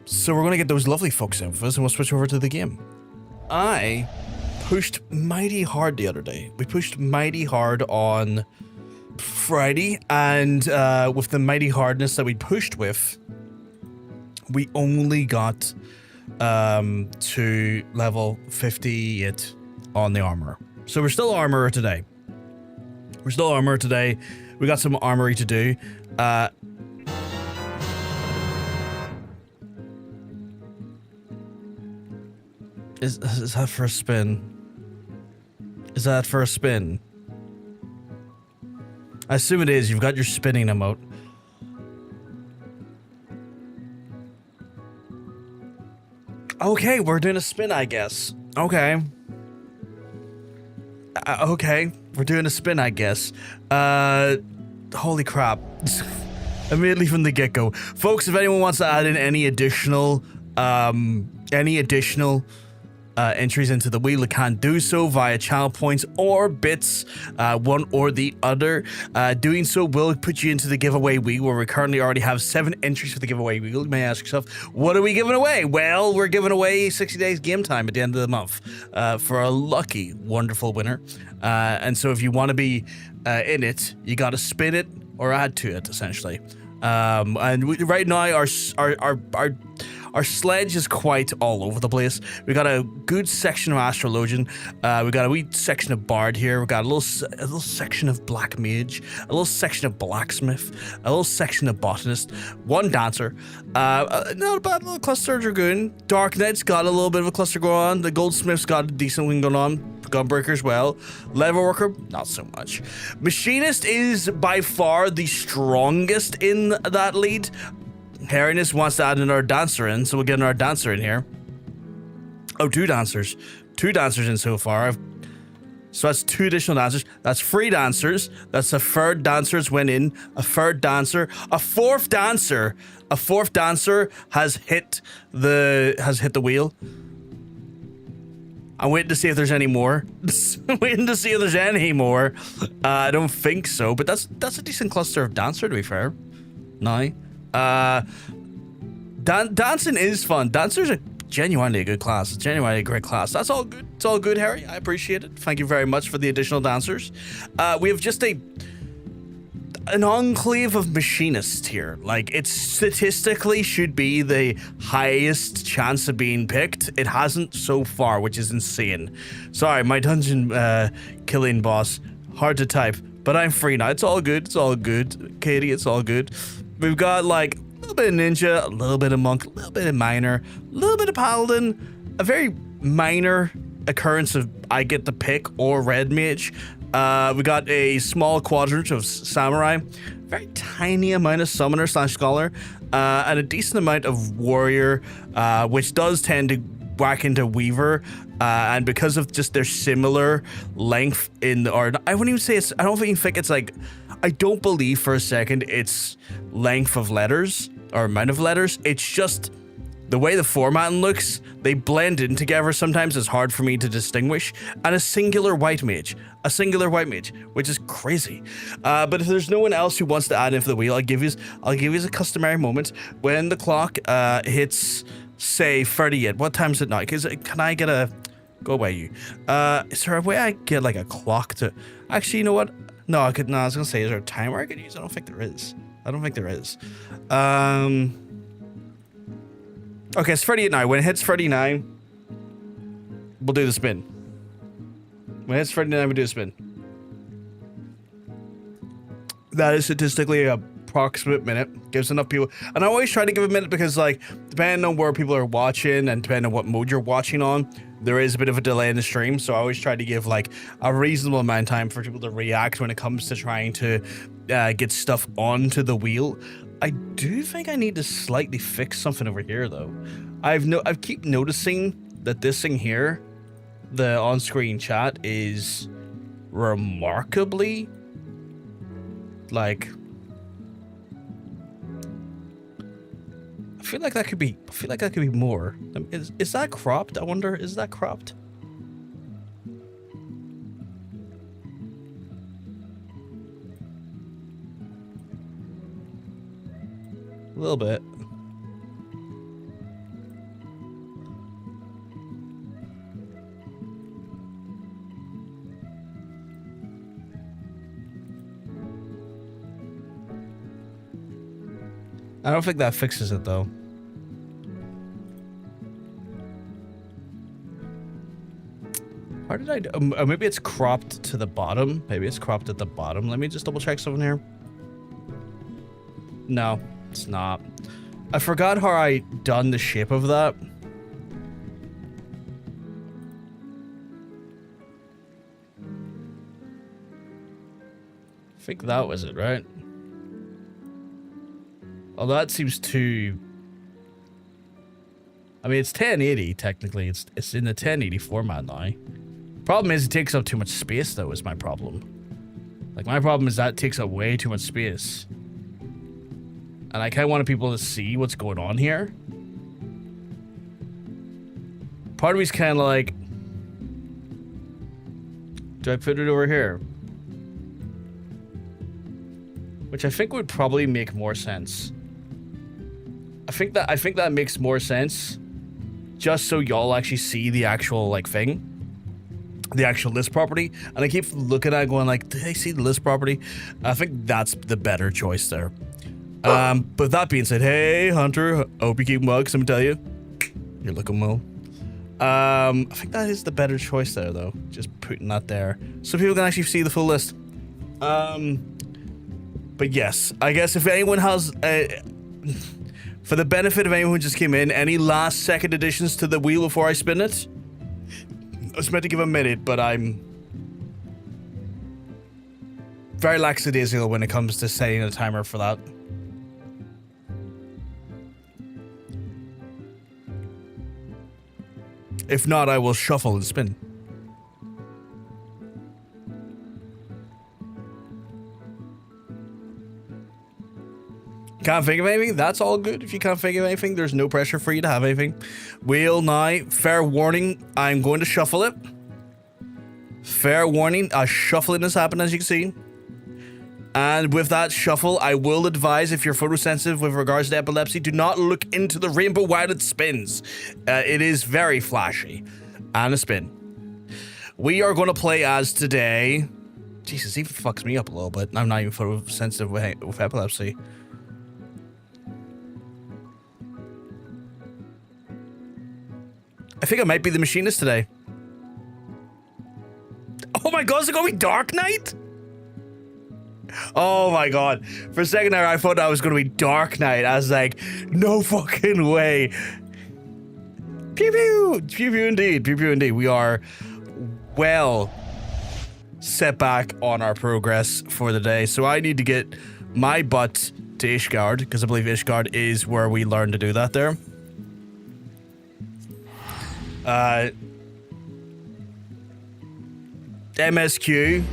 So we're going to get those lovely folks in with us and we'll switch over to the game. I pushed mighty hard the other day. We pushed mighty hard on Friday, and with the mighty hardness that we pushed with, we only got to level 58 on the armor. So we're still armorer today. We got some armory to do. Is that for a spin? Is that for a spin? I assume it is. You've got your spinning emote. Okay, we're doing a spin, I guess. Okay. Okay, we're doing a spin, I guess. Holy crap. Immediately from the get-go. Folks, if anyone wants to add in any additional entries into the wheel, it can do so via channel points or bits, one or the other. Doing so will put you into the giveaway wheel, where we currently already have 7 entries for the giveaway wheel. You may ask yourself, what are we giving away? Well, we're giving away 60 days game time at the end of the month for a lucky, wonderful winner. And so if you want to be in it, you got to spin it or add to it, essentially. Right now, our sledge is quite all over the place. We got a good section of Astrologian. We got a wee section of Bard here. We got a little section of Black Mage, a little section of Blacksmith, a little section of Botanist, 1 Dancer. Not a bad little cluster of Dragoon. Dark Knight's got a little bit of a cluster going on. The Goldsmith's got a decent one going on. Gunbreaker's well. Leatherworker, not so much. Machinist is by far the strongest in that lead. Hairiness wants to add another dancer in, so we'll get another dancer in here. Oh, 2 dancers. 2 dancers in so far. So that's 2 additional dancers. That's 3 dancers. That's a 3rd dancer's went in. A 3rd dancer. A 4th dancer. A 4th dancer has hit the wheel. I'm waiting to see if there's any more. Waiting to see if there's any more. I don't think so, but that's a decent cluster of dancer, to be fair. No. Dancing is fun. Dancers are genuinely a good class. It's genuinely a great class. That's all good. It's all good, Harry. I appreciate it. Thank you very much for the additional dancers. We have just an enclave of machinists here. Like, it statistically should be the highest chance of being picked. It hasn't so far, which is insane. Sorry, my dungeon killing boss, hard to type, but I'm free now. It's all good. It's all good, Katie. It's all good. We've got like a little bit of ninja, a little bit of monk, a little bit of miner, a little bit of paladin, a very minor occurrence of I get to pick or red mage. We got a small quadrant of samurai, very tiny amount of summoner / scholar, and a decent amount of warrior, which does tend to whack into weaver, and because of just their similar length or I wouldn't even say it's, I don't even think it's like, I don't believe for a second it's length of letters or amount of letters. It's just the way the formatting looks, they blend in together. Sometimes it's hard for me to distinguish. And a singular white mage, which is crazy. But if there's no one else who wants to add in for the wheel, I'll give you a customary moment when the clock hits, say, 38. What time is it now? Can I get a go away? You? Is there a way I get like a clock to? Actually, you know what? No, I could. No, I was gonna say, is there a timer I could use? I don't think there is. Okay, it's 38 now. When it hits 39, we'll do the spin. When it hits 39, we do the spin. That is statistically a approximate minute. Gives enough people. And I always try to give a minute because, like, depending on where people are watching and depending on what mode you're watching on, there is a bit of a delay in the stream. So I always try to give, like, a reasonable amount of time for people to react when it comes to trying to get stuff onto the wheel. I do think I need to slightly fix something over here, though. I keep noticing that this thing here, the on-screen chat, is remarkably, like, I feel like that could be more. Is that cropped? I wonder, is that cropped? A little bit. I don't think that fixes it though. How did I do? Maybe it's cropped to the bottom. Maybe it's cropped at the bottom. Let me just double check something here. No, it's not. I forgot how I done the shape of that. I think that was it, right? Although that seems too... I mean, it's 1080 technically. It's in the 1080 format now. Problem is, it takes up too much space, though, is my problem. Like, my problem is that it takes up way too much space. And I kind of wanted people to see what's going on here. Part of me's kind of like... Do I put it over here? Which I think would probably make more sense. I think that makes more sense. Just so y'all actually see the actual, like, thing. The actual list property. And I keep looking at it going like, did I see the list property? I think that's the better choice there. But that being said, hey, Hunter, hope you keep well, because I'm gonna tell you, you're looking well. I think that is the better choice there, though. Just putting that there. So people can actually see the full list. But yes, I guess if anyone has... for the benefit of anyone who just came in, any last second additions to the wheel before I spin it? I was meant to give a minute, but I'm very lackadaisical when it comes to setting a timer for that. If not, I will shuffle and spin. Can't think of anything? That's all good. If you can't think of anything, there's no pressure for you to have anything. Wheel now, fair warning, I'm going to shuffle it. Fair warning, a shuffling has happened, as you can see. And with that shuffle, I will advise, if you're photosensitive with regards to epilepsy, do not look into the rainbow while it spins. It is very flashy. And a spin. We are going to play as today... Jesus, even fucks me up a little bit. I'm not even photosensitive with epilepsy. I think I might be the Machinist today. Oh my god, is it gonna be Dark Knight? Oh my god. For a second there, I thought that was gonna be Dark Knight. I was like, no fucking way. Pew pew. Pew pew indeed. Pew pew indeed. We are well set back on our progress for the day. So I need to get my butt to Ishgard, because I believe Ishgard is where we learn to do that there. MSQ,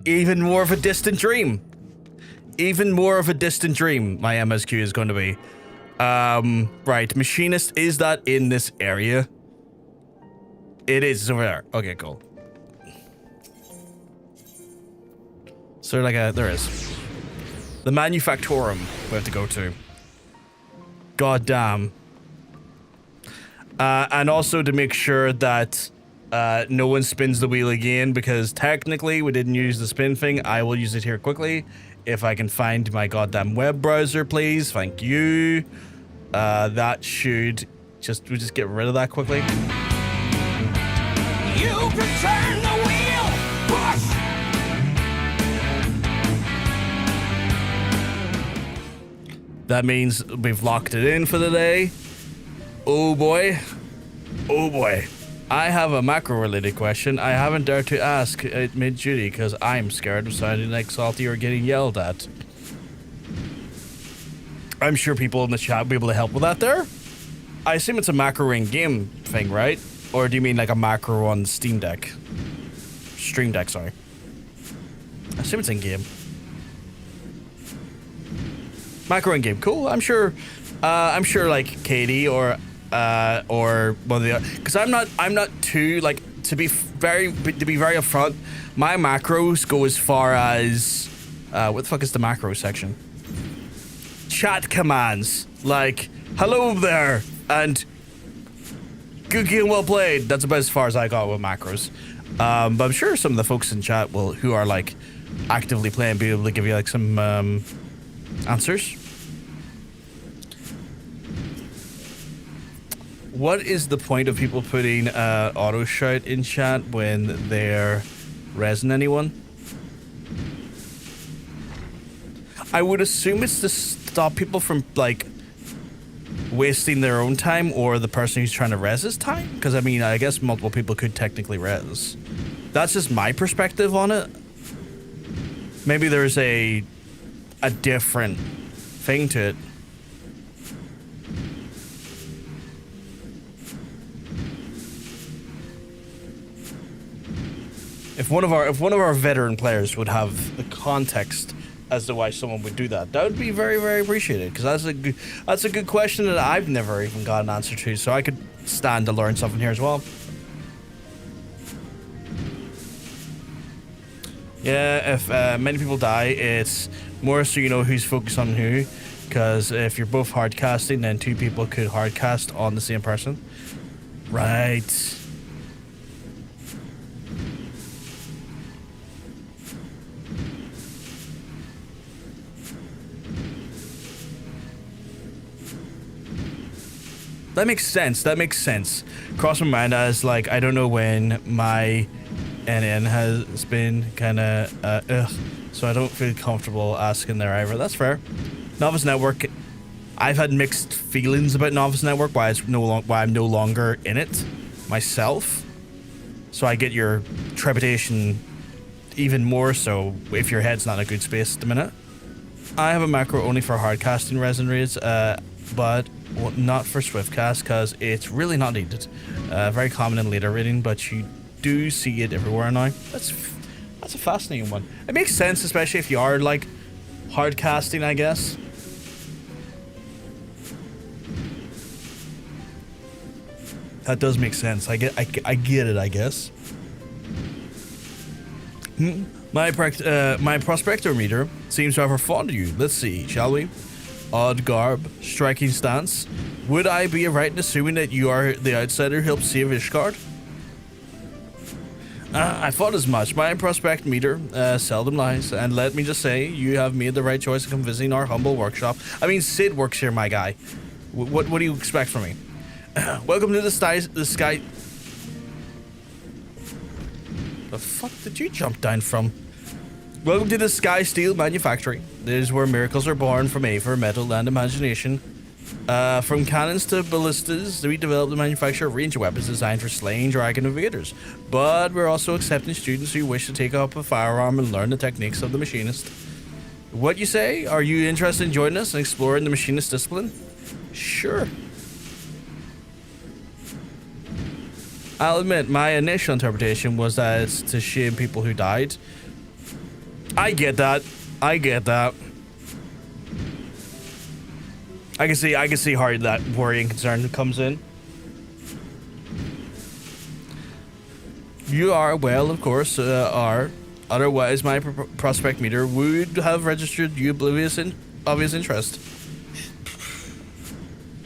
even more of a distant dream. Even more of a distant dream, my MSQ is going to be. Right, Machinist, is that in this area? It is, it's over there. Okay, cool. So there is. The Manufactorum we have to go to. God damn. And also to make sure that no one spins the wheel again, because technically we didn't use the spin thing. I will use it here quickly. If I can find my goddamn web browser, please. Thank you. That should we'll just get rid of that quickly. You can turn the wheel, push. That means we've locked it in for the day. Oh boy. Oh boy. I have a macro-related question I haven't dared to ask at mid-duty because I'm scared of sounding like salty or getting yelled at. I'm sure people in the chat will be able to help with that there. I assume it's a macro in game thing, right? Or do you mean like a macro on Steam Deck? Stream Deck, sorry. I assume it's in game. Macro in game, cool. I'm sure like Katie or one of the other, because I'm not too like to be very upfront. My macros go as far as what the fuck is the macro section? Chat commands like hello there and good game, well played. That's about as far as I got with macros. But I'm sure some of the folks in chat who are like actively playing be able to give you like some answers. What is the point of people putting auto shout in chat when they're rezzing anyone? I would assume it's to stop people from, like, wasting their own time or the person who's trying to res time. Because, I mean, I guess multiple people could technically res. That's just my perspective on it. Maybe there's a different thing to it. If one of our veteran players would have the context as to why someone would do that, that would be very, very appreciated, because that's a good question that I've never even got an answer to, so I could stand to learn something here as well. Yeah, if many people die, it's more so you know who's focused on who, because if you're both hard casting, then two people could hard cast on the same person. Right. That makes sense. That makes sense. Cross my mind as, like, I don't know when my NN has been kind of so I don't feel comfortable asking there either. That's fair. Novice Network, I've had mixed feelings about Novice Network, why I'm no longer in it myself. So I get your trepidation even more so if your head's not in a good space at the minute. I have a macro only for hard casting resin raids, but not for swift cast because it's really not needed. Very common in later raiding, but you do see it everywhere now. That's a fascinating one. It makes sense, especially if you are like hard casting, I guess. That does make sense. I get it, I guess. My prospector meter seems to have responded to you. Let's see, shall we? Odd garb, striking stance. Would I be right in assuming that you are the outsider who helped save Ishgard? I thought as much. My prospect meter seldom lies, and let me just say, you have made the right choice to come visiting our humble workshop. I mean, Sid works here, my guy. What do you expect from me? Welcome to the sky. The fuck did you jump down from? Welcome to the Sky Steel Manufactory. This is where miracles are born from Aether, metal, and imagination. From cannons to ballistas, we develop and manufacture a range of weapons designed for slaying dragon invaders. But we're also accepting students who wish to take up a firearm and learn the techniques of the Machinist. What you say? Are you interested in joining us and exploring the Machinist discipline? Sure. I'll admit, my initial interpretation was that it's to shame people who died. I get that. I can see how that worry and concern comes in. You are, well, of course, are. Otherwise, my prospect meter would have registered you obvious interest.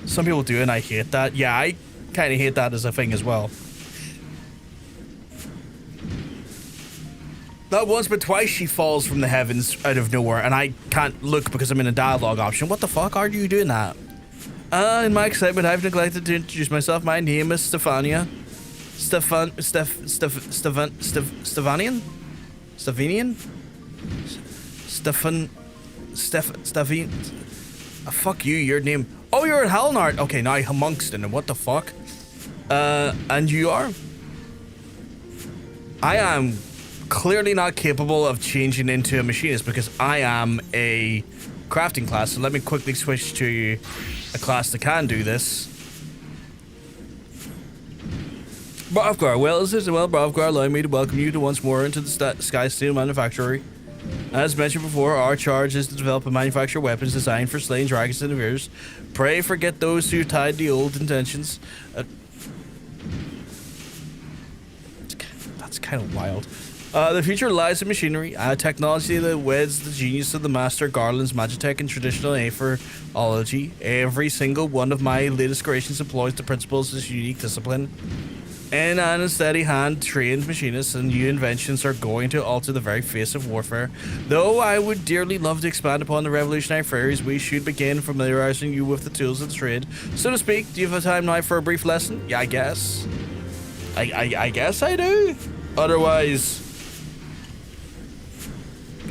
Some people do, and I hate that. Yeah, I kind of hate that as a thing as well. Not once, but twice she falls from the heavens out of nowhere, and I can't look because I'm in a dialogue option. What the fuck are you doing that? In my excitement, I've neglected to introduce myself. My name is Stefania. Stefanian? Fuck you, your name. Oh, you're in Halnard. Okay, now I'm amongst it. What the fuck? And you are? I am clearly not capable of changing into a machinist because I am a crafting class. So let me quickly switch to a class that can do this. Bravgar, well, Bravgar, allow me to welcome you to once more into the Sky Steel Manufactory. As mentioned before, our charge is to develop and manufacture weapons designed for slaying dragons and invaders. Pray forget those who tied the old intentions. That's kind of wild. The future lies in machinery, technology that weds the genius of the master Garland's Magitech and traditional Aetherology. Every single one of my latest creations employs the principles of this unique discipline. In and steady hand, trained machinists and new inventions are going to alter the very face of warfare. Though I would dearly love to expand upon the revolutionary theories, we should begin familiarizing you with the tools of the trade. So to speak, do you have time now for a brief lesson? Yeah, I guess. I guess I do. Otherwise...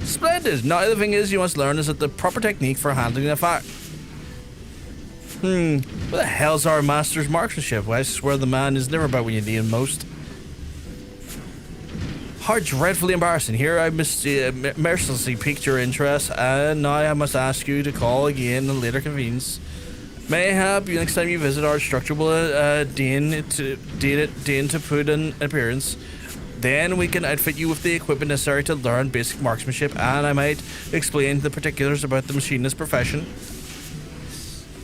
Splendid. Now the thing is you must learn is that the proper technique for handling a fire. What the hell's our master's marksmanship? Well, I swear the man is never about when you need him most. How dreadfully embarrassing. Here I mercilessly piqued your interest, and now I must ask you to call again in later convenience. Mayhap next time you visit our structure will deign to put an appearance. Then we can outfit you with the equipment necessary to learn basic marksmanship, and I might explain the particulars about the machinist profession.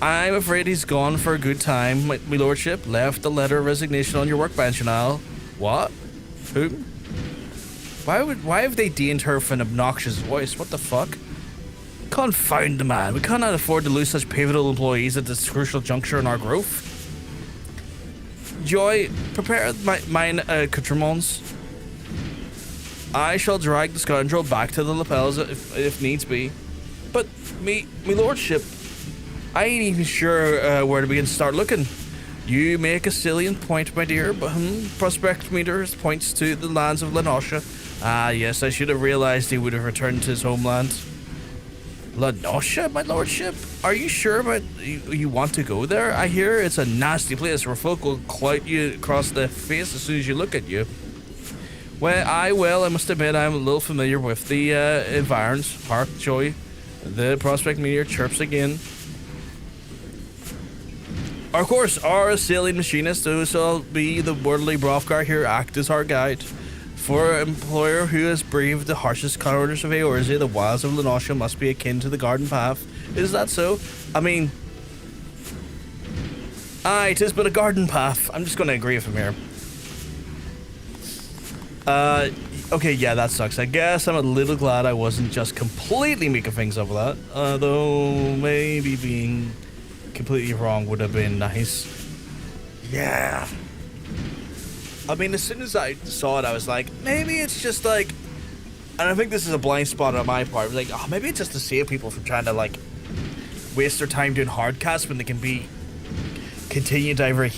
I'm afraid he's gone for a good time. My lordship left a letter of resignation on your workbench and all. What? Who? Why have they deigned her with an obnoxious voice? What the fuck? Confound the man. We cannot afford to lose such pivotal employees at this crucial juncture in our growth. Joy, prepare mine accoutrements. I shall drag the scoundrel back to the lapels if needs be. But me lordship, I ain't even sure where to begin to start looking. You make a salient point, my dear, but prospect meters points to the lands of Lenosha. Ah, yes, I should have realized he would have returned to his homeland. Lenosha, my lordship? Are you sure about you want to go there? I hear it's a nasty place where folk will clout you across the face as soon as you look at you. Well, I must admit I'm a little familiar with the environs. Hark, Joy. The prospect meteor chirps again. Of course, our sailing machinist, who shall be the worldly Brovkar here, act as our guide. For an employer who has braved the harshest corners of Eorzea, the wilds of Lenosha must be akin to the garden path. Is that so? I mean... Aye, it is but a garden path. I'm just going to agree with him here. Okay, yeah, that sucks. I guess I'm a little glad I wasn't just completely making things up with that. Though, maybe being... completely wrong would have been nice. Yeah. I mean, as soon as I saw it, I was like, maybe it's just like, and I think this is a blind spot on my part. I was like, oh, maybe it's just to save people from trying to like waste their time doing hard casts when they can be continue to either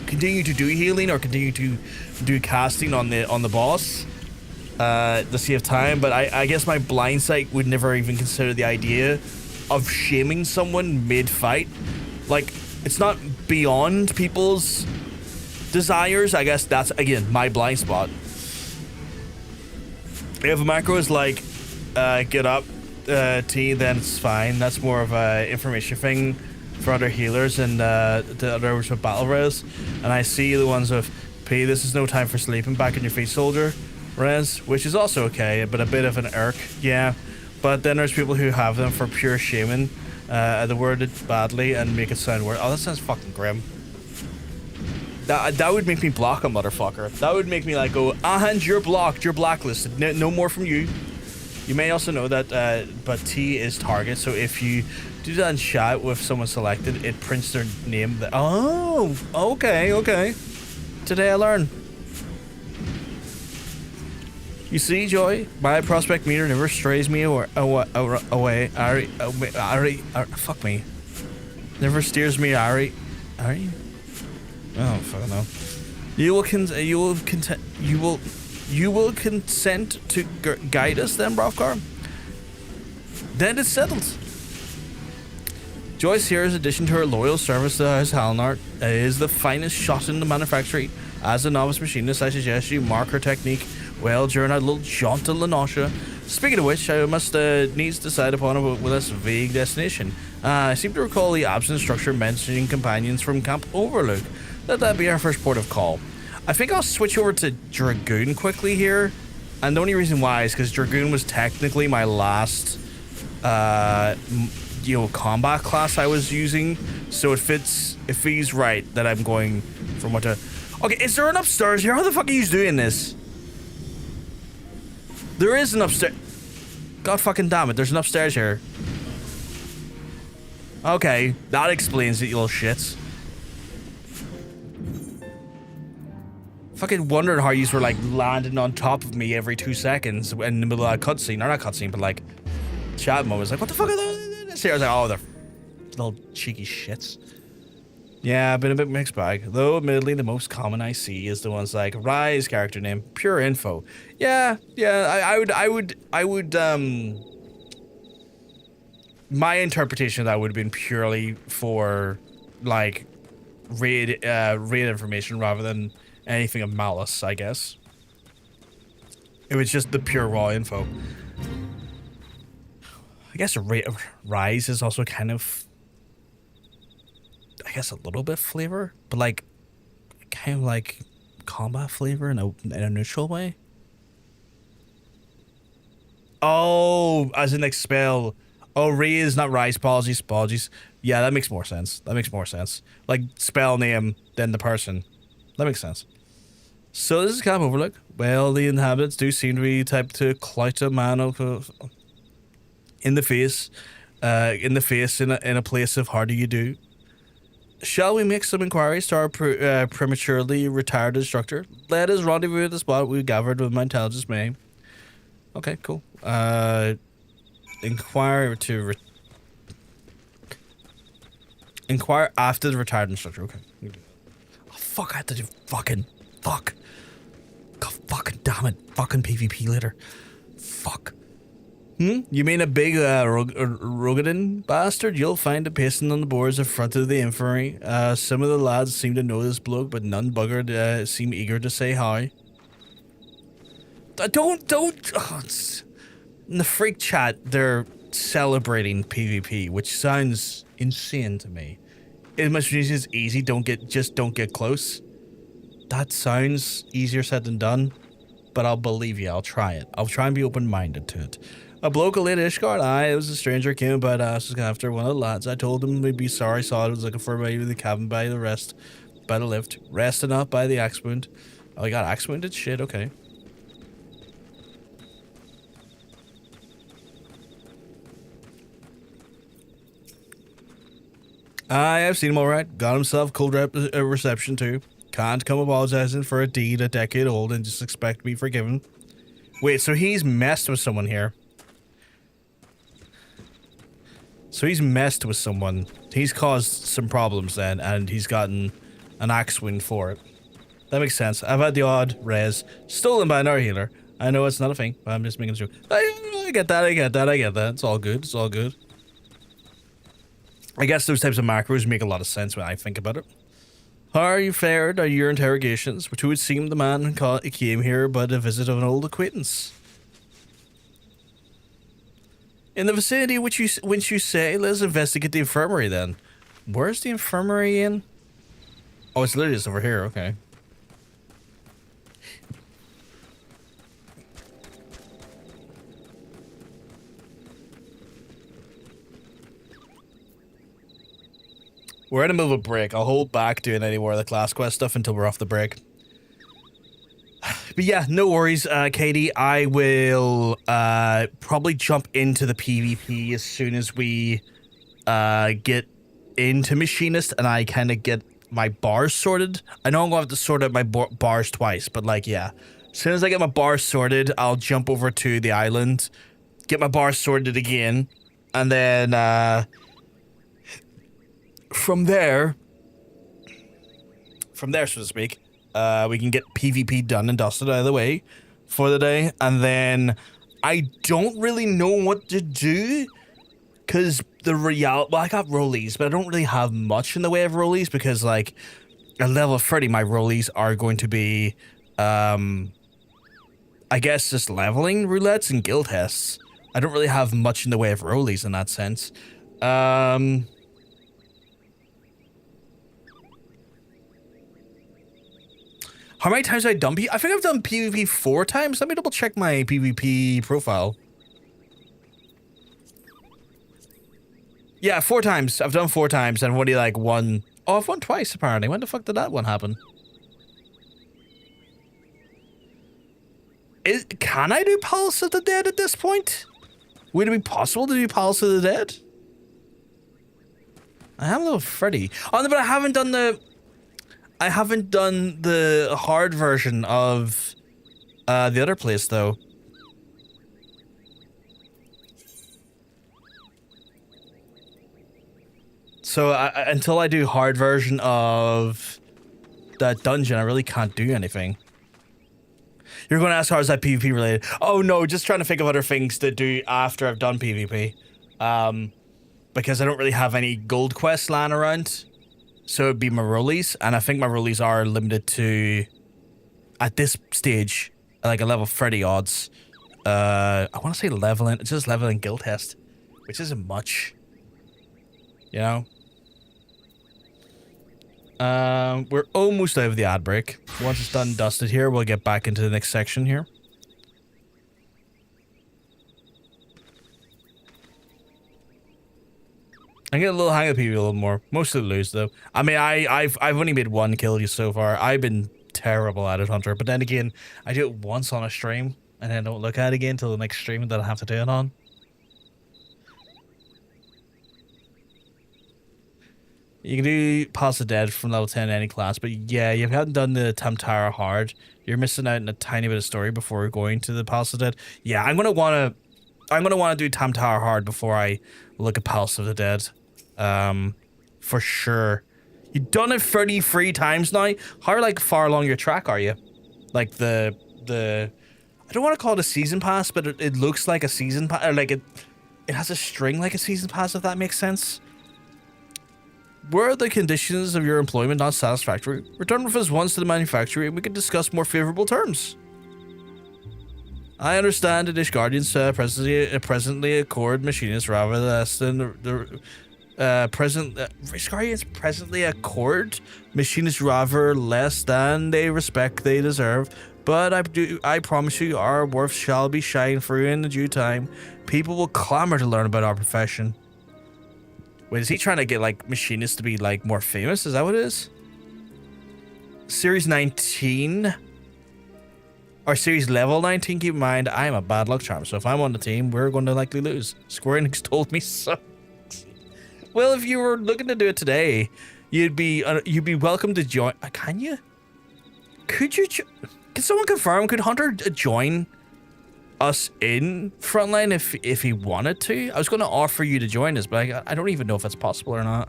continue to do healing or continue to do casting on the boss to save time. But I guess my blind sight would never even consider the idea of shaming someone mid-fight. Like, it's not beyond people's desires. I guess that's, again, my blind spot. If a macro is like, get up, T, then it's fine. That's more of a information thing for other healers and the others with battle res. And I see the ones with P, this is no time for sleeping, back in your feet, soldier res, which is also okay, but a bit of an irk, yeah. But then there's people who have them for pure shaming, the word it badly and make it sound worse. Oh, that sounds fucking grim. That would make me block a motherfucker. That would make me like go, and you're blocked, you're blacklisted, no more from you. You may also know that, but T is target, so if you do that in chat with someone selected, it prints their name. Oh, okay. Today I learned. You see, Joy, my prospect meter never strays me away. Fuck me. Never steers me. Ari. Oh, fuck no. You will consent to guide us then, Brovkar? Then it's settled. Joyce here's addition to her loyal service to House Halnart is the finest shot in the manufactory. As a novice machinist, I suggest you mark her technique well during our little jaunt to Lenosha. Speaking of which, I must needs decide upon a less vague destination. I seem to recall the absent structure mentioning companions from Camp Overlook. Let that be our first port of call. I think I'll switch over to Dragoon quickly here. And the only reason why is because Dragoon was technically my last combat class I was using. So it feels right that I'm going from what to... Okay, is there an upstairs here? How the fuck are you doing this? There is an upstairs. God fucking damn it, there's an upstairs here. Okay, that explains it, you little shits. Fucking wondered how you were like landing on top of me every 2 seconds in the middle of a cutscene. Or not cutscene, but like chat mode. I was like, what the fuck are those? I was like, oh, they're little cheeky shits. Yeah, I've been a bit mixed bag. Though admittedly the most common I see is the ones like Rise character name, pure info. Yeah, I would my interpretation of that would have been purely for like raid information rather than anything of malice, I guess. It was just the pure raw info. I guess Rise is also kind of, I guess, a little bit flavor, but like kind of like combat flavor in a neutral way. Oh, as in like spell. Oh, Raise, not Rise. Apologies. Yeah, that makes more sense. Like spell name than the person. That makes sense. So this is Camp Overlook. Well, the inhabitants do seem to be type to clout a man in the face in a place of how do you do. Shall we make some inquiries to our prematurely retired instructor? Let us rendezvous at the spot we gathered with my intelligence may. Okay, cool. Inquire after the retired instructor. Okay. Oh, fuck, I have to do fuck. God, fucking damn it. Fucking PvP later. Fuck. You mean a big Rogadin bastard? You'll find it pasting on the boards in front of the infirmary. Some of the lads seem to know this bloke, but none buggered seem eager to say hi. Don't. Oh, in the freak chat, they're celebrating PvP, which sounds insane to me. As much as it's easy, don't get close. That sounds easier said than done, but I'll believe you. I'll try it. I'll try and be open-minded to it. A bloke a late Ishgard. It was a stranger came about us after one of the lads. I told him we'd be sorry, saw it was looking for me in the cabin by the lift. Resting up by the axe wound. Oh, he got axe wounded? Shit, okay. I've seen him alright. Got himself cold reception too. Can't come apologizing for a deed a decade old and just expect to be forgiven. Wait, so he's messed with someone here. So he's messed with someone. He's caused some problems then, and he's gotten an axe wound for it. That makes sense. I've had the odd res stolen by another healer. I know it's not a thing, but I'm just making sure. I get that. It's all good. I guess those types of macros make a lot of sense when I think about it. How are you fared? Are your interrogations? Which would seem the man came here but a visit of an old acquaintance. In the vicinity which you say, let's investigate the infirmary then. Where's the infirmary in? Oh, it's literally just over here, okay. We're in the middle of a break. I'll hold back doing any more of the class quest stuff until we're off the break. But yeah, no worries, Katie. I will probably jump into the PvP as soon as we get into Machinist and I kind of get my bars sorted. I know I'm going to have to sort out my bars twice, but like, yeah. As soon as I get my bars sorted, I'll jump over to the island, get my bars sorted again, and then from there, so to speak, we can get PvP done and dusted out of the way for the day. And then I don't really know what to do because well, I got rollies, but I don't really have much in the way of rollies because like at level 30, my rollies are going to be, I guess just leveling roulettes and guild tests. I don't really have much in the way of rollies in that sense. How many times have I done I think I've done PvP 4 times. Let me double check my PvP profile. Yeah, 4 times. I've done 4 times and I've only like won. Oh, I've won twice apparently. When the fuck did that one happen? Can I do Palace of the Dead at this point? Would it be possible to do Palace of the Dead? I have a little Freddy. Oh, no, but I haven't done the... I haven't done the hard version of the other place though. So until I do hard version of that dungeon, I really can't do anything. You're going to ask how is that PvP related? Oh no, just trying to think of other things to do after I've done PvP. Because I don't really have any gold quests lying around. So it'd be my rollies, and I think my rollies are limited to, at this stage, like a level 30 odds. I want to say leveling, it's just leveling guild test, which isn't much. You know? We're almost out of the ad break. Once it's done and dusted here, we'll get back into the next section here. I get a little hang of PvP a little more. Mostly lose though. I mean, I've only made one kill so far. I've been terrible at it, Hunter. But then again, I do it once on a stream, and then don't look at it again until the next stream that I have to do it on. You can do Pass the Dead from level 10 in any class, but yeah, you haven't done the Tamtara hard. You're missing out on a tiny bit of story before going to the Pass the Dead. Yeah, I'm gonna wanna do Tamtara hard before I look at Palace of the Dead. For sure. You've done it 33 times now. How like far along your track are you? Like the I don't want to call it a season pass, but it looks like a season pass, or like it has a string like a season pass, if that makes sense. Were the conditions of your employment not satisfactory? Return with us once to the manufactory and we can discuss more favorable terms. I understand that Dish Guardians presently accord Machinist rather less than Guardians presently accord Machinist rather less than they respect they deserve. But I promise you, our worth shall be shined through in the due time. People will clamor to learn about our profession. Wait, is he trying to get like Machinists to be like more famous? Is that what it is? Series 19. Or series level 19, keep in mind, I am a bad luck charm, so if I'm on the team, we're going to likely lose. Square Enix told me so. Well, if you were looking to do it today, you'd be welcome to join. Can you? Could you? Can someone confirm? Could Hunter join us in Frontline if he wanted to? I was going to offer you to join us, but I don't even know if that's possible or not.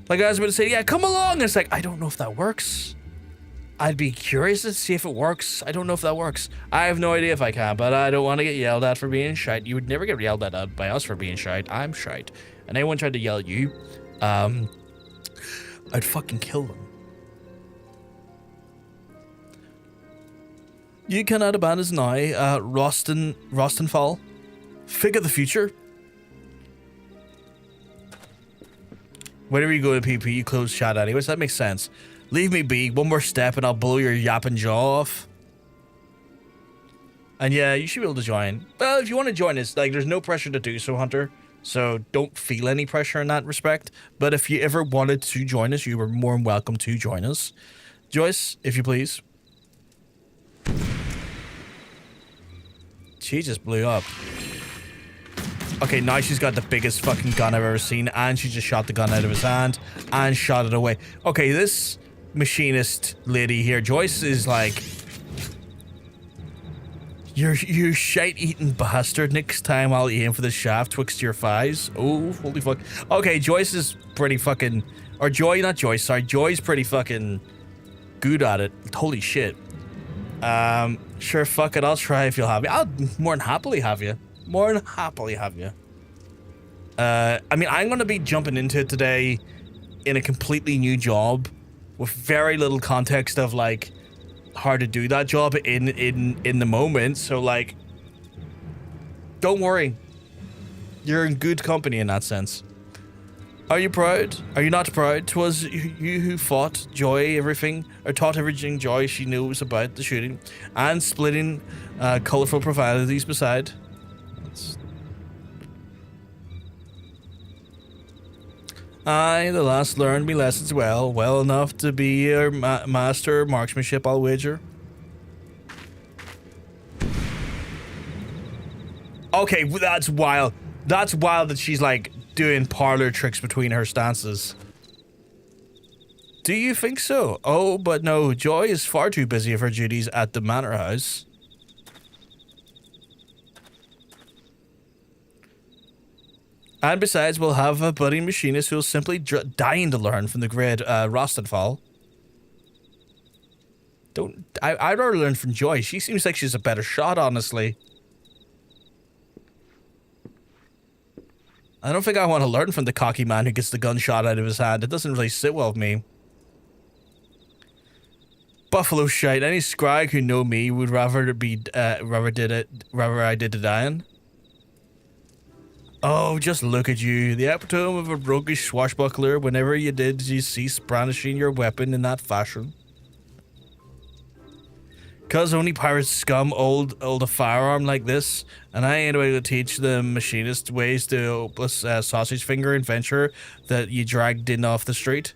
Like I was about to say, yeah, come along. It's like I don't know if that works. I'd be curious to see if it works. I don't know if that works. I have no idea if I can, but I don't want to get yelled at for being shite. You would never get yelled at by us for being shite. I'm shite. And anyone tried to yell at you, I'd fucking kill them. You cannot abandon us now, Rostenfall. Figure the future. Whenever you go to PP, you close chat anyways. That makes sense. Leave me be. One more step and I'll blow your yapping jaw off. And yeah, you should be able to join. Well, if you want to join us, like, there's no pressure to do so, Hunter. So don't feel any pressure in that respect. But if you ever wanted to join us, you were more than welcome to join us. Joyce, if you please. She just blew up. Okay, now she's got the biggest fucking gun I've ever seen, and she just shot the gun out of his hand and shot it away. Okay, this Machinist lady here, Joyce, is like, you shite-eating bastard. Next time I'll aim for the shaft twixt your thighs. Oh, holy fuck. Okay, Joyce is pretty fucking, or Joy, not Joyce, sorry. Joy's pretty fucking good at it. Holy shit. Sure, fuck it, I'll try if you'll have me. I'll more than happily have you. More than happily have you. I mean, I'm going to be jumping into it today in a completely new job with very little context of, like, how to do that job in the moment. So, like, don't worry. You're in good company in that sense. Are you proud? Are you not proud? 'Twas you who fought Joy everything, or taught everything Joy she knows about the shooting, and splitting colourful profanities beside. I, the last, learned me lessons well enough to be a master of marksmanship, I'll wager. Okay, that's wild. That's wild that she's, like, doing parlor tricks between her stances. Do you think so? Oh, but no, Joy is far too busy with her duties at the manor house. And besides, we'll have a budding machinist who'll simply dying to learn from the great Rostenfall. I'd rather learn from Joy. She seems like she's a better shot, honestly. I don't think I want to learn from the cocky man who gets the gun shot out of his hand. It doesn't really sit well with me. Buffalo shite. Any scrag who know me would rather be rather I did the dying. Oh, just look at you. The epitome of a roguish swashbuckler. Whenever you did, you cease brandishing your weapon in that fashion. Cause only pirates scum hold a firearm like this, and I ain't able to teach the machinist ways to hopeless sausage finger adventure that you dragged in off the street.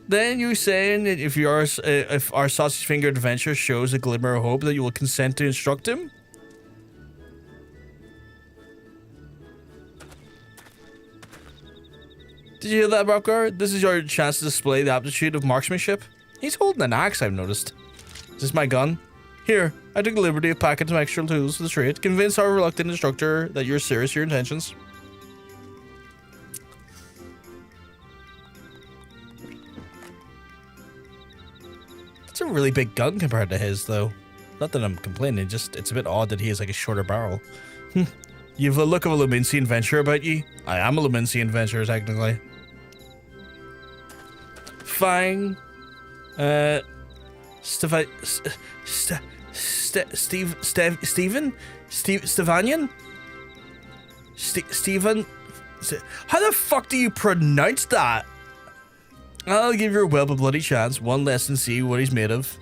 Then you saying that if our sausage finger adventure shows a glimmer of hope that you will consent to instruct him? Did you hear that, Bobgar? This is your chance to display the aptitude of marksmanship. He's holding an axe, I've noticed. Is this my gun? Here, I took the liberty of packing some extra tools to the trade. Convince our reluctant instructor that you're serious in your intentions. It's a really big gun compared to his, though. Not that I'm complaining, just it's a bit odd that he has like a shorter barrel. You've a look of a Luminsian adventurer about you. I am a Luminsian adventurer, technically. Fine. Stevanyan? Steven? How the fuck do you pronounce that? I'll give your whelp a bloody chance. One less and see what he's made of.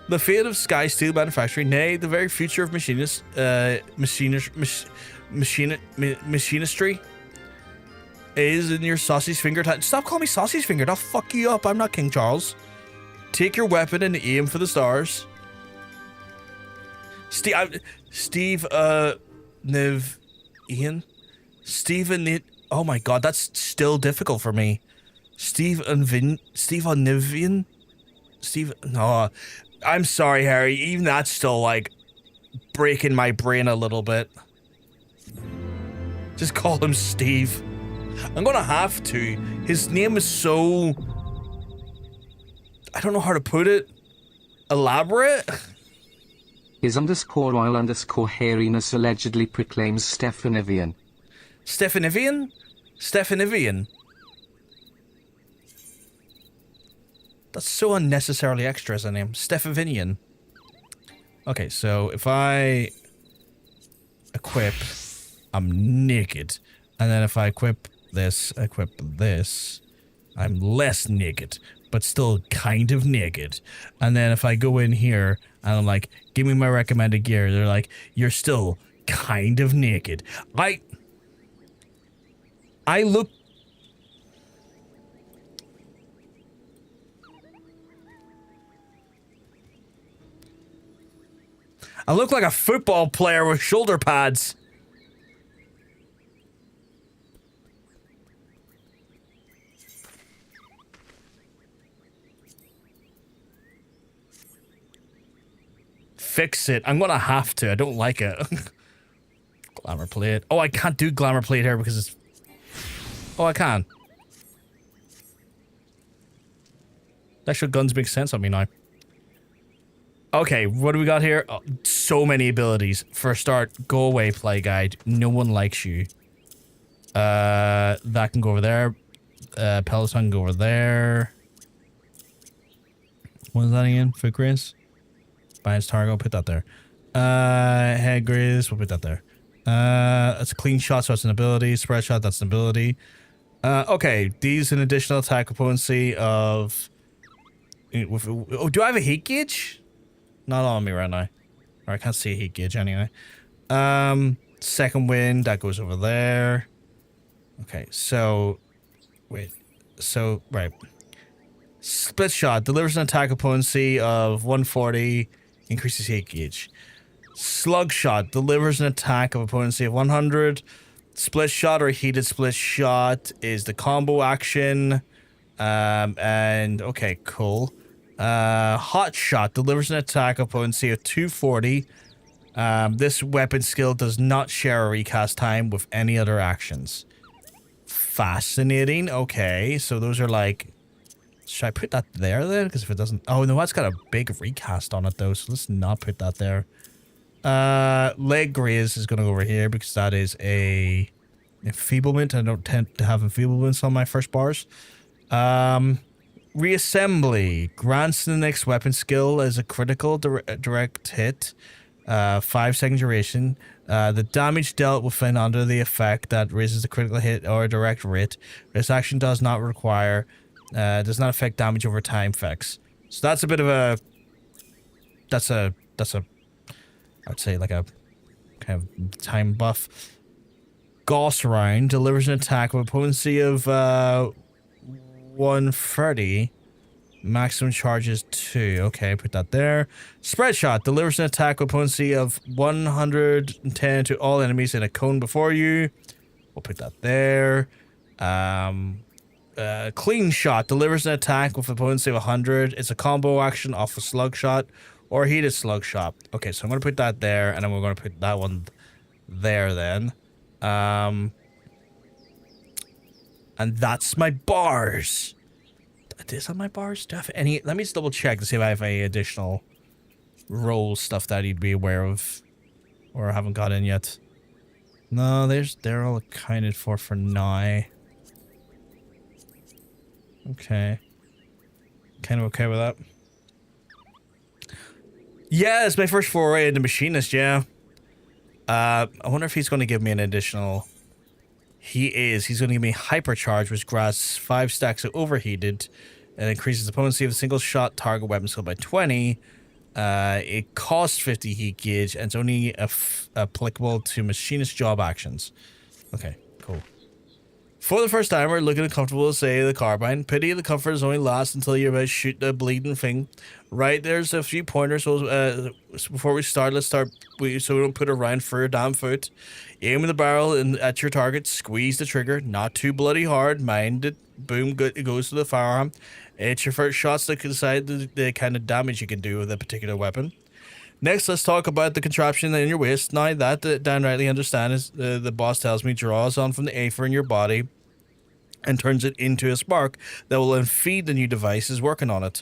The fate of Sky Steel manufacturing, nay, the very future of machinistry is in your sausage finger time. Stop calling me sausage fingered. I'll fuck you up. I'm not King Charles. Take your weapon and aim for the stars. Oh my god, that's still difficult for me. No, I'm sorry, Harry. Even that's still like breaking my brain a little bit. Just call him Steve. I'm gonna have to. His name is so... I don't know how to put it. Elaborate? His underscore while underscore hairiness allegedly proclaims Stephanivian. Stephanivian? Stephanivian. That's so unnecessarily extra as a name. Stephanivian. Okay, so if I equip, I'm naked. And then if I equip this, I'm less naked, but still kind of naked. And then if I go in here and I'm like, give me my recommended gear, they're like, you're still kind of naked. I look... I look like a football player with shoulder pads. Fix it. I'm gonna have to. I don't like it. Glamour plate. Oh, I can't do glamour plate here because it's... Oh, I can. Actual guns make sense on me now. Okay, what do we got here? Oh, so many abilities. For a start, go away, play guide. No one likes you. That can go over there. Peloton can go over there. What is that again? Foot grace? Bias Targo, put that there. Head grace, we'll put that there. That's a clean shot, so that's an ability. Spread shot, that's an ability. Okay, these an additional attack componency of... Oh, do I have a heat gauge? Not on me right now. Or I can't see a heat gauge anyway. Second wind, that goes over there. Okay, so... Wait. So, right. Split shot delivers an attack componency of 140, increases heat gauge. Slug shot delivers an attack of potency of 100. Split shot or heated split shot is the combo action. And okay, cool. Hot shot delivers an attack of potency of 240. This weapon skill does not share a recast time with any other actions. Fascinating. Okay, so those are like... Should I put that there then? Because if it doesn't... Oh, no, that's got a big recast on it though, so let's not put that there. Leg graze is going to go over here because that is a enfeeblement. I don't tend to have enfeeblements on my first bars. Reassembly grants the next weapon skill as a critical direct hit. 5-second duration. The damage dealt within under the effect that raises the critical hit or direct hit. This action does not require, does not affect damage over time effects. So that's a bit of a, that's a, I'd say like a kind of time buff. Gauss round delivers an attack with a potency of 130. Maximum charge is 2. Okay, put that there. Spread shot delivers an attack with potency of 110 to all enemies in a cone before you. We'll put that there. Clean shot delivers an attack with a potency of 100. It's a combo action off a slug shot or heated slug shot. Okay, so I'm going to put that there, and then we're going to put that one there then. And that's my bars. Is that my bars? Do I have any? Let me just double check to see if I have any additional role stuff that you'd be aware of or haven't got in yet. No, they're all accounted for now. Okay. Kind of okay with that. Yeah, it's my first foray into Machinist, yeah. I wonder if he's going to give me an additional... He is. He's going to give me Hypercharge, which grants 5 stacks of Overheated and increases the potency of a single shot target weapon skill by 20. It costs 50 heat gauge and it's only applicable to Machinist job actions. Okay, cool. For the first timer, looking uncomfortable, say the carbine. Pity the comforters only last until you're about to shoot the bleeding thing. Right, there's a few pointers. So before we start, let's start so we don't put a round for your damn foot. Aim the barrel at your target. Squeeze the trigger. Not too bloody hard. Mind it. Boom, good. It goes to the firearm. It's your first shots that can decide the kind of damage you can do with a particular weapon. Next, let's talk about the contraption in your waist. Now that downrightly understand is the boss tells me draws on from the aether in your body and turns it into a spark that will then feed the new devices working on it.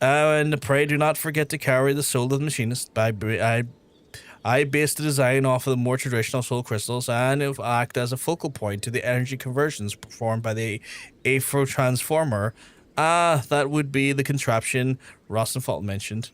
And pray do not forget to carry the soul of the Machinist. I based the design off of the more traditional soul crystals and it will act as a focal point to the energy conversions performed by the Aether Transformer. That would be the contraption Rosenfalt mentioned.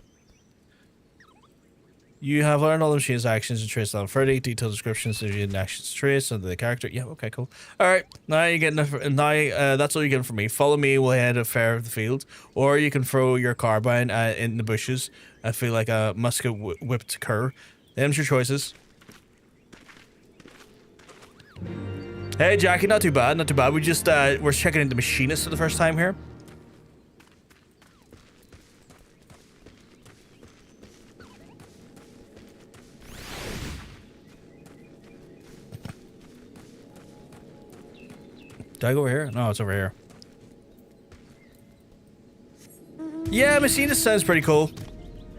You have learned all the machine's actions and traits level 30. Detailed descriptions of your actions traits of the character. Yeah, okay, cool. Alright, now you're getting that's all you're getting from me. Follow me, we'll head a fair of the field. Or you can throw your carbine in the bushes. I feel like a musket whipped cur. Them's your choices. Hey Jackie, not too bad, not too bad. We just we're checking into Machinist for the first time here. Did I go over here? No, it's over here. Yeah, Machinist sounds pretty cool.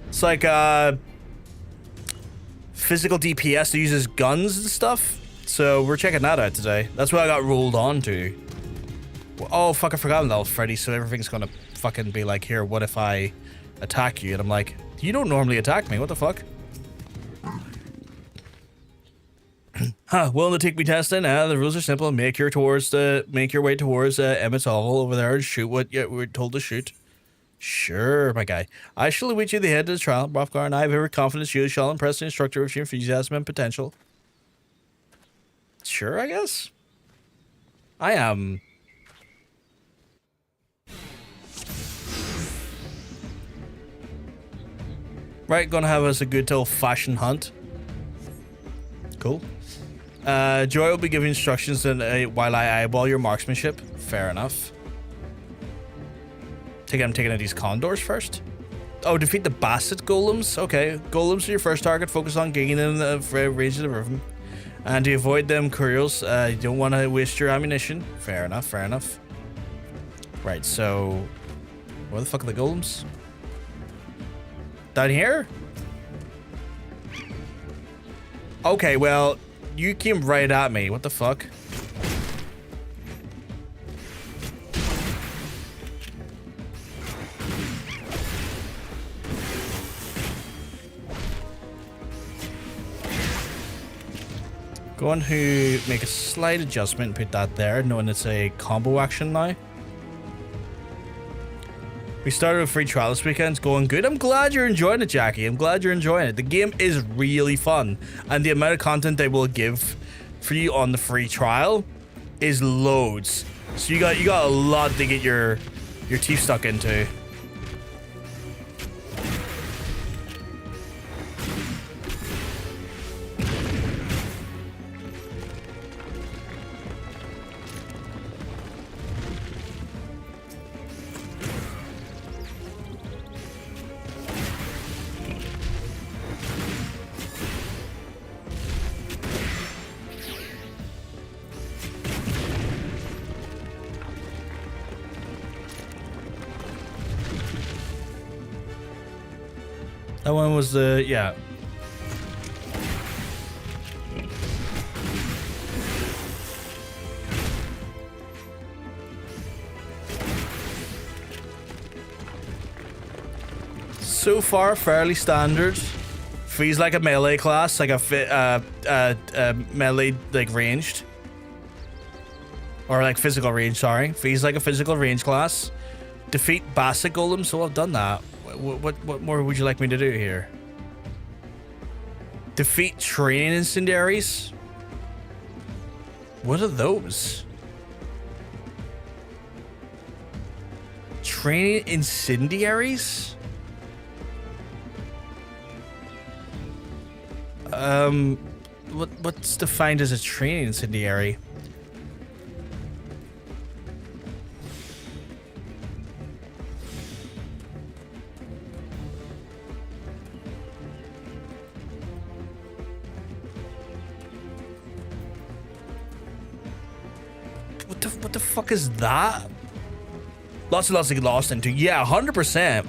It's like physical DPS that uses guns and stuff. So we're checking that out today. That's what I got rolled on to. Oh fuck, I forgot that was Freddy, so everything's gonna fucking be like, here, what if I attack you? And I'm like, you don't normally attack me, what the fuck? Willing to take me testing? The rules are simple. Make your way towards Emmett's Oval over there and shoot what we're told to shoot. Sure, my guy. I shall await you at the head of the trial, Rothgar, and I have every confidence you shall impress the instructor with your enthusiasm and potential. Sure, I guess. I am. Right, gonna have us a good old-fashioned hunt. Cool. Joy will be giving instructions while I eyeball your marksmanship. Fair enough. I'm taking out these condors first. Oh, defeat the basset golems. Okay, golems are your first target. Focus on gaining the range of the rhythm. And to avoid them couriers, you don't want to waste your ammunition. Fair enough, fair enough. Right, so... Where the fuck are the golems? Down here? Okay, well, you came right at me. What the fuck? Going to make a slight adjustment and put that there, knowing it's a combo action now. We started a free trial this weekend. It's going good. I'm glad you're enjoying it, Jackie. I'm glad you're enjoying it. The game is really fun. And the amount of content they will give for you on the free trial is loads. So you got a lot to get your teeth stuck into. That one was the, yeah. So far, fairly standard. Feels like a melee class, like a melee, like, ranged. Or, like, physical range, sorry. Feels like a physical range class. Defeat Basset Golem, so I've done that. What more would you like me to do here? Defeat Training Incendiaries? What are those? Training Incendiaries? What's defined as a training incendiary? What the fuck is that? Lots and lots to get lost into. Yeah, 100%.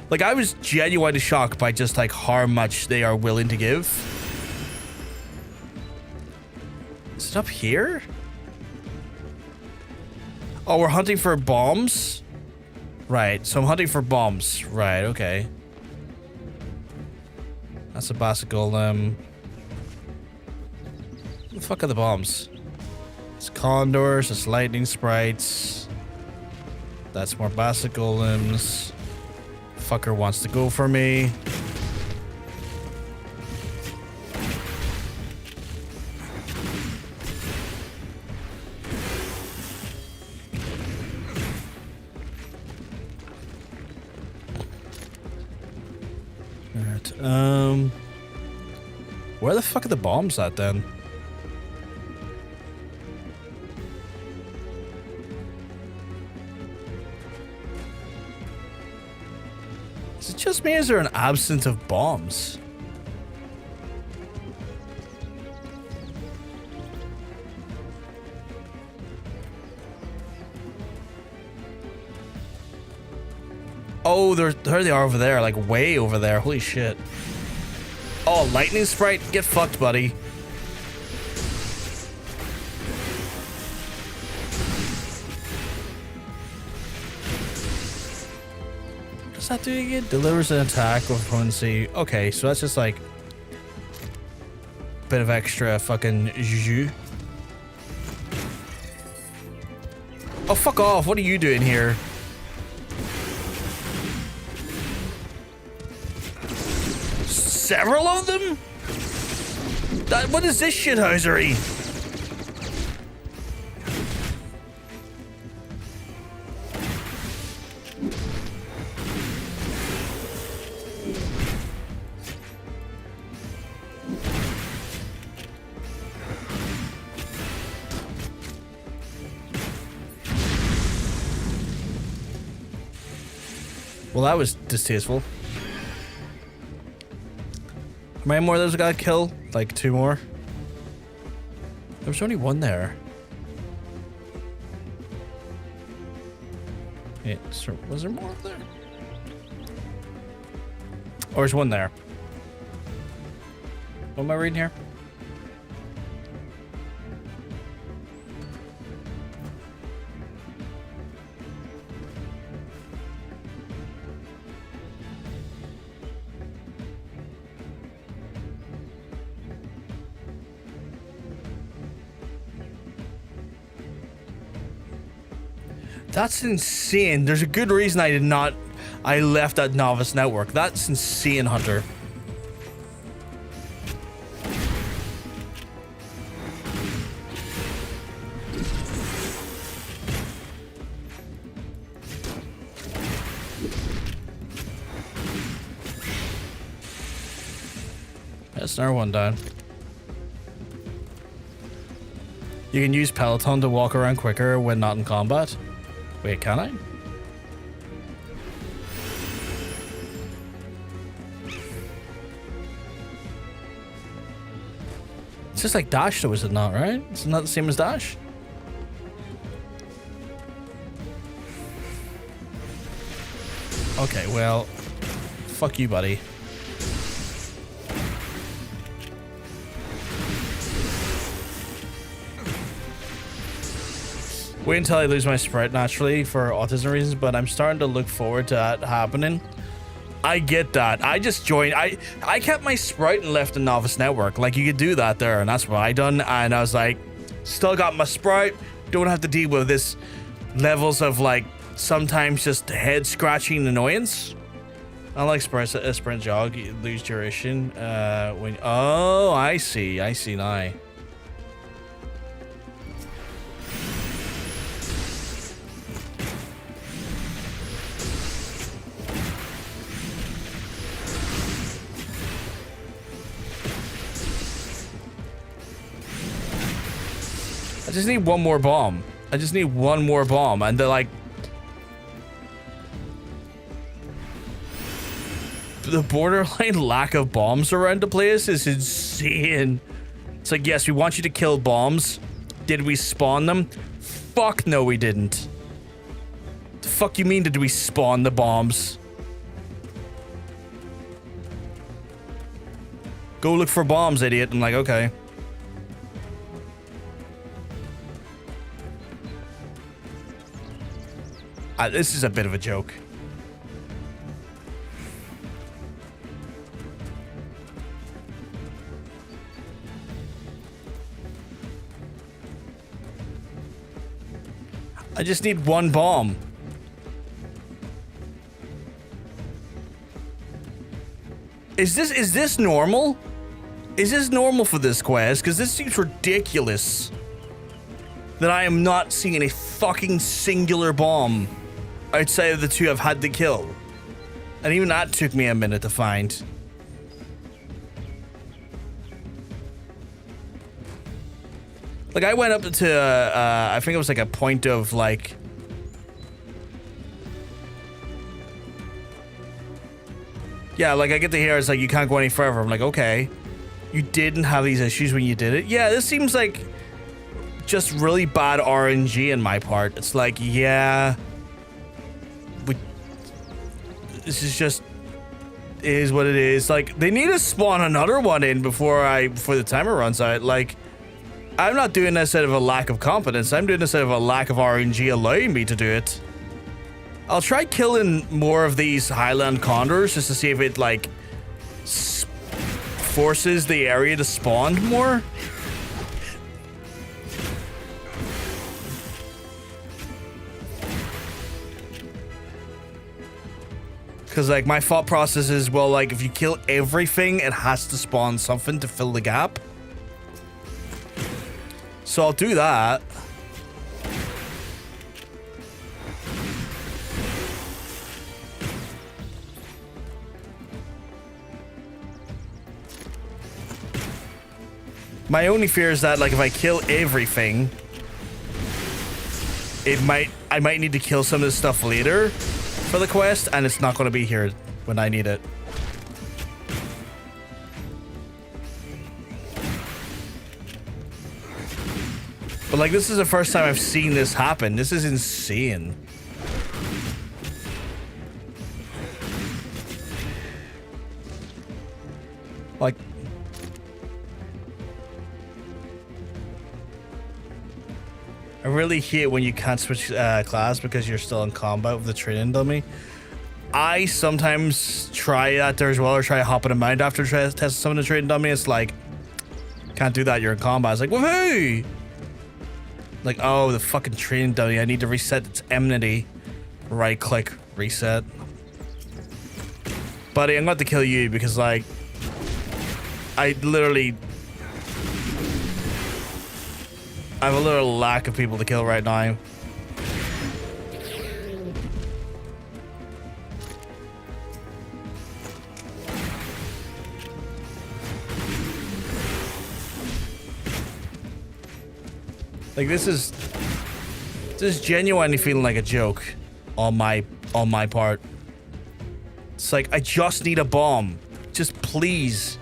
Like, I was genuinely shocked by just, like, how much they are willing to give. Is it up here? Oh, we're hunting for bombs? Right, so I'm hunting for bombs. Right, okay. That's a Basset Golem. What the fuck are the bombs? It's condors, it's lightning sprites. That's more Basset Golems. Fucker wants to go for me. Alright, where the fuck are the bombs at then? Is it just me or is there an absence of bombs? Oh, there they are over there, like way over there. Holy shit. Oh, lightning sprite? Get fucked, buddy. What does that do again? Delivers an attack with potency. Okay, so that's just like a bit of extra fucking juju. Oh, fuck off. What are you doing here? Several of them? What is this shithousery? Well, that was distasteful. How many more there's got to kill? Like 2 more? There's only 1 there. Yeah, so was there more up there? Or there's 1 there. What am I reading here? That's insane. There's a good reason I left that novice network. That's insane, Hunter. That's another 1 down. You can use Peloton to walk around quicker when not in combat. Wait, can I? It's just like Dash though, is it not, right? It's not the same as Dash? Okay, well, fuck you, buddy. Wait until I lose my sprite naturally for autism reasons, but I'm starting to look forward to that happening. I get that. I just joined. I kept my sprite and left the novice network. Like, you could do that there, and that's what I done. And I was like, still got my sprite. Don't have to deal with this levels of, like, sometimes just head scratching annoyance. I like sprint jog. You lose duration. When oh, I see now. I just need 1 more bomb. I just need 1 more bomb, and they're like, the borderline lack of bombs around the place is insane. It's like, yes, we want you to kill bombs. Did we spawn them? Fuck no, we didn't. The fuck you mean did we spawn the bombs? Go look for bombs, idiot. I'm like, okay. This is a bit of a joke. I just need 1 bomb. Is this normal? Is this normal for this quest? Because this seems ridiculous. That I am not seeing a fucking singular bomb outside of the 2 I've had to kill. And even that took me a minute to find. Like, I went up to, I think it was like a point of like... Yeah, like I get to hear it's like, you can't go any further. I'm like, okay. You didn't have these issues when you did it? Yeah, this seems like just really bad RNG in my part. It's like, yeah... This is just is what it is. Like, they need to spawn another one in before the timer runs out. Like, I'm not doing this out of a lack of competence. I'm doing this out of a lack of RNG allowing me to do it. I'll try killing more of these Highland Condors just to see if it, like, forces the area to spawn more. Because, like, my thought process is, well, like, if you kill everything, it has to spawn something to fill the gap. So I'll do that. My only fear is that, like, if I kill everything, I might need to kill some of this stuff later for the quest, and it's not going to be here when I need it. But like, this is the first time I've seen this happen. This is insane. Like, I really hate when you can't switch class because you're still in combat with the training dummy. I sometimes try that there as well, or try hopping a mount after testing some of the training dummy. It's like, can't do that, you're in combat. It's like, woohoo! Like, oh, the fucking training dummy, I need to reset its enmity. Right click, reset. Buddy, I'm going to kill you because, like, I literally... I have a little lack of people to kill right now. Like, this is genuinely feeling like a joke on my part. It's like, I just need a bomb. Just please.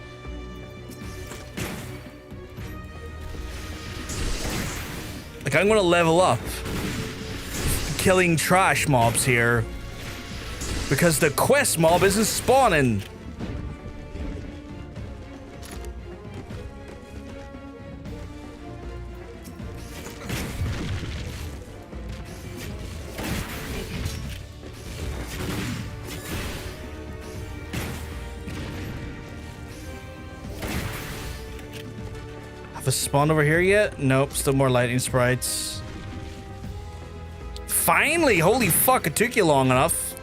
Like, I'm gonna level up killing trash mobs here because the quest mob isn't spawning. Have a spawn over here yet? Nope, still more lightning sprites. Finally! Holy fuck, it took you long enough.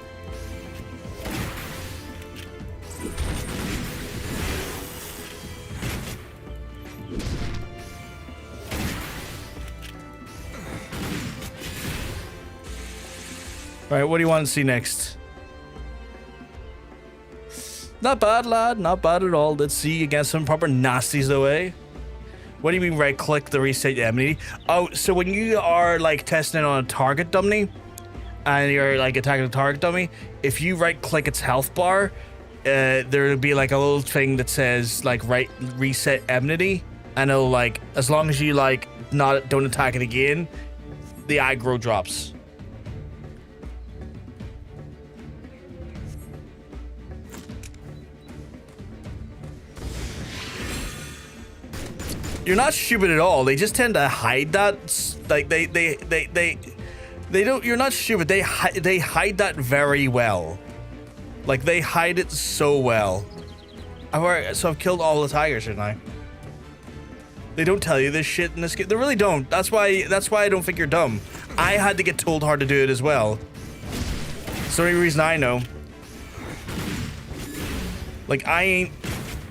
Right, what do you want to see next? Not bad, lad. Not bad at all. Let's see against some proper nasties away. What do you mean right click the reset enmity? Oh, so when you are like testing it on a target dummy and you're like attacking a target dummy, if you right click its health bar, there'll be like a little thing that says like reset enmity, and it'll like, as long as you like don't attack it again, the aggro drops. You're not stupid at all. They just tend to hide that. Like they don't. You're not stupid. They hide that very well. Like they hide it so well. I've killed all the tigers, didn't I? They don't tell you this shit in this game. They really don't. That's why I don't think you're dumb. I had to get told how to do it as well. It's the only reason I know. Like, I ain't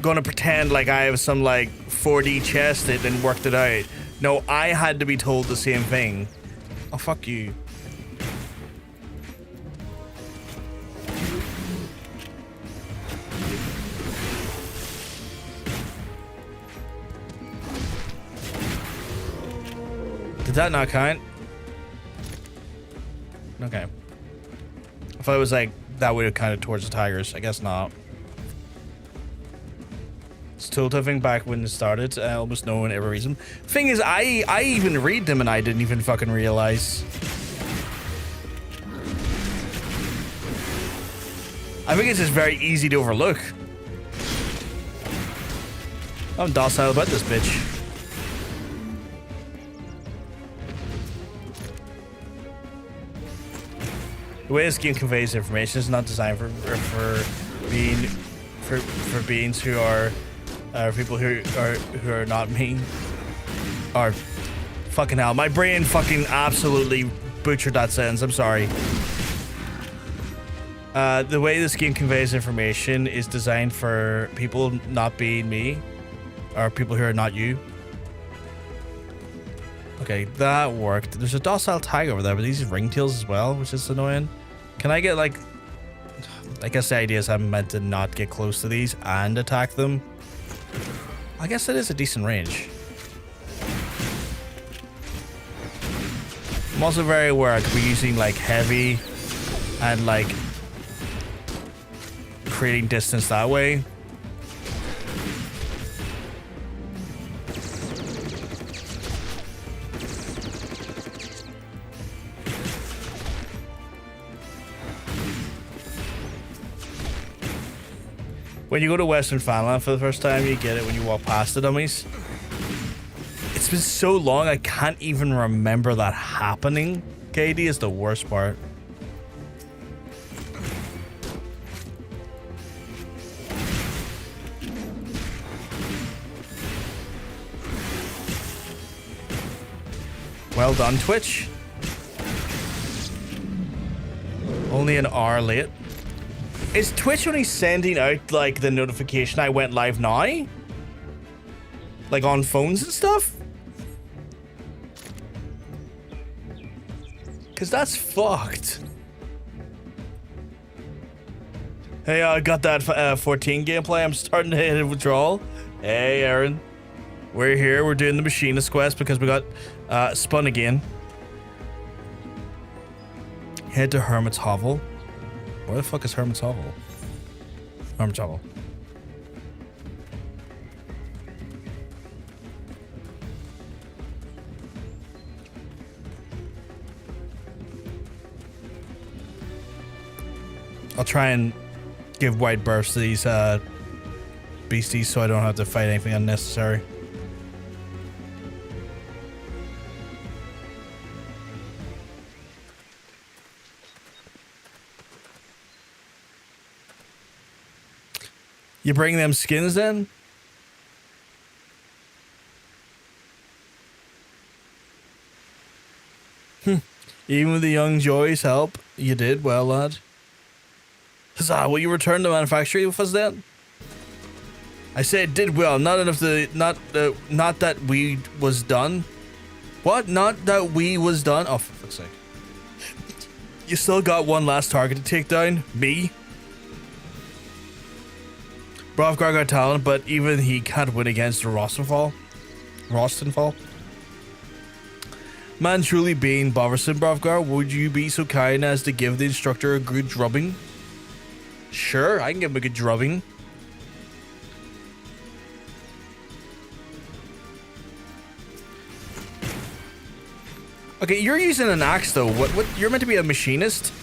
gonna pretend like I have some like 4D chest it and worked it out. No, I had to be told the same thing. Oh, fuck you. Did that not count? Okay. I thought it was like that would have counted towards the tigers. I guess not. Still tipping back when it started, almost no one ever reads them. Thing is, I even read them and I didn't even fucking realize. I think it's just very easy to overlook. I'm docile about this bitch. The way this game conveys information is not designed for beings who are people who are not me. Or fucking hell, my brain fucking absolutely butchered that sentence. I'm sorry. The way this game conveys information is designed for people not being me, or people who are not you. Okay, that worked. There's a docile tiger over there, but these ringtails as well, which is annoying. Can I get like... I guess the idea is I'm meant to not get close to these and attack them. I guess that is a decent range. I'm also very aware I could be using like heavy and like creating distance that way. When you go to Western Fanland for the first time, you get it when you walk past the dummies. It's been so long, I can't even remember that happening. KD is the worst part. Well done, Twitch. Only an hour late. Is Twitch only sending out, like, the notification I went live now? Like, on phones and stuff? Because that's fucked. Hey, I got that 14 gameplay. I'm starting to hit a withdrawal. Hey, Aaron. We're here. We're doing the Machinist quest because we got spun again. Head to Hermit's Hovel. Where the fuck is Hermit's Hovel? Hermit's Hovel. I'll try and give wide berths to these beasties so I don't have to fight anything unnecessary. You bring them skins then? Even with the young joys help, you did well, lad. Huzzah, will you return to manufactory with us then? I said did well, not enough to, not that we was done. What? Not that we was done? Oh, for fuck's sake. You still got one last target to take down? Me? Brovgar got talent, but even he can't win against Rostenfall. Man, truly being bothersome, Brovgar, would you be so kind as to give the instructor a good drubbing? Sure, I can give him a good drubbing. Okay, you're using an axe though. What? You're meant to be a machinist?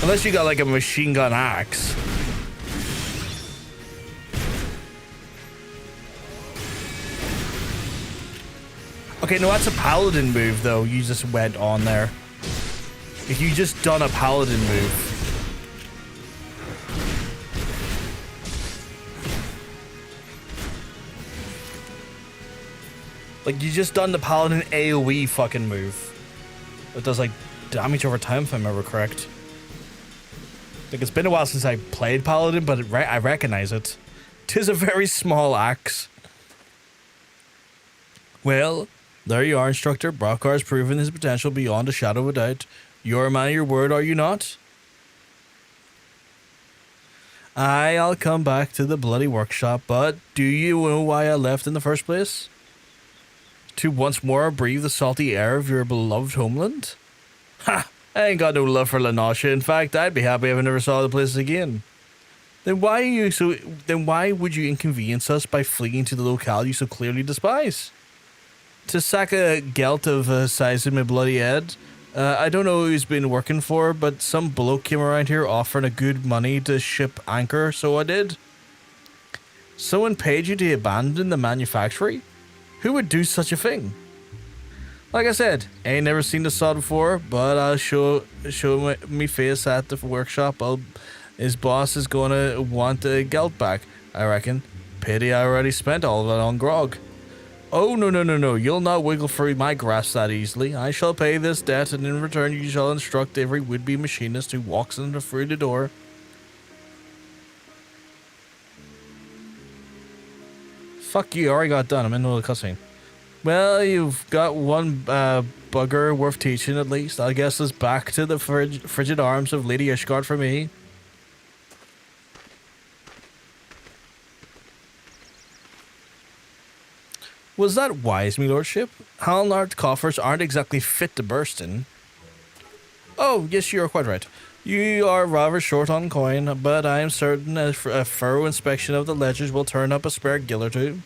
Unless you got like a machine gun axe. Okay, no, that's a paladin move though. You just went on there. If you just done a paladin move. Like you just done the paladin AoE fucking move. It does like damage over time if I remember correct. Like it's been a while since I played paladin, but I recognize it. 'Tis a very small axe. Well, there you are, instructor. Brockar has proven his potential beyond a shadow of a doubt. You're a man of your word, are you not? Aye, I'll come back to the bloody workshop, but do you know why I left in the first place? To once more breathe the salty air of your beloved homeland? Ha! I ain't got no love for La Noscia. In fact, I'd be happy if I never saw the place again. Then why would you inconvenience us by fleeing to the locale you so clearly despise? To sack a gelt of size in my bloody head? I don't know who's been working for, but some bloke came around here offering a good money to ship anchor, so I did. Someone paid you to abandon the manufactory? Who would do such a thing? Like I said, I ain't never seen the sod before, but I'll show me face at the workshop. His boss is gonna want the gelt back, I reckon. Pity I already spent all of it on grog. Oh, no, you'll not wiggle through my grasp that easily. I shall pay this debt, and in return you shall instruct every would-be machinist who walks through the door. Fuck you, I already got done. I'm in the cutscene. Well, you've got one bugger worth teaching at least. I guess it's back to the frigid arms of Lady Ishgard for me. Was that wise, me lordship? Halnard coffers aren't exactly fit to burst in. Oh, yes, you are quite right. You are rather short on coin, but I am certain a thorough inspection of the ledgers will turn up a spare gill or two.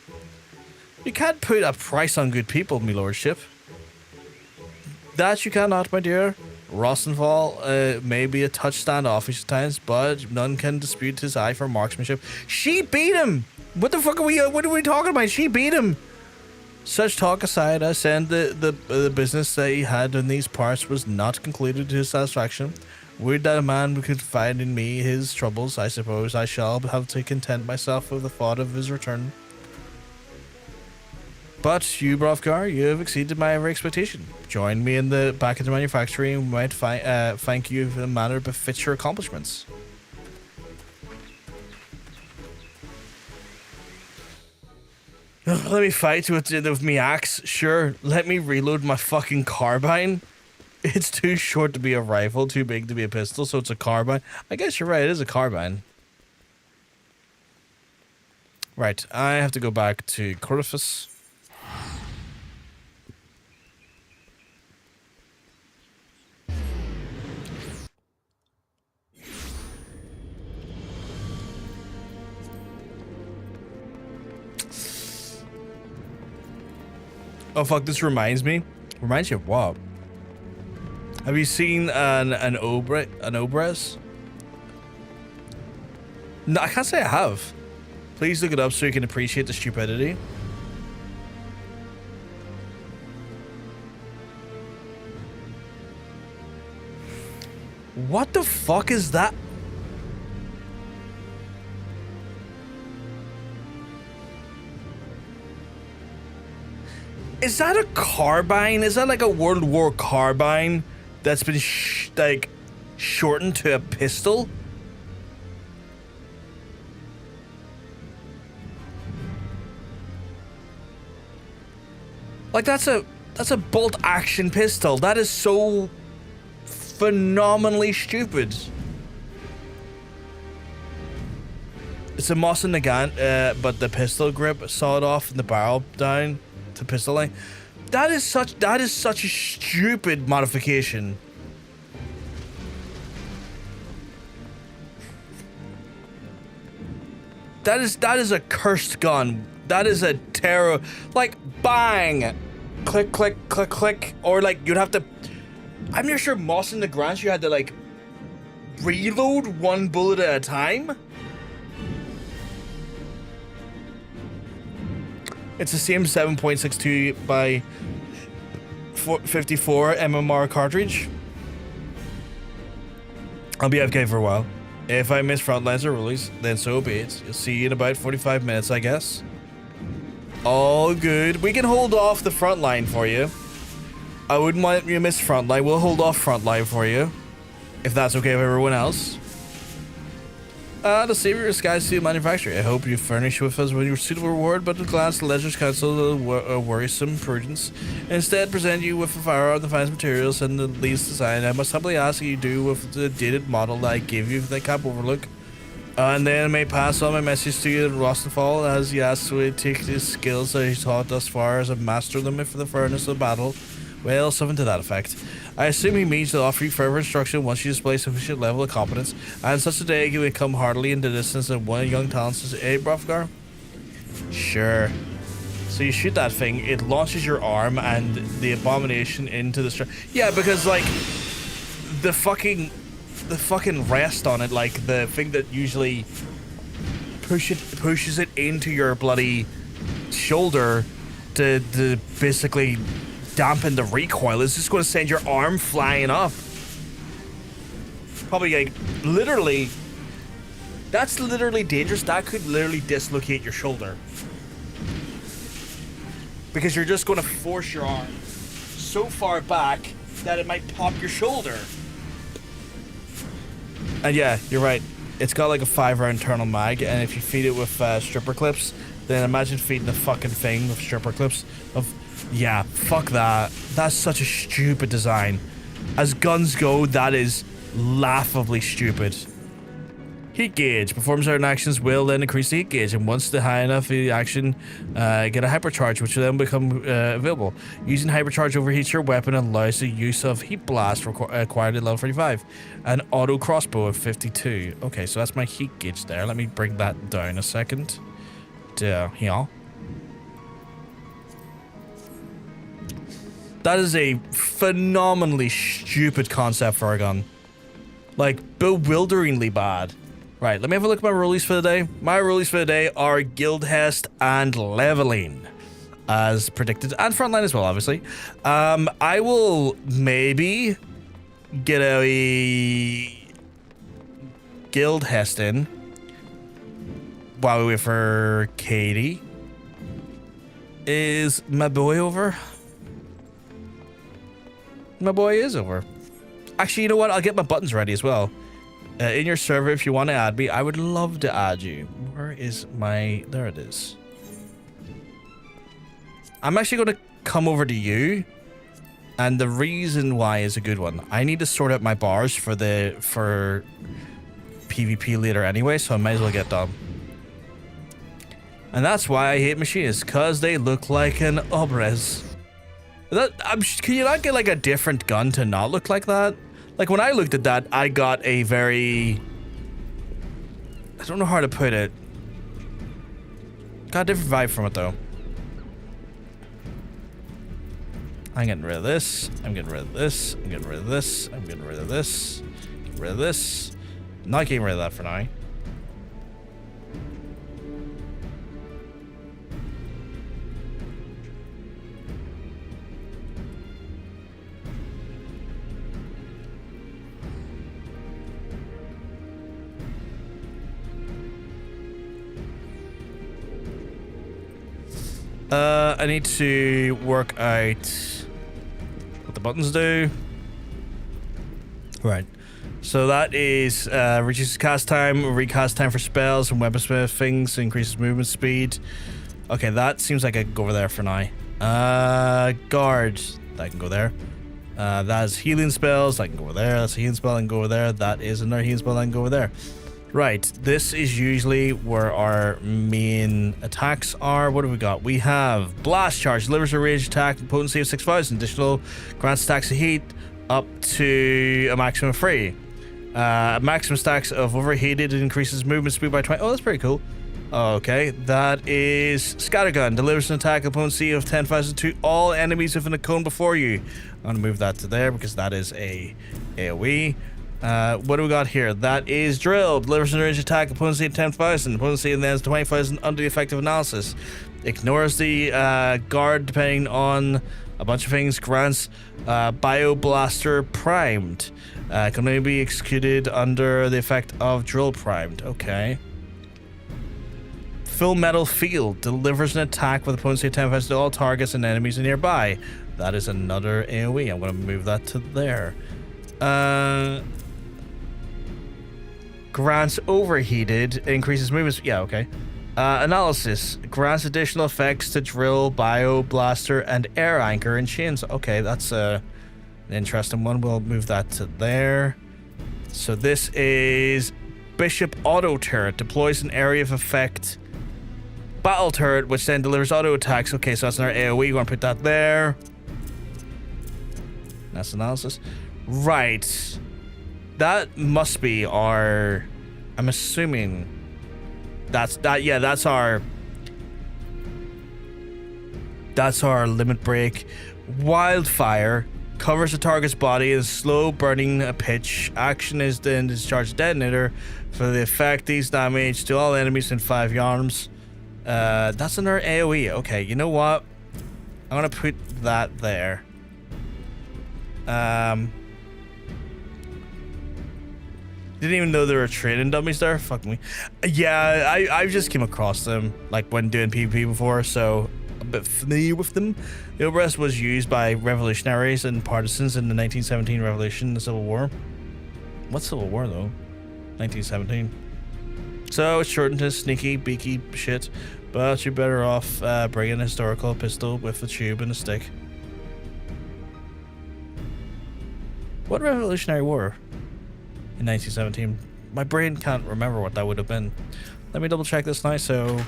You can't put a price on good people, me lordship. That you cannot, my dear. Rosenthal may be a touch standoffish at times, but none can dispute his eye for marksmanship. She beat him! What the fuck what are we talking about? She beat him! Such talk aside, I said the business that he had in these parts was not concluded to his satisfaction. Would that a man could find in me his troubles, I suppose I shall have to content myself with the thought of his return. But you, Brovkar, you have exceeded my every expectation. Join me in the back of the manufactory and might thank you in a manner befits your accomplishments. Let me fight with me axe. Sure, let me reload my fucking carbine. It's too short to be a rifle, too big to be a pistol, so it's a carbine. I guess you're right, it is a carbine. Right, I have to go back to Cortifus. Oh fuck, this reminds me. Reminds you of what? Have you seen an Obres? No, I can't say I have. Please look it up so you can appreciate the stupidity. What the fuck is that? Is that a carbine? Is that like a World War carbine that's been like shortened to a pistol? Like that's a bolt action pistol. That is so phenomenally stupid. It's a Moss and Nagant, but the pistol grip sawed off and the barrel down to pistol line. That is such a stupid modification. That is a cursed gun. That is a terror. Like bang, click, click, click, click, or like you'd have to. I'm not sure Moss and Nagant you had to like reload one bullet at a time. It's the same 7.62 by 54 MMR cartridge. I'll be AFK for a while. If I miss Frontlines or release, then so be it. You'll see you in about 45 minutes, I guess. All good. We can hold off the Frontline for you. I wouldn't want you to miss Frontline. We'll hold off Frontline for you, if that's okay with everyone else. The savior of Sky Steel Manufacturer. I hope you furnish with us with your suitable reward, but at glance the Ledger's Council worrisome prudence. Instead, present you with a firearm, the finest materials, and the least design. I must humbly ask that you do with the dated model that I gave you that can't overlook. And then I may pass on my message to you, Rosenthal, as he asks to take his skills that he's taught thus far as a master them for the furnace of battle. Well, something to that effect. I assume he means to offer you further instruction once you display sufficient level of competence, and such a day you will come heartily into distance and one young talent says, "Hey, Brovkar?" Sure. So you shoot that thing, it launches your arm and the abomination into the yeah, because like the fucking rest on it, like the thing that usually pushes it into your bloody shoulder to basically dampen the recoil, is just going to send your arm flying up. Probably like literally, that's literally dangerous. That could literally dislocate your shoulder because you're just going to force your arm so far back that it might pop your shoulder. And yeah, you're right, it's got like a 5-round internal mag, and if you feed it with stripper clips, then imagine feeding the fucking thing with stripper clips of. Yeah, fuck that. That's such a stupid design. As guns go, that is laughably stupid. Heat gauge. Perform certain actions will then increase the heat gauge, and once the high enough the action, get a hypercharge, which will then become available. Using hypercharge overheats your weapon and allows the use of heat blast acquired at level 35. An auto crossbow of 52. Okay, so that's my heat gauge there. Let me bring that down a second. Here. That is a phenomenally stupid concept for a gun. Like, bewilderingly bad. Right, let me have a look at my release for the day. My release for the day are Guild Hest and Leveling, as predicted, and Frontline as well, obviously. I will maybe get a Guild Hest in while we wait for Katie. Is my boy over? My boy is over. Actually, you know what? I'll get my buttons ready as well. In your server, if you want to add me, I would love to add you. Where is my... There it is. I'm actually going to come over to you. And the reason why is a good one. I need to sort out my bars for PvP later anyway, so I might as well get done. And that's why I hate Machinists, because they look like an Obres. Can you not get like a different gun to not look like that? Like when I looked at that, I got a very... I don't know how to put it. Got a different vibe from it though. I'm getting rid of this. I'm getting rid of this. I'm getting rid of this. I'm getting rid of this. Get rid of this. Not getting rid of that for now. I need to work out what the buttons do. Right. So that is reduces cast time, recast time for spells and weaponsmith things, increases movement speed. Okay, that seems like I can go over there for now. Guard, that can go there. That is healing spells, that can go over there. That's a healing spell, I can go over there. That is another healing spell, I can go over there. Right, this is usually where our main attacks are. What do we got? We have Blast Charge, delivers a ranged attack and potency of 6,000. Additional grants stacks of heat up to a maximum of 3. Maximum stacks of overheated increases movement speed by 20. Oh, that's pretty cool. Okay, that is Scattergun, delivers an attack and potency of 10,000 to all enemies within a cone before you. I'm going to move that to there because that is a AoE. What do we got here? That is Drill. Delivers an range attack, a potency of 10,000. Potency and then 20,000 under the effective analysis. Ignores the guard depending on a bunch of things. Grants Bioblaster Primed. Can only be executed under the effect of Drill Primed. Okay. Full Metal Field. Delivers an attack with a potency of 10,000 to all targets and enemies nearby. That is another AoE. I'm going to move that to there. Grants Overheated, increases movement. Yeah, okay. Analysis grants additional effects to Drill, Bio, Blaster, and Air Anchor and Chains. Okay, that's an interesting one. We'll move that to there. So this is Bishop Auto Turret. Deploys an area of effect battle turret, which then delivers auto attacks. Okay, so that's another AoE. We're going to put that there. That's analysis. Right. That must be our... I'm assuming... That's our limit break. Wildfire covers the target's body and slow burning a pitch. Action is then discharge detonator for the effect these damage to all enemies in 5 yards. That's another AoE. Okay, you know what? I'm gonna put that there. Didn't even know there were training dummies there. Fuck me. Yeah, I just came across them like when doing PvP before, so a bit familiar with them. The Obres was used by revolutionaries and partisans in the 1917 Revolution, the Civil War. What Civil War though? 1917. So it's shortened to sneaky, beaky shit, but you're better off bringing a historical pistol with a tube and a stick. What Revolutionary War? In 1917. My brain can't remember what that would have been. Let me double check this now. So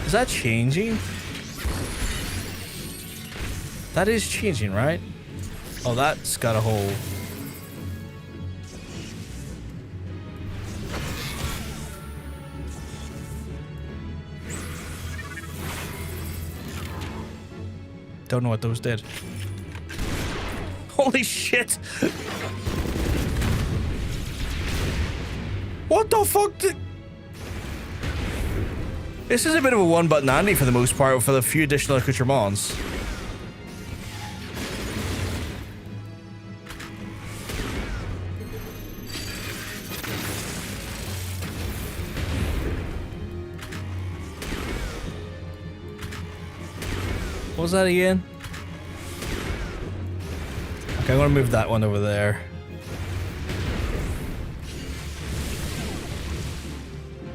is that changing? That is changing, right? Oh, that's got a hole. Don't know what those did. Holy shit! What the fuck did... This is a bit of a one-button Andy for the most part, for the few additional accoutrements. What was that again? Okay, I'm gonna move that one over there.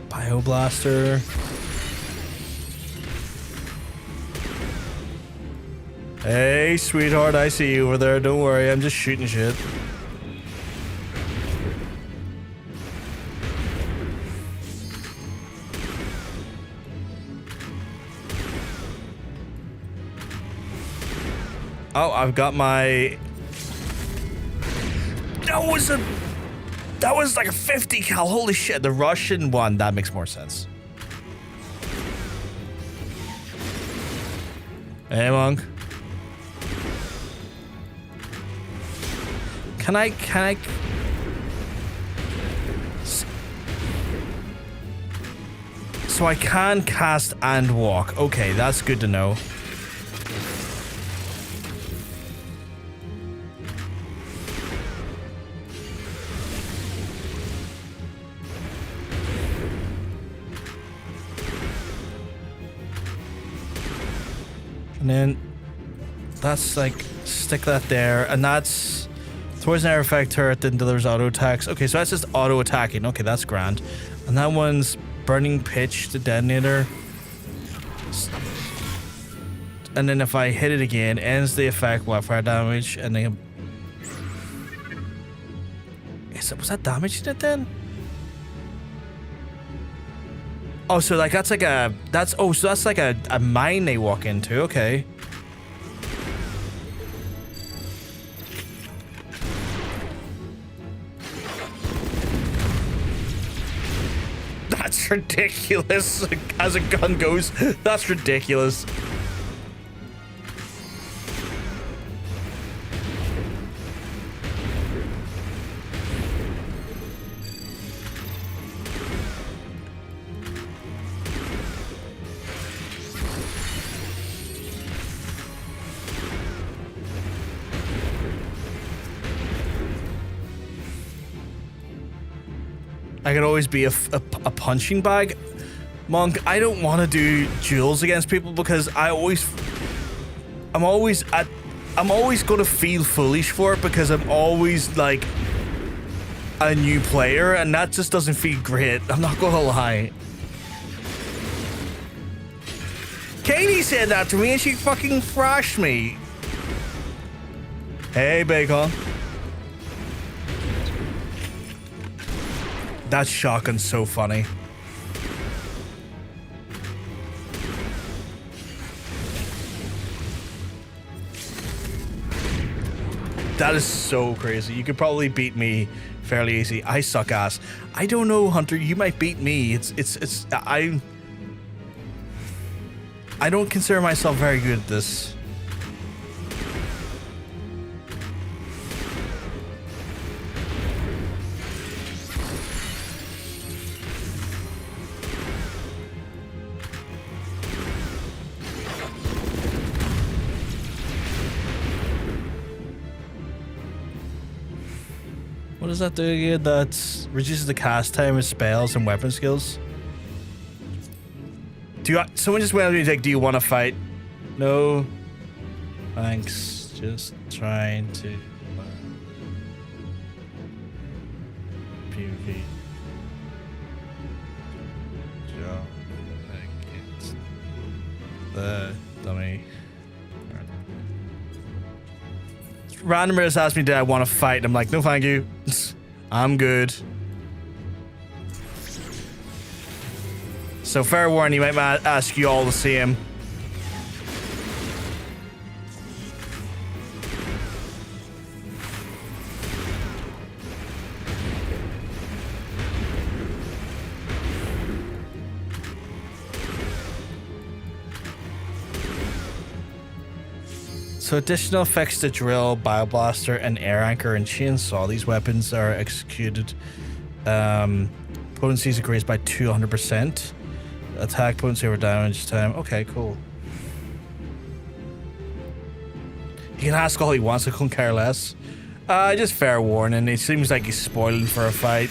Bioblaster. Hey, sweetheart, I see you over there. Don't worry, I'm just shooting shit. Oh, I've got my... That was like a 50 cal. Holy shit, the Russian one, that makes more sense. Hey, monk. Can I... So I can cast and walk. Okay, that's good to know. And then that's like, stick that there, and that's throws an air effect turret, then delivers auto attacks. Okay, so that's just auto attacking. Okay, that's grand. And that one's burning pitch, the detonator. And then if I hit it again, ends the effect while fire damage, and then was that damaging it then? Oh, so like that's like a so that's like a mine they walk into. Okay. That's ridiculous. As a gun goes, that's ridiculous. I could always be a punching bag. Monk, I don't want to do duels against people because I'm always going to feel foolish for it because I'm always like a new player and that just doesn't feel great. I'm not going to lie. Katie said that to me and she fucking thrashed me. Hey, Bacon. That shotgun's so funny. That is so crazy. You could probably beat me fairly easy. I suck ass. I don't know, Hunter. You might beat me. I don't consider myself very good at this. What does that do again? That reduces the cast time of spells and weapon skills. Someone just went up to me like, do you want to fight? No. Thanks. Just trying to learn PvP. Job against the dummy. Randomer just asked me, did I want to fight? And I'm like, no, thank you. I'm good. So fair warning, he might ask you all the same. So additional effects to drill, bioblaster, and air anchor and chainsaw. These weapons are executed. Potency is increased by 200%. Attack potency over damage time. Okay, cool. He can ask all he wants, I couldn't care less. Just fair warning, it seems like he's spoiling for a fight.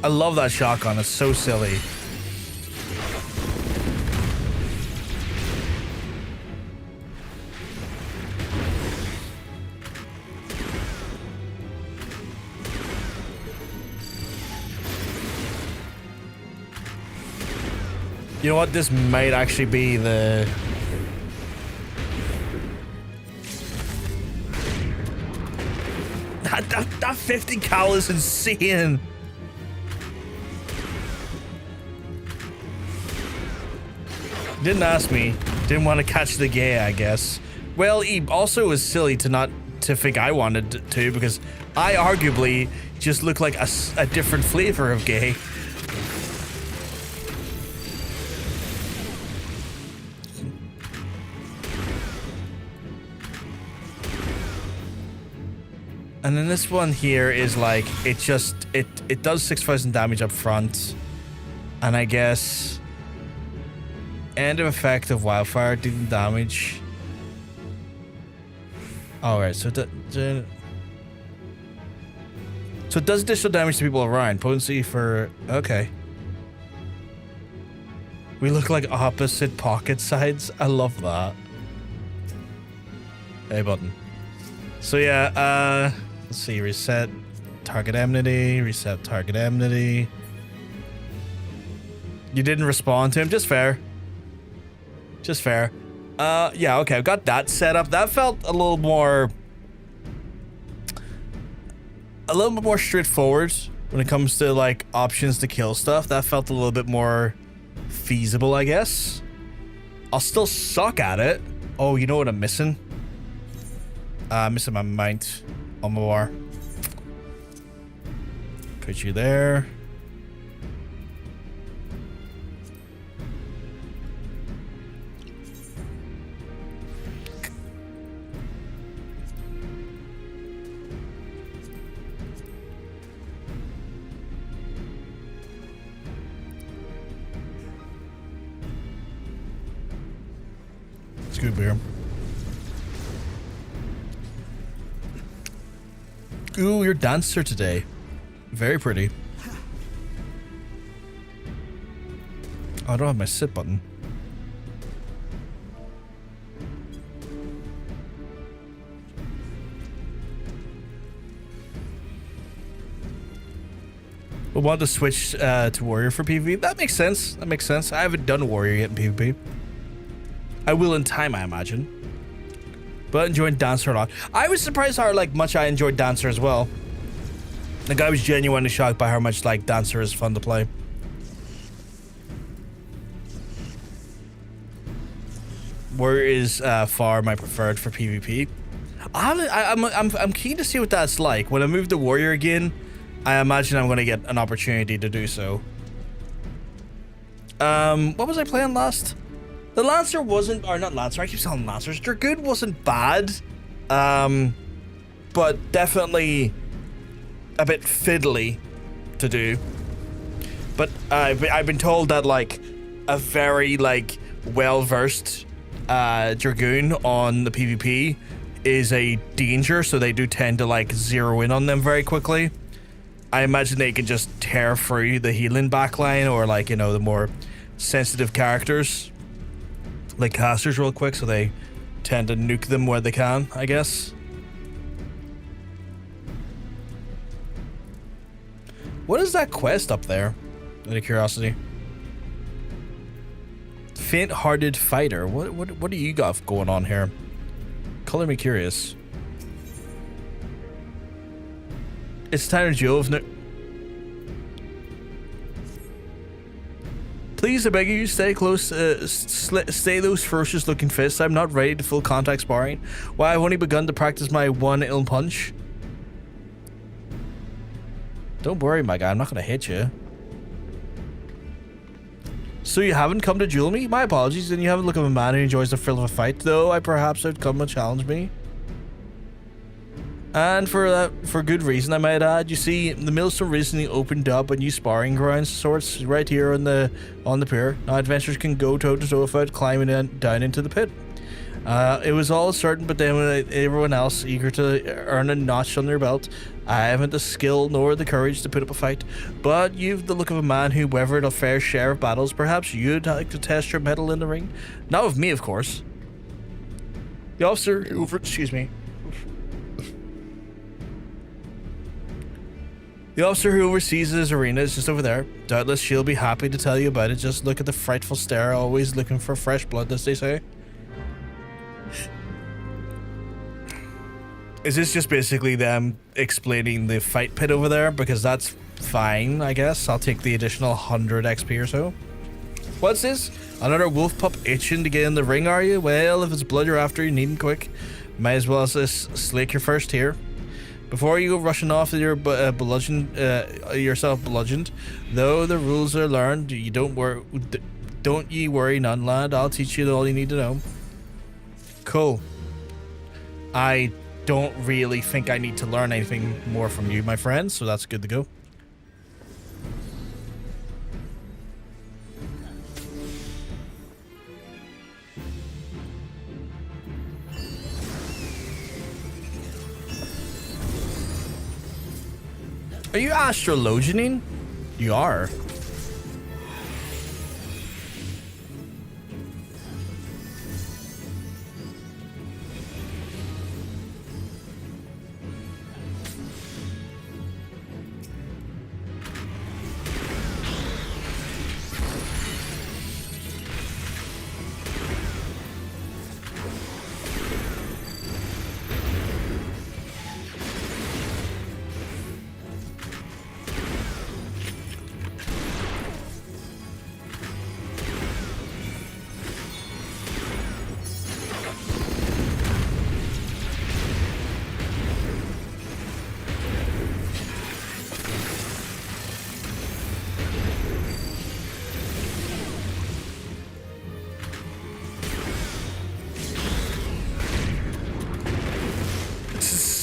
I love that shotgun, it's so silly. You know what? This might actually be the... That 50 cal is insane. Didn't ask me. Didn't want to catch the gay, I guess. Well, he also was silly to think I wanted to, because I arguably just look like a different flavor of gay. And then this one here is like, it does 6,000 damage up front. And I guess end of effect of wildfire dealing damage. Alright, so it does additional damage to people around. Potency for... Okay. We look like opposite pocket sides. I love that. Hey, button. So yeah, let's see, reset target enmity, reset target enmity. You didn't respond to him, just fair. Just fair. Yeah, okay, I've got that set up. That felt a little bit more straightforward when it comes to like options to kill stuff. That felt a little bit more feasible, I guess. I'll still suck at it. Oh, you know what I'm missing? Missing my mount on my bar. Put you there. It's good beer. Ooh, your dancer today. Very pretty. Oh, I don't have my sit button. We'll want to switch to warrior for PvP. That makes sense. That makes sense. I haven't done warrior yet in PvP. I will in time, I imagine. But enjoying Dancer a lot. I was surprised how much I enjoyed Dancer as well. Like, I was genuinely shocked by how much Dancer is fun to play. Warrior is far my preferred for PvP. I'm keen to see what that's like. When I move to Warrior again, I imagine I'm going to get an opportunity to do so. What was I playing last? The Lancer wasn't, or not Lancer, I keep saying Lancers. Dragoon wasn't bad, but definitely a bit fiddly to do. But I've been told that a very well-versed Dragoon on the PvP is a danger, so they do tend to zero in on them very quickly. I imagine they can just tear through the healing backline or the more sensitive characters. Like casters real quick, so they tend to nuke them where they can, I guess. What is that quest up there? Out of curiosity. Faint-hearted fighter. What do you got going on here? Color me curious. It's Tanner Jove. Please Please, I beg you, stay close. Stay those ferocious looking fists. I'm not ready to full contact sparring. Why, I've only begun to practice my one ill punch. Don't worry, my guy. I'm not gonna hit you. So you haven't come to duel me? My apologies. Then you have a look of a man who enjoys the thrill of a fight. Though I perhaps would come and challenge me. And for good reason, I might add. You see, the Millstone recently opened up a new sparring grounds sorts right here on the pier. Now adventurers can go toe to toe without climbing down into the pit. It was all certain, but then when everyone else eager to earn a notch on their belt, I haven't the skill nor the courage to put up a fight. But you've the look of a man who weathered a fair share of battles. Perhaps you'd like to test your mettle in the ring. Not with me, of course. The officer over. Excuse me. The officer who oversees this arena is just over there. Doubtless she'll be happy to tell you about it. Just look at the frightful stare, always looking for fresh blood, as they say. Is this just basically them explaining the fight pit over there? Because that's fine, I guess. I'll take the additional 100 XP or so. What's this? Another wolf pup itching to get in the ring, are you? Well, if it's blood you're after, you needn't quick. Might as well slake your first here. Before you go rushing off with your yourself bludgeoned, though the rules are learned, you don't ye worry none, lad. I'll teach you all you need to know. Cool. I don't really think I need to learn anything more from you, my friend, so that's good to go. Are you astrologianing? You are.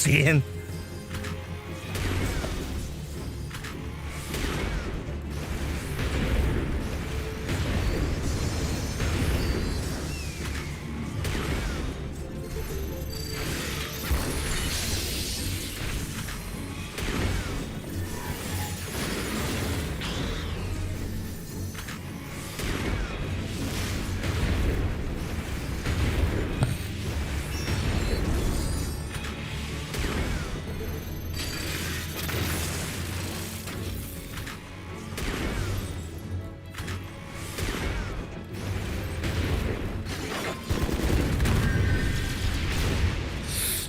Insane.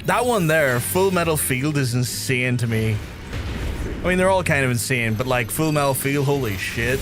That one there, Full Metal Field, is insane to me. I mean, they're all kind of insane, but like Full Metal Field, holy shit.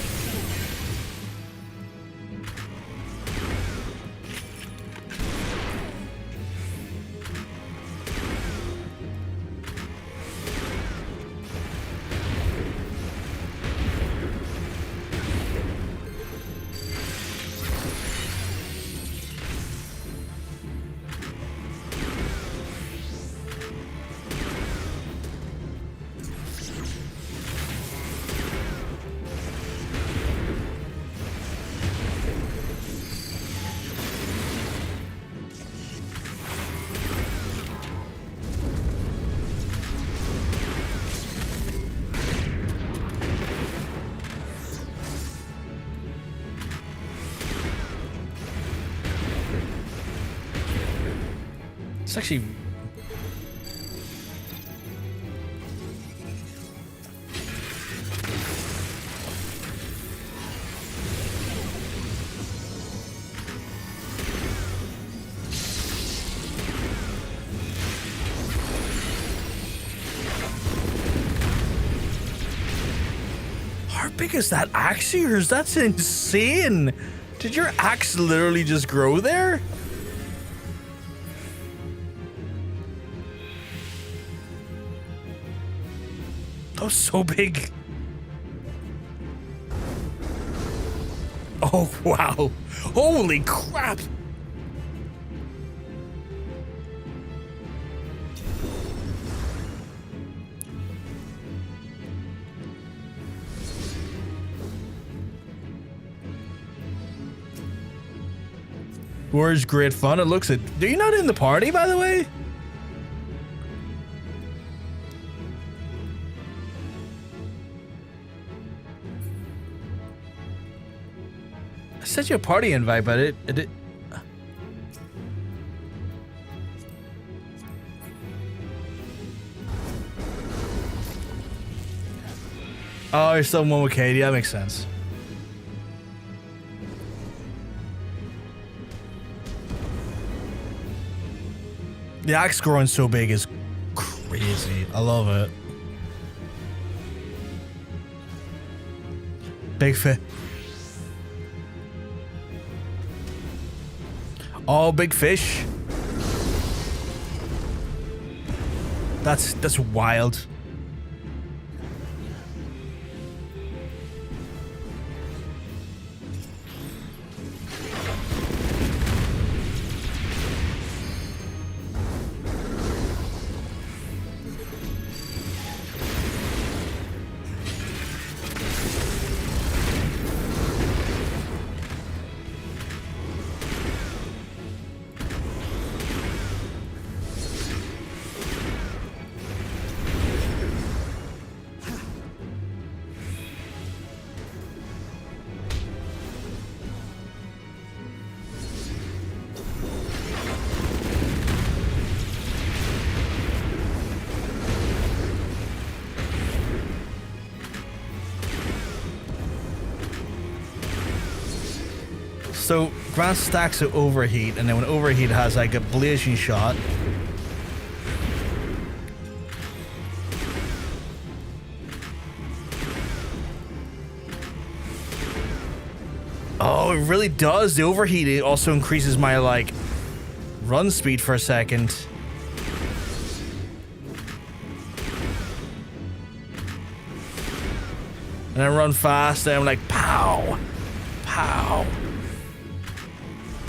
It's actually... How How big is that axe of yours? That's insane. Did your axe literally just grow there? That was so big. Oh, wow. Holy crap. War's great fun. It looks it. Are you not in the party, by the way? I sent you a party invite, but it Oh, you're still one with Katie. That makes sense. The axe growing so big is crazy. I love it. Big fish. Oh, big fish. That's wild. So Grant stacks at overheat, and then when overheat has like a blazing shot. Oh, it really does. The overheat, it also increases my like run speed for a second. And I run fast, and I'm like, pow, pow.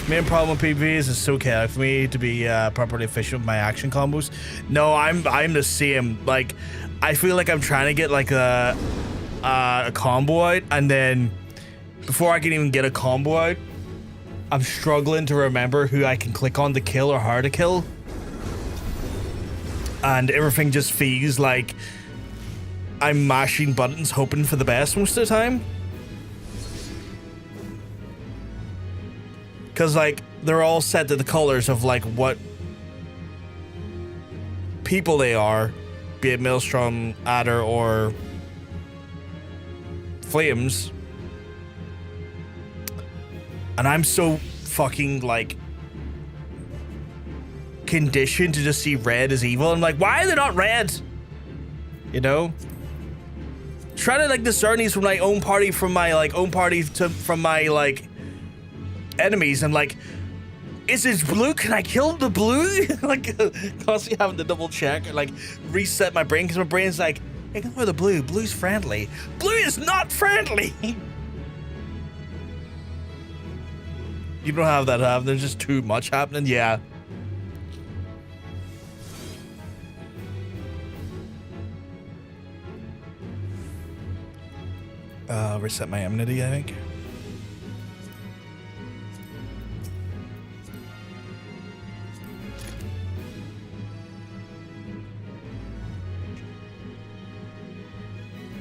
Main problem with PvP is it's so chaotic for me to be properly efficient with my action combos. No, I'm the same. Like, I feel like I'm trying to get like a combo out, and then before I can even get a combo out, I'm struggling to remember who I can click on to kill or how to kill. And everything just feels like I'm mashing buttons hoping for the best most of the time. Because, like, they're all set to the colors of, like, what people they are, be it Maelstrom, Adder, or Flames. And I'm so fucking, like, conditioned to just see red as evil. I'm like, why are they not red? You know? Trying to, like, discern these from my own party, from my, like, own party to, from my, like, enemies. I'm like, is it blue? Can I kill the blue? Like, constantly having to double check and like reset my brain, because my brain's like, ignore the blue. Blue's friendly. Blue is not friendly. You don't have that happen. There's just too much happening. Yeah. Reset my enmity, I think.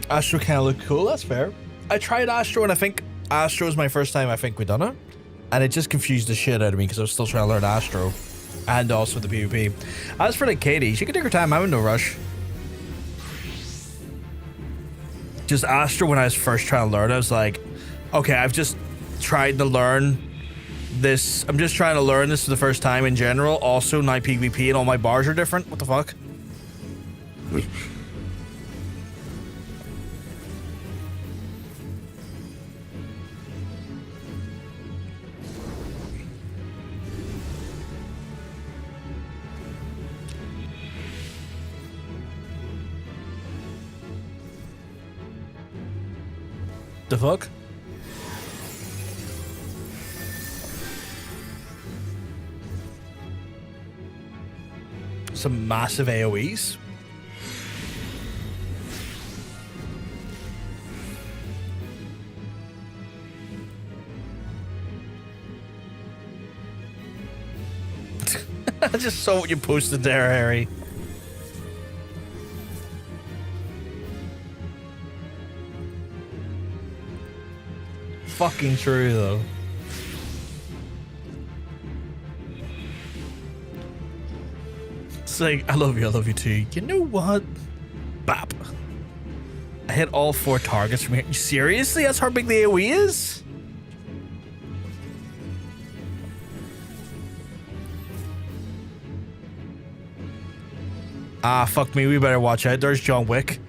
Astro kind of looked cool. That's fair. I tried Astro, and I think Astro was my first time I think we done it, and it just confused the shit out of me because I was still trying to learn Astro and also the PvP. As for the Katie, she can take her time. I'm in no rush. Just Astro, when I was first trying to learn, I was like, okay, I've just tried to learn this. I'm just trying to learn this for the first time in general. Also, now PvP and all my bars are different. What the fuck? The fuck? Some massive AoEs. I just saw what you posted there, Harry. Fucking true, though. It's like, I love you too. You know what? Bap. I hit all 4 targets from here. Seriously? That's how big the AoE is? Ah, fuck me. We better watch out. There's John Wick.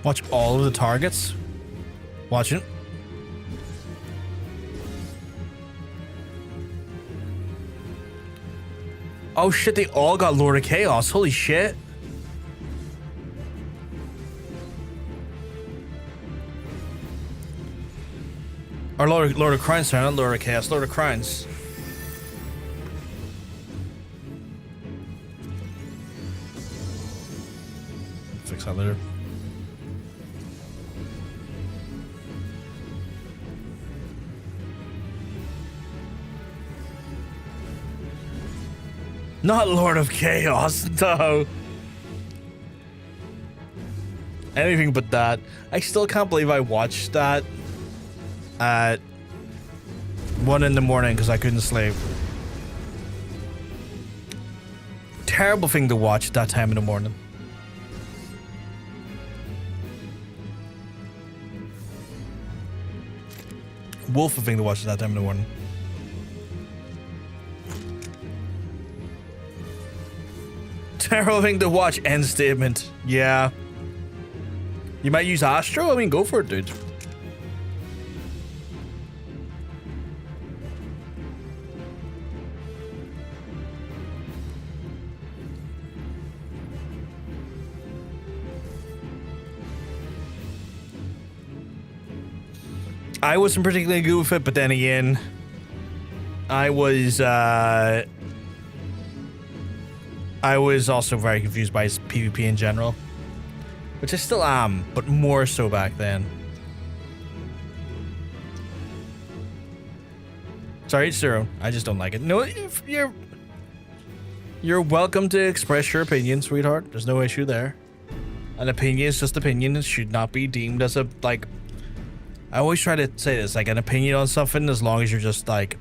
Watch all of the targets. Watch it. Oh shit, they all got Lord of Chaos. Holy shit. Or Lord of Crowns, sorry, not Lord of Chaos, Lord of Crowns. Fix that later. Not Lord of Chaos, no. Anything but that. I still can't believe I watched that at 1 in the morning because I couldn't sleep. Terrible thing to watch at that time in the morning. Wolful thing to watch at that time in the morning. Terrible thing to watch. End statement. Yeah. You might use Astro? I mean, go for it, dude. I wasn't particularly good with it, but then again, I was also very confused by his PvP in general. Which I still am, but more so back then. Sorry, it's Zero. I just don't like it. No, if you're welcome to express your opinion, sweetheart. There's no issue there. An opinion is just opinion. It should not be deemed as a, like... I always try to say this, like, an opinion on something, as long as you're just, like,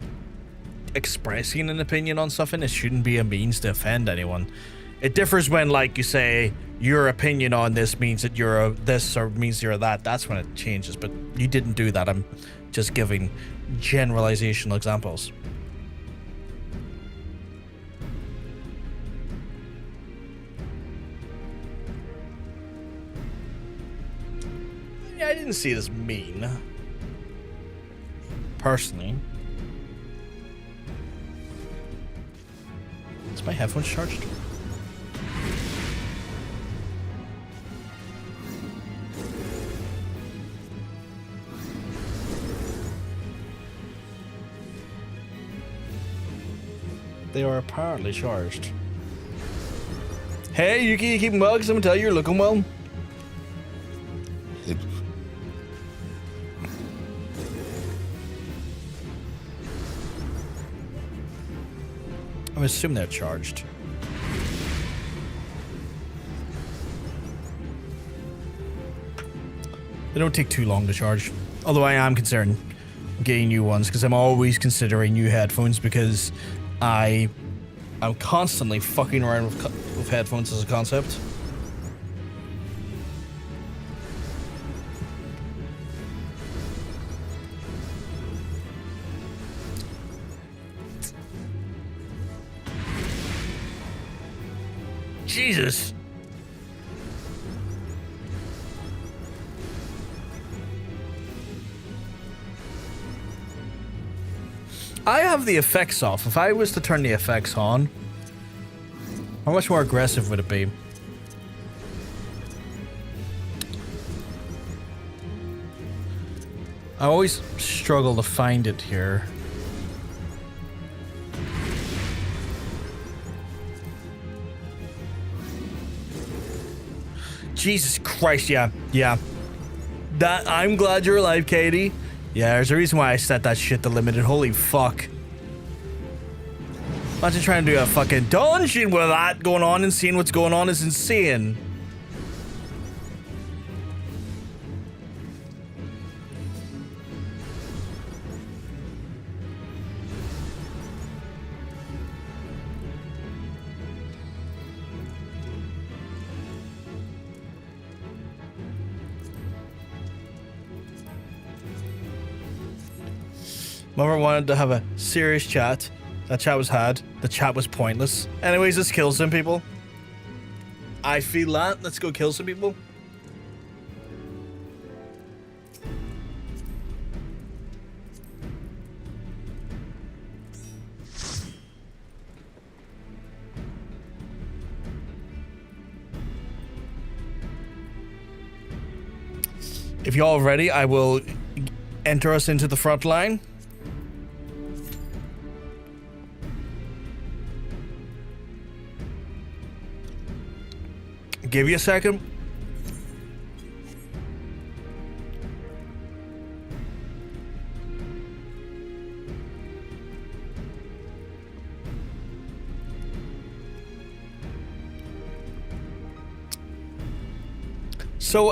expressing an opinion on something, it shouldn't be a means to offend anyone. It differs when, like, you say your opinion on this means that you're a this or means you're a that. That's when it changes, but you didn't do that. I'm just giving generalizational examples. Yeah, I didn't see it as mean. Personally. Is my headphones charged? They are apparently charged. Hey, Yuki, you keeping well? Because I'm gonna tell you, you're looking well. I'm assuming they're charged. They don't take too long to charge. Although I am considering getting new ones, because I'm always considering new headphones, because I'm constantly fucking around with headphones as a concept. Jesus. I have the effects off. If I was to turn the effects on, how much more aggressive would it be? I always struggle to find it here. Jesus Christ, yeah. I'm glad you're alive, Katie. Yeah, there's a reason why I set that shit to limited. Holy fuck. Imagine trying to do a fucking dungeon with that going on and seeing what's going on is insane. Mother wanted to have a serious chat. That chat was had. The chat was pointless. Anyways, let's kill some people. I feel that. Let's go kill some people. If you're all ready, I will enter us into the front line. Give you a second. So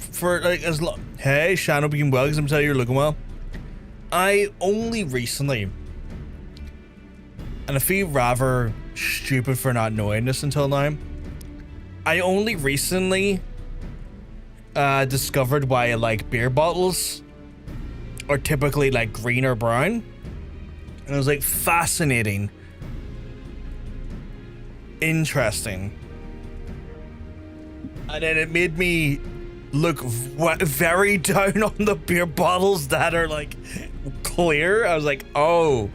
for like as long. Hey, Shannon, being well, because I'm telling you, you're looking well. I only recently, and I feel rather stupid for not knowing this until now. I only recently discovered why like beer bottles are typically like green or brown. And it was like fascinating. Interesting. And then it made me look very down on the beer bottles that are like clear. I was like, oh,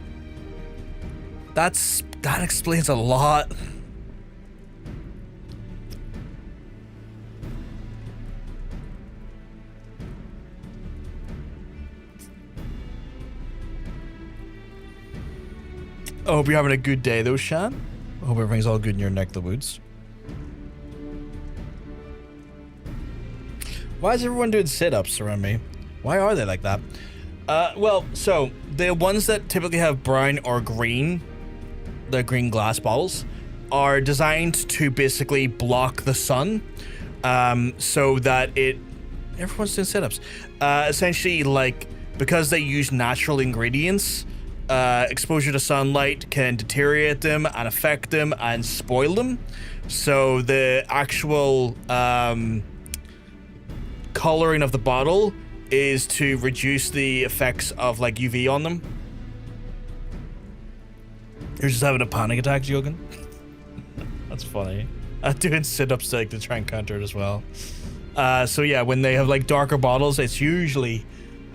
that explains a lot. I hope you're having a good day though, Shan. I hope everything's all good in your neck of the woods. Why is everyone doing sit-ups around me? Why are they like that? Well, so the ones that typically have brown or green, the green glass bottles, are designed to basically block the sun, so that everyone's doing sit-ups. Essentially, like, because they use natural ingredients, exposure to sunlight can deteriorate them and affect them and spoil them. So the actual coloring of the bottle is to reduce the effects of like UV on them. You're just having a panic attack, Jogan. That's funny. I'm doing sit-ups like to try and counter it as well. So yeah, when they have like darker bottles, it's usually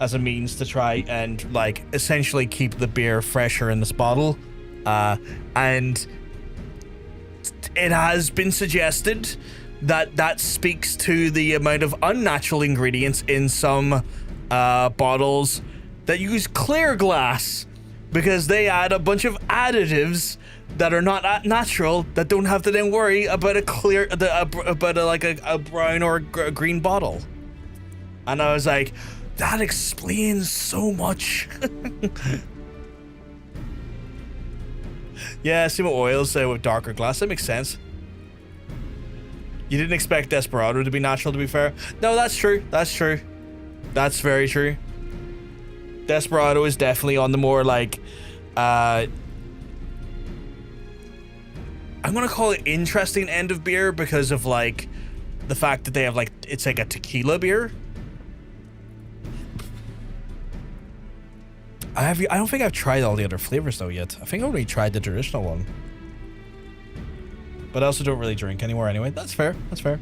as a means to try and like essentially keep the beer fresher in this bottle. And it has been suggested that speaks to the amount of unnatural ingredients in some bottles that use clear glass, because they add a bunch of additives that are not natural, that don't have to then worry about a brown or a green bottle. And I was like, that explains so much. Yeah, same with oils with darker glass. That makes sense. You didn't expect Desperado to be natural, to be fair. No, that's true. That's true. That's very true. Desperado is definitely on the more like, I'm gonna call it interesting end of beer because of like the fact that they have like, it's like a tequila beer. I don't think I've tried all the other flavors though yet. I think I only tried the traditional one. But I also don't really drink anymore anyway. That's fair. That's fair.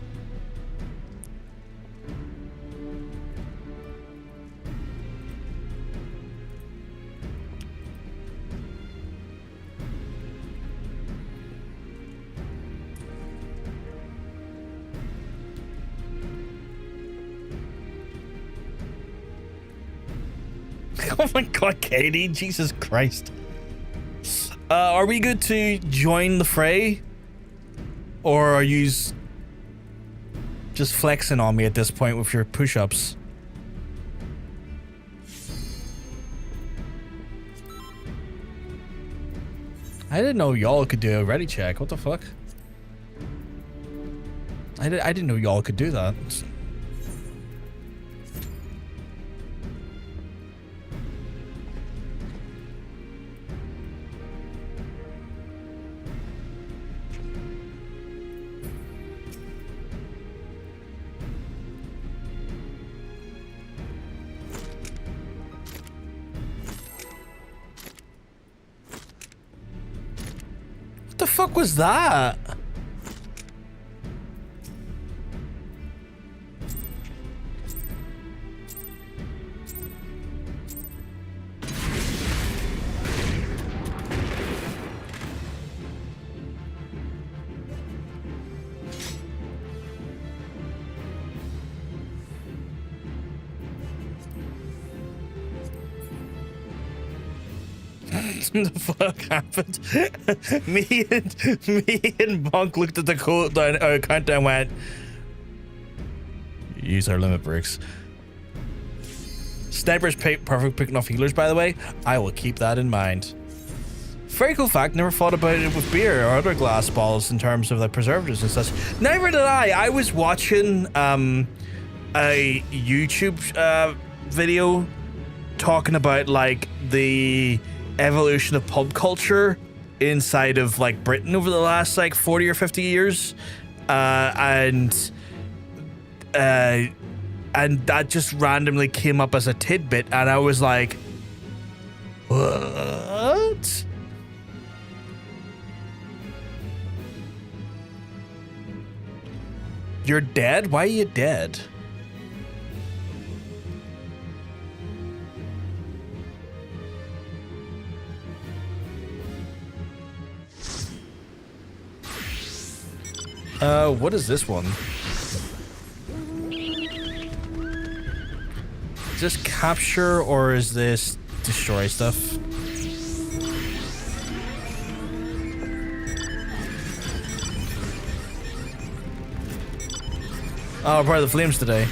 Oh my god, Katie, Jesus Christ. Are we good to join the fray? Or are you just flexing on me at this point with your push-ups? I didn't know y'all could do a ready check. What the fuck? I didn't know y'all could do that. What the fuck was that? The fuck happened? me and Bonk looked at the countdown and went, use our limit breaks. Sniper's perfect picking off healers, by the way. I will keep that in mind. Very cool fact, never thought about it with beer or other glass balls in terms of like preservatives and such. Neither did I. I was watching a YouTube video talking about like the evolution of pub culture inside of like Britain over the last like 40 or 50 years, and that just randomly came up as a tidbit, and I was like, what? You're dead? Why are you dead? What is this one? Is this capture or is this destroy stuff? Oh, part of the flames today.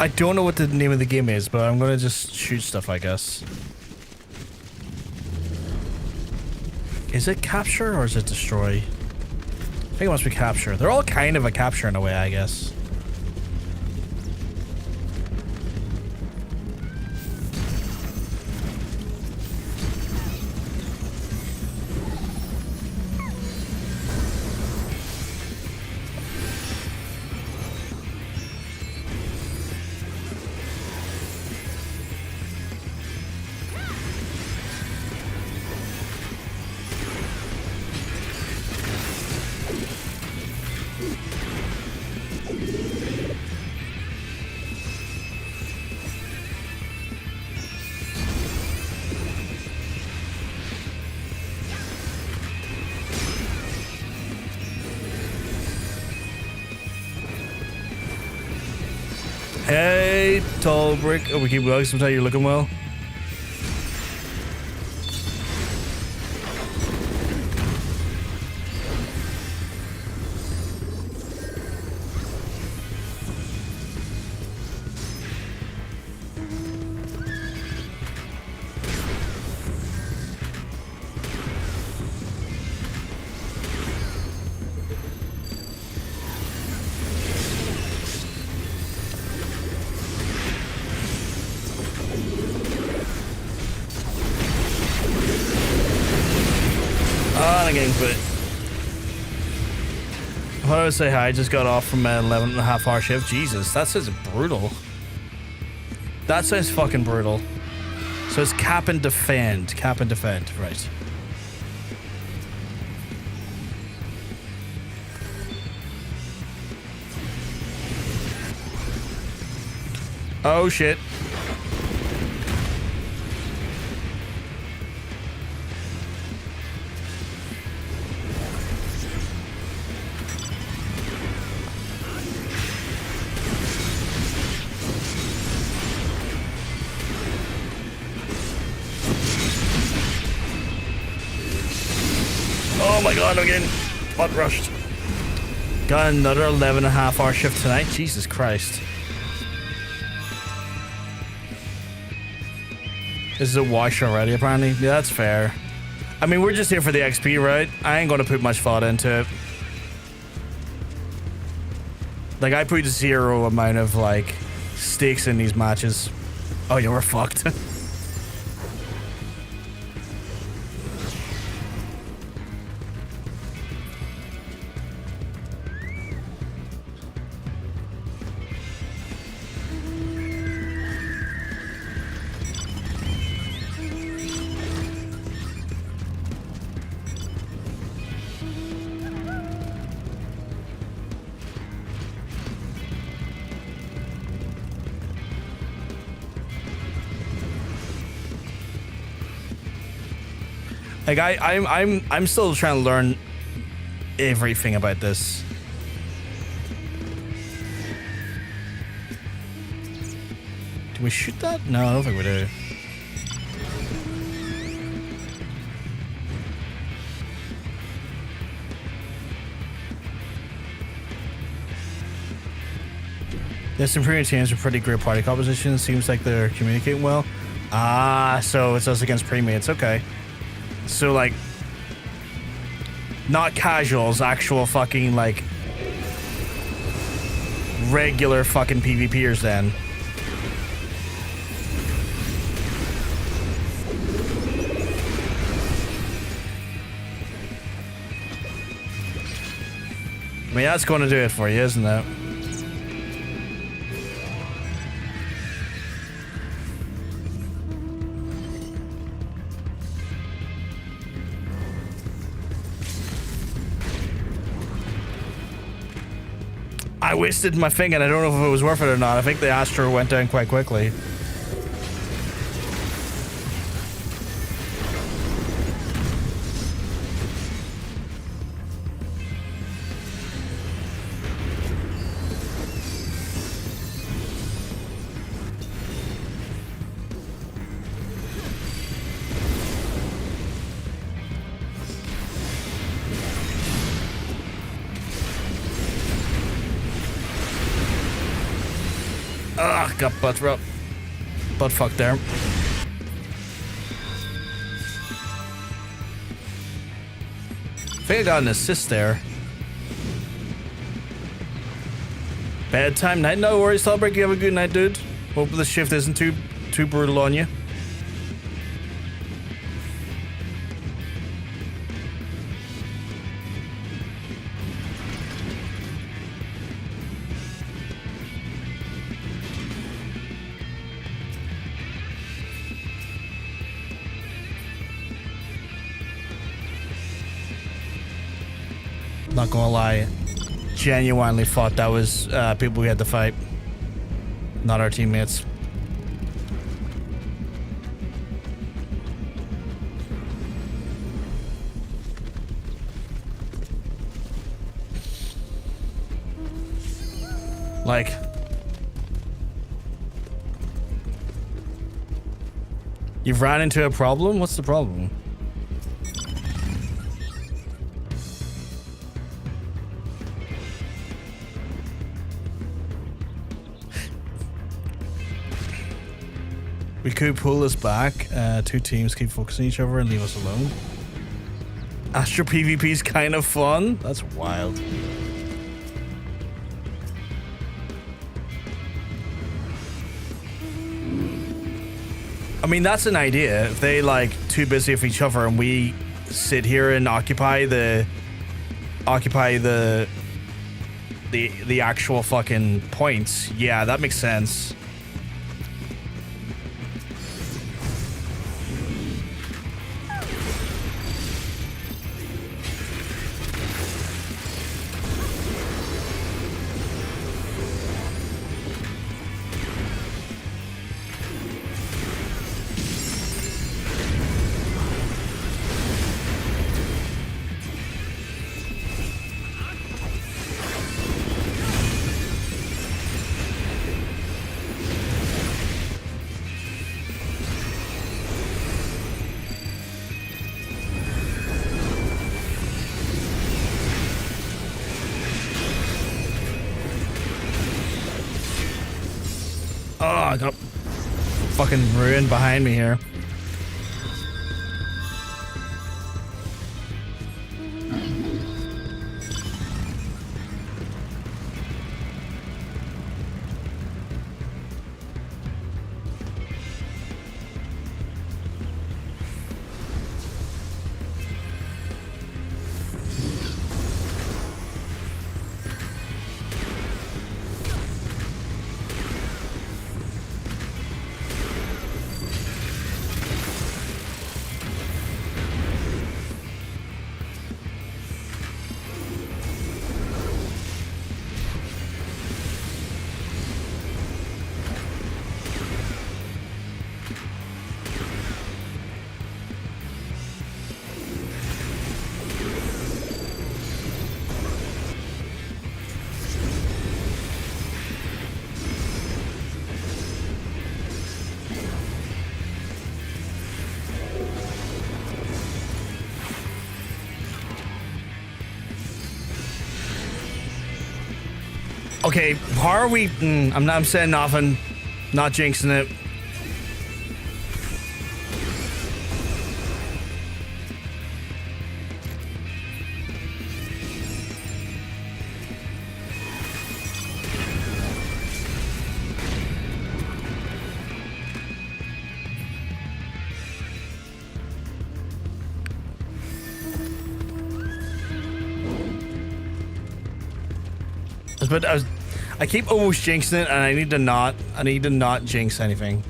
I don't know what the name of the game is, but I'm gonna just shoot stuff, I guess. Is it capture or is it destroy? I think it must be capture. They're all kind of a capture in a way, I guess. Hey, tall brick. Oh, we keep going. Sometimes you're looking well. panicking, but what do I say? Hi, I just got off from an 11.5-hour shift. Jesus, that sounds brutal. That sounds fucking brutal. So it's cap and defend. Cap and defend, right. Oh shit. Oh my god, I'm getting butt rushed. Got another 11.5-hour shift tonight. Jesus Christ. This is a wash already, apparently. Yeah, that's fair. I mean, we're just here for the XP, right? I ain't gonna put much thought into it. Like, I put zero amount of, like, stakes in these matches. Oh, yeah, we're fucked. Like I'm still trying to learn everything about this. Do we shoot that? No, I don't think we do. This improving teams are pretty great party composition. Seems like they're communicating well. Ah, so it's us against pre-mates. Okay. So, like, not casuals, actual fucking, like, regular fucking PvPers then. I mean, that's going to do it for you, isn't it? I wasted my thing and I don't know if it was worth it or not. I think the Astro went down quite quickly. Got butt fucked there. I think I got an assist there. Bad time night. No worries, Stallbreak. You have a good night, dude. Hope the shift isn't too brutal on you. Not gonna lie, genuinely thought that was people we had to fight, not our teammates. Like, you've ran into a problem? What's the problem? We could pull this back. Two teams keep focusing each other and leave us alone. Astro PvP is kind of fun. That's wild. I mean, that's an idea. If they like too busy with each other and we sit here and occupy the actual fucking points. Yeah, that makes sense. Oh, I got fucking ruined behind me here. Okay, how are we? I'm saying nothing, not jinxing it. But I keep almost jinxing it, and I need to not jinx anything.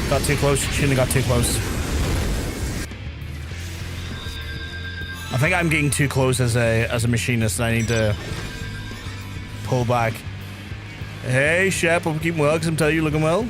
Got too close. Shouldn't have got too close. I think I'm getting too close as a machinist, and I need to pull back. Hey, Shep, hope you're keeping well, because I'm telling you, looking well.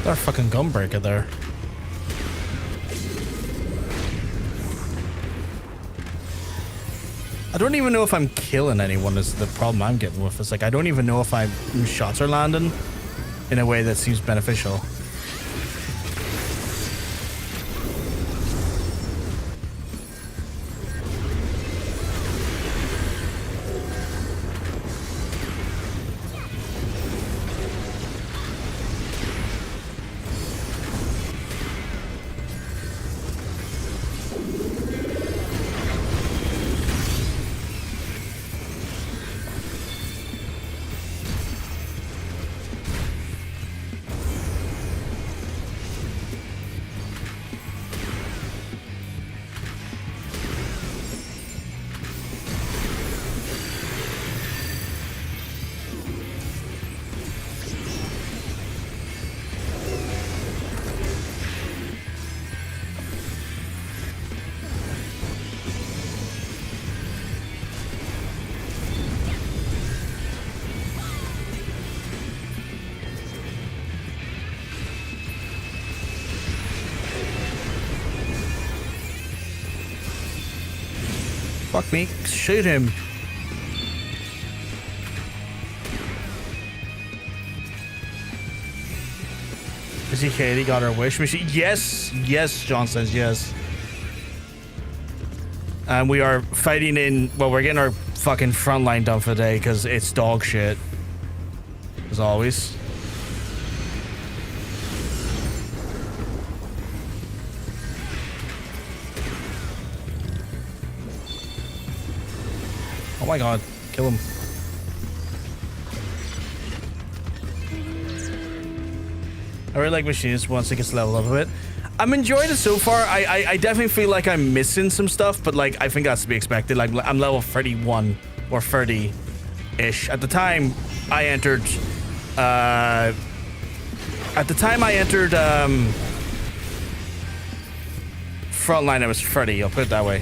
Our fucking gunbreaker there. I don't even know if I'm killing anyone is the problem I'm getting with. It's like I don't even know if my shots are landing in a way that seems beneficial. Fuck me. Shoot him. Is he Katie got her wish machine? Yes. Yes, John says yes. And we are fighting in... Well, we're getting our fucking frontline done for the day because it's dog shit. As always. Oh my god. Kill him. I really like Machinist once it gets leveled up a bit. I'm enjoying it so far. I definitely feel like I'm missing some stuff, but like I think that's to be expected. Like I'm level 31 or 30-ish. At the time I entered Frontline, I was 30, I'll put it that way.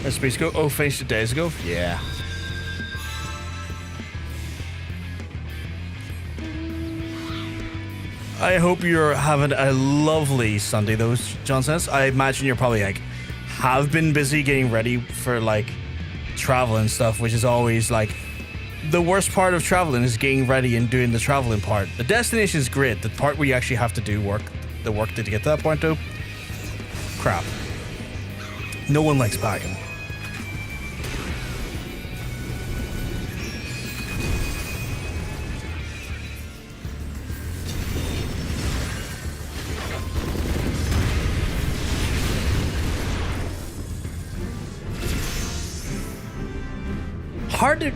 Space go. Oh, finished it days ago. Yeah. I hope you're having a lovely Sunday, though, John says. I imagine you're probably like have been busy getting ready for like travel and stuff, which is always like the worst part of traveling is getting ready and doing the traveling part. The destination is great. The part where you actually have to do work, the work to get to that point, though, crap. No one likes packing. Hard to...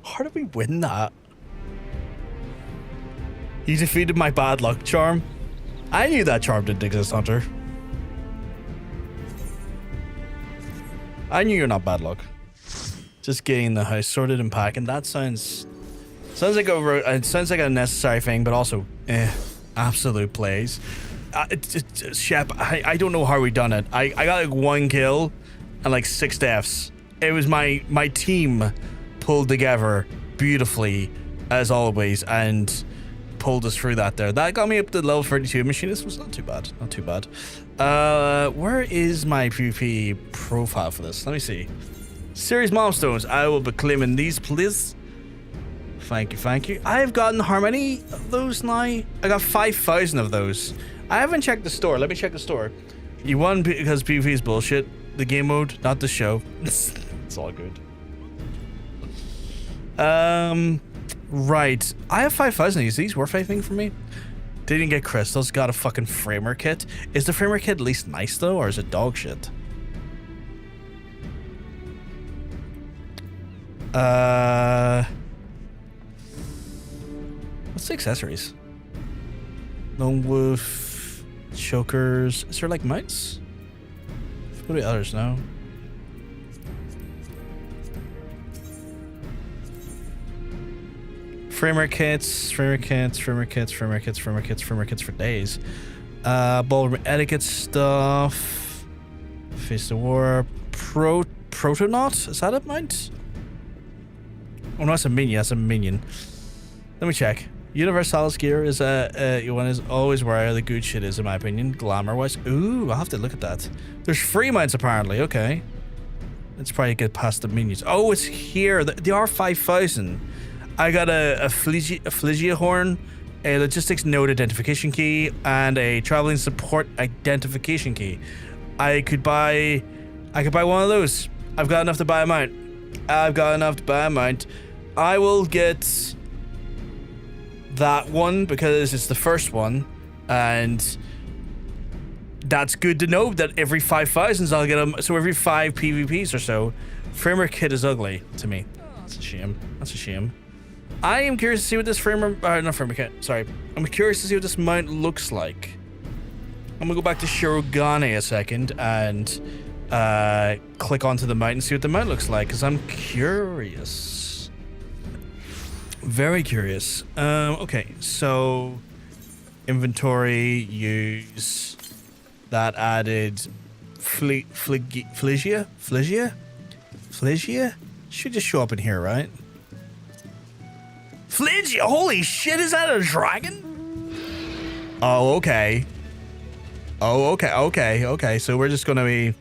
How did we win that? You defeated my bad luck charm. I knew that charm didn't exist, Hunter. I knew you're not bad luck. Just getting the house sorted and packing. That sounds like a necessary thing, but also absolute plays. Shep, I don't know how we done it. I got like 1 kill and like 6 deaths. It was my team pulled together beautifully as always and pulled us through that there. That got me up to level 32. Machinist was not too bad. Not too bad. Where is my PvP profile for this? Let me see. Series milestones. I will be claiming these, please. Thank you, thank you. I've gotten how many of those now? I got 5,000 of those. I haven't checked the store. Let me check the store. You won because PvP is bullshit. The game mode, not the show. It's all good. Right. I have 5,000 of these. Are these worth anything for me? Didn't get crystals. Got a fucking framer kit. Is the framer kit at least nice though, or is it dog shit? What's the accessories? Lone wolf, chokers. Is there like mounts? What do the others know? Framer kits for days. Ballroom etiquette stuff. Face of War. Protonaut? Is that a mount? Oh no, that's a minion. That's a minion. Let me check. Universalis gear is one is always where the good shit is in my opinion. Glamour wise. Ooh, I'll have to look at that. There's free mounts apparently. Okay. Let's probably get past the minions. Oh, it's here. They are 5,000. I got a Phlegia horn, a logistics node identification key, and a traveling support identification key. I could buy one of those. I've got enough to buy a mount. I will get that one because it's the first one, and that's good to know that every 5,000s I'll get them. So every 5 PvPs or so. Framer kit is ugly to me. Oh, that's a shame. That's a shame. I am curious to see what this not framer kit. Sorry. I'm curious to see what this mount looks like. I'm gonna go back to Shirogane a second and click onto the mount and see what the mount looks like because I'm curious. Very curious. Okay, so Inventory, use. That added Phlegia? Should just show up in here, right? Phlegia! Holy shit, is that a dragon? Oh, okay. Oh, okay. So we're just gonna be...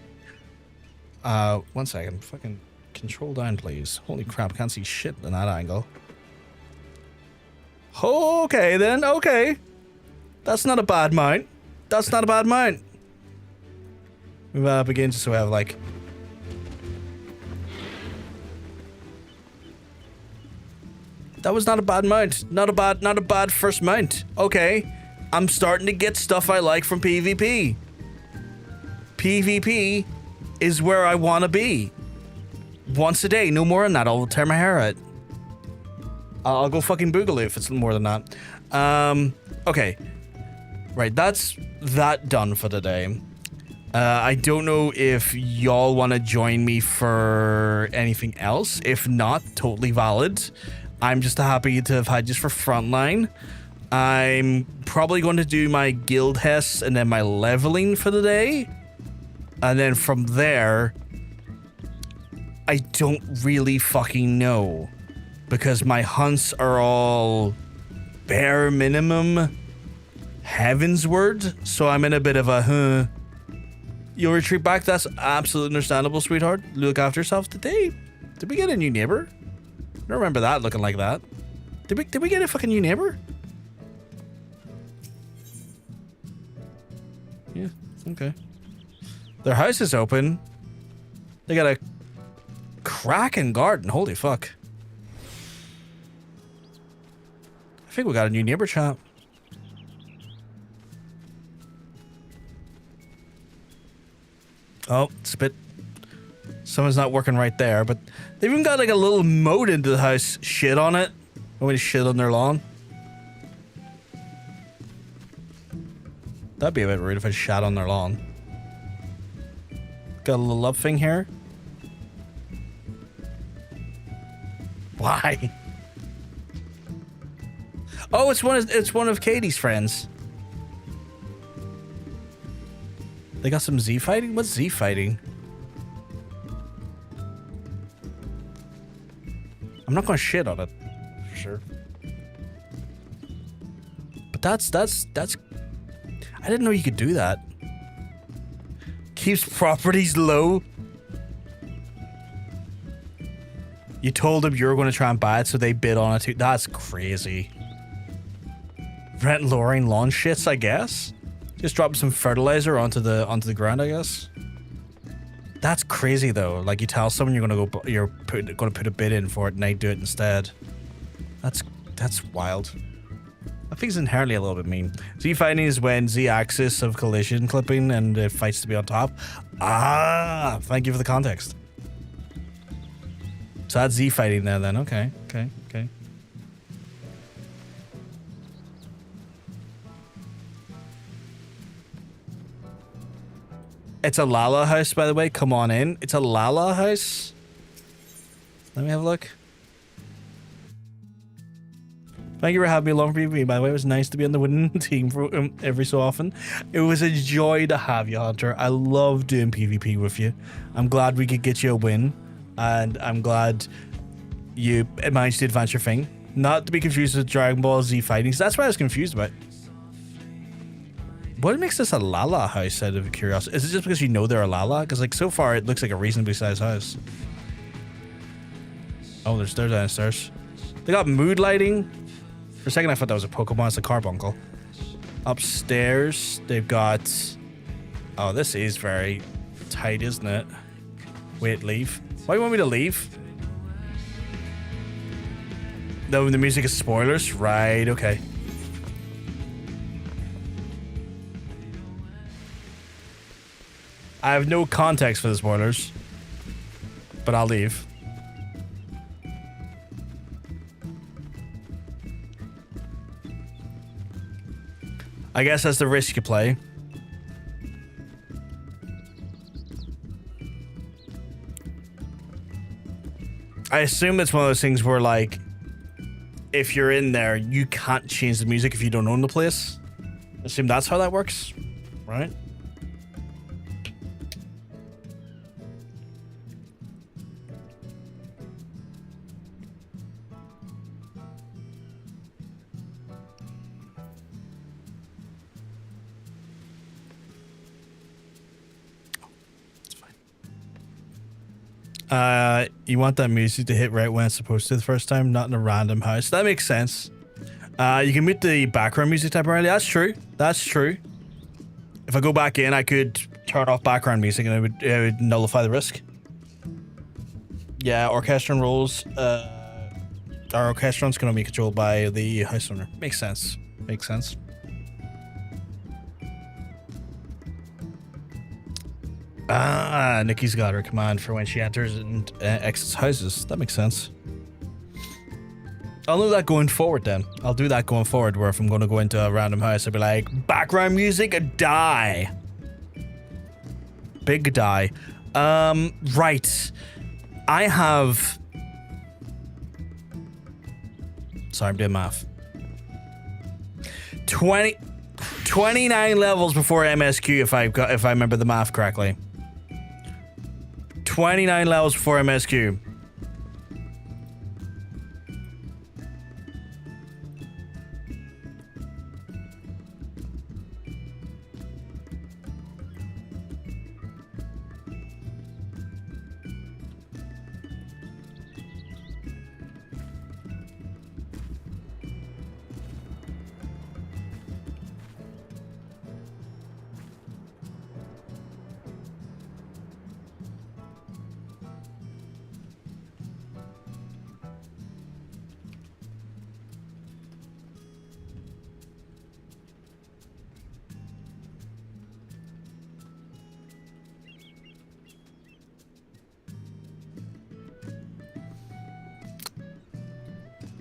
1 second. Fucking control down, please. Holy crap, can't see shit in that angle. Okay, then. Okay. That's not a bad mount. That's not a bad mount. Move that up again just so we have, like... That was not a bad mount. Not a bad first mount. Okay. I'm starting to get stuff I like from PvP. PvP is where I want to be. Once a day, no more than that. I'll tear my hair out. I'll go fucking boogaloo if it's more than that. Okay. Right, that's that done for today. I don't know if y'all want to join me for anything else. If not, totally valid. I'm just happy to have had just for Frontline. I'm probably going to do my guild hests and then my leveling for the day. And then from there, I don't really fucking know. Because my hunts are all bare minimum Heavensward. So I'm in a bit of a, You'll retreat back? That's absolutely understandable, sweetheart. Look after yourself today. Did we get a new neighbor? I don't remember that looking like that. Did we get a fucking new neighbor? Yeah, okay. Their house is open. They got a cracking garden. Holy fuck. I think we got a new neighbor chap. Oh, spit. Someone's not working right there, but they've even got like a little moat into the house. Shit on it. Nobody shit on their lawn. That'd be a bit rude if I shat on their lawn. Got a little love thing here. Why? Oh, it's one of Katie's friends. They got some Z fighting? What's Z fighting? I'm not gonna shit on it, for sure. But that's I didn't know you could do that. Keeps properties low. You told them you were going to try and buy it, so they bid on it too. That's crazy. Rent lowering lawn shits, I guess. Just drop some fertilizer onto the ground, I guess. That's crazy though. Like you tell someone you're gonna put a bid in for it, and they do it instead. That's wild. I think it's inherently a little bit mean. Z fighting is when Z axis of collision clipping and it fights to be on top. Ah, thank you for the context. So that's Z fighting there then. Okay. It's a Lala house, by the way. Come on in. It's a Lala house. Let me have a look. Thank you for having me along for PvP. By the way, it was nice to be on the winning team for every so often. It was a joy to have you, Hunter. I love doing PvP with you. I'm glad we could get you a win. And I'm glad you managed to advance your thing. Not to be confused with Dragon Ball Z fighting. So that's what I was confused about. What makes this a Lala house out of curiosity? Is it just because you know they're a Lala? Because like so far it looks like a reasonably sized house. Oh, there's stairs downstairs. They got mood lighting. For a second I thought that was a Pokemon. It's a carbuncle. Upstairs they've got... Oh, this is very tight, isn't it? Wait, leave. Why do you want me to leave? No, the music is spoilers? Right, okay. I have no context for the spoilers, but I'll leave. I guess that's the risk you play. I assume it's one of those things where, like, if you're in there, you can't change the music if you don't own the place. Assume that's how that works, right? You want that music to hit right when it's supposed to the first time, not in a random house. That makes sense. You can mute the background music temporarily. That's true. That's true. If I go back in, I could turn off background music and it would nullify the risk. Yeah, orchestron roles. Our orchestron's going to be controlled by the house owner. Makes sense. Makes sense. Ah, Nikki's got her command for when she enters and exits houses. That makes sense. I'll do that going forward then. I'll do that going forward, where if I'm going to go into a random house, I'll be like, background music, die. Big die. Right. I have... Sorry, I'm doing math. 29 levels before MSQ, if I remember the math correctly. 29 levels before MSQ.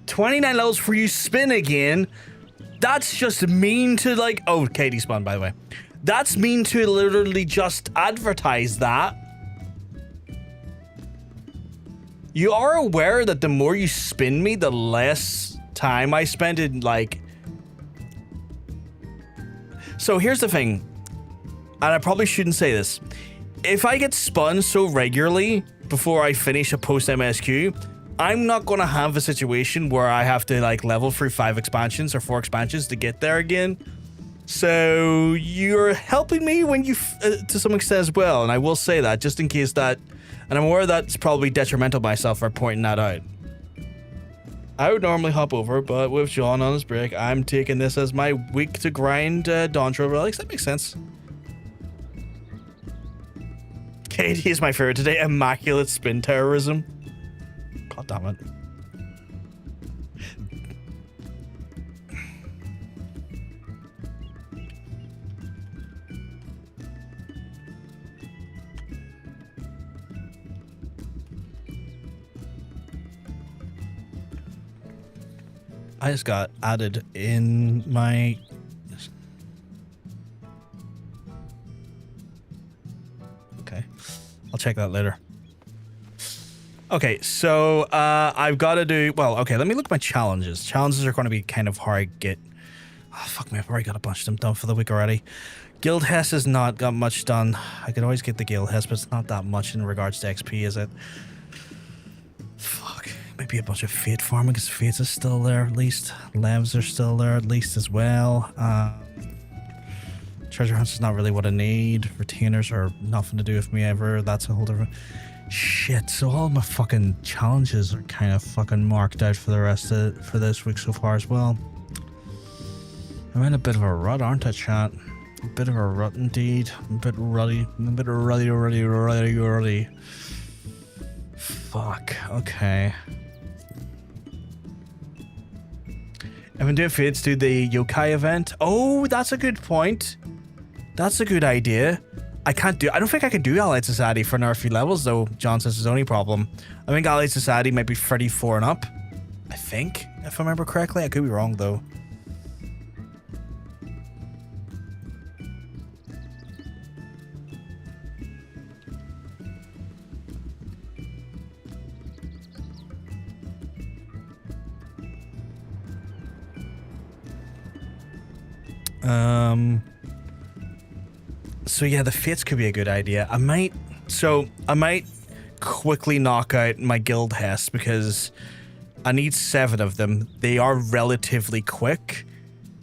$29 levels for you spin again. That's just mean to like... Oh, Katie spawned, by the way. That's mean to literally just advertise that. You are aware that the more you spin me, the less time I spend in, like... So here's the thing. And I probably shouldn't say this. If I get spun so regularly before I finish a post-MSQ... I'm not going to have a situation where I have to like level through 5 expansions or 4 expansions to get there again. So you're helping me when you, to some extent as well. And I will say that just in case that, and I'm aware that's probably detrimental myself for pointing that out. I would normally hop over, but with John on his break, I'm taking this as my week to grind Dawntrail relics. That makes sense. Katie is my favorite today. Immaculate spin terrorism. God damn it. I just got added in my... Okay. I'll check that later. Okay, so I've got to do... Well, okay, let me look at my challenges. Challenges are going to be kind of hard to get... Oh, fuck me, I've already got a bunch of them done for the week already. Guild Hess has not got much done. I could always get the Guild Hess, but it's not that much in regards to XP, is it? Fuck. Maybe a bunch of Fate farming, because Fates is still there at least. Levs are still there at least as well. Treasure hunts is not really what I need. Retainers are nothing to do with me ever. That's a whole different... Shit, so all my fucking challenges are kind of fucking marked out for the rest of for this week so far as well. I'm in a bit of a rut, aren't I, chat? A bit of a rut indeed. A bit ruddy. Fuck, okay. I've been doing Fates to the yokai event. Oh, that's a good point. That's a good idea. I don't think I can do Allied Society for another few levels, though. John says his only problem. I think Allied Society might be 34 and up. I think, if I remember correctly. I could be wrong, though. So yeah, the Fates could be a good idea. I might quickly knock out my guild Hess because I need 7 of them. They are relatively quick.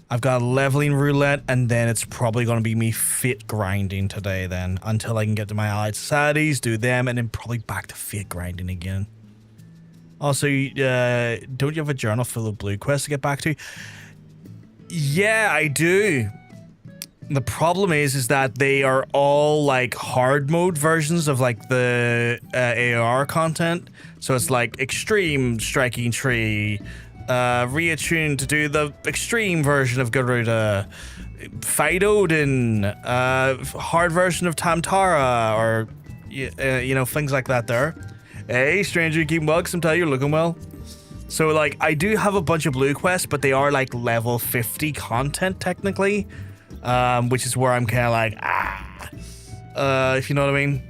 I've got a leveling roulette, and then it's probably going to be me fate grinding today then until I can get to my allied societies, do them, and then probably back to fate grinding again. Also, don't you have a journal full of blue quests to get back to? Yeah, I do. The problem is that they are all like hard mode versions of like the AR content. So it's like extreme striking tree, reattuned to do the extreme version of Garuda, fight Odin, hard version of Tamtara, or you know, things like that there. Hey, stranger, you keeping bugs? I'm telling you, you're looking well. So like, I do have a bunch of blue quests, but they are like level 50 content technically, which is where I'm kind of like, if you know what I mean.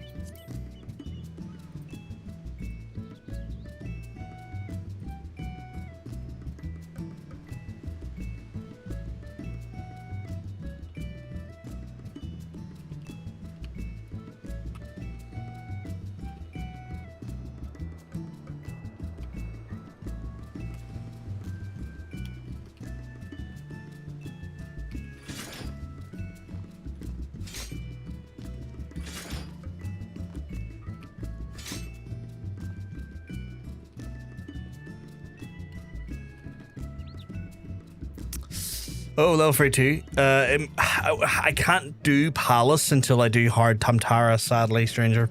Oh, level 32. I can't do Palace until I do hard Tamtara, sadly, stranger.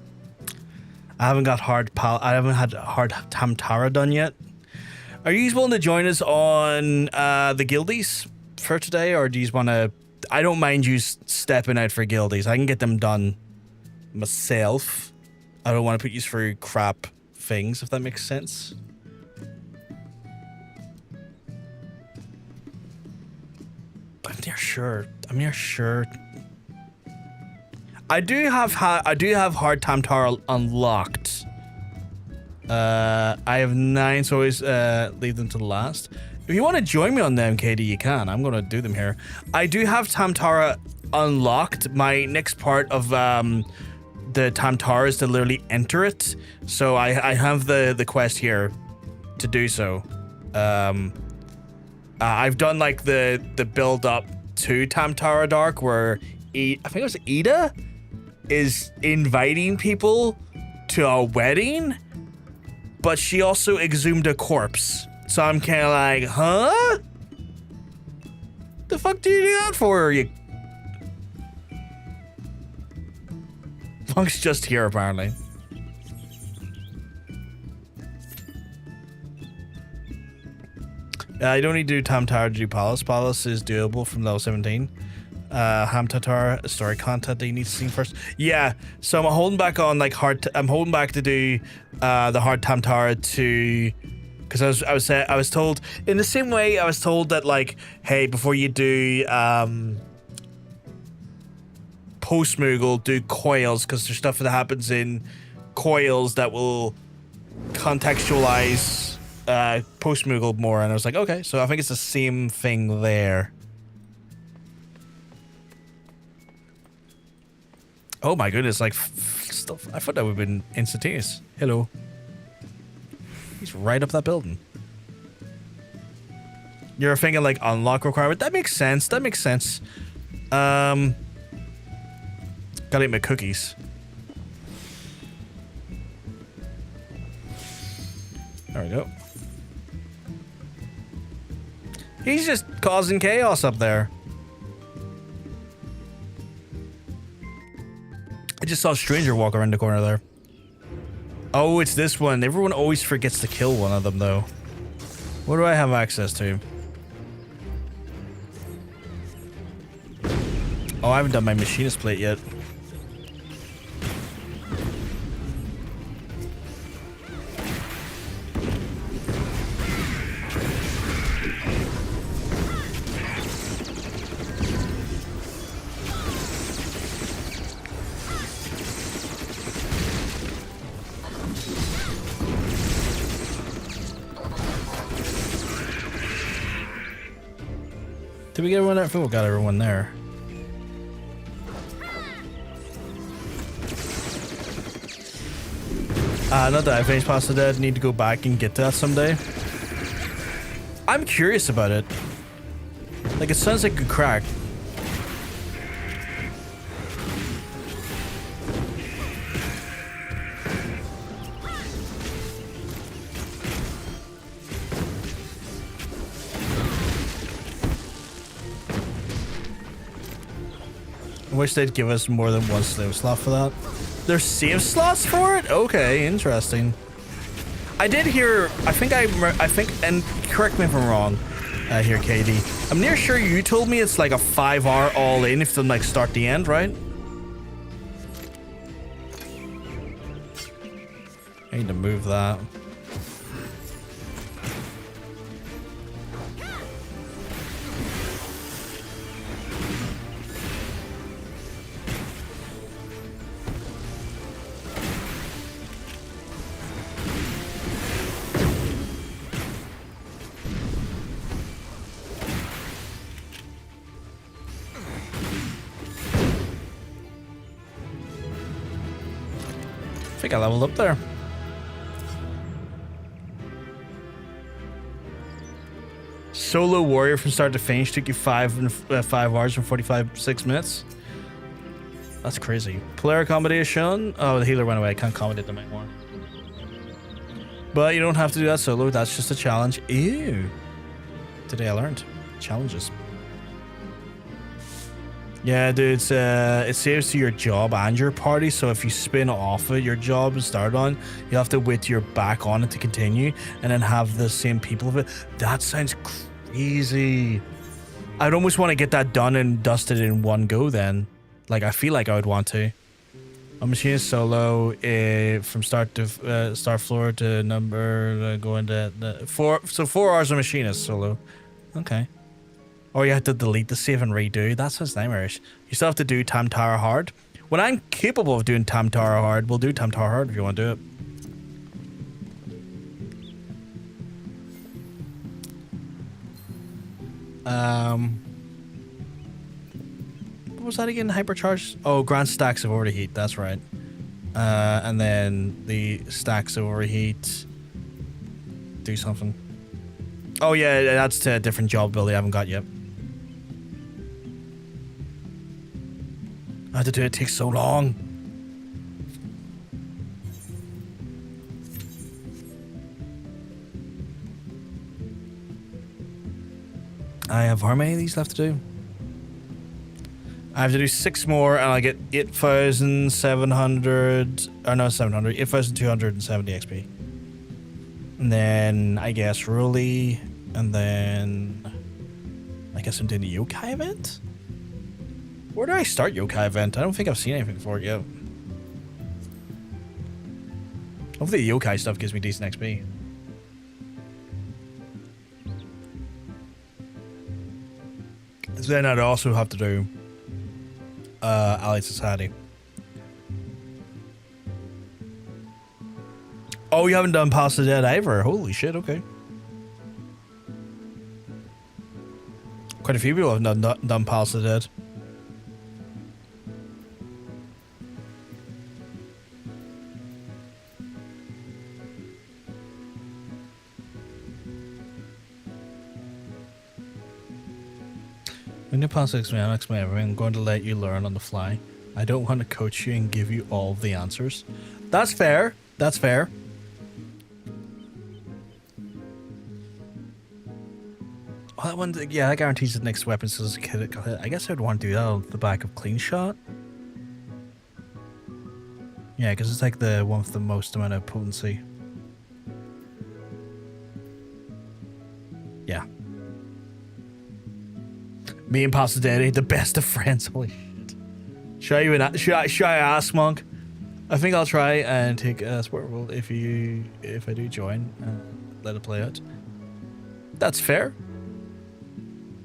I haven't had hard Tamtara done yet. Are you willing to join us on the guildies for today, or do you want to? I don't mind you stepping out for guildies. I can get them done myself. I don't want to put you through crap things, if that makes sense. I'm near sure. I do have hard Tamtara unlocked. I have 9, so always leave them to the last. If you want to join me on them, Katie, you can. I'm gonna do them here. I do have Tamtara unlocked. My next part of the Tamtara is to literally enter it. So I have the quest here to do so. I've done like the build up to Tamtara Dark, where I think it was Ida is inviting people to a wedding, but she also exhumed a corpse. So I'm kind of like, huh? The fuck do you do that for? You Punk's just here apparently. You don't need to do Tamtara to do Palace. Palace is doable from level 17. Tamtara story content that you need to see first. Yeah, so I'm holding back on like I'm holding back to do the hard Tamtara to, because I was told in the same way I was told that like, hey, before you do post Moogle, do coils, because there's stuff that happens in coils that will contextualize post Moogle more, and I was like, okay, so I think it's the same thing there. Oh my goodness, like stuff. I thought that would have been instantaneous. Hello. He's right up that building. You're thinking like unlock requirement. That makes sense. That makes sense. Gotta eat my cookies. There we go. He's just causing chaos up there. I just saw a stranger walk around the corner there. Oh, it's this one. Everyone always forgets to kill one of them, though. What do I have access to? Oh, I haven't done my machinist plate yet. Did we get everyone there? I think we got everyone there. Not that I finished Past the Dead. Need to go back and get to that someday. I'm curious about it. Like, it sounds like a crack. I wish they'd give us more than one save slot for that. There's save slots for it? Okay, interesting. I did hear, I think, and correct me if I'm wrong here, KD. I'm near sure you told me it's like a 5-hour all in if you like start the end, right? I need to move that. I think I leveled up there. Solo warrior from start to finish took you 5 hours and 6 minutes. That's crazy. Player accommodation. Oh, the healer went away. I can't accommodate them anymore. But you don't have to do that solo. That's just a challenge. Ew. Today I learned challenges. Yeah, dude, it saves to your job and your party, so if you spin off of your job and start on, you have to wait till you're back on it to continue, and then have the same people of it. That sounds crazy. I'd almost want to get that done and dusted in one go then. Like, I feel like I would want to. A Machinist solo, from start to start floor to number, going to 4 hours of Machinist solo. Okay. Or you have to delete the save and redo. That sounds nightmarish. You still have to do Tam Tower Hard. When I'm capable of doing Tam Tower Hard, we'll do Tam Tower Hard if you want to do it. What was that again? Hypercharge? Oh, grant stacks of overheat. That's right. And then the stacks of overheat do something. Oh yeah, that's to a different job ability I haven't got yet. I have to do it. It takes so long. I have how many of these left to do? I have to do 6 more and I get 8,700, or no, 700, 8,270 XP. And then I guess Ruli, and then I guess I'm doing the yokai event? Where do I start yokai event? I don't think I've seen anything for it yet. Hopefully the yokai stuff gives me decent XP. Then I'd also have to do Allied Society. Oh, you haven't done Past the Dead either? Holy shit, okay. Quite a few people have done Past the Dead. When you pass explain everything, I'm going to let you learn on the fly. I don't want to coach you and give you all the answers. That's fair. That's fair. Well, that one, yeah, that guarantees the next weapon says I guess I'd want to do that on the back of Clean Shot. Yeah, because it's like the one with the most amount of potency. Yeah. Me and Pasta Daddy, the best of friends. Holy shit. Should I ask Monk? I think I'll try and take a sport role if I do join and let it play out. That's fair.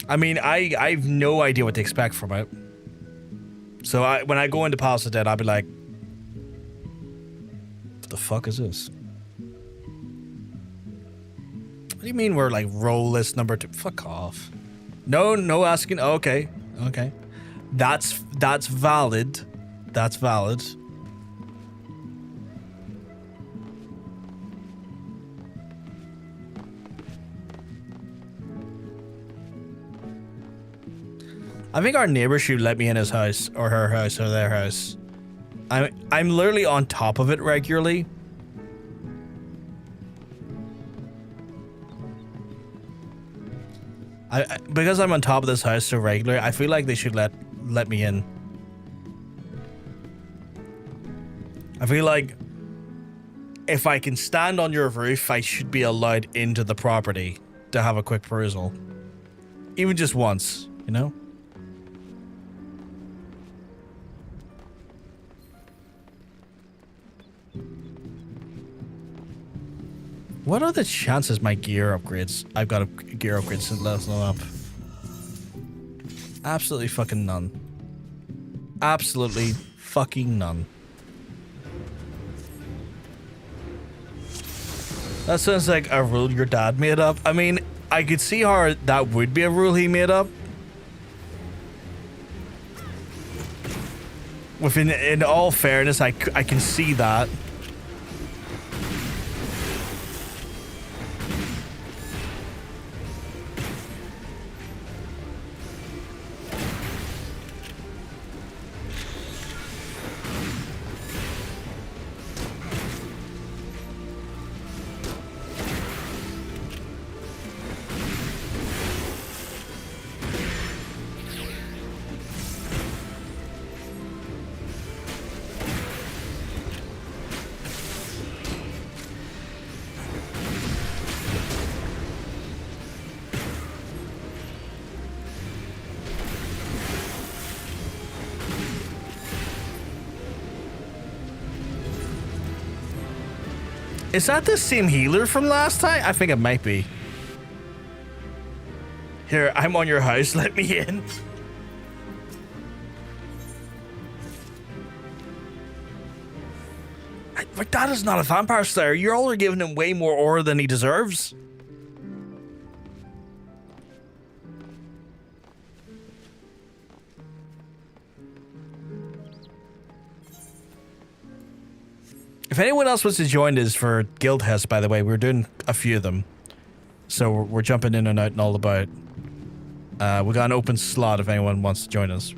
I mean, I've no idea what to expect from it. So when I go into Pasta Dead, I'll be like, what the fuck is this? What do you mean we're like role list number 2? Fuck off. No asking. Okay. That's valid. That's valid. I think our neighbor should let me in his house or her house or their house. I'm literally on top of it regularly. Because I'm on top of this house so regularly, I feel like they should let me in. I feel like if I can stand on your roof, I should be allowed into the property to have a quick perusal. Even just once, you know? What are the chances my gear upgrades? I've got a gear upgrade since last up. Absolutely fucking none. Absolutely fucking none. That sounds like a rule your dad made up. I mean, I could see how that would be a rule he made up. In all fairness, I can see that. Is that the same healer from last time? I think it might be. Here, I'm on your house. Let me in. But that is not a vampire slayer. You're all giving him way more aura than he deserves. If anyone else wants to join us for Guild House, by the way, we're doing a few of them. So we're jumping in and out and all about. We got an open slot if anyone wants to join us.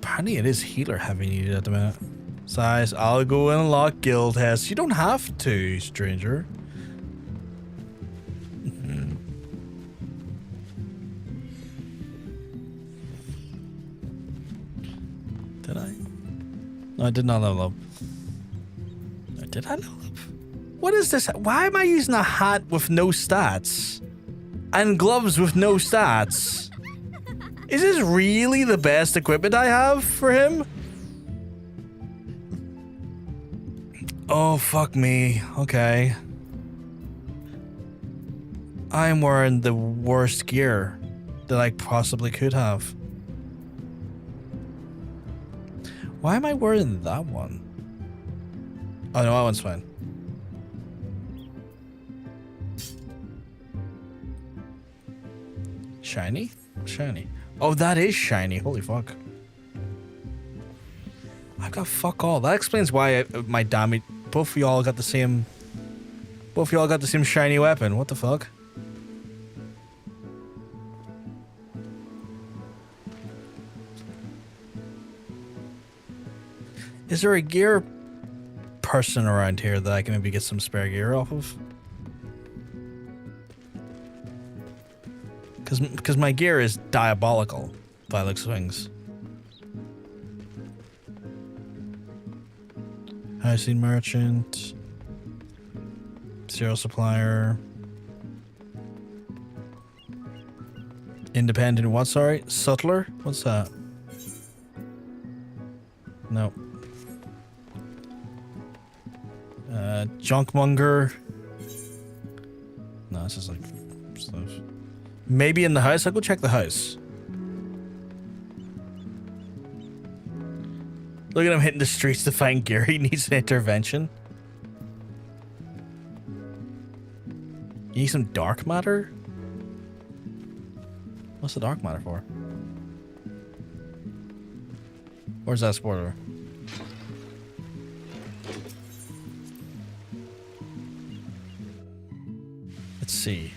Apparently it is healer heavy needed at the minute. Size, I'll go and unlock Guild House. You don't have to, stranger. Did I? No, I did not level up. Did I level up? What is this? Why am I using a hat with no stats? And gloves with no stats? Is this really the best equipment I have for him? Oh, fuck me. Okay. I'm wearing the worst gear that I possibly could have. Why am I wearing that one? Oh no, that one's fine. Shiny? Shiny. Oh, that is shiny. Holy fuck. I got fuck all. That explains why my damage... Both of y'all got the same... Both of y'all got the same shiny weapon. What the fuck? Is there a gear person around here that I can maybe get some spare gear off of? Because my gear is diabolical by the looks of things. Housing merchant. Serial supplier. Independent what, sorry? Sutler? What's that? Nope. Junkmonger. No, it's just like stuff. Maybe in the house? I'll go check the house. Look at him hitting the streets to find gear. He needs an intervention. You need some dark matter? What's the dark matter for? Where's that spoiler? Let's see.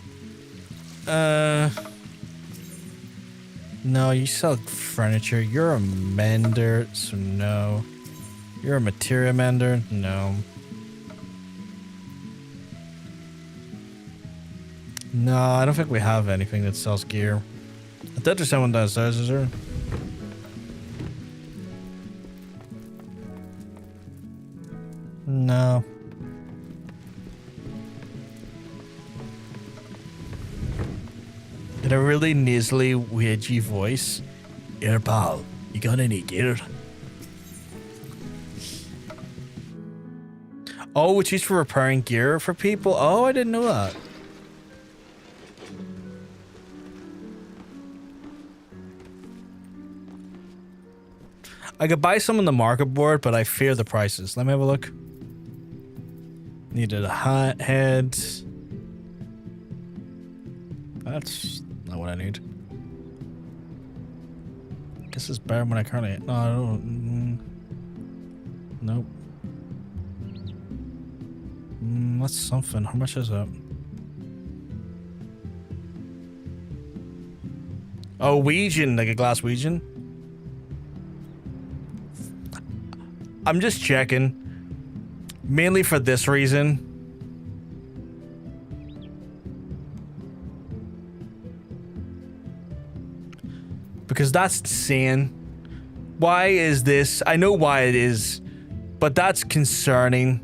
No, you sell furniture. You're a mender, so no. You're a materia mender? No. No, I don't think we have anything that sells gear. I thought there's someone downstairs, is there? No. In a really nasally, wedgy voice. Here, pal, you got any gear? Oh, it's used for repairing gear for people? Oh, I didn't know that. I could buy some on the market board, but I fear the prices. Let me have a look. Needed a hat, head. That's not what I need. Guess it's better when I currently. No, I don't. Nope. That's something. How much is that? Oh, Ouija, like a glass Ouija. I'm just checking. Mainly for this reason. Because that's insane. Why is this? I know why it is, but that's concerning.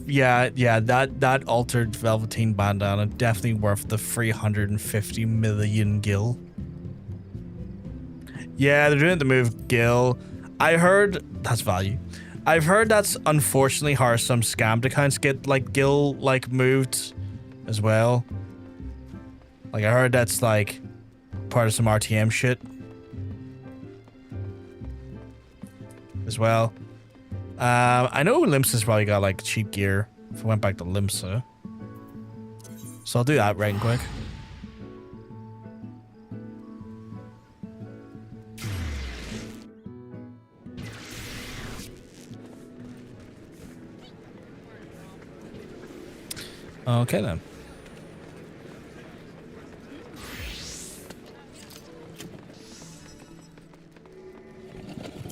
Yeah, that altered velveteen bandana definitely worth the 350 million gil. Yeah, they're doing the move gil. I heard that's value. I've heard that's unfortunately how some scammed accounts get like gil like moved as well. Like I heard that's like part of some RTM shit as well. I know Limsa's probably got like cheap gear if I went back to Limsa. So I'll do that right quick. Okay then.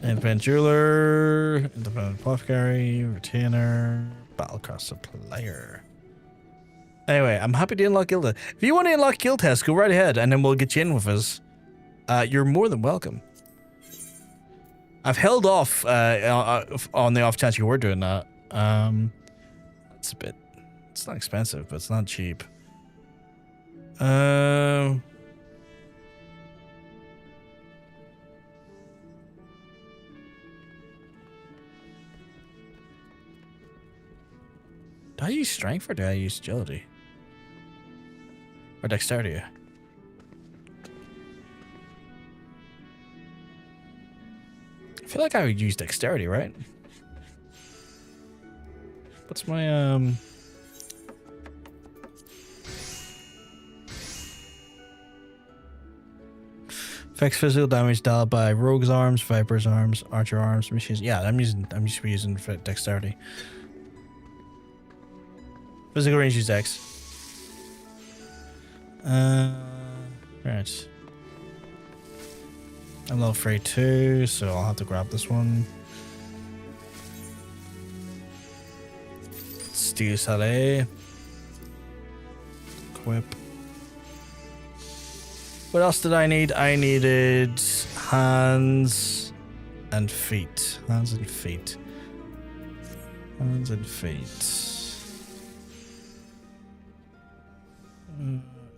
Independent jeweler, independent apothecary, retainer, battlecross supplier. Anyway, I'm happy to unlock guild test. If you want to unlock guild test, go right ahead and then we'll get you in with us. You're more than welcome. I've held off on the off chance you were doing that. That's a bit. It's not expensive, but it's not cheap. Do I use strength or do I use agility? Or dexterity? I feel like I would use dexterity, right? What's my affects physical damage dealt by rogue's arms, viper's arms, archer arms, machines. Yeah, I'm just using dexterity. Physical range use X. Right. I'm level 3 too, so I'll have to grab this one. Steel Saleh. Equip. What else did I need? I needed hands and feet. Hands and feet. Hands and feet.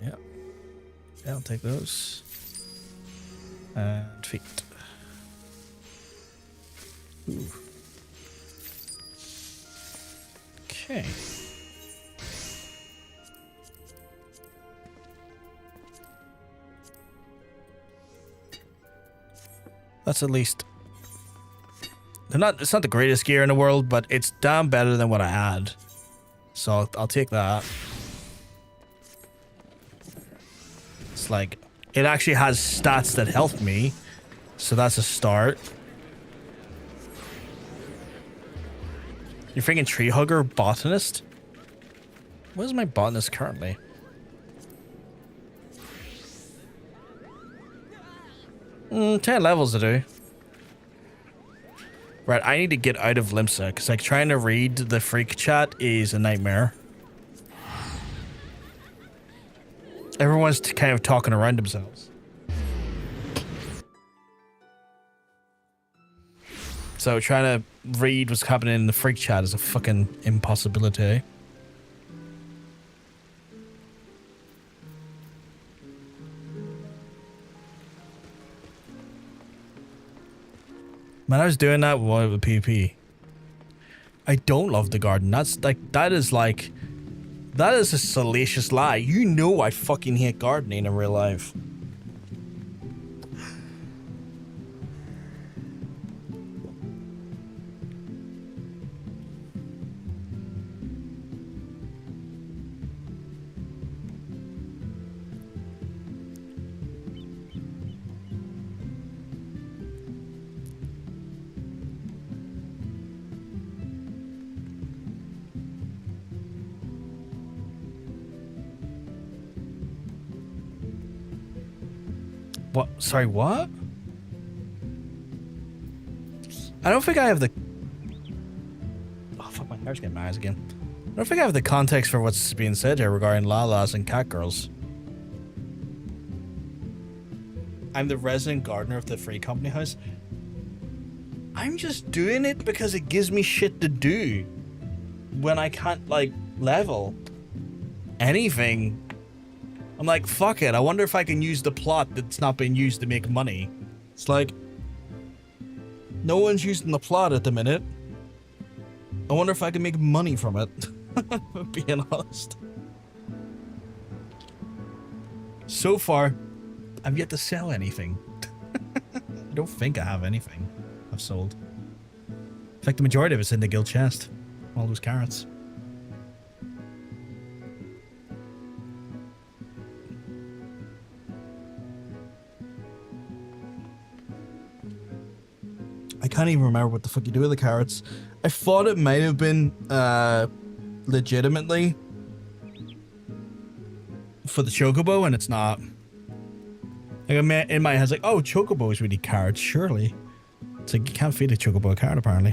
Yeah. Yeah, I'll take those. And feet. Ooh. Okay. That's at least. It's not the greatest gear in the world, but it's damn better than what I had. So I'll take that. It's like, it actually has stats that help me. So that's a start. You're freaking tree hugger botanist? What is my botanist currently? Mm, 10 levels to do. Right, I need to get out of Limsa, because like trying to read the freak chat is a nightmare. Everyone's kind of talking around themselves. So trying to read what's happening in the freak chat is a fucking impossibility. Man, I was doing that with PvP. I don't love the garden. That's like, that is a salacious lie. You know I fucking hate gardening in real life. What? Sorry, what? I don't think I have the... Oh, fuck, my hair's getting my eyes again. I don't think I have the context for what's being said here regarding lalas and cat girls. I'm the resident gardener of the free company house. I'm just doing it because it gives me shit to do when I can't, like, level anything. I'm like, fuck it. I wonder if I can use the plot that's not being used to make money. It's like, no one's using the plot at the minute. I wonder if I can make money from it. Being honest. So far, I've yet to sell anything. I don't think I have anything I've sold. In fact, the majority of it's in the guild chest. All those carrots. I can't even remember what the fuck you do with the carrots. I thought it might have been legitimately for the chocobo, and it's not. Like in my head, it's like, oh, chocobos would eat carrots, surely. It's like you can't feed a chocobo a carrot, apparently.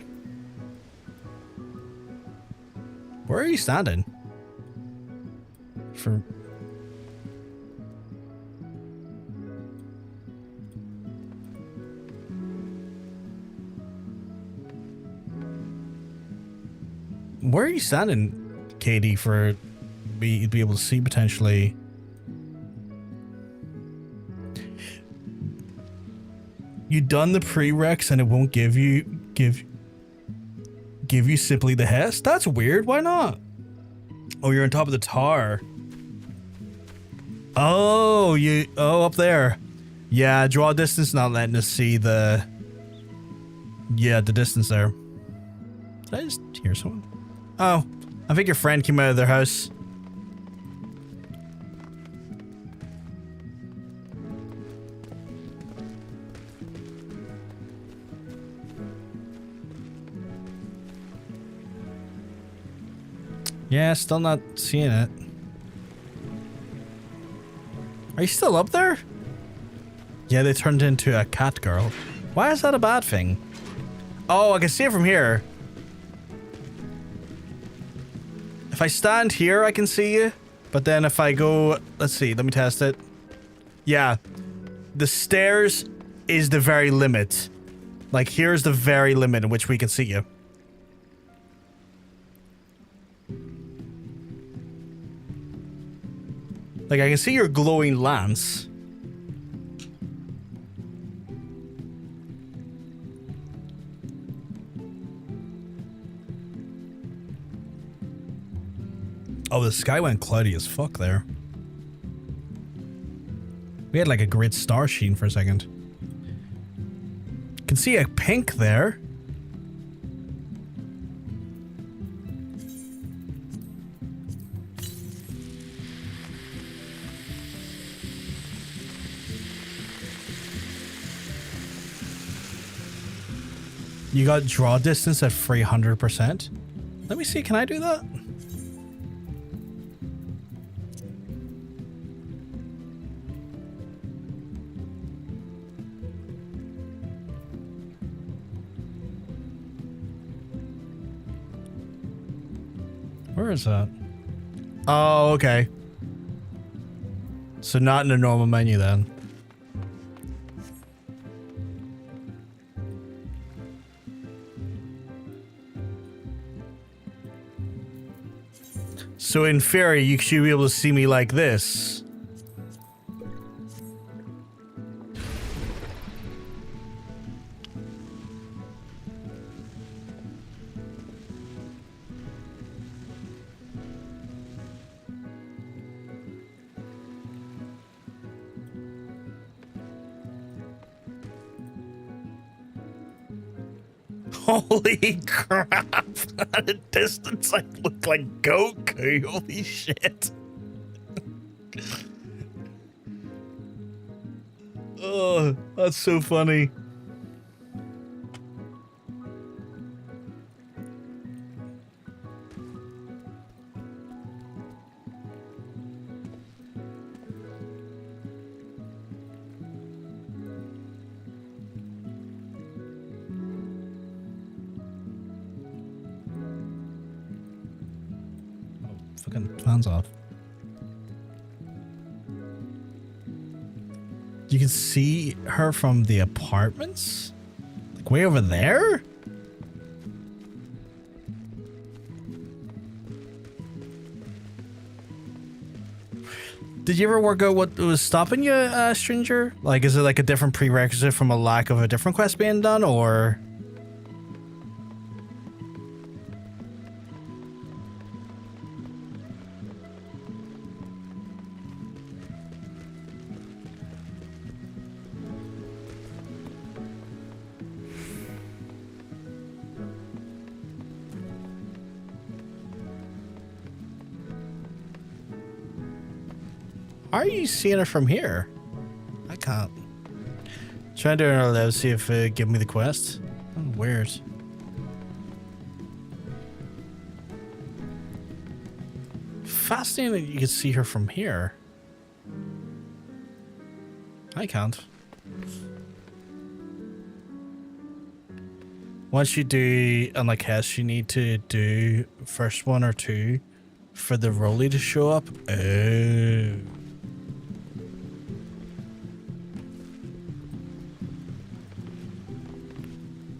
Where are you standing? For... Where are you standing, Katie, for me to be able to see potentially? You done the prereqs and it won't give you simply the Hess? That's weird. Why not? Oh, you're on top of the tower. Oh, up there. Yeah, draw distance not letting us see the distance there. Did I just hear someone? Oh, I think your friend came out of their house. Yeah, still not seeing it. Are you still up there? Yeah, they turned into a cat girl. Why is that a bad thing? Oh, I can see it from here. If I stand here, I can see you. But then if I go... Let's see, let me test it. Yeah. The stairs is the very limit. Like, here's the very limit in which we can see you. Like, I can see your glowing lance. Oh, the sky went cloudy as fuck there. We had like a great star sheen for a second. Can see a pink there. You got draw distance at 300%. Let me see, can I do that? Where is that? Oh, okay. So not in the normal menu then. So in theory, you should be able to see me like this. Holy crap! At a distance, I look like Goku. Holy shit! Oh, that's so funny. Fucking fans off. You can see her from the apartments? Like way over there? Did you ever work out what was stopping you, stranger? Like, is it like a different prerequisite from a lack of a different quest being done, or? How are you seeing it from here? I can't. Trying to do another level, see if it give me the quest. Oh, weird. Fascinating that you can see her from here. I can't. Once you do unlike Hess, you need to do first 1 or 2 for the rollie to show up. Oh.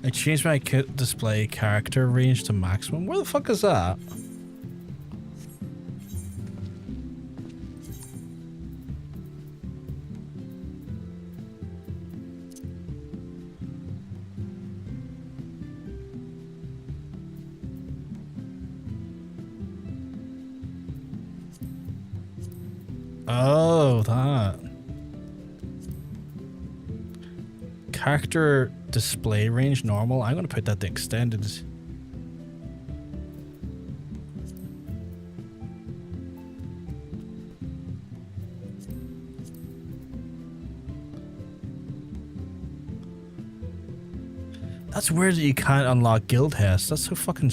I changed my display character range to maximum. Where the fuck is that? Oh, that. Character display range normal. I'm going to put that to extended. That's weird that you can't unlock guild Hess. That's so fucking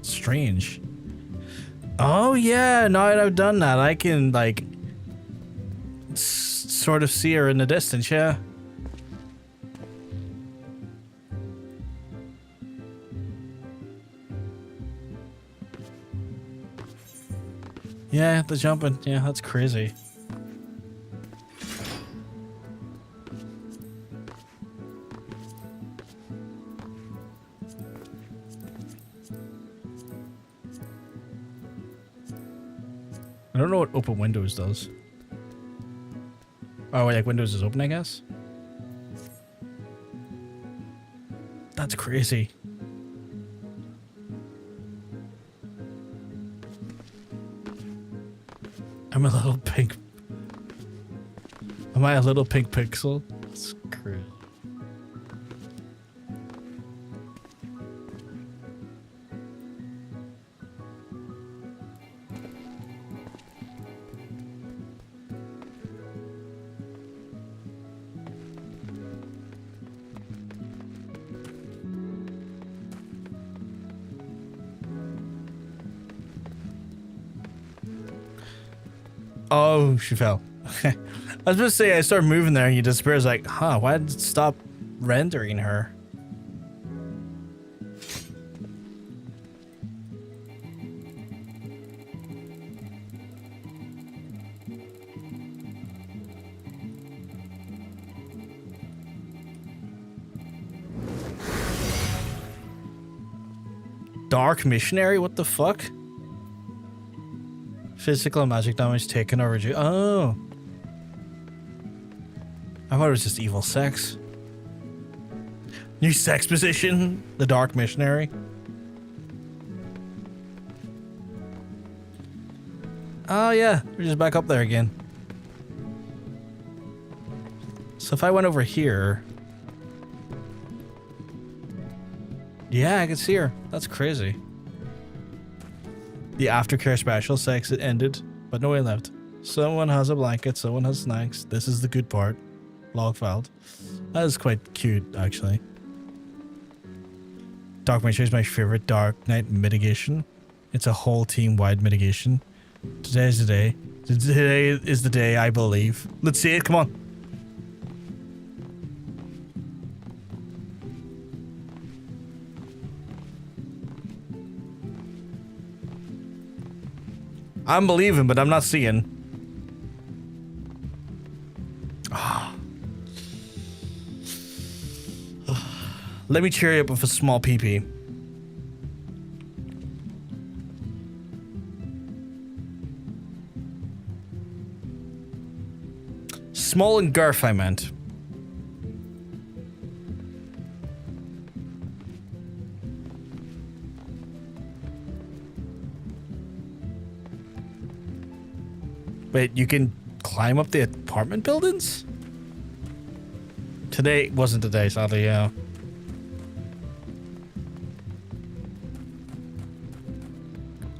strange. Oh yeah, now that I've done that, I can like sort of see her in the distance, yeah. Yeah, the jumping. Yeah, that's crazy. I don't know what open Windows does. Oh, like Windows is open, I guess? That's crazy. I'm a little pink. Am I a little pink pixel? That's crazy. Oh, she fell. Okay. I was supposed to say I started moving there and you disappeared. I was like, huh, why did it stop rendering her? Dark Missionary? What the fuck? Physical and magic damage taken or reduced. Oh. I thought it was just evil sex. New sex position? The Dark Missionary? Oh yeah, we're just back up there again. So if I went over here... Yeah, I can see her. That's crazy. The aftercare special sex it ended, but no one left. Someone has a blanket, someone has snacks. This is the good part. Log filed. That is quite cute, actually. Dark Missionary is my favorite Dark Knight mitigation. It's a whole team-wide mitigation. Today is the day. Today is the day, I believe. Let's see it, come on. I'm believing, but I'm not seeing. Let me cheer you up with a small PP. Small and girth, I meant. Wait, you can climb up the apartment buildings? Today wasn't the day, sadly, yeah.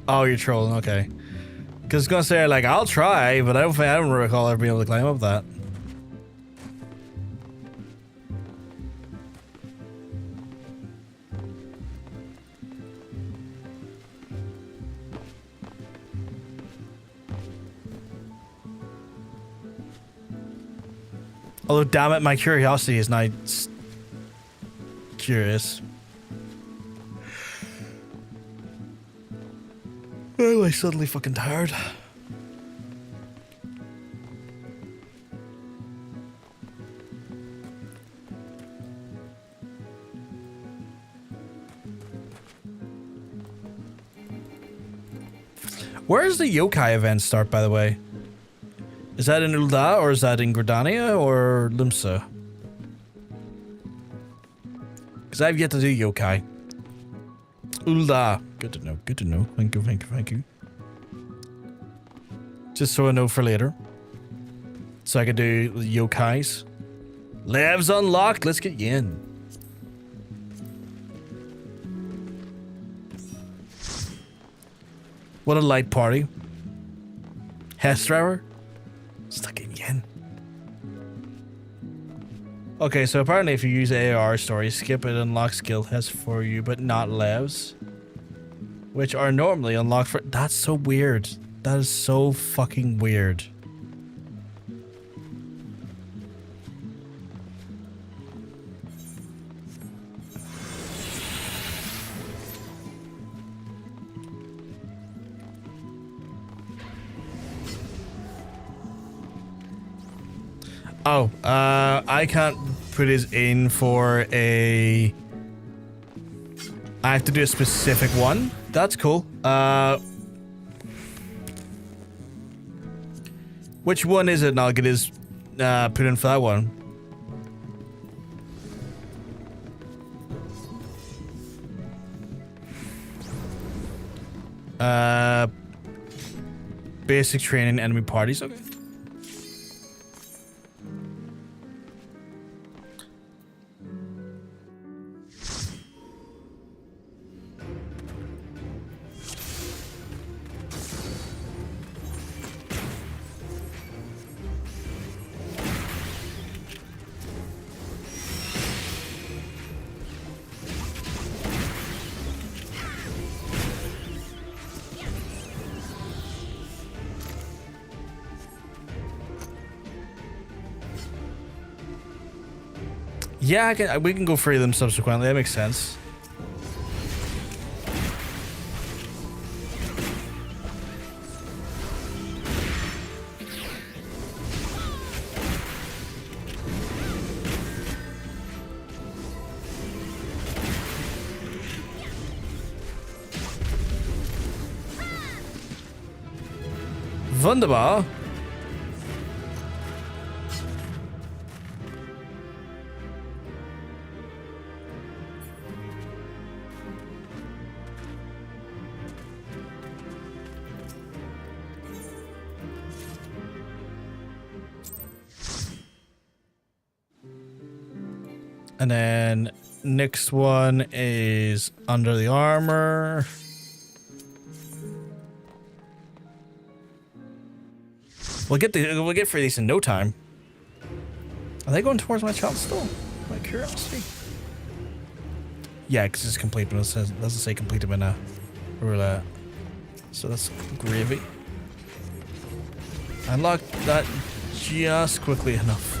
Oh, you're trolling, okay. Because I was gonna say, like, I'll try, but I don't recall ever being able to climb up that. Although, damn it, my curiosity is now curious. Oh, I'm suddenly fucking tired. Where does the yokai event start, by the way? Is that in Ul'dah, or is that in Gridania, or Limsa? Because I've yet to do yokai. Ul'dah. Good to know, good to know. Thank you, thank you, thank you. Just so I know for later. So I can do yokais. Labs unlocked, let's get you in. What a light party. Hestrever. Stuck in yen. Okay, so apparently if you use AR story, skip it unlocks skill tests for you, but not levs. Which are normally unlocked for... That's so weird. That is so fucking weird. Oh, I can't put it in for a... I have to do a specific one. That's cool. Which one is it? And I'll get his put in for that one. Basic training enemy parties. Okay. Yeah, we can go free them subsequently. That makes sense. Wunderbar. And then next one is under the armor. We'll get for these in no time. Are they going towards my child still? My curiosity. Yeah, because it's complete, but it doesn't say completed in a roulette. So that's gravy. I unlocked that just quickly enough.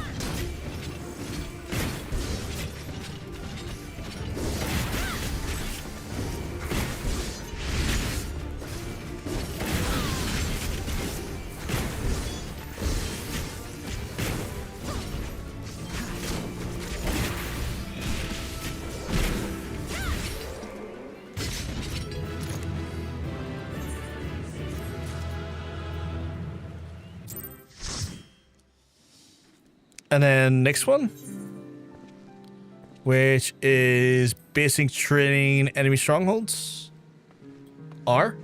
And then next one, which is basic training enemy strongholds. R.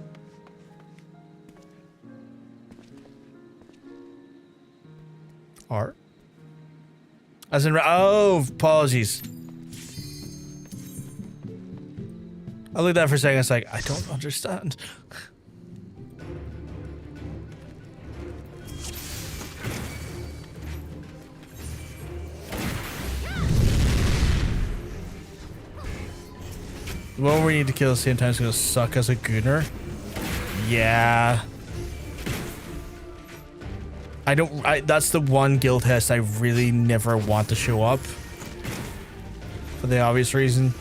R. As in, oh, apologies. I looked at that for a second. It's like, I don't understand. The one we need to kill at the same time is going to suck as a gooner. Yeah. That's the one guild test I really never want to show up. For the obvious reason.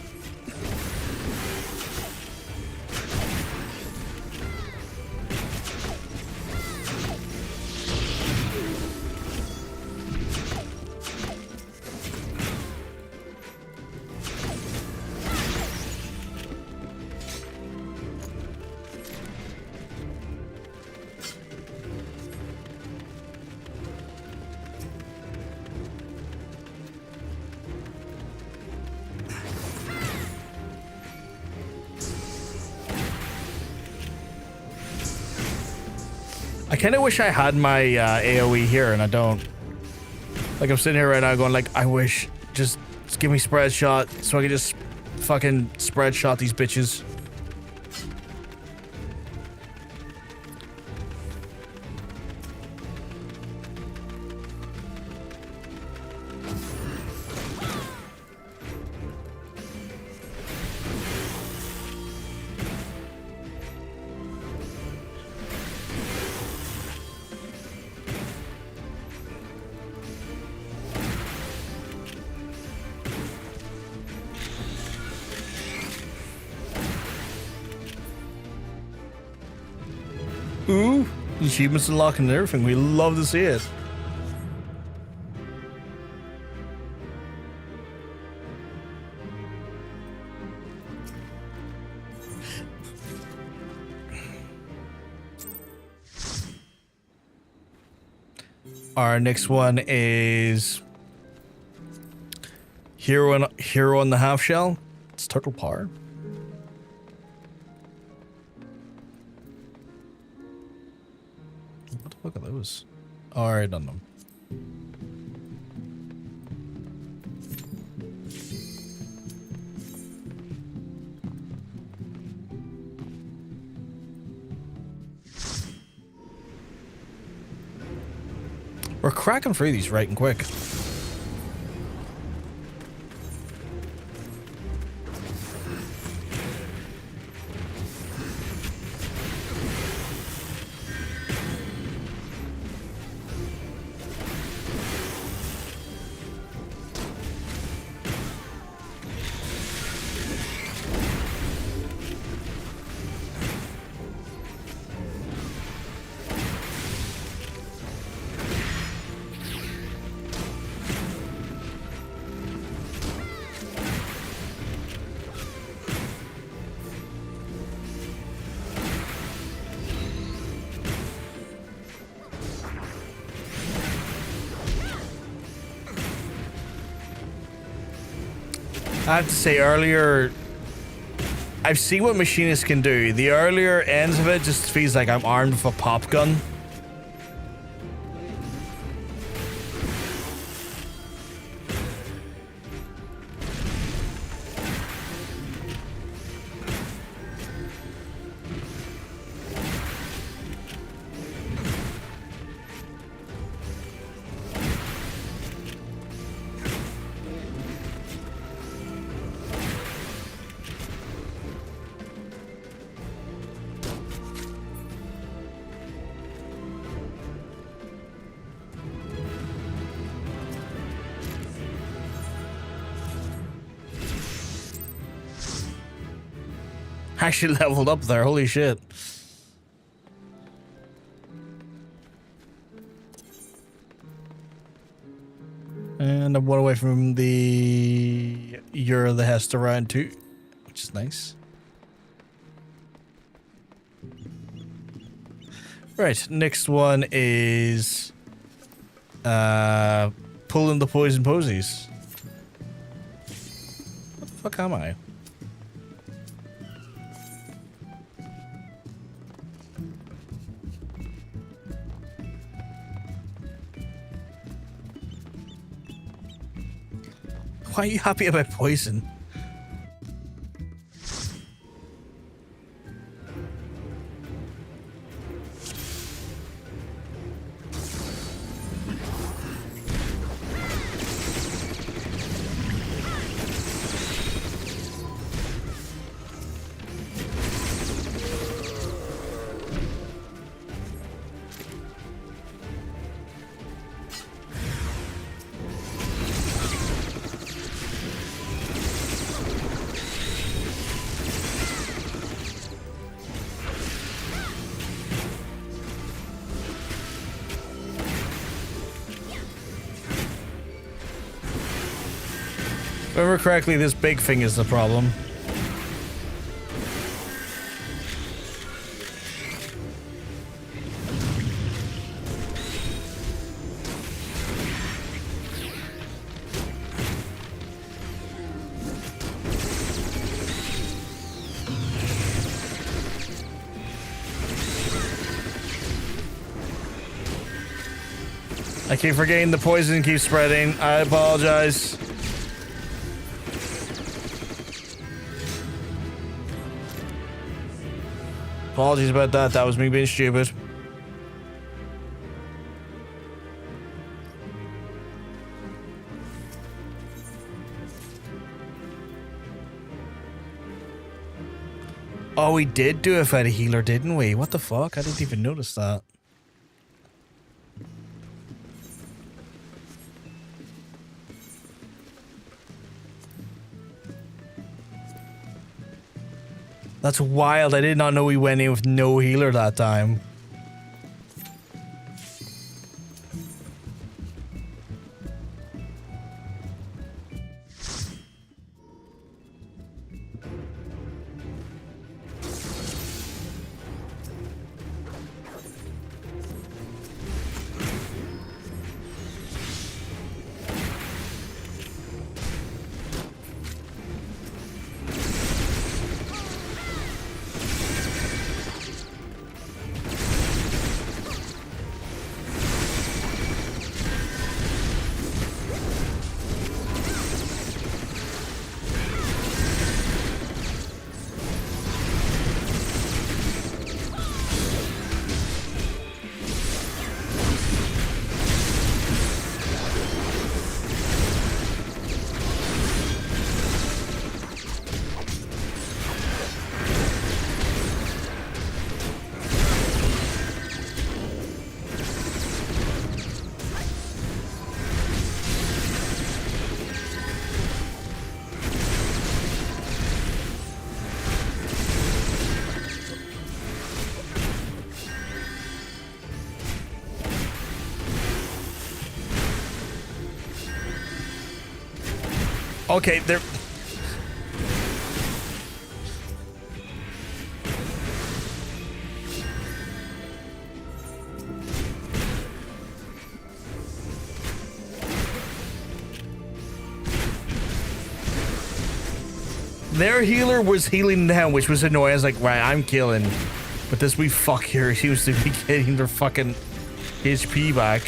I kind of wish I had my AoE here, and I don't. Like, I'm sitting here right now going, like, I wish, just give me spread shot so I can just fucking spread shot these bitches. Ooh, achievements unlocking and everything. We love to see it. Our next one is Hero on the Half Shell. It's Turtle Power. Look at those. Alright, done them. We're cracking through these right and quick. I have to say earlier, I've seen what Machinist can do. The earlier ends of it just feels like I'm armed with a pop gun. Actually leveled up there, holy shit. And I'm one away from the Euro that has to run too, which is nice. Right, next one is pulling the poison posies. What the fuck am I? Why are you happy about poison? If I remember correctly, this big thing is the problem. I keep forgetting the poison keeps spreading. I apologize. Apologies about that. That was me being stupid. Oh, we did do it without a healer, didn't we? What the fuck? I didn't even notice that. That's wild. I did not know we went in with no healer that time. Okay, there. Their healer was healing them, which was annoying. I was like, right, I'm killing. But this wee fuck here seems to be getting their fucking HP back.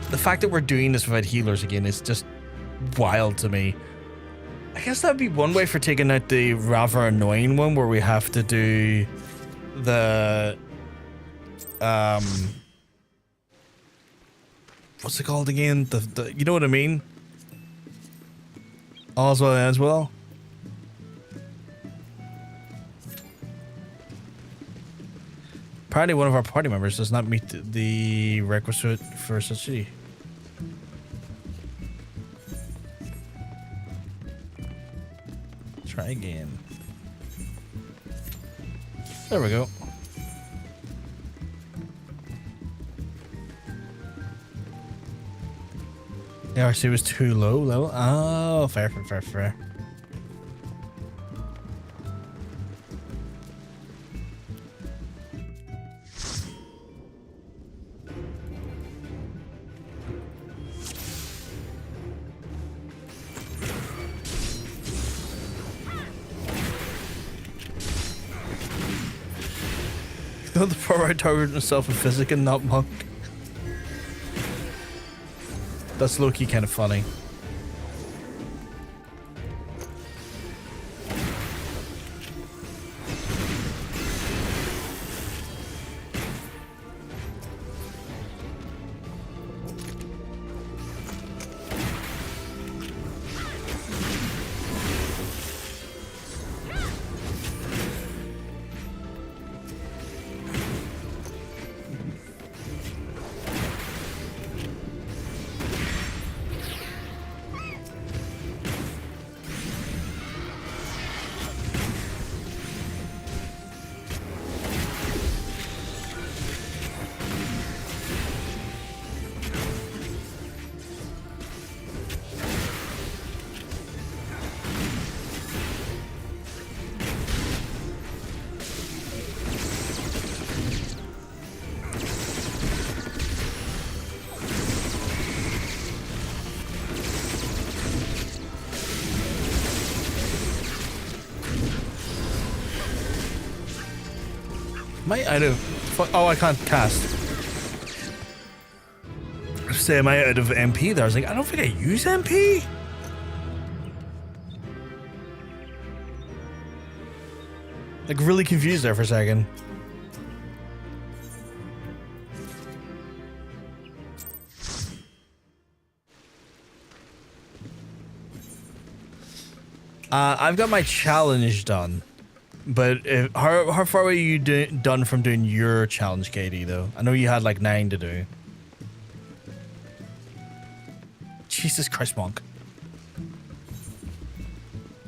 The fact that we're doing this without healers again is just wild to me. I guess that'd be one way for taking out the rather annoying one where we have to do the what's it called again? The you know what I mean? All's well ends well. Apparently one of our party members does not meet the requisite for such a... Try again. There we go. The RC was too low level. Oh, fair. The poor right targeted himself in physic and not monk. That's low-key kind of funny. Am I out of... Oh, I can't cast. Say, am I out of MP there? I was like, I don't think I use MP. Like, really confused there for a second. I've got my challenge done. But how far were you done from doing your challenge, Katie, though? I know you had like 9 to do. Jesus Christ, Monk.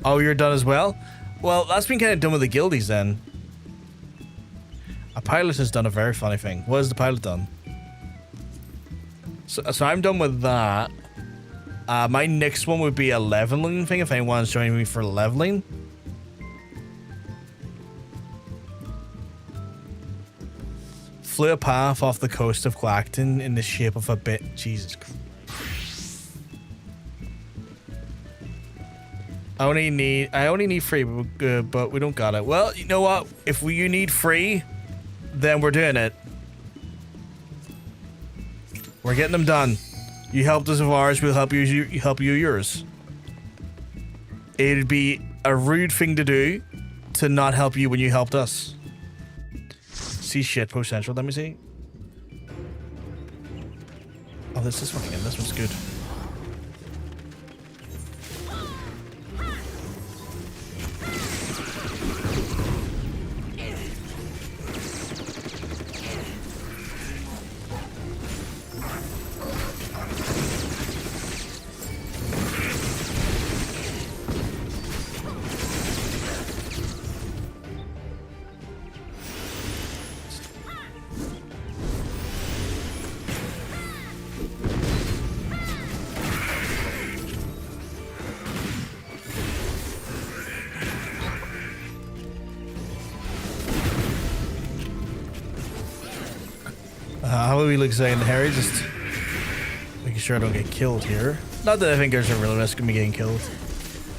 Oh, you're done as well? Well, that's been kind of done with the guildies then. A pilot has done a very funny thing. What has the pilot done? So I'm done with that. My next one would be a leveling thing if anyone's joining me for leveling. Flew a path off the coast of Clacton in the shape of a bit. Jesus Christ. I only need 3, but we don't got it. Well, you know what? If you need 3, then we're doing it. We're getting them done. You helped us with ours, we'll help you yours. It'd be a rude thing to do to not help you when you helped us. See shit, Post Central, let me see. Oh, this one. This one's good. How will we look saying Harry? Just making sure I don't get killed here. Not that I think there's a real risk of me getting killed.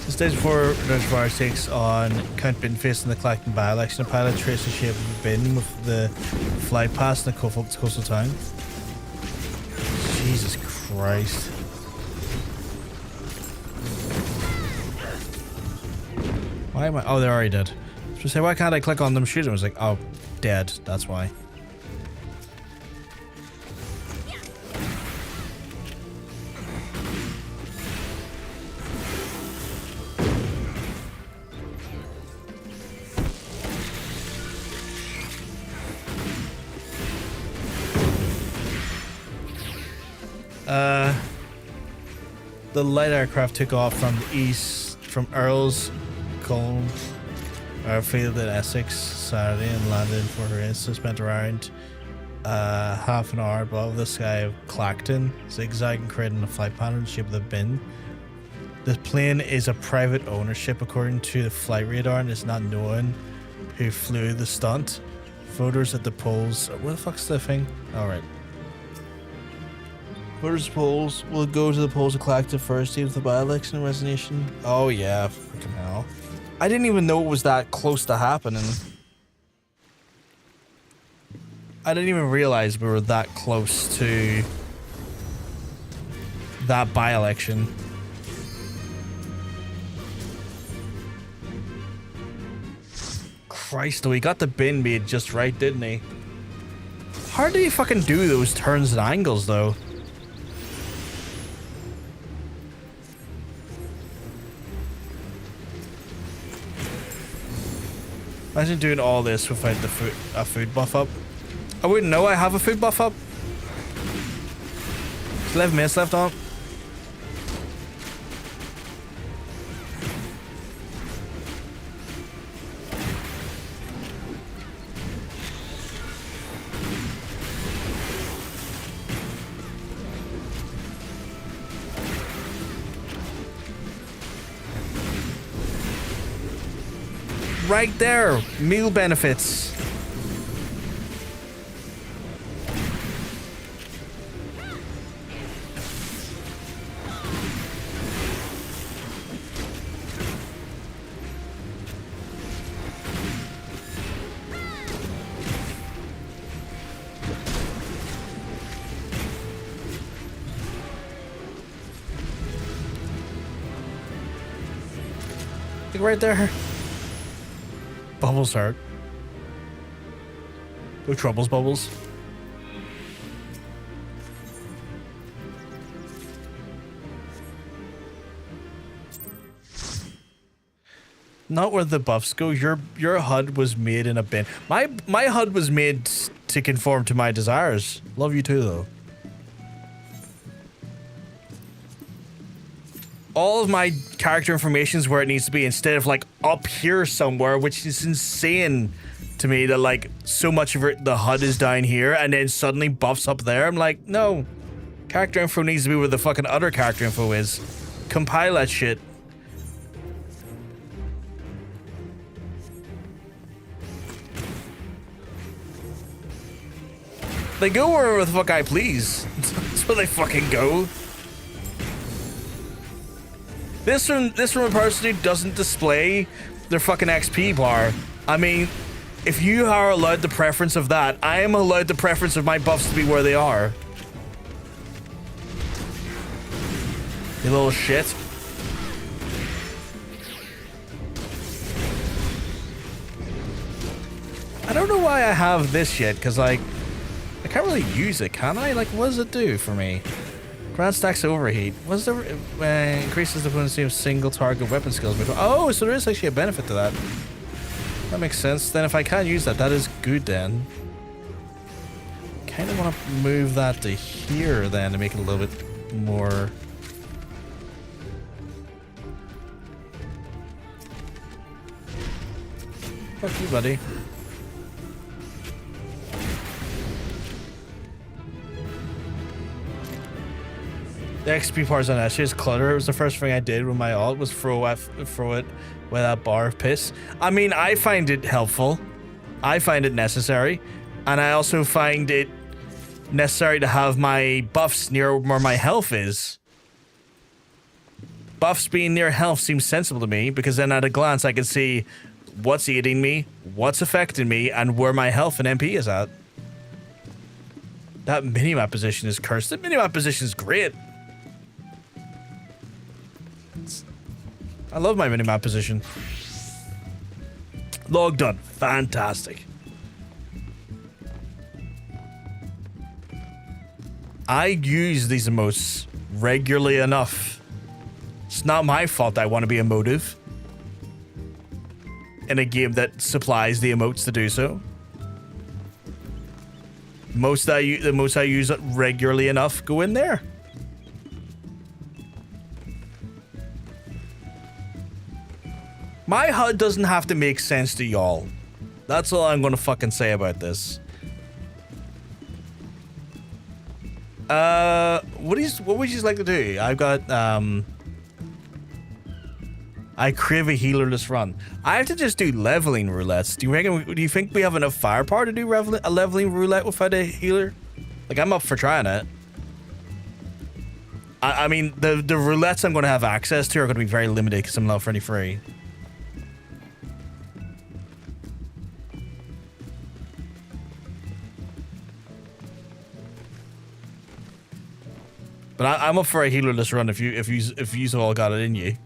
So stage 4, Reservoir takes on Count Bin facing the collecting by-election. The pilot traces the shape of the bin with the flight path in the coastal town. Jesus Christ. Why am I? Oh, they're already dead. So say, why can't I click on them, shoot them? I was like, oh, dead. That's why. The light aircraft took off from the east, from Earl's Colne airfield in Essex Saturday and landed in Fort Race. Spent around half an hour above the sky of Clacton, zigzagging, creating a flight pattern in the shape of the bin. The plane is a private ownership according to the flight radar and is not known who flew the stunt. Voters at the polls. What the fuck's the thing? Alright. Voters polls will go to the polls to collect the first day of the by-election resignation. Oh yeah, fucking hell. I didn't even know it was that close to happening. I didn't even realize we were that close to that by-election. Christ, he got the bin made just right, didn't he? How did he fucking do those turns and angles though? Imagine doing all this without the a food buff up. I wouldn't know I have a food buff up. There's 11 minutes left on. Right there, meal benefits. Like right there. Bubbles hurt. No troubles, Bubbles. Not where the buffs go. Your HUD was made in a bin. My HUD was made to conform to my desires. Love you too, though. All of my character information is where it needs to be instead of like up here somewhere, which is insane to me that like so much of it, the HUD is down here and then suddenly buffs up there. I'm like, no, character info needs to be where the fucking other character info is. Compile that shit. They go wherever the fuck I please. That's where they fucking go. This from a person who doesn't display their fucking XP bar. I mean, if you are allowed the preference of that, I am allowed the preference of my buffs to be where they are. You little shit. I don't know why I have this yet, because like, I can't really use it, can I? Like, what does it do for me? Ground stacks overheat. What's the increases the potency of single target weapon skills? Oh, so there is actually a benefit to that. That makes sense. Then if I can't use that, that is good then. Kind of want to move that to here then to make it a little bit more. Fuck you, buddy. The XP parts on that shit is clutter. It was the first thing I did with my ult was throw it with that bar of piss. I mean, I find it helpful. I find it necessary. And I also find it necessary to have my buffs near where my health is. Buffs being near health seems sensible to me, because then at a glance I can see what's eating me, what's affecting me, and where my health and MP is at. That minimap position is cursed. The minimap position is great. I love my minimap position. Log done. Fantastic. I use these emotes regularly enough. It's not my fault I want to be emotive in a game that supplies the emotes to do so. The most I use it regularly enough go in there. My HUD doesn't have to make sense to y'all. That's all I'm gonna fucking say about this. What would you like to do? I've got I crave a healerless run. I have to just do leveling roulettes. Do you think we have enough firepower to do a leveling roulette without a healer? Like, I'm up for trying it. I mean, the roulettes I'm going to have access to are going to be very limited because I'm not already free. But I'm up for a healerless run if you all got it in you.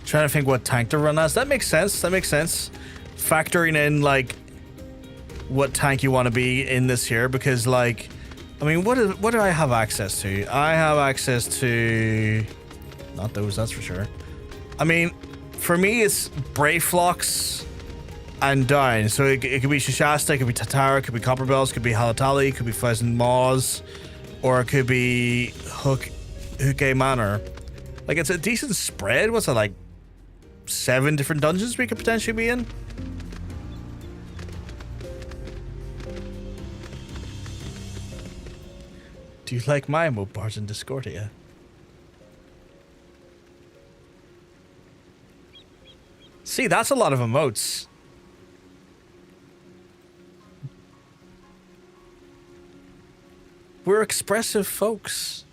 Trying to think what tank to run as. That makes sense. That makes sense. Factoring in, like, what tank you want to be in this here, because, like, I mean, what do I have access to? I have access to... Not those, that's for sure. I mean, for me, it's Brayflocks and down. So it could be Shashasta, it could be Tatara, it could be Copperbells, it could be Halatali, it could be Pleasant Maws, or it could be Hooke Manor. Like, it's a decent spread. What's it, like, 7 different dungeons we could potentially be in? Do you like my emote bars in Discordia? See, that's a lot of emotes. We're expressive folks.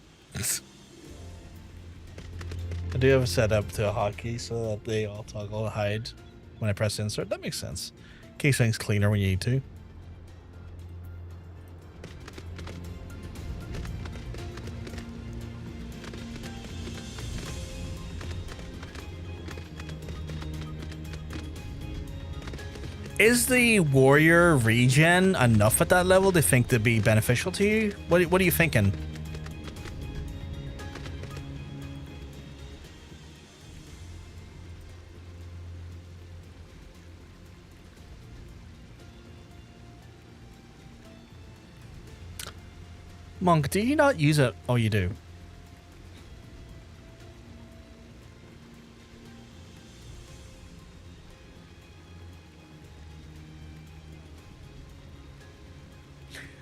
I do have it set up to a hotkey so that they all toggle hide when I press insert. That makes sense. Keeps things cleaner when you need to. Is the warrior regen enough at that level to think to be beneficial to you? What are you thinking? Monk, do you not use it? Oh, you do.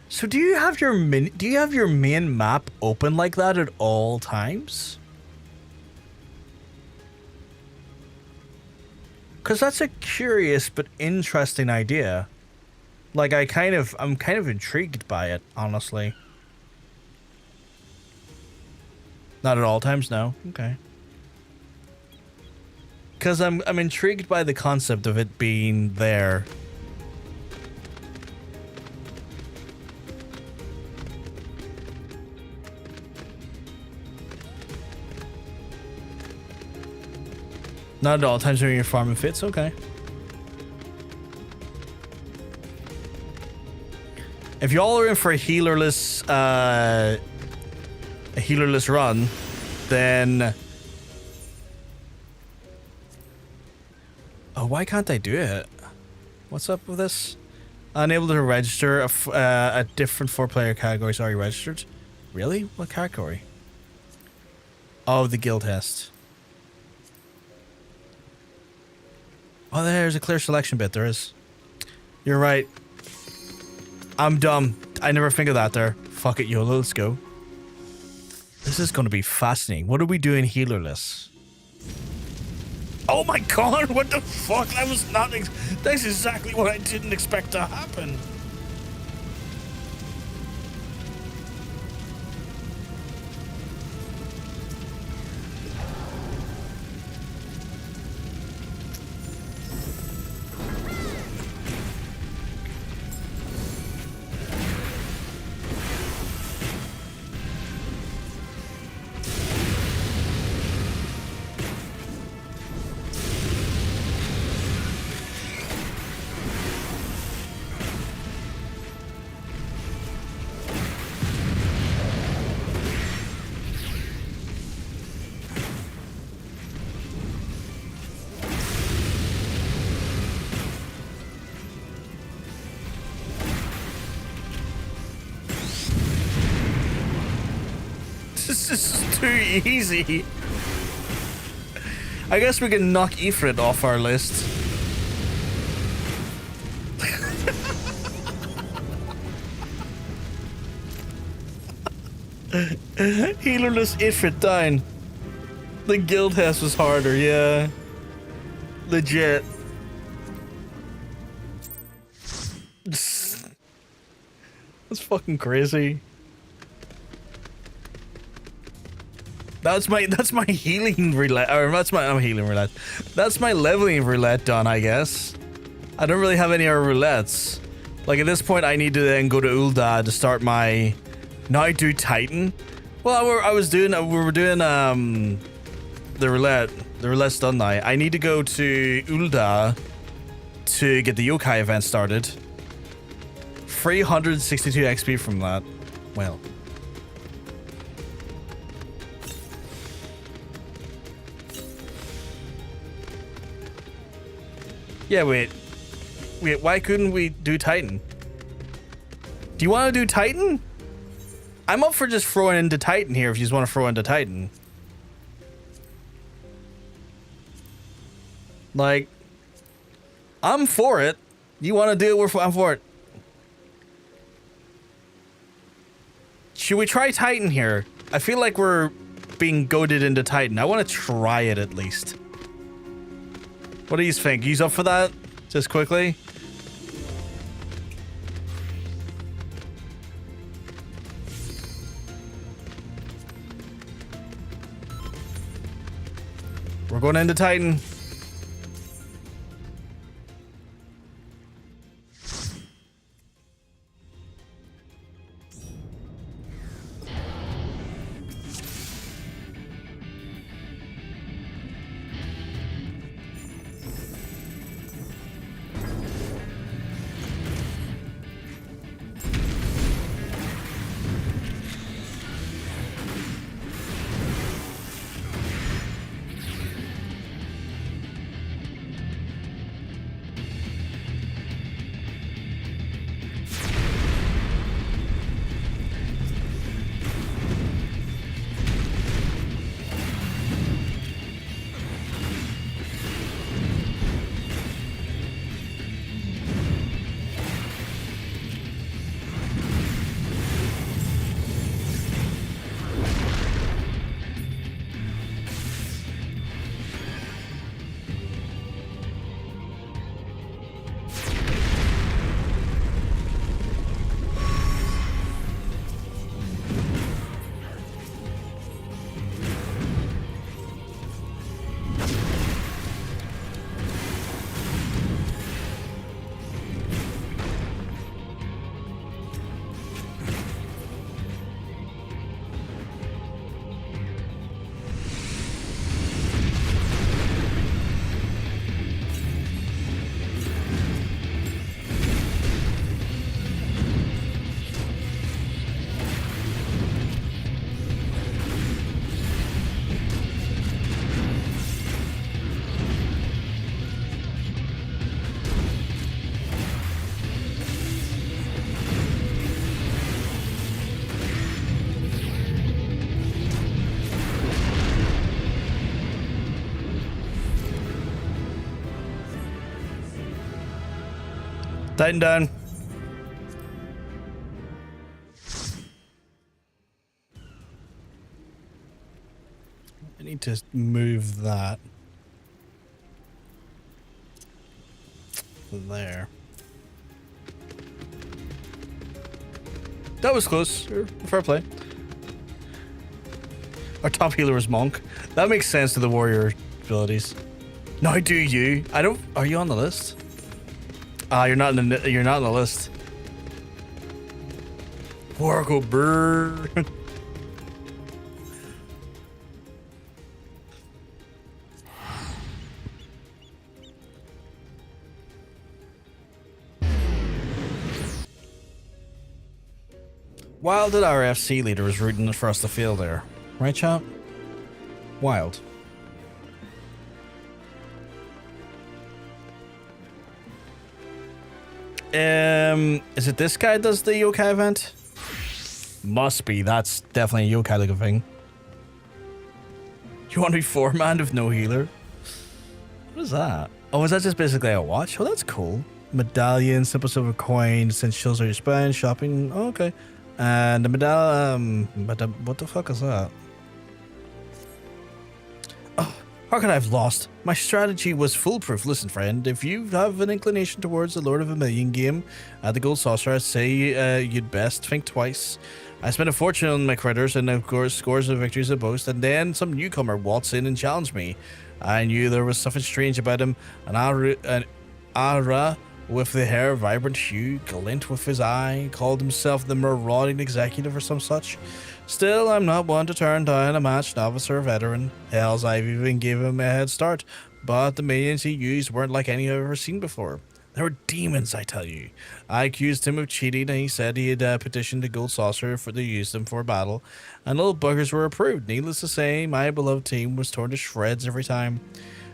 So do you have your main map open like that at all times? Cause that's a curious but interesting idea. Like I'm kind of intrigued by it, honestly. Not at all times, no. Okay. Cause I'm intrigued by the concept of it being there. Not at all times when you're farming fits, okay. If y'all are in for a healerless a healerless run, then... Oh, why can't I do it? What's up with this? Unable to register a different 4-player categories already registered. Really? What category? Oh, the guild test. Oh, there's a clear selection bit. There is. You're right. I'm dumb. I never think of that there. Fuck it, YOLO. Let's go. This is going to be fascinating. What are we doing healerless? Oh my god, what the fuck? That was not... That's exactly what I didn't expect to happen. This is too easy. I guess we can knock Ifrit off our list. Healerless Ifrit down. The guild test was harder, yeah. Legit. That's fucking crazy. That's my healing roulette, or that's my healing roulette. That's my leveling roulette done, I guess. I don't really have any other roulettes. Like at this point, I need to then go to Ul'dah to start my. Now do Titan. Well, we were doing the roulette. The roulette's done now. I need to go to Ul'dah to get the yokai event started. 362 XP from that. Well. Yeah, wait, why couldn't we do Titan? Do you want to do Titan? I'm up for just throwing into Titan here if you just want to throw into Titan. Like, I'm for it. You want to do it? I'm for it. Should we try Titan here? I feel like we're being goaded into Titan. I want to try it at least. What do you think? He's up for that? Just quickly? We're going into Titan. Tighten down. I need to move that. There. That was close. Fair play. Our top healer is Monk. That makes sense to the warrior abilities. Now do you? I don't. Are you on the list? Ah, you're not in the. You're not on the list. Wargo brr. Wild that our FC leader was rooting for us to fail there. Right, chat? Wild. Is it this guy does the yokai event? Must be. That's definitely a yokai looking thing. You want to be 4-man with no healer? What is that? Oh, is that just basically a watch? Oh, that's cool. Medallion, simple silver coin, essentials are your spine, shopping. Oh, okay. And the medallion, what the fuck is that? Oh, how could I have lost? My strategy was foolproof. Listen, friend, if you have an inclination towards the Lord of a Million game at the Gold Saucer, I'd say you'd best think twice. I spent a fortune on my critters and of course scores of victories to boast, and then some newcomer waltzed in and challenged me. I knew there was something strange about him. An aura with the hair vibrant hue, glint with his eye, called himself the marauding executive or some such. Still, I'm not one to turn down a matched novice or veteran. Hells, I've even gave him a head start, but the minions he used weren't like any I've ever seen before. They were demons, I tell you. I accused him of cheating, and he said he had petitioned the Gold Saucer to use them for battle, and little buggers were approved. Needless to say, my beloved team was torn to shreds every time.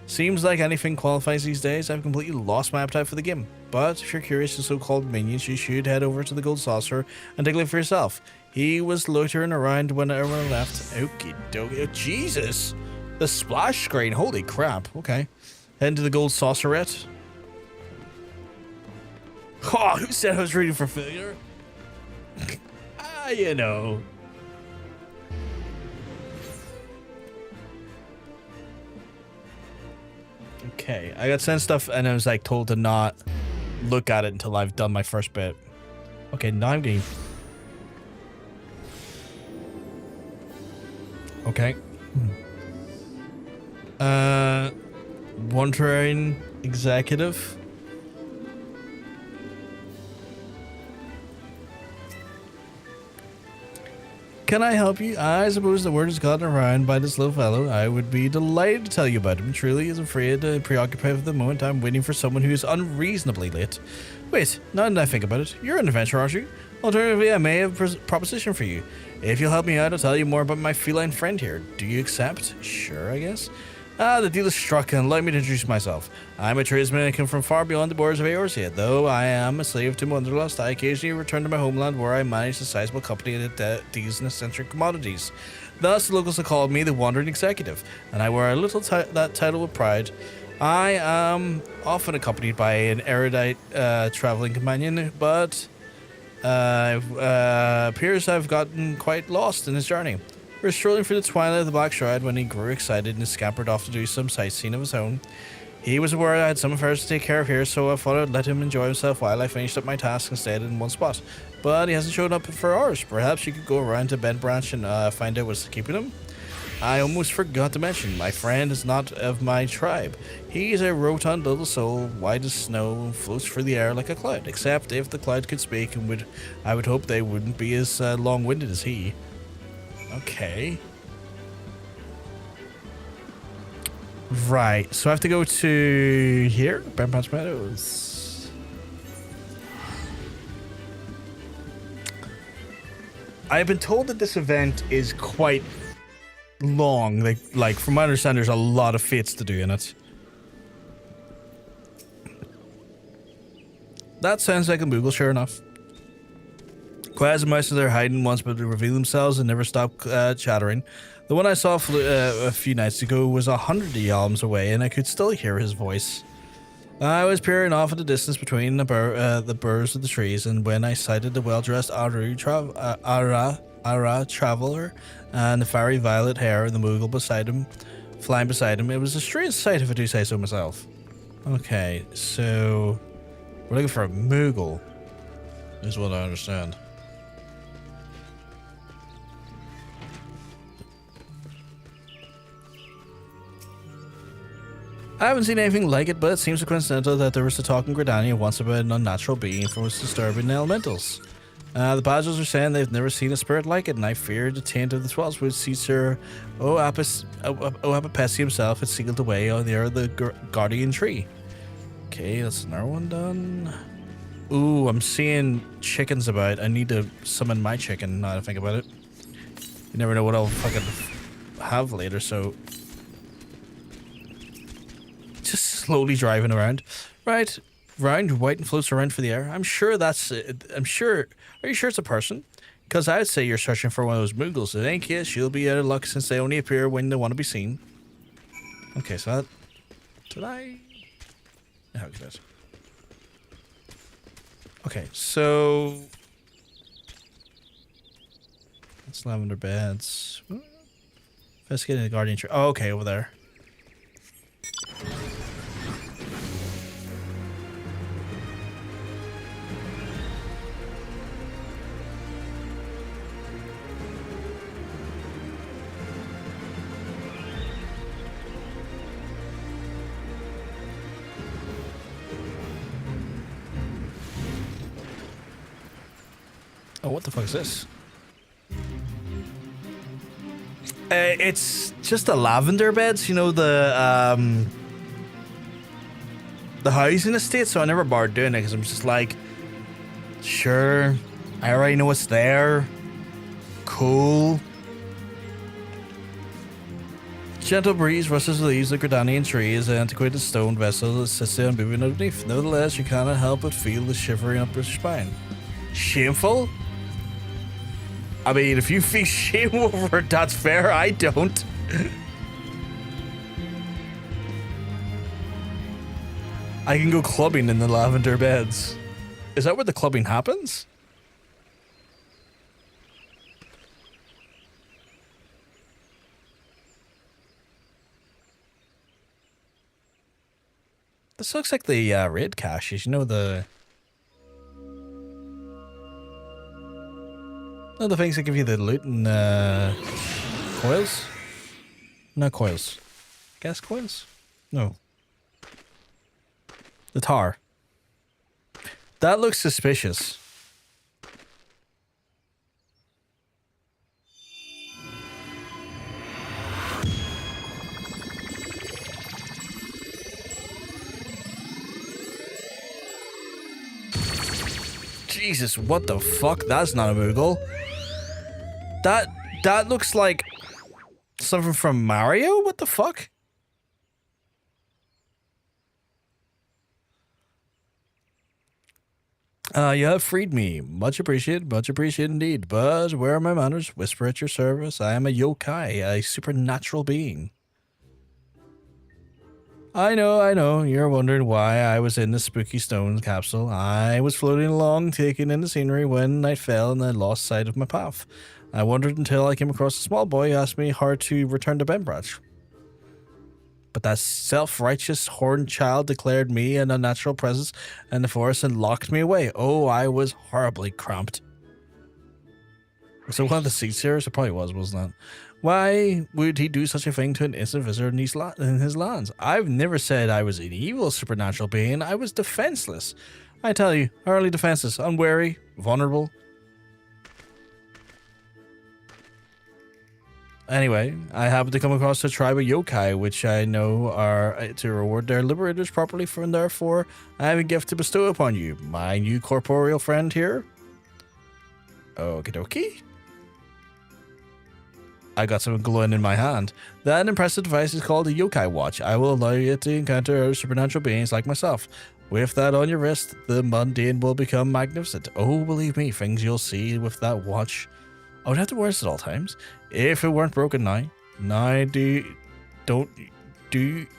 Seems like anything qualifies these days. I've completely lost my appetite for the game. But if you're curious to so-called minions, you should head over to the Gold Saucer and take a look for yourself. He was loitering around when everyone left. Okie dokie. Oh, Jesus! The splash screen. Holy crap. Okay. Heading to the Gold Saucerette. Oh, who said I was ready for failure? You know. Okay, I got sent stuff and I was like told to not look at it until I've done my first bit. Okay, now I'm getting... Okay. Wandering executive. Can I help you? I suppose the word has gotten around by this little fellow. I would be delighted to tell you about him. Truly is afraid to preoccupied with the moment. I'm waiting for someone who is unreasonably late. Wait, now that I think about it, you're an adventurer, aren't you? Alternatively, I may have a proposition for you. If you'll help me out, I'll tell you more about my feline friend here. Do you accept? Sure, I guess. The deal is struck, and allow me to introduce myself. I'm a tradesman and come from far beyond the borders of Eorzea. Though I am a slave to Wanderlust, I occasionally return to my homeland where I manage a sizable company that deals in eccentric commodities. Thus, the locals have called me the Wandering Executive, and I wear a little that title with pride. I am often accompanied by an erudite traveling companion, but appears I've gotten quite lost in his journey. We were strolling through the twilight of the Black Shroud when he grew excited and scampered off to do some sightseeing of his own. He was aware I had some affairs to take care of here, so I thought I'd let him enjoy himself while I finished up my task and stayed in one spot. But he hasn't shown up for hours. Perhaps you could go around to Bent Branch and find out what's keeping him. I almost forgot to mention, my friend is not of my tribe. He's a rotund little soul, white as snow, floats through the air like a cloud. Except if the cloud could speak, and I would hope they wouldn't be as long-winded as he. Okay. Right, so I have to go to here, Bent Branch Meadows. I've been told that this event is quite long. Like from my understanding, there's a lot of fates to do in it. That sounds like a Moogle, sure enough. Quiet as a mouse as they're hiding once, but they reveal themselves and never stop chattering. The one I saw a few nights ago was 100 yalms away, and I could still hear his voice. I was peering off at the distance between the burrs of the trees, and when I sighted the well-dressed Ara traveler and the fiery violet hair and the Moogle beside him, flying beside him, it was a strange sight if I do say so myself. Okay, so we're looking for a Moogle, is what I understand. I haven't seen anything like it, but it seems coincidental that there was a talking Gridania once about an unnatural being from its disturbing elementals. The Badgers are saying they've never seen a spirit like it, and I fear the taint of the 12s would see Sir Apapesi himself had sealed away on the air of the Guardian Tree. Okay, that's another one done. Ooh, I'm seeing chickens about. I need to summon my chicken now that I think about it. You never know what I'll fucking have later, so... just slowly driving around. Right, round, white and floats around for the air. I'm sure that's... I'm sure... Are you sure it's a person? Because I'd say you're searching for one of those Moogles. In any case, you'll be out of luck since they only appear when they want to be seen. Okay, so that... Did I... How could that? Okay, so... That's lavender beds. Investigating the Guardian Tree. Oh, okay, over there. Oh, what the fuck is this? It's just the lavender beds, you know, the housing estate, so I never bothered doing it because I'm just like, sure, I already know it's there. Cool. Gentle breeze rustles the leaves of the Gridanian tree as an antiquated stone vessel that sits there moving underneath. Nevertheless, you cannot help but feel the shivering up your spine. Shameful? I mean, if you feel shame over it, that's fair. I don't. I can go clubbing in the lavender beds. Is that where the clubbing happens? This looks like the raid caches. You know, the things that give you the loot and coils? Not coils. Gas coils? No. The tar. That looks suspicious. Jesus, what the fuck? That's not a Moogle. That looks like something from Mario? What the fuck? You have freed me. Much appreciated indeed. But where are my manners? Whisper at your service. I am a yokai, a supernatural being. I know. You're wondering why I was in the spooky stone capsule. I was floating along, taking in the scenery when I fell and I lost sight of my path. I wondered until I came across a small boy who asked me how to return to Benbratch. But that self-righteous horned child declared me an unnatural presence in the forest and locked me away. Oh, I was horribly cramped. Was it one of the seat seers? It probably was, wasn't it? Why would he do such a thing to an innocent visitor in his lands? I've never said I was an evil supernatural being. I was defenseless. I tell you, utterly defenseless, unwary, vulnerable. Anyway, I happened to come across a tribe of yokai, which I know are to reward their liberators properly, and therefore I have a gift to bestow upon you, my new corporeal friend here. Okie dokie. I got some glowing in my hand. That impressive device is called a yokai watch. I will allow you to encounter other supernatural beings like myself. With that on your wrist, the mundane will become magnificent. Oh, believe me, things you'll see with that watch. I would have to wear this at all times. If it weren't broken now. Do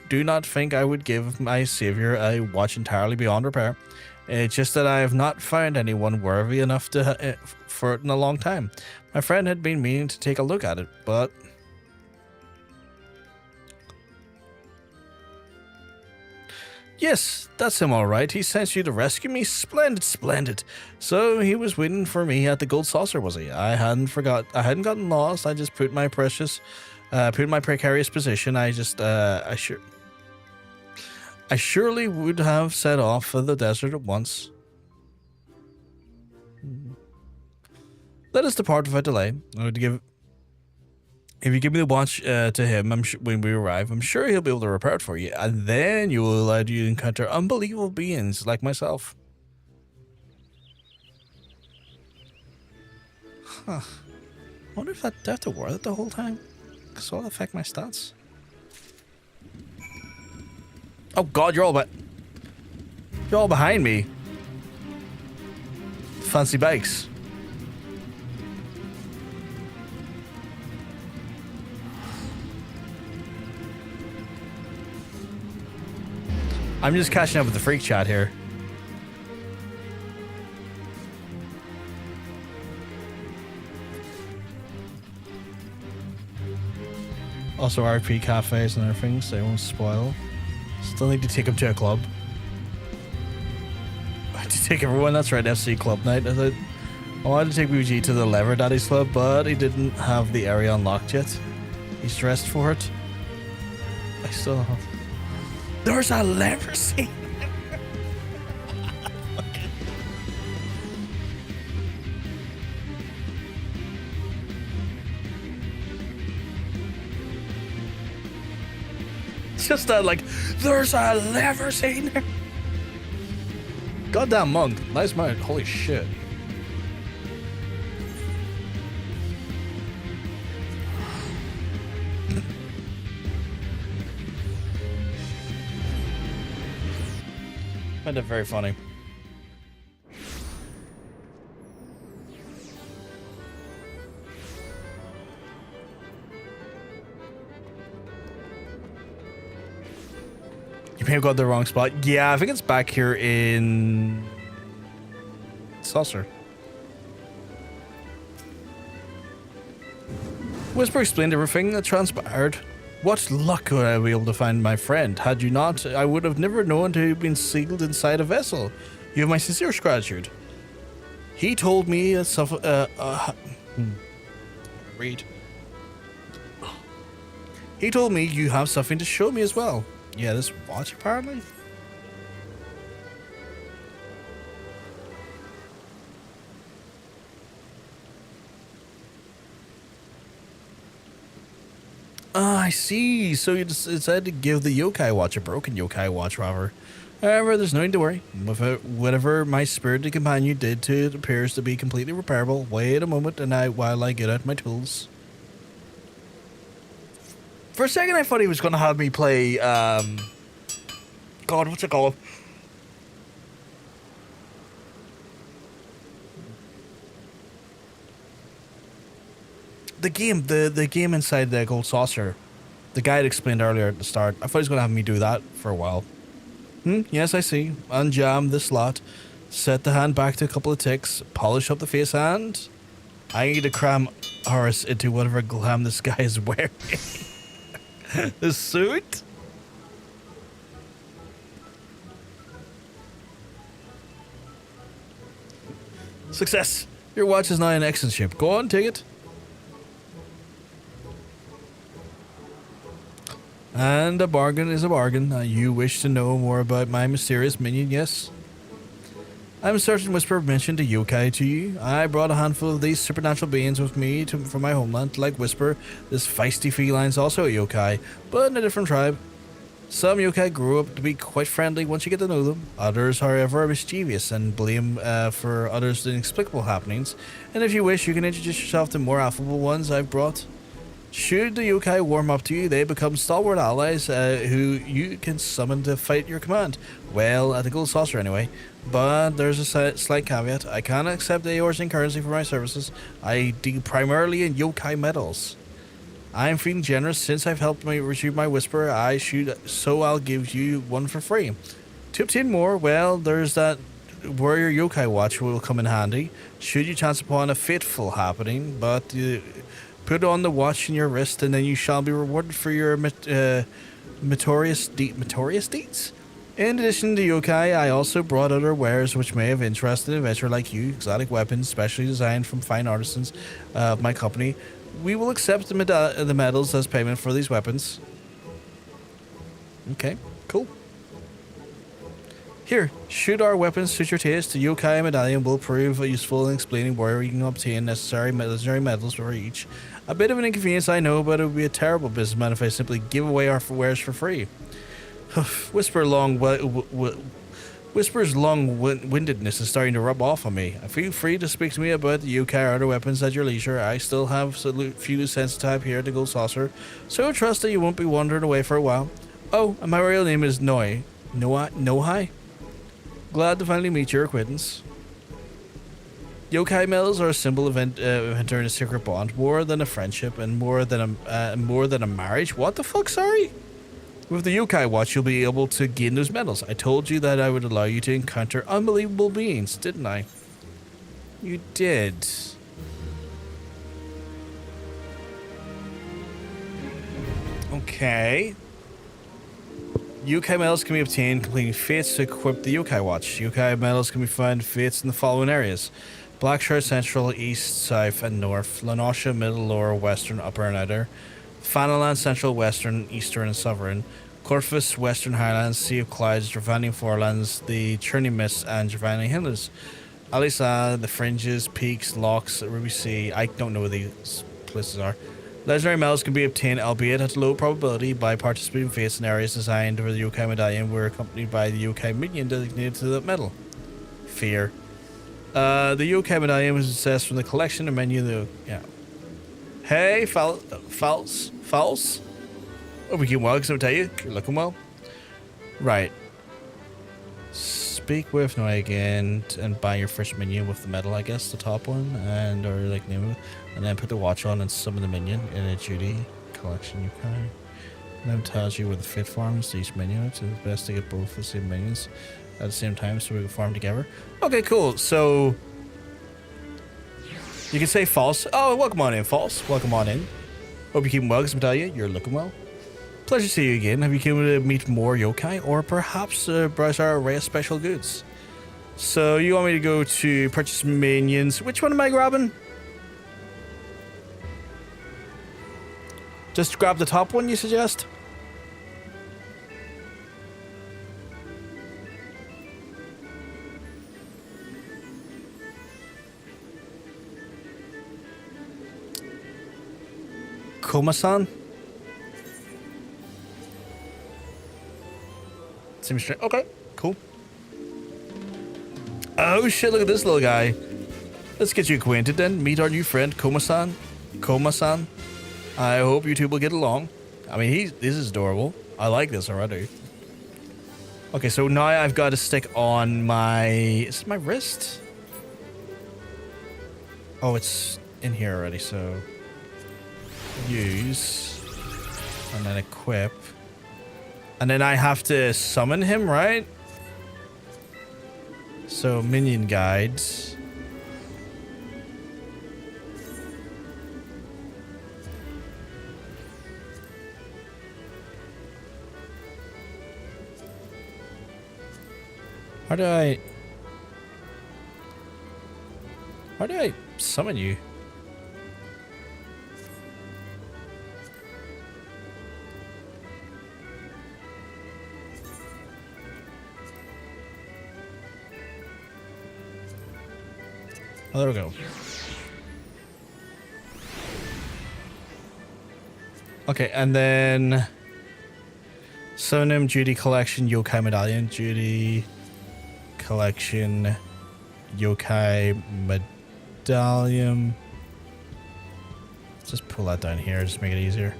do not think I would give my savior a watch entirely beyond repair. It's just that I have not found anyone worthy enough to for it in a long time. My friend had been meaning to take a look at it, but... Yes, that's him all right. He sent you to rescue me? Splendid, splendid. So he was waiting for me at the Gold Saucer, was he? I hadn't gotten lost. I just put my precarious position. I surely would have set off for the desert at once. Let us depart without delay. If you give me the watch to him, when we arrive, I'm sure he'll be able to repair it for you, and then you will allow you to encounter unbelievable beings like myself. Huh. Wonder if I have to wear that the whole time, because it'll affect my stats. Oh God, you're all behind me. Fancy bikes. I'm just catching up with the freak chat here. Also RP cafes and everything, so they won't spoil. Still need to take them to a club. I had to take everyone, that's right, FC Club Night. I wanted to take BG to the Lever Daddy's Club, but he didn't have the area unlocked yet. He's dressed for it. I still have... There's a lever scene. Just that, like, there's a lever scene. Goddamn monk, nice mount. Holy shit. Find it very funny. You may have got the wrong spot. Yeah, I think it's back here in Saucer. Whisper explained everything that transpired. What luck would I be able to find my friend? Had you not, I would have never known to have been sealed inside a vessel. You have my sincere gratitude. He told me read. He told me you have something to show me as well. Yeah, this watch apparently. Ah, I see. So you decided to give the yokai watch a broken yokai watch, rather. However, there's nothing to worry. Whatever my spirited companion did to it appears to be completely repairable. Wait a moment, while I get out my tools. For a second, I thought he was going to have me play. God, what's it called? The game inside the Gold Saucer, the guy had explained earlier at the start. I thought he was going to have me do that for a while. Yes, I see. Unjam the slot, set the hand back to a couple of ticks, polish up the face, and I need to cram Horace into whatever glam this guy is wearing. The suit? Success! Your watch is now in excellent shape. Go on, take it. And a bargain is a bargain. You wish to know more about my mysterious minion, yes? I'm certain Whisper mentioned a yokai to you. I brought a handful of these supernatural beings with me from my homeland. Like Whisper, this feisty feline's also a yokai, but in a different tribe. Some yokai grow up to be quite friendly once you get to know them. Others, however, are mischievous and blame for others' inexplicable happenings. And if you wish, you can introduce yourself to more affable ones I've brought. Should the yokai warm up to you, they become stalwart allies who you can summon to fight your command. Well, at the Gold Saucer anyway. But there's a slight caveat. I cannot accept AORs in currency for my services. I deal primarily in yokai metals. I am feeling generous since I've helped me retrieve my whisper. So I'll give you one for free. To obtain more, well, there's that warrior yokai watch will come in handy should you chance upon a fateful happening, but put on the watch in your wrist and then you shall be rewarded for your meritorious deeds. In addition to yokai, I also brought other wares which may have interest an adventurer like you. Exotic weapons specially designed from fine artisans of my company. We will accept the medals as payment for these weapons. Okay, cool. Here, should our weapons suit your taste, the yokai medallion will prove useful in explaining where you can obtain necessary legendary medals for each. A bit of an inconvenience, I know, but it would be a terrible businessman if I simply give away our wares for free. Whisper's long-windedness is starting to rub off on me. Feel free to speak to me about the yokai or other weapons at your leisure. I still have a few cents to type here at the Gold Saucer, so I trust that you won't be wandering away for a while. Oh, and my real name is Nohai. Glad to finally meet your acquaintance. Yokai medals are a symbol of entering a secret bond, more than a friendship and more than a marriage. What the fuck, sorry? With the yokai watch, you'll be able to gain those medals. I told you that I would allow you to encounter unbelievable beings, didn't I? You did. Okay. Yokai medals can be obtained completing fates to equip the yokai watch. Yokai medals can be found fates in the following areas: Blackshire, Central, East, South, and North; Lanosha, Middle, Lower, Western, Upper, and Outer; Fanaland, Central, Western, Eastern, and Sovereign; Corfus, Western Highlands; Sea of Clouds, Dravanian Forelands, the Churning Mists, and Dravanian Highlands; Alisa, the Fringes, Peaks, Locks, Ruby Sea. I don't know where these places are. Legendary medals can be obtained, albeit at low probability, by participating fates in areas designed for the yokai medallion were accompanied by the yokai minion designated to that medal. Fear. The yokai medallion was accessed from the collection and menu. Hey, Fowls? Oh, we keep well, because I'll tell you, you're looking well. Right. Speak with Noe again and buy your first minion with the medal, I guess, the top one, or like name it, and then put the watch on and summon the minion in a duty collection yokai. And then tells you where the fit farms to each minion, so it's best to get both the same minions at the same time so we can farm together. Okay, cool. So you can say false. Oh, welcome on in, false. Welcome on in. Hope you're keeping well, because I tell you, you're looking well. Pleasure to see you again. Have you come to meet more yokai, or perhaps browse our array of special goods? So you want me to go to purchase minions? Which one am I grabbing? Just grab the top one, you suggest? Komasan? Seems strange. Okay, cool. Oh shit, look at this little guy. Let's get you acquainted then. Meet our new friend, Komasan. Komasan. I hope you two will get along. I mean, this is adorable. I like this already. Okay, so now I've got to stick on my... Is it my wrist? Oh, it's in here already, so... Use. And then equip. And then I have to summon him, right? So, minion guides. How do I summon you? Oh, there we go. Okay, and then summon him, duty collection, yokai medallion, duty collection, yokai medallion. Let's just pull that down here, just make it easier.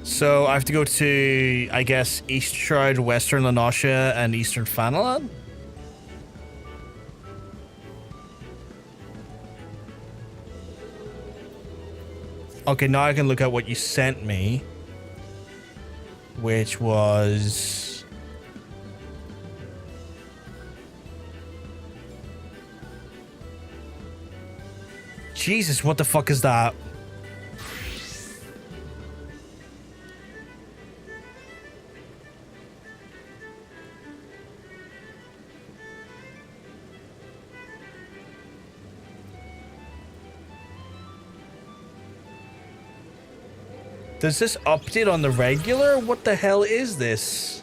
So I have to go to, I guess, East Shroud, Western Lanosha, and Eastern Fanaland? Okay, now I can look at what you sent me. Which was... Jesus, what the fuck is that? Does this update on the regular? What the hell is this?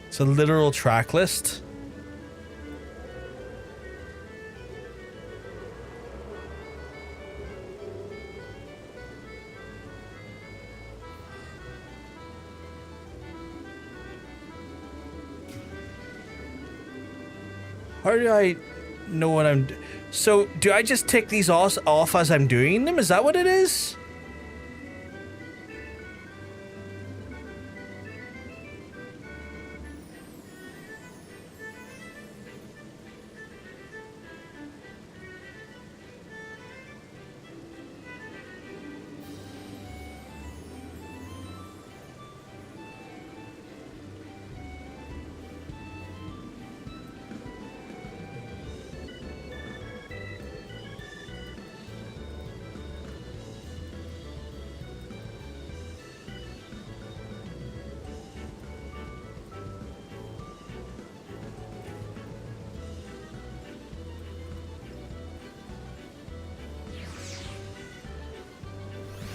It's a literal track list. How do I know what I'm doing? So, do I just take these off as I'm doing them? Is that what it is?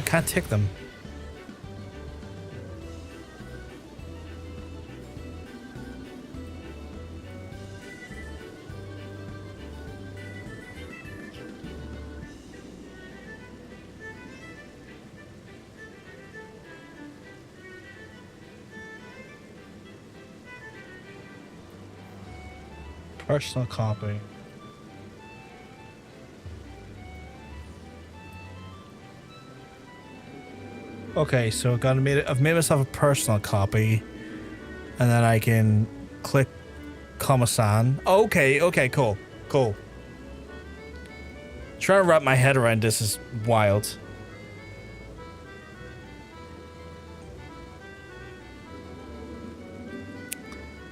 Can't tick them. Personal copy. Okay, so I've made myself a personal copy, and then I can click Komasan. Oh, okay, cool. Trying to wrap my head around this is wild.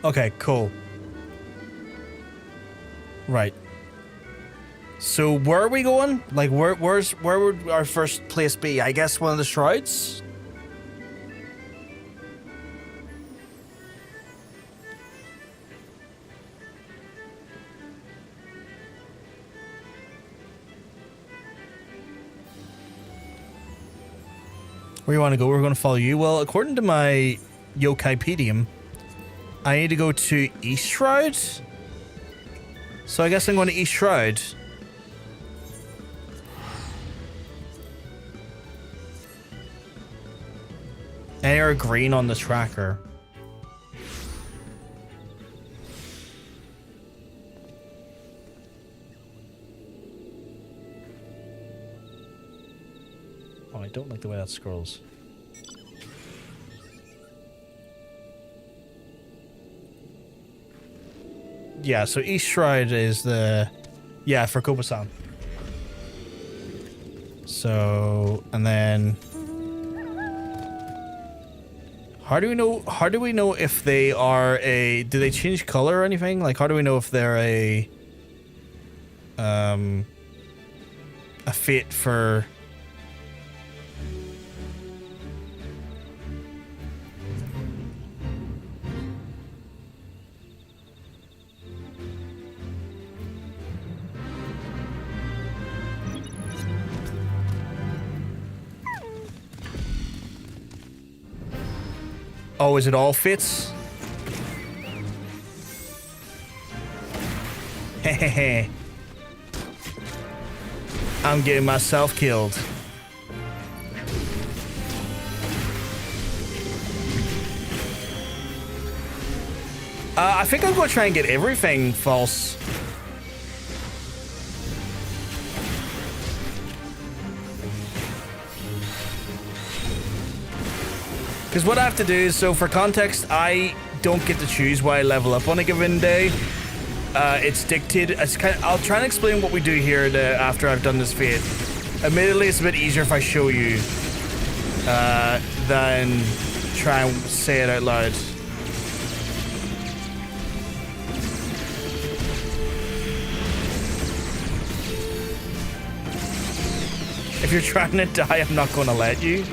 Okay, cool. Right. So where are we going? Like where would our first place be? I guess one of the shrouds? Where you want to go? We're going to follow you. Well, according to my Yokaipedia, I need to go to East Shroud. So I guess I'm going to East Shroud. Air green on the tracker. Oh, I don't like the way that scrolls. Yeah, so East Shroud is the... Yeah, for Komasan. So, and then... How do we know if they are a... Do they change color or anything? Like, how do we know if they're a fit for... Oh, is it all fits? Hehehe. I'm getting myself killed. I think I'm going to try and get everything false. Because what I have to do is, so for context, I don't get to choose why I level up on a given day. it's dictated. I'll try and explain what we do here after I've done this feat. Admittedly, it's a bit easier if I show you than try and say it out loud. If you're trying to die, I'm not going to let you.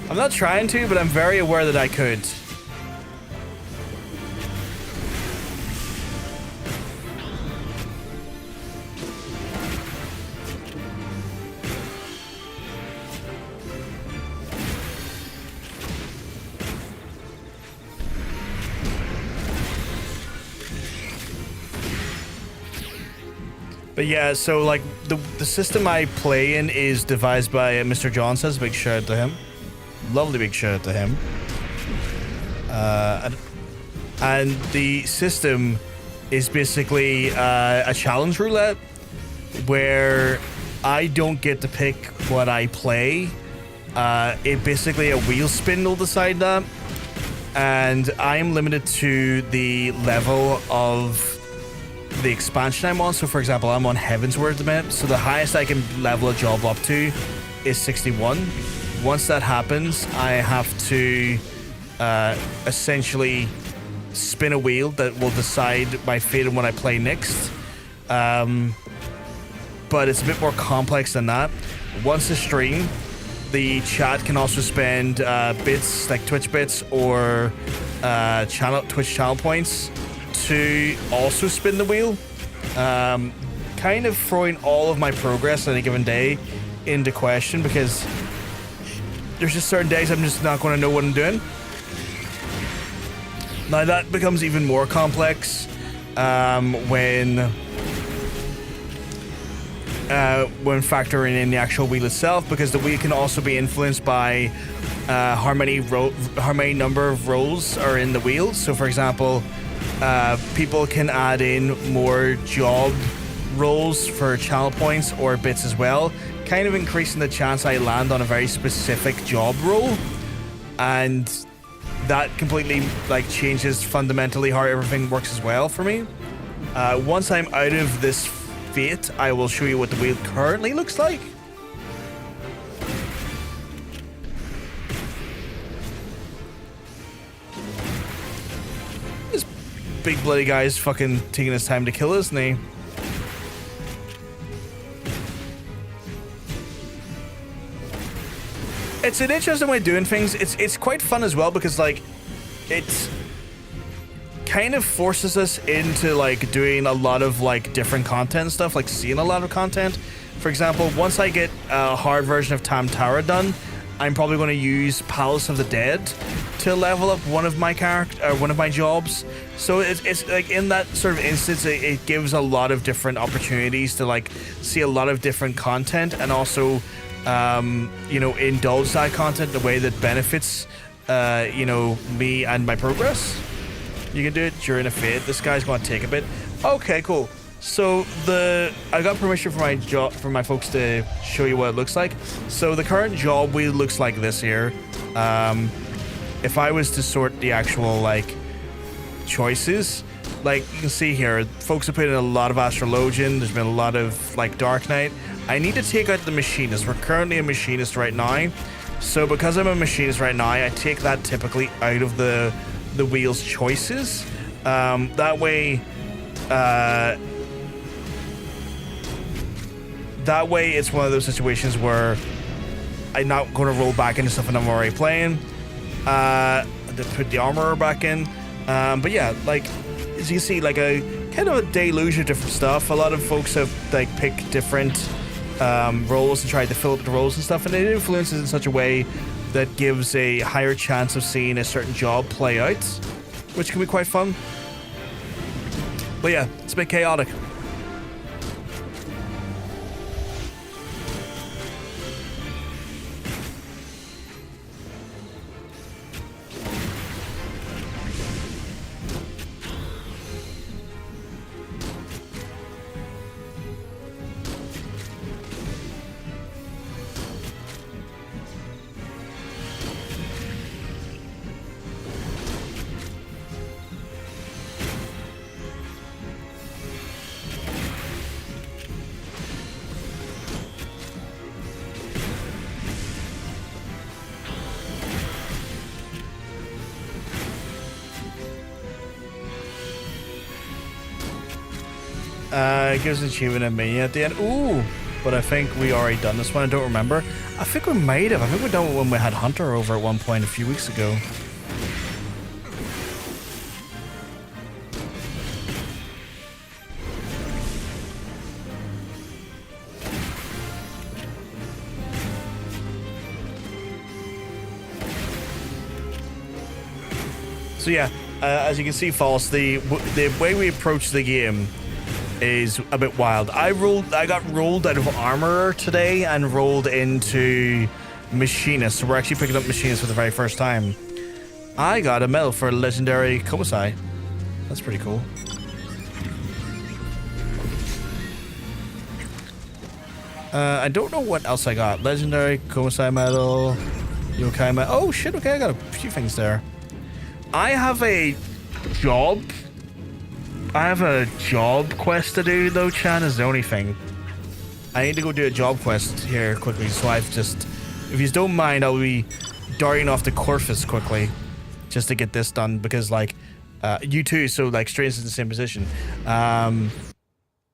I'm not trying to, but I'm very aware that I could. But yeah, so like the system I play in is devised by Mr. John says. Big shout out to him. Lovely big shout out to him. And the system is basically a challenge roulette where I don't get to pick what I play. It basically a wheel spin will decide that. And I'm limited to the level of the expansion I'm on. So for example, I'm on Heavensward at the minute, so the highest I can level a job up to is 61. Once that happens, I have to essentially spin a wheel that will decide my fate and what I play next. But it's a bit more complex than that. Once a stream, the chat can also spend bits like Twitch bits or Twitch channel points to also spin the wheel, kind of throwing all of my progress on a given day into question, because there's just certain days I'm just not going to know what I'm doing. Now that becomes even more complex when factoring in the actual wheel itself, because the wheel can also be influenced by how many number of rolls are in the wheel. So for example, people can add in more job rolls for channel points or bits as well, kind of increasing the chance I land on a very specific job role, and that completely like changes fundamentally how everything works as well for me. Once I'm out of this fate, I will show you what the wheel currently looks like. Big bloody guy is fucking taking his time to kill, isn't he? It's an interesting way of doing things. It's quite fun as well, because like it kind of forces us into like doing a lot of like different content stuff, like seeing a lot of content. For example, once I get a hard version of Tamtara done, I'm probably going to use Palace of the Dead to level up one of my one of my jobs. So it's like in that sort of instance, it gives a lot of different opportunities to like see a lot of different content, and also you know, indulge that content in a way that benefits you know, me and my progress. You can do it during a fade. This guy's going to take a bit. Okay, cool. So I got permission from my folks to show you what it looks like. So the current job wheel looks like this here. If I was to sort the actual like choices, like you can see here, folks have put in a lot of Astrologian. There's been a lot of like Dark Knight. I need to take out the Machinist. We're currently a Machinist right now. So because I'm a Machinist right now, I take that typically out of the wheel's choices. That way it's one of those situations where I'm not going to roll back into stuff that I'm already playing. To put the armor back in. But yeah, like as you can see, like a kind of a deluge of different stuff. A lot of folks have like picked different roles and tried to fill up the roles and stuff, and it influences in such a way that gives a higher chance of seeing a certain job play out, which can be quite fun. But yeah, it's a bit chaotic. It gives an achievement and mini at the end. Ooh, but I think we already done this one. I don't remember. I think we might have. I think we done it when we had Hunter over at one point a few weeks ago. So yeah, as you can see, False, the way we approach the game is a bit wild. I got rolled out of Armorer today and rolled into Machinist. So we're actually picking up Machinist for the very first time. I got a medal for legendary Komasan. That's pretty cool. I don't know what else I got. Legendary Komasan medal, Yokai medal. Oh shit! Okay, I got a few things there. I have a job quest to do though, Chan, is the only thing. I need to go do a job quest here quickly, so I've just, if you don't mind, I'll be darting off to Corvus quickly just to get this done, because like you too, so like straight into the same position,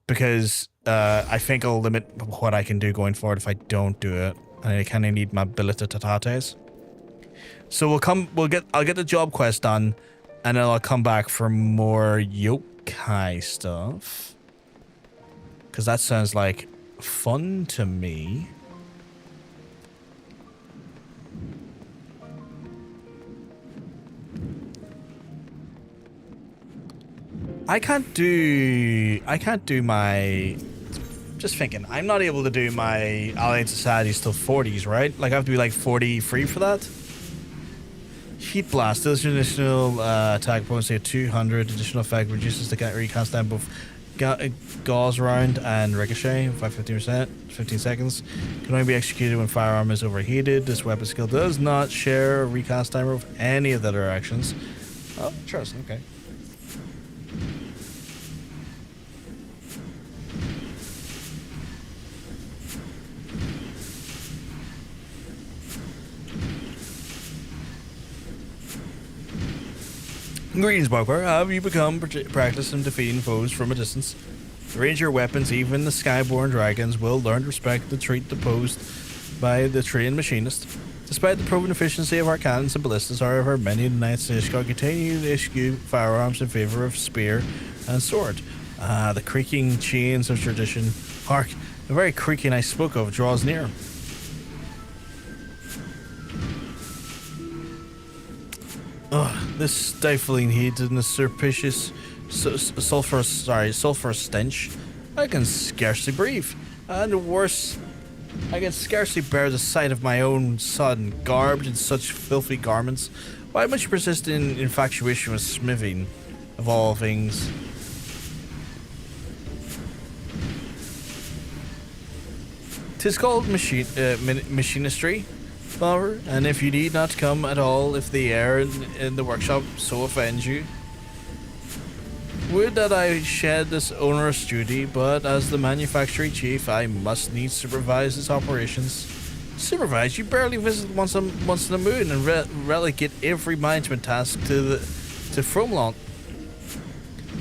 because I think I'll limit what I can do going forward if I don't do it. I kind of need my abilitatates. So I'll get the job quest done, and then I'll come back for more yokai stuff, because that sounds like fun to me. I can't do my, just thinking, I'm not able to do my Allied Societies till 40s, right? Like I have to be like 43 for that. Heat Blast, this additional attack potency at 200, additional effect reduces the recast time both gauze round and ricochet by 15%, 15 seconds. Can only be executed when firearm is overheated. This weapon skill does not share a recast timer with any of the other actions. Oh, interesting, okay. Greetings, Bugbear. Have you become practiced in defeating foes from a distance? Range your weapons, even the skyborn dragons will learn to respect the treat posed by the trained machinist. Despite the proven efficiency of our cannons and ballistas, however, many of the Knights of Ishgard continue to eschew firearms in favor of spear and sword. The creaking chains of tradition. Hark, the very creaking I spoke of draws near. This stifling heat and the surreptitious sulfurous stench. I can scarcely breathe. And worse, I can scarcely bear the sight of my own son garbed in such filthy garments. Why must you persist in infatuation with smithing, of all things? Tis called machinistry, however, and if you need not come at all, if the air in the workshop so offends you. Would that I shed this onerous duty, but as the manufacturing chief, I must needs supervise its operations. Supervise? You barely visit once in a moon and relegate every management task to Frontline.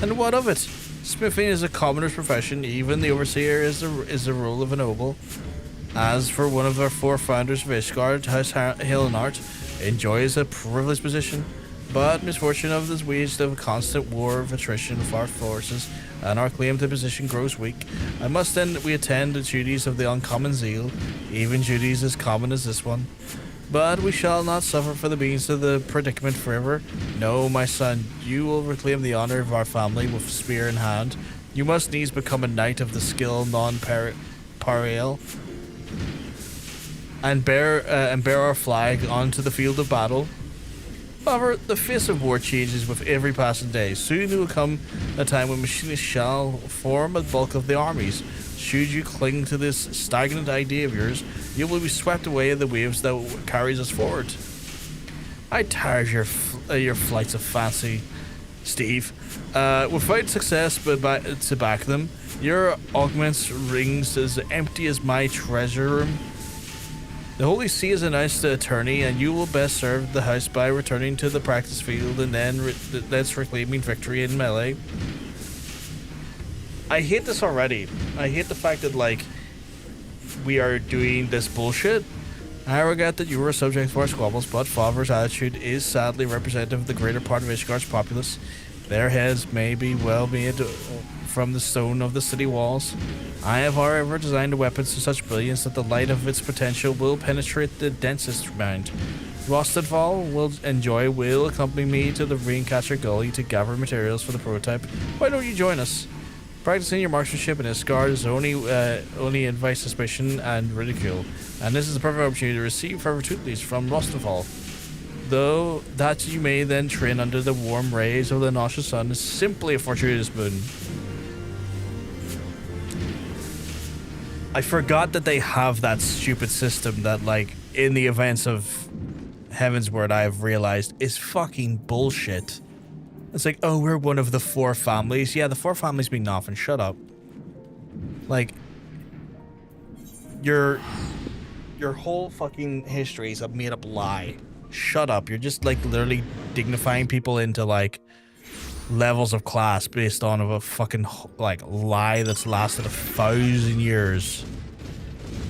And what of it? Smithing is a commoner's profession. Even the overseer is the role of a noble. As for one of our four founders of Ishgard, House Hillenart enjoys a privileged position, but misfortune of this waged a constant war of attrition of our forces, and our claim to position grows weak. I must then we attend the duties of the uncommon zeal, even duties as common as this one. But we shall not suffer for the means of the predicament forever. No, my son, you will reclaim the honor of our family with spear in hand. You must needs become a knight of the skill non-parial. And bear our flag onto the field of battle. However, the face of war changes with every passing day. Soon there will come a time when machinists shall form a bulk of the armies. Should you cling to this stagnant idea of yours, you will be swept away in the waves that carries us forward. I tire of your flights of fancy, Steve. Without success to back them, your augments rings as empty as my treasure room. The Holy See has announced the attorney, and you will best serve the house by returning to the practice field and then let's reclaiming victory in melee. I hate this already. I hate the fact that, like, we are doing this bullshit. I regret that you were subject to our squabbles, but Father's attitude is sadly representative of the greater part of Ishgar's populace. Their heads may be well made from the stone of the city walls. I have, however, designed the weapons to such brilliance that the light of its potential will penetrate the densest mind. Rostedval will accompany me to the Raincatcher Gully to gather materials for the prototype. Why don't you join us? Practicing your marksmanship in Ishgar is only invite suspicion and ridicule, and this is the perfect opportunity to receive further tutelage from Rostedval. Though that you may then train under the warm rays of the nauseous sun is simply a fortuitous boon. I forgot that they have that stupid system that, like, in the events of Heavensward, I've realized is fucking bullshit. It's like, oh, we're one of the 4 families. Yeah, the 4 families mean nothing. Shut up. Like, your whole fucking history is a made-up lie. Shut up. You're just, like, literally dignifying people into, like, levels of class based on a fucking, like, lie that's lasted 1,000 years.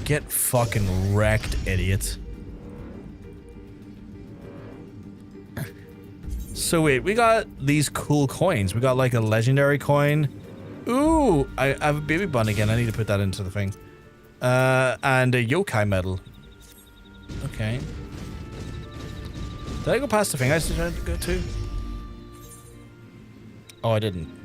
Get fucking wrecked, idiot. So wait, we got these cool coins. We got like a legendary coin. Ooh, I have a baby bun again. I need to put that into the thing. And a yokai medal. Okay. Did I go past the thing I was trying to go to? Oh, I didn't.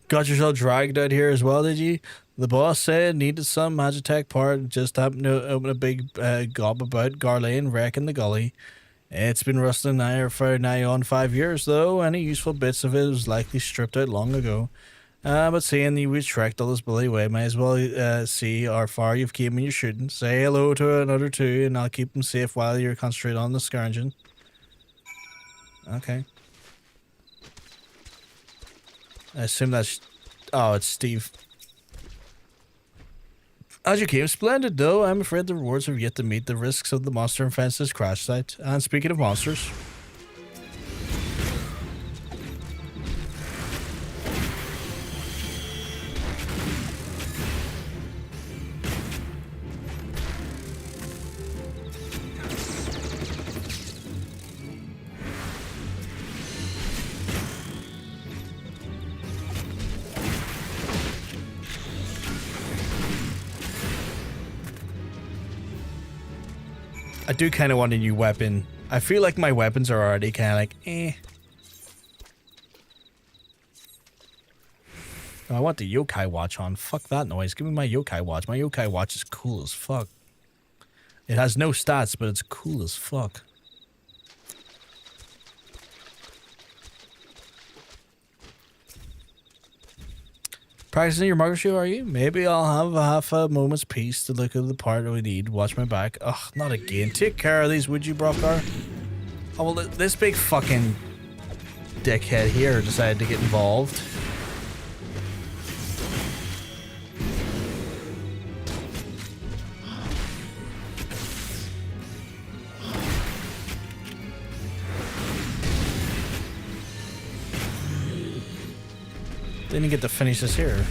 Got yourself dragged out here as well, did you? The boss said needed some Magitech part, just happened to open a big gob about Garlane wrecking the gully. It's been rusting now for nigh on 5 years, though. Any useful bits of it was likely stripped out long ago. But seeing you trekked all this bloody way, may as well see how far you've came when you're shooting. Say hello to another 2, and I'll keep them safe while you're concentrating on the scourging. Okay. I assume that's... Oh, it's Steve. As you came, splendid, though. I'm afraid the rewards have yet to meet the risks of the monster and fences crash site. And speaking of monsters... I do kind of want a new weapon. I feel like my weapons are already kind of like, eh. Oh, I want the yokai watch on. Fuck that noise. Give me my yokai watch. My yokai watch is cool as fuck. It has no stats, but it's cool as fuck. Practicing your marksmanship, are you? Maybe I'll have half a moment's peace to look at the part we need. Watch my back. Ugh, not again. Take care of these, would you, Brockar? Oh, well, this big fucking dickhead here decided to get involved. Didn't get to finish this here.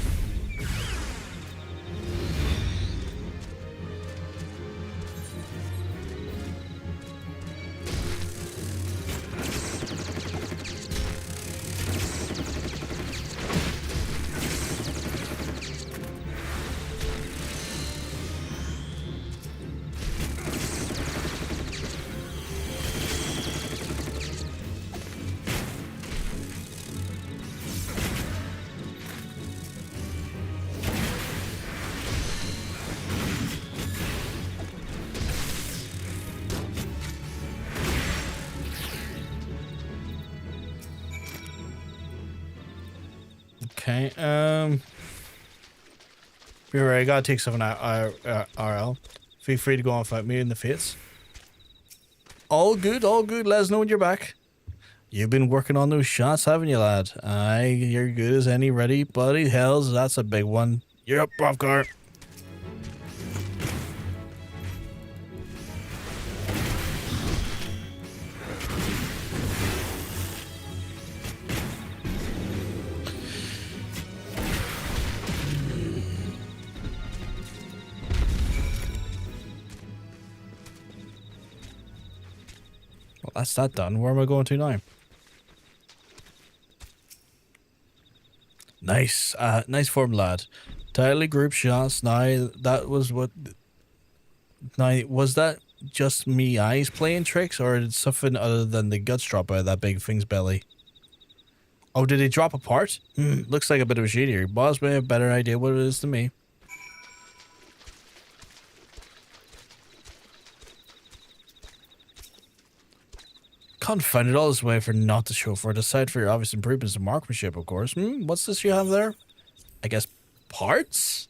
Okay, You're right, I gotta take something out, RL. Feel free to go and fight me in the face. All good, all good. Let us know when you're back. You've been working on those shots, haven't you, lad? Aye, you're good as any. Ready, buddy? Hells, that's a big one. You're up, Brovkar. Well, that's that done. Where am I going to now? Nice, nice form, lad. Tightly group shots. Now that was what. Now was that just me eyes playing tricks, or did something other than the guts drop out of that big thing's belly? Oh, did it drop apart? Looks like a bit of a shade here. Boss may have a better idea what it is than me. Confound it, all this way for not to show for it, aside for your obvious improvements in marksmanship, of course. What's this you have there? I guess parts?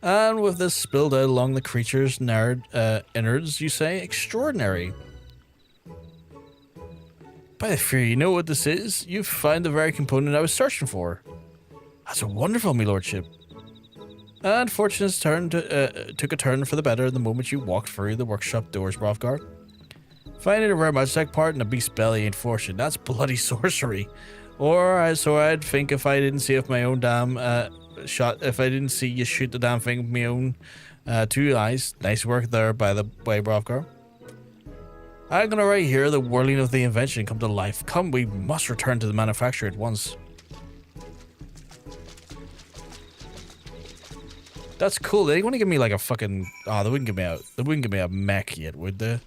And with this spilled out along the creature's innards, you say extraordinary. By the fear, you know what this is? You've found the very component I was searching for. That's wonderful, me lordship. And fortune's took a turn for the better the moment you walked through the workshop doors, Brovkar. Finding a rare magic part in a beast's belly ain't fortune. That's bloody sorcery. Or so I'd think if I didn't see if my own damn if I didn't see you shoot the damn thing with my own 2 eyes. Nice work there, by the way, Brovkar. I'm gonna right here the whirling of the invention come to life. Come, we must return to the manufacturer at once. That's cool. They want to give me like a fucking. Oh, they wouldn't give me a mech yet, would they?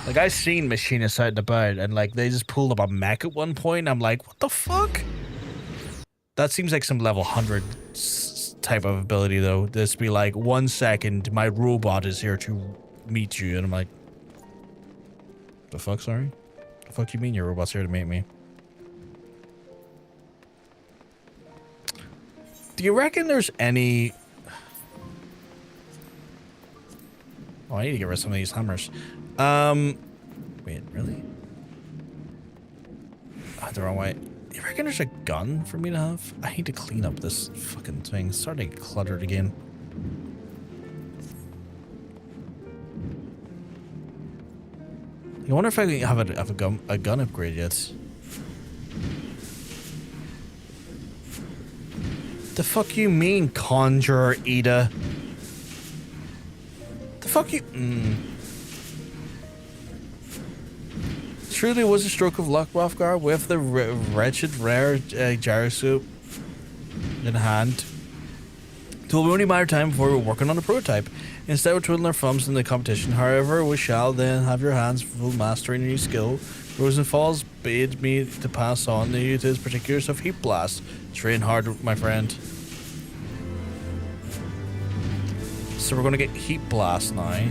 Like, I seen Machinists out and about, and like they just pulled up a mech at one point. I'm like, what the fuck? That seems like some level 100 type of ability, though. This be like, 1 second, my robot is here to meet you, and I'm like, the fuck? Sorry, the fuck you mean your robot's here to meet me? Do you reckon there's any... Oh, I need to get rid of some of these hammers. Wait, really? Oh, the wrong way. Do you reckon there's a gun for me to have? I need to clean up this fucking thing. It's starting to get cluttered again. I wonder if I can have a gun upgrade yet. The fuck you mean, Conjurer Ida? The fuck you... Truly was a stroke of luck, Brovkar, with the wretched rare gyroscope in hand. It will be only a matter of time before we're working on a prototype. Instead of twiddling our thumbs in the competition, however, we shall then have your hands full mastering a new skill. Rosenfalls bade me to pass on to you to his particulars of Heat Blast. Train hard, my friend. So we're going to get Heat Blast now.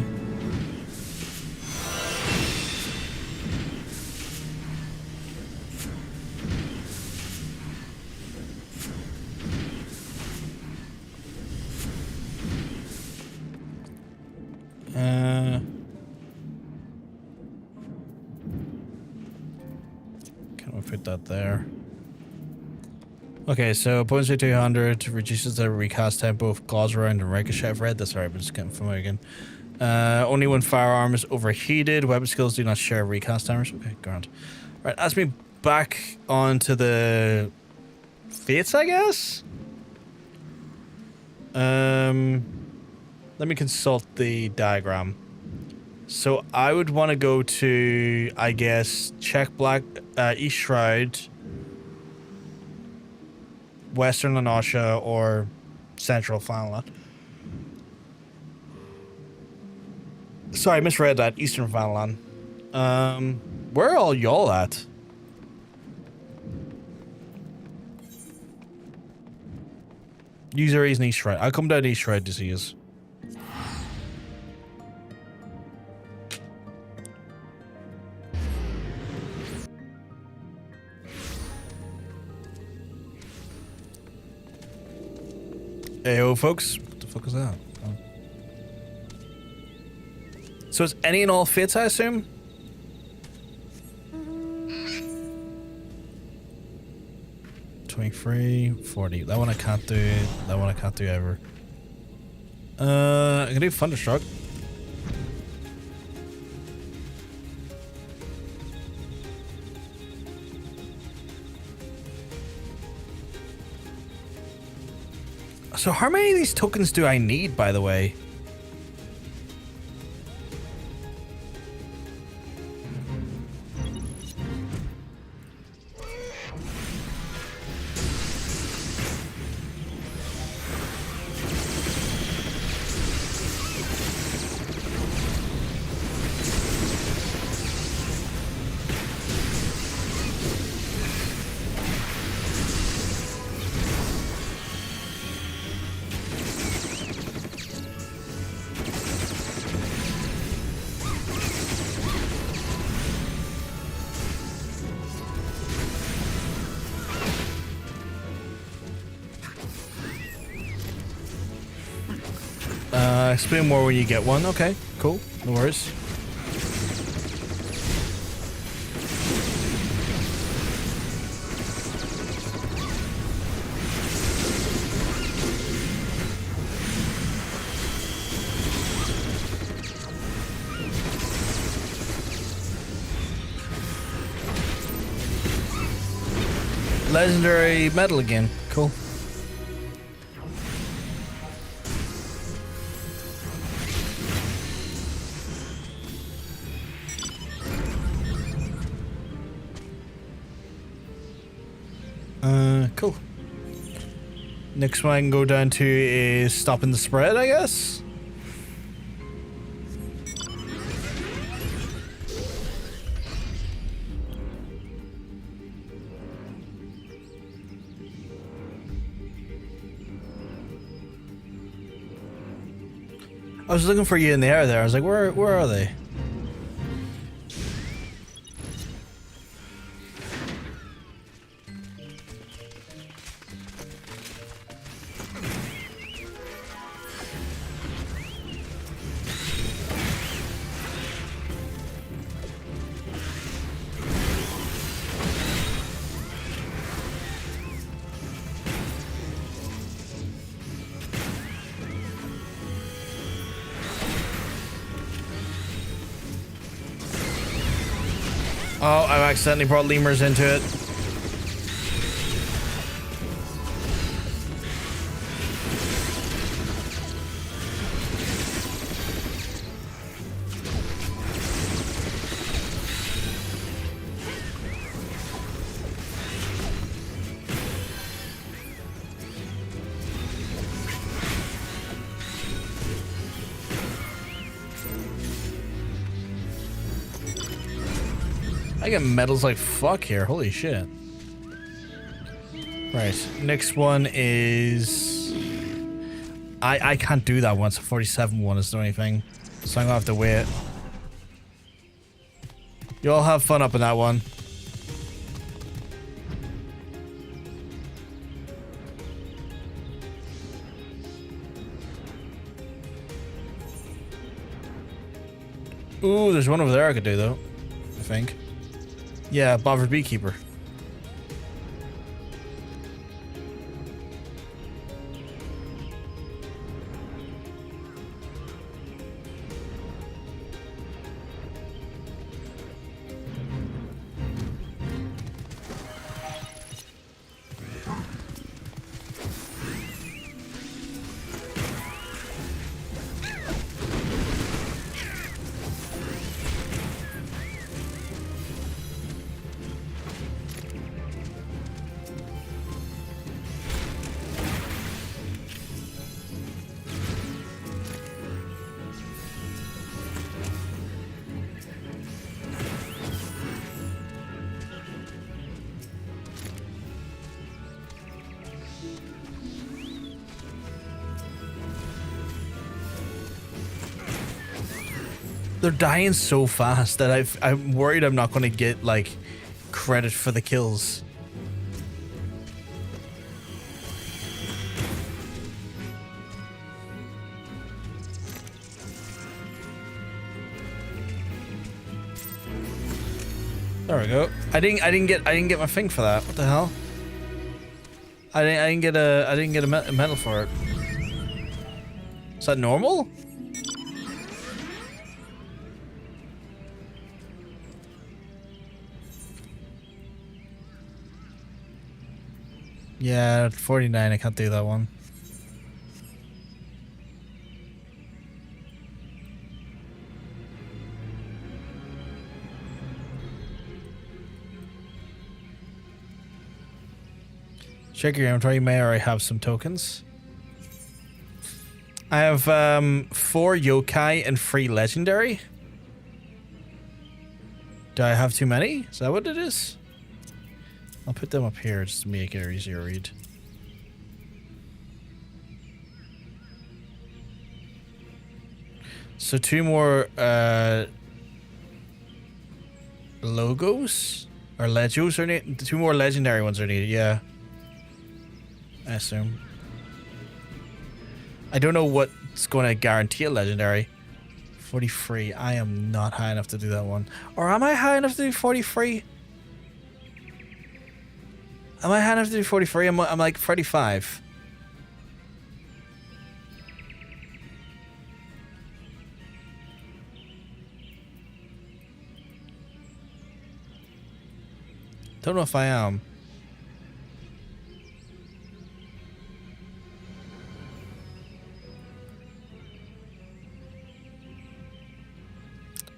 Can we put that there? Okay, so opponents 200 reduces the recast tempo of claws around and ricochet. I've read this, sorry, but just getting familiar again. Only when firearm is overheated. Weapon skills do not share recast timers. Okay, grand. Right, that's me back onto the fates, I guess. Let me consult the diagram. So I would want to go to, I guess, check Black East Shroud, Western Lanasha, or Central Fanla. Sorry, I misread that. Eastern Fanlan. Where are all y'all at? User is East Shroud. I'll come down to East Shroud to see us. Ayo, folks. What the fuck is that? Oh. So it's any and all fits, I assume? $23, $40. That one I can't do. That one I can't do ever. I can do Thunderstruck. So how many of these tokens do I need, by the way? Explain more when you get one. Okay, cool. No worries. Legendary medal again. Cool. Cool. Next one I can go down to is stopping the spread, I guess. I was looking for you in the air there. I was like, where are they? Oh, I accidentally brought lemurs into it. I get medals like fuck here. Holy shit. Right. Next one is... I can't do that one. It's a 47 one is the only thing. So I'm gonna have to wait. You all have fun up in that one. Ooh, there's one over there I could do though. I think. Yeah, bothered beekeeper. They're dying so fast that I'm worried I'm not going to get, like, credit for the kills. There we go. I didn't get my thing for that. What the hell? I didn't get a medal for it. Is that normal? Yeah, 49. I can't do that one. Check your inventory. You may already have some tokens. I have 4 yokai and 3 legendary. Do I have too many? Is that what it is? I'll put them up here just to make it easier to read. So 2 more logos or legos are needed. 2 more legendary ones are needed. Yeah. I assume. I don't know what's going to guarantee a legendary. 43. I am not high enough to do that one. Or am I high enough to do 43? Am I high enough to do 43? I'm like 35. Don't know if I am.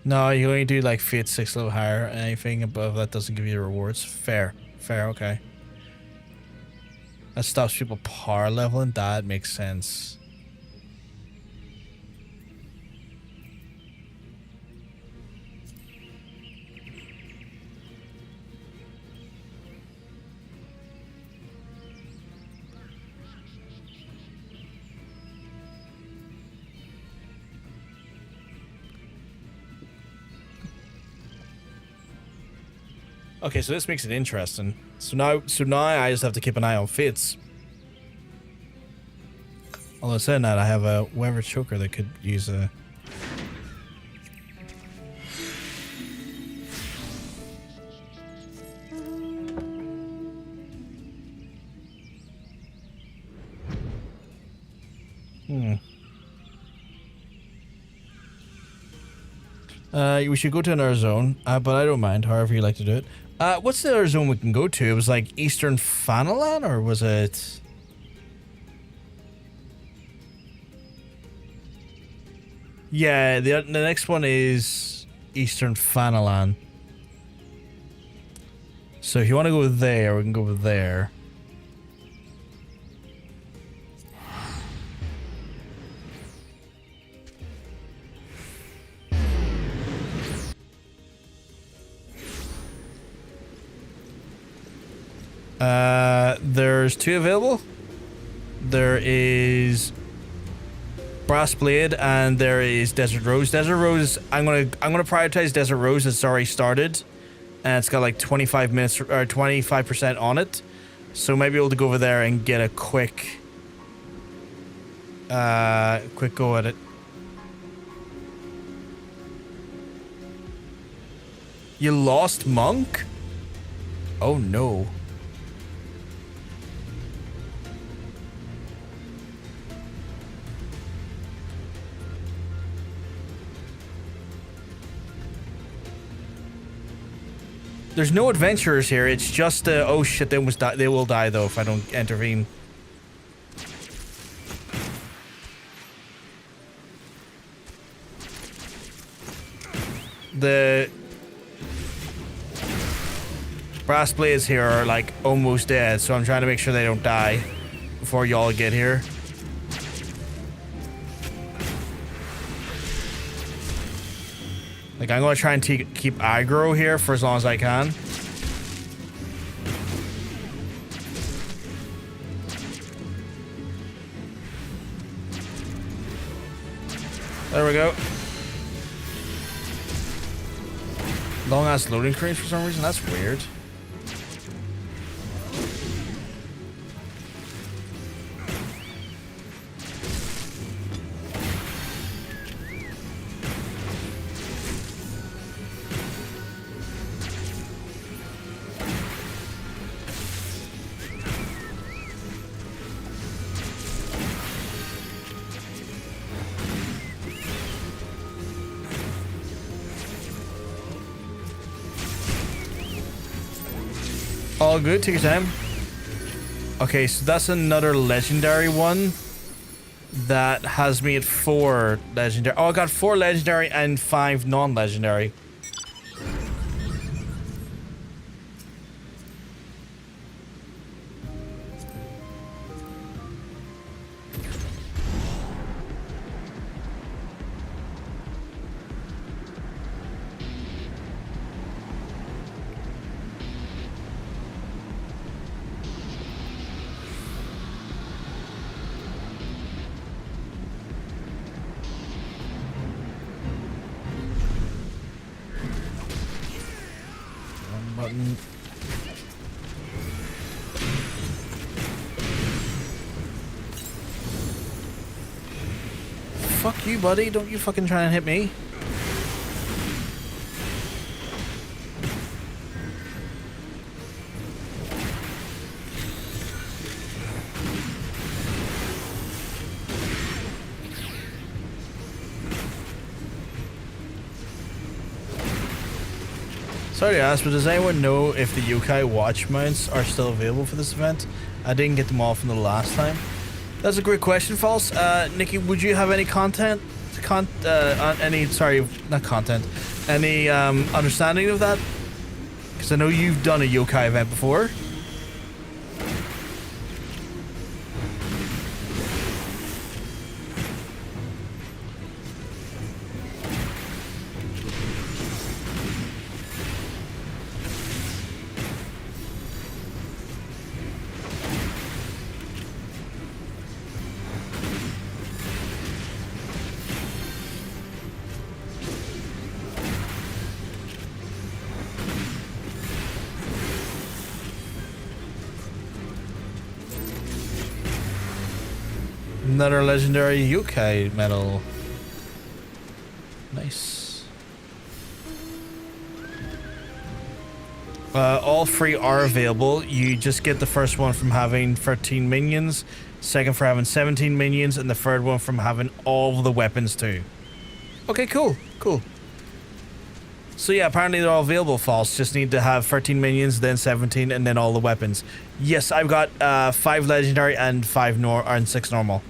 No, you only do like Fate 6 level higher. Anything above that doesn't give you rewards. Fair. Fair, okay. That stops people power leveling. That makes sense. Okay, so this makes it interesting. So now I just have to keep an eye on Fates. Although saying that, I have a Weaver Choker that could use a... We should go to another zone, but I don't mind, however you like to do it. What's the other zone we can go to? It was like Eastern Fanalan, or was it... Yeah, the next one is Eastern Fanalan. So if you want to go there, we can go there. There's 2 available. There is Brass Blade and there is Desert Rose. Desert Rose, I'm gonna prioritize Desert Rose. It's already started, and it's got like 25 minutes or 25% on it. So maybe able to go over there and get a quick go at it. You lost Monk? Oh no. There's no adventurers here. It's just oh shit, they almost die. They will die though if I don't intervene. The Brass Blades here are like almost dead, so I'm trying to make sure they don't die before y'all get here. Like, I'm gonna try and keep aggro here for as long as I can. There we go. Long ass loading screens for some reason. That's weird. All good, take your time. Okay, so that's another legendary one. That has me at 4 legendary. Oh, I got 4 legendary and 5 non-legendary. Button. Fuck you, buddy. Don't you fucking try and hit me. Sorry to ask, but does anyone know if the yokai watch mounts are still available for this event? I didn't get them all from the last time. That's a great question, False. Nikki, would you have any content? Any understanding of that? Because I know you've done a yokai event before. Another legendary yokai medal. Nice. All 3 are available. You just get the first one from having 13 minions, second for having 17 minions, and the third one from having all the weapons too. Okay, cool. Cool. So yeah, apparently they're all available, False. Just need to have 13 minions, then 17, and then all the weapons. Yes, I've got 5 legendary and 6 normal.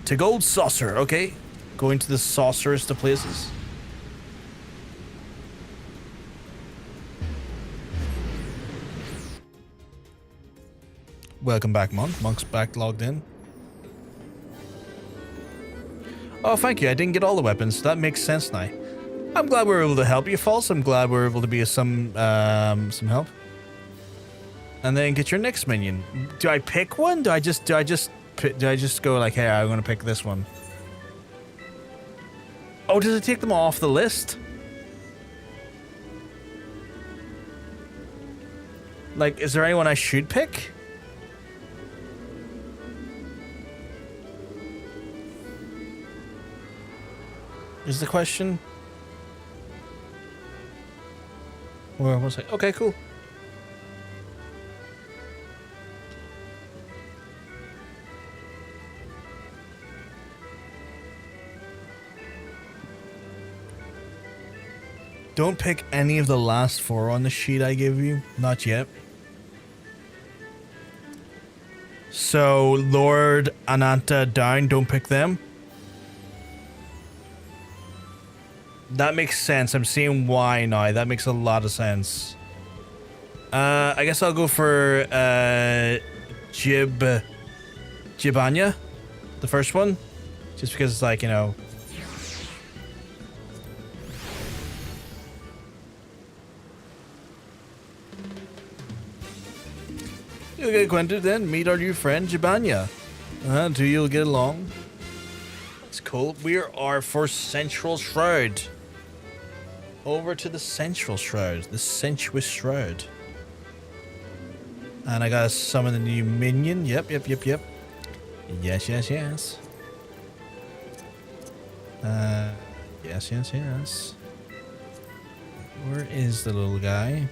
To gold saucer, okay. Going to the saucerest of places. Welcome back, Monk. Monk's back logged in. Oh, thank you. I didn't get all the weapons. That makes sense now. I'm glad we were able to help you, False. I'm glad we were able to be of some help. And then get your next minion. Do I pick one? Do I just go like, hey, I'm gonna pick this one? Oh, does it take them off the list? Like, is there anyone I should pick? Is the question? Where was I? Okay, cool. Don't pick any of the last 4 on the sheet I gave you. Not yet. So, Lord Ananta down, don't pick them. That makes sense. I'm seeing why now. That makes a lot of sense. I guess I'll go for Jibanyan, the first one. Just because it's like, you know. You'll get acquainted then. Meet our new friend, Jibanyan. Two you'll get along. That's cool. We are for Central Shroud. Over to the Central Shroud. The Sensuous Shroud. And I gotta summon the new minion. Yep. Yes. Yes. Where is the little guy?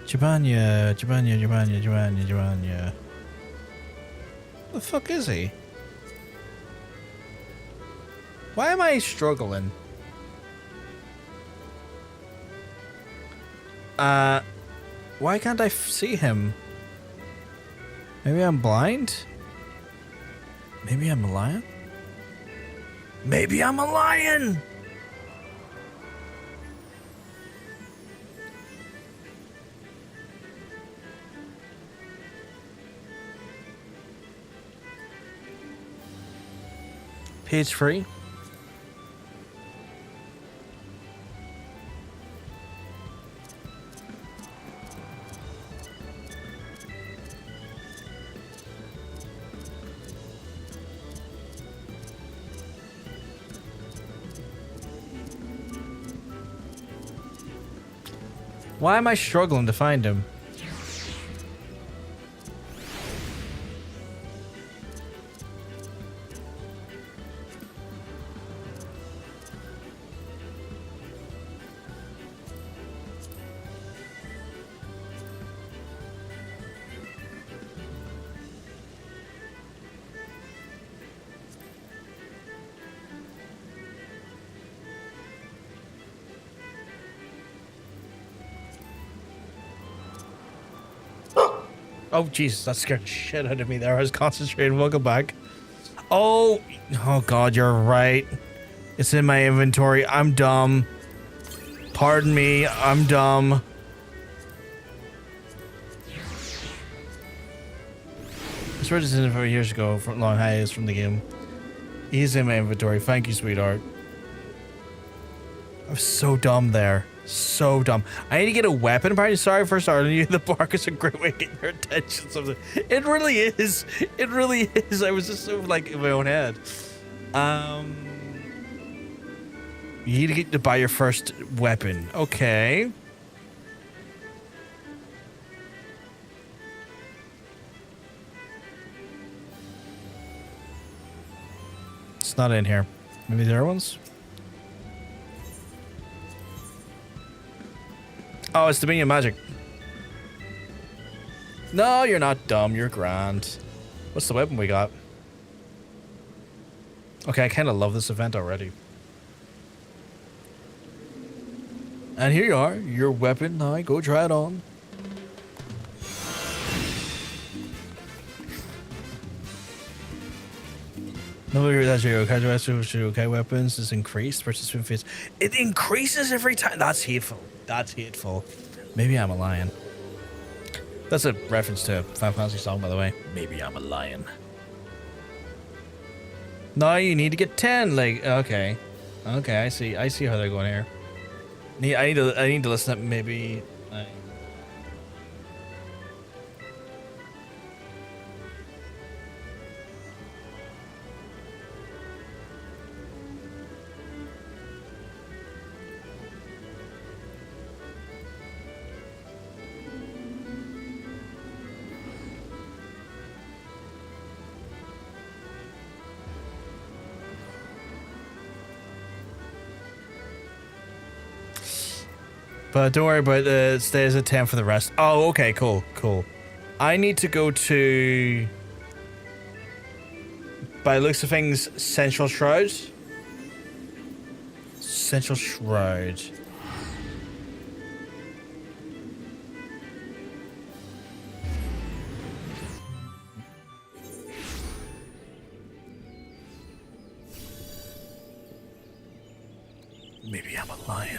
Jibanyan. The fuck is he? Why am I struggling? Why can't I see him? Maybe I'm blind? Maybe I'm a lion? Maybe I'm a lion! Page 3. Why am I struggling to find him? Oh, Jesus, that scared the shit out of me there. I was concentrating. Welcome back. Oh God, you're right. It's in my inventory. I'm dumb. Pardon me, I'm dumb. I swear this is 4 years ago from long hiatus from the game. He's in my inventory. Thank you, sweetheart. I was so dumb there. So dumb. I need to get a weapon party. Sorry for starting you. The bark is a great way to get your attention. Something. It really is. It really is. I was just so like in my own head. You need to get to buy your first weapon. Okay. It's not in here. Maybe there are ones. Oh, it's Dominion Magic. No, you're not dumb. You're grand. What's the weapon we got? Okay, I kind of love this event already. And here you are. Your weapon. Now go try it on. No, that's your okay weapons is increased versus swim phase. It increases every time. That's hateful. That's hateful. Maybe I'm a lion. That's a reference to a Final Fantasy song, by the way. Maybe I'm a lion. No, you need to get 10. Like, okay, okay, I see how they're going here. I need to listen up. Maybe. But don't worry about it stays at 10 for the rest. Oh, okay, cool. I need to go to, by the looks of things, Central Shroud. Central Shroud. Maybe I'm a lion.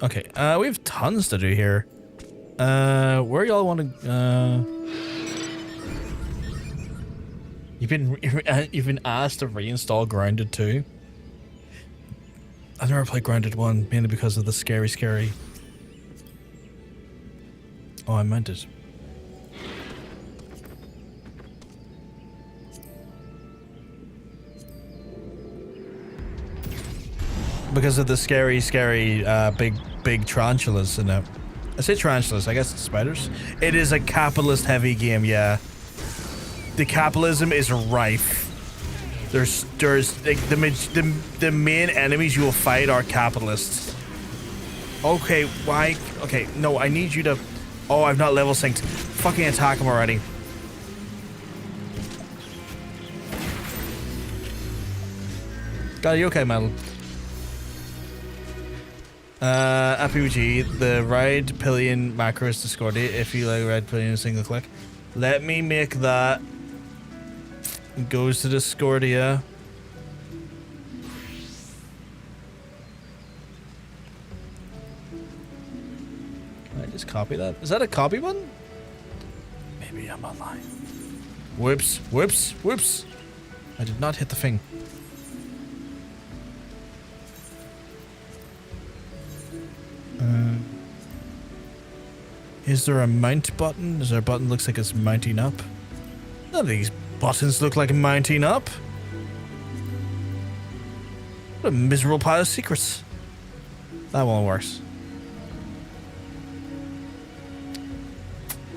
Okay, we have tons to do here. Where y'all want to? You've been asked to reinstall Grounded 2. I've never played Grounded 1 mainly because of the scary. Oh, I meant it. Because of the scary, big tarantulas in it. I say tarantulas, I guess it's spiders. It is a capitalist heavy game, yeah. The capitalism is rife. There's like the main enemies you will fight are capitalists. Okay, why? Okay, no, I need you to. Oh, I've not level synced. Fucking attack him already. God, are you okay, Metal? FFXIV, the ride pillion macro is Discordia if you like ride pillion in a single click. Let me make that. It goes to Discordia. Can I just copy that? Is that a copy button? Maybe I'm online. Whoops, whoops, whoops. I did not hit the thing. Is there a mount button? Is there a button that looks like it's mounting up? None of these buttons look like mounting up. What a miserable pile of secrets. That one works.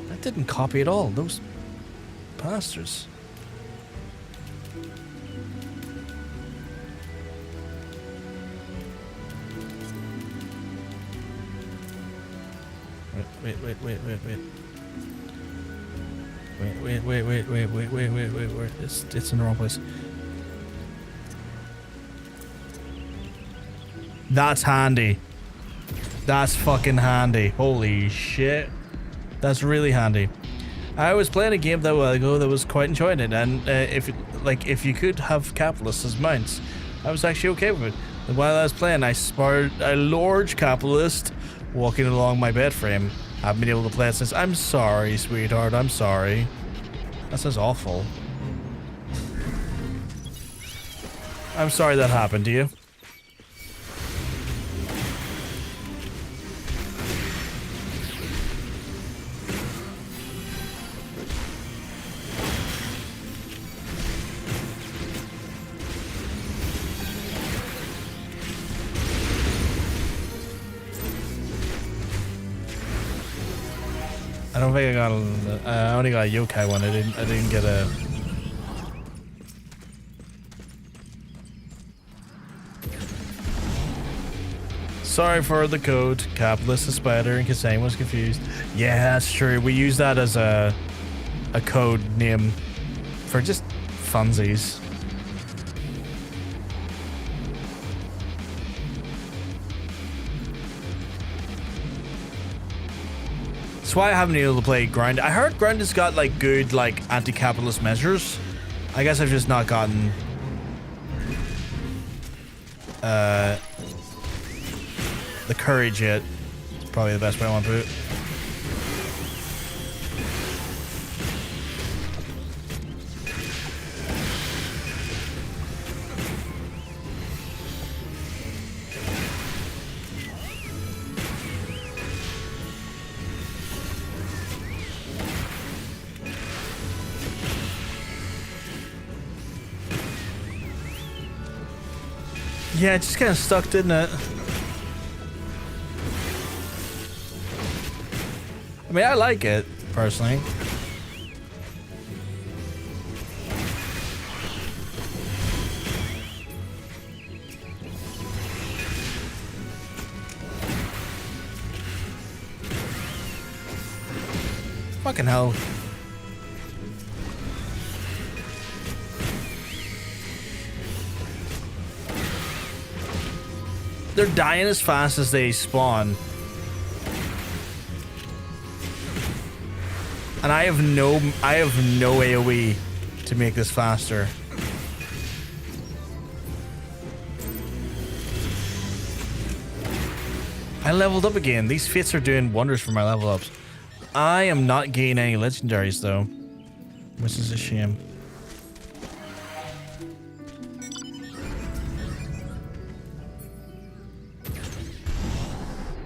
That didn't copy at all. Those bastards. Wait. It's in the wrong place. That's handy. That's fucking handy. Holy shit. That's really handy. I was playing a game that while ago that was quite enjoying it, and if you could have capitalists as mounts, I was actually okay with it. And while I was playing, I spotted a large capitalist walking along my bed frame. I haven't been able to play it since. I'm sorry, sweetheart. I'm sorry. That sounds awful. I'm sorry that happened to you. I don't think I got I only got a yokai one. I didn't get a. Sorry for the code. Capitalist, the spider, and Komasan was confused. Yeah, that's true. We use that as a code name for just funsies. That's why I haven't been able to play Grind. I heard Grind has got like good like anti-capitalist measures. I guess I've just not gotten the courage yet. It's probably the best way I want to put it. Yeah, it just kind of stuck, didn't it? I mean, I like it, personally. Fucking hell. They're dying as fast as they spawn. And I have no AoE to make this faster. I leveled up again. These fates are doing wonders for my level ups. I am not gaining any legendaries though, which is a shame.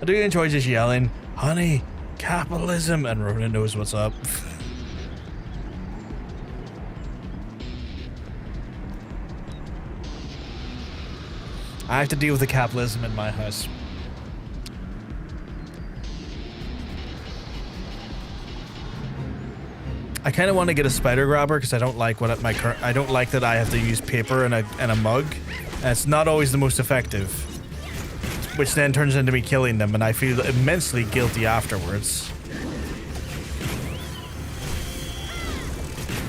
I do enjoy just yelling, honey, capitalism, and Rona knows what's up. I have to deal with the capitalism in my house. I kind of want to get a spider grabber because I don't like I don't like that I have to use paper and a mug. And it's not always the most effective. Which then turns into me killing them, and I feel immensely guilty afterwards.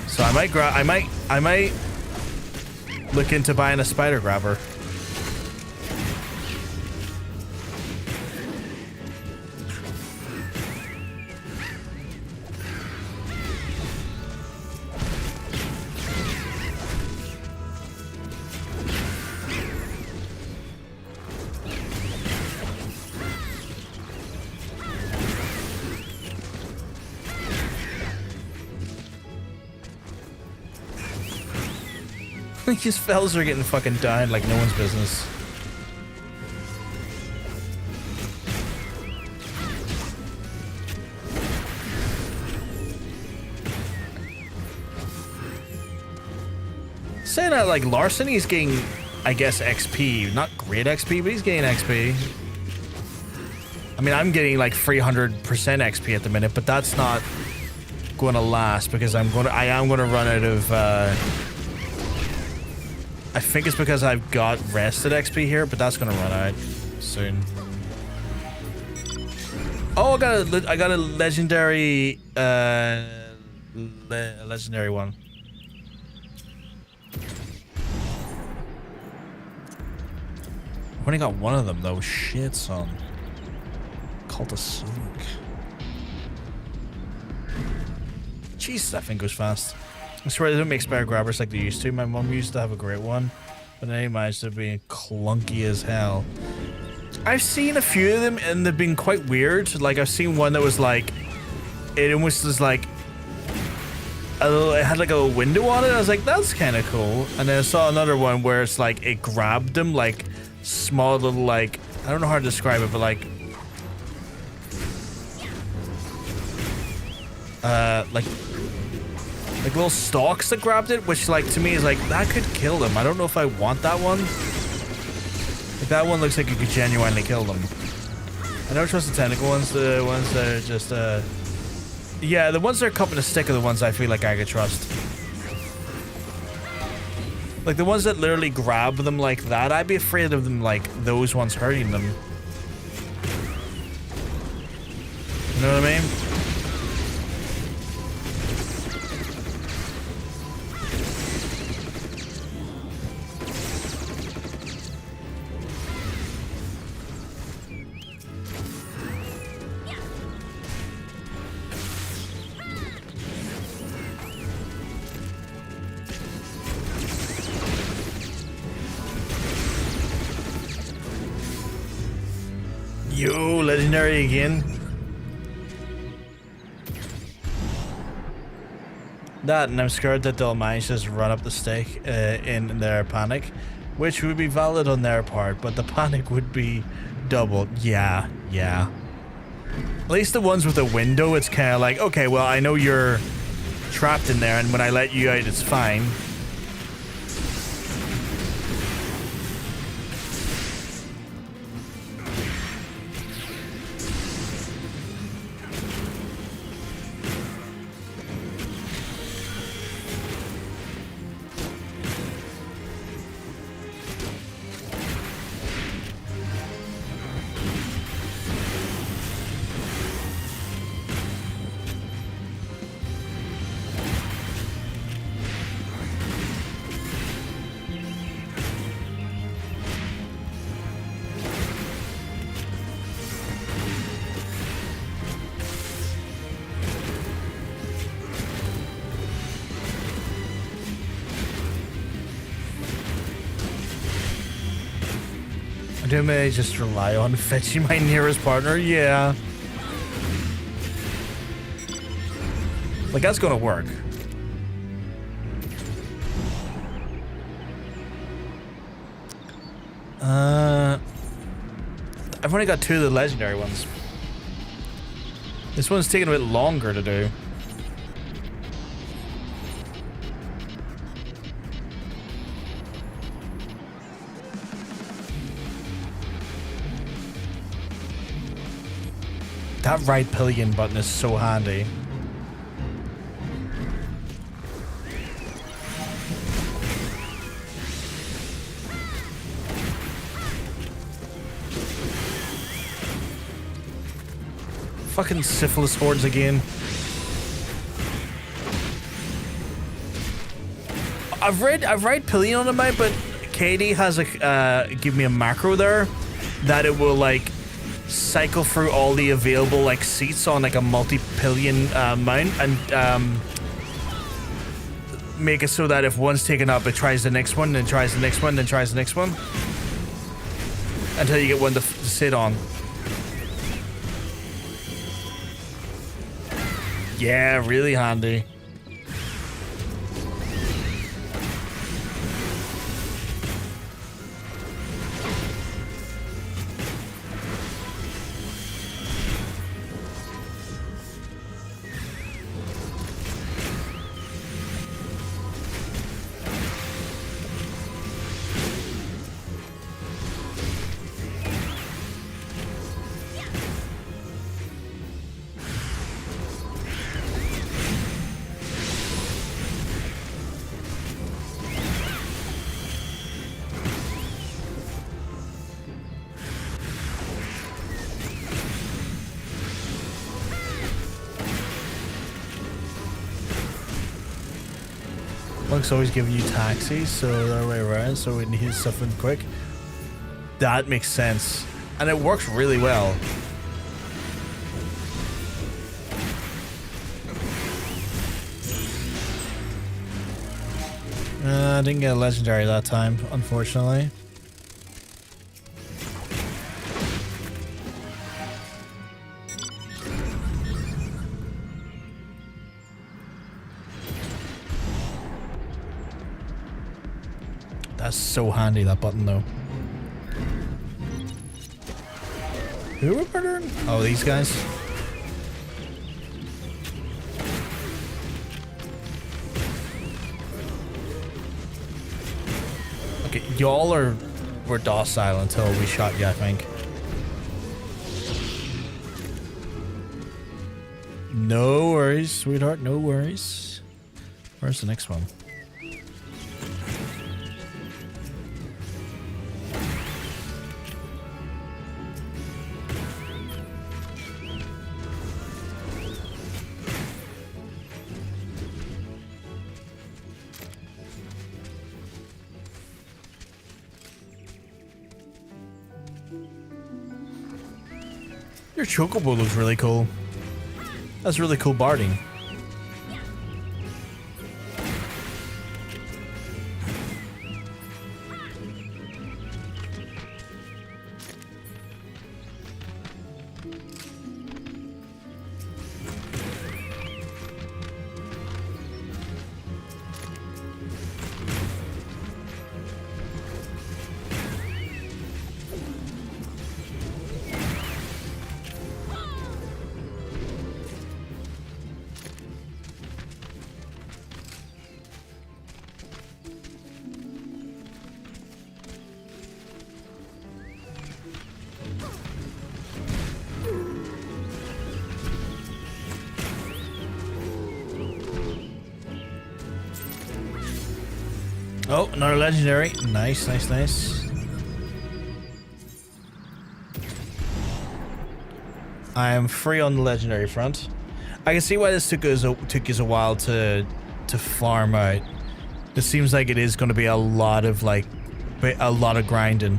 So I might look into buying a spider grabber. These fellas are getting fucking down like no one's business. Saying that, like, Larson, he's getting, I guess, XP. Not great XP, but he's getting XP. I mean, I'm getting like 300% XP at the minute, but that's not going to last because I am going to run out of, I think it's because I've got rested XP here, but that's going to run out soon. Oh, I got a legendary, legendary one. I've only got one of them though. Shit, son. Cult of Silk. Jesus, that thing goes fast. I swear they don't make spare grabbers like they used to. My mom used to have a great one, but they managed to be clunky as hell. I've seen a few of them and they've been quite weird. Like I've seen one that was like, it almost was like a little, it had like a window on it. I was like, that's kind of cool. And then I saw another one where it's like it grabbed them like small little, like, I don't know how to describe it, but like little stalks that grabbed it, which like to me is like that could kill them. I don't know if I want that one. Like that one looks like it could genuinely kill them. I don't trust the tentacle ones. The ones that are just yeah, the ones that are cupping a stick are the ones I feel like I could trust. Like the ones that literally grab them like that, I'd be afraid of them, like those ones hurting them. You know what I mean? Yo, legendary again. That, and I'm scared that they'll manage to just run up the stake in their panic, which would be valid on their part, but the panic would be doubled. Yeah. At least the ones with the window, it's kind of like, okay, well, I know you're trapped in there, and when I let you out, it's fine. Do I just rely on fetching my nearest partner? Yeah. Like, that's gonna work. I've only got 2 of the legendary ones. This one's taking a bit longer to do. That right pillion button is so handy. Fucking syphilis hordes again. I've read pillion on the map, but Katie has a give me a macro there that it will like cycle through all the available like seats on like a multi-pillion mount and make it so that if one's taken up, it tries the next one, then tries the next one, then tries the next one until you get one to sit on. Yeah, really handy. Punk's always giving you taxis, so the other way around, so we need something quick. That makes sense. And it works really well. I didn't get a legendary that time, unfortunately. That's so handy, that button, though. Who are we murdering? Oh, these guys. Okay, y'all were docile until we shot you, I think. No worries, sweetheart, no worries. Where's the next one? Your chocobo looks really cool. That's really cool barding. Oh, another legendary. Nice, nice, nice. I am free on the legendary front. I can see why this took us a while to farm out. This seems like it is going to be a lot of grinding.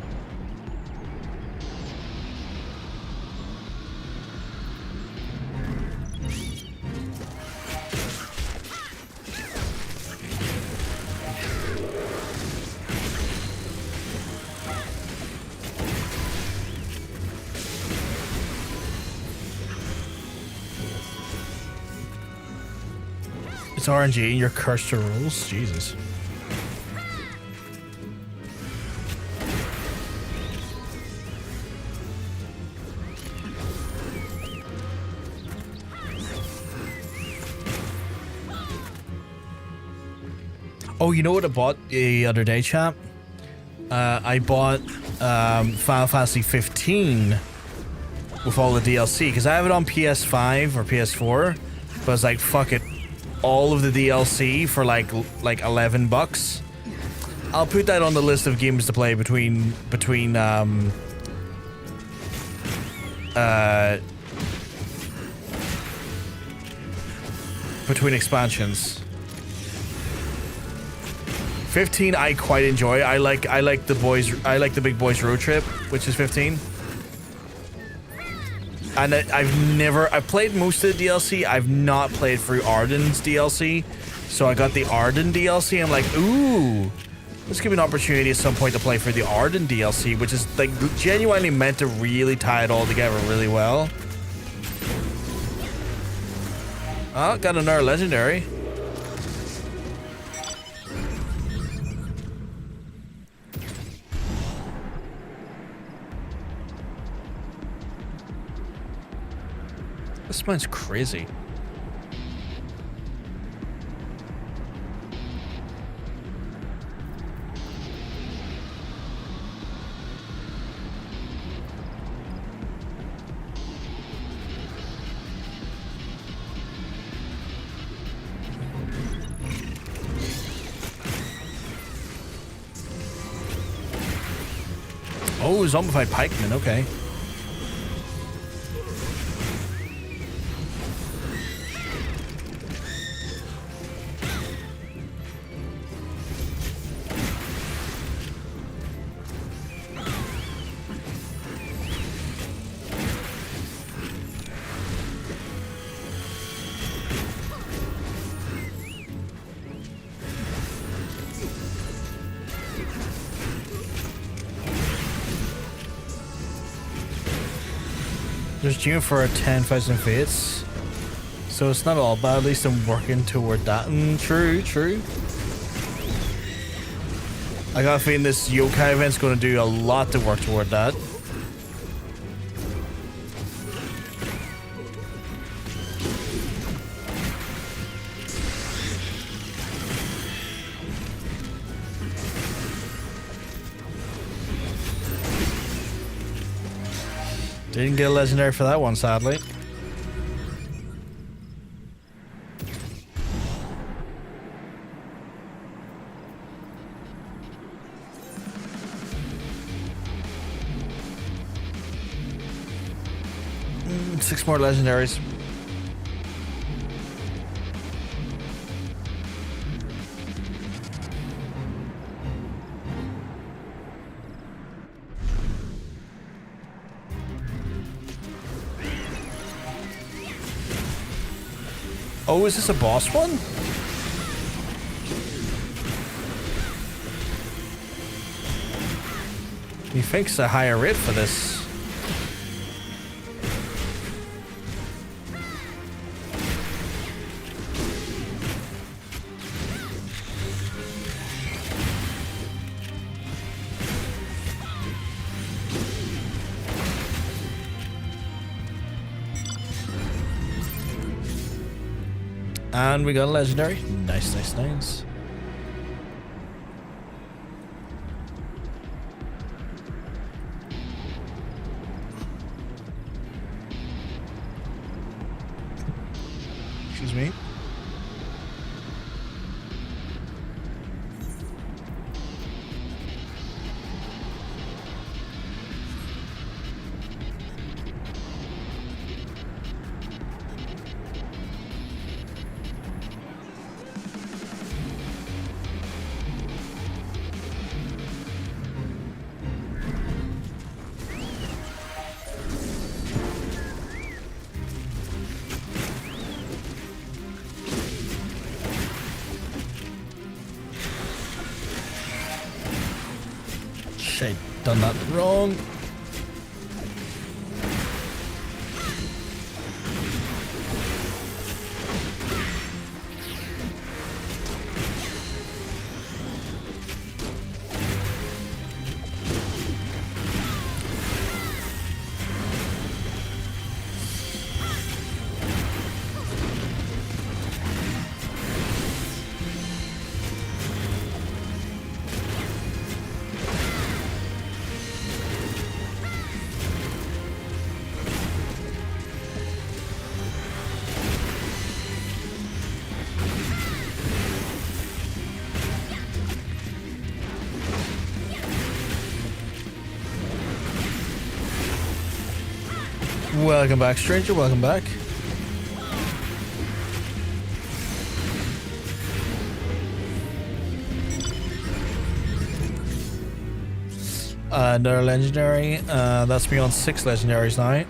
It's RNG and you're cursed to rules? Jesus. Oh, you know what I bought the other day, chap? I bought Final Fantasy 15 with all the DLC because I have it on PS5 or PS4, but I was like, fuck it. All of the DLC for like $11. I'll put that on the list of games to play between expansions. 15 I quite enjoy. I like the big boys road trip, which is 15. And I've played most of the DLC. I've not played through Arden's DLC. So I got the Arden DLC. I'm like, ooh, let's give me an opportunity at some point to play for the Arden DLC, which is like genuinely meant to really tie it all together really well. Oh, got another legendary. This mine's crazy. Oh, zombified pikeman, okay. There's due for a 10,000 fates. So it's not all bad. At least I'm working toward that. And true. I got a feeling this yokai event's going to do a lot to work toward that. Didn't get a legendary for that one, sadly. Six more legendaries. Oh, is this a boss one? He thinks a higher rate for this. And we got a legendary. Nice. Excuse me. Shit, done that wrong. Welcome back, stranger. Welcome back. Another legendary. That's me on 6 legendaries now.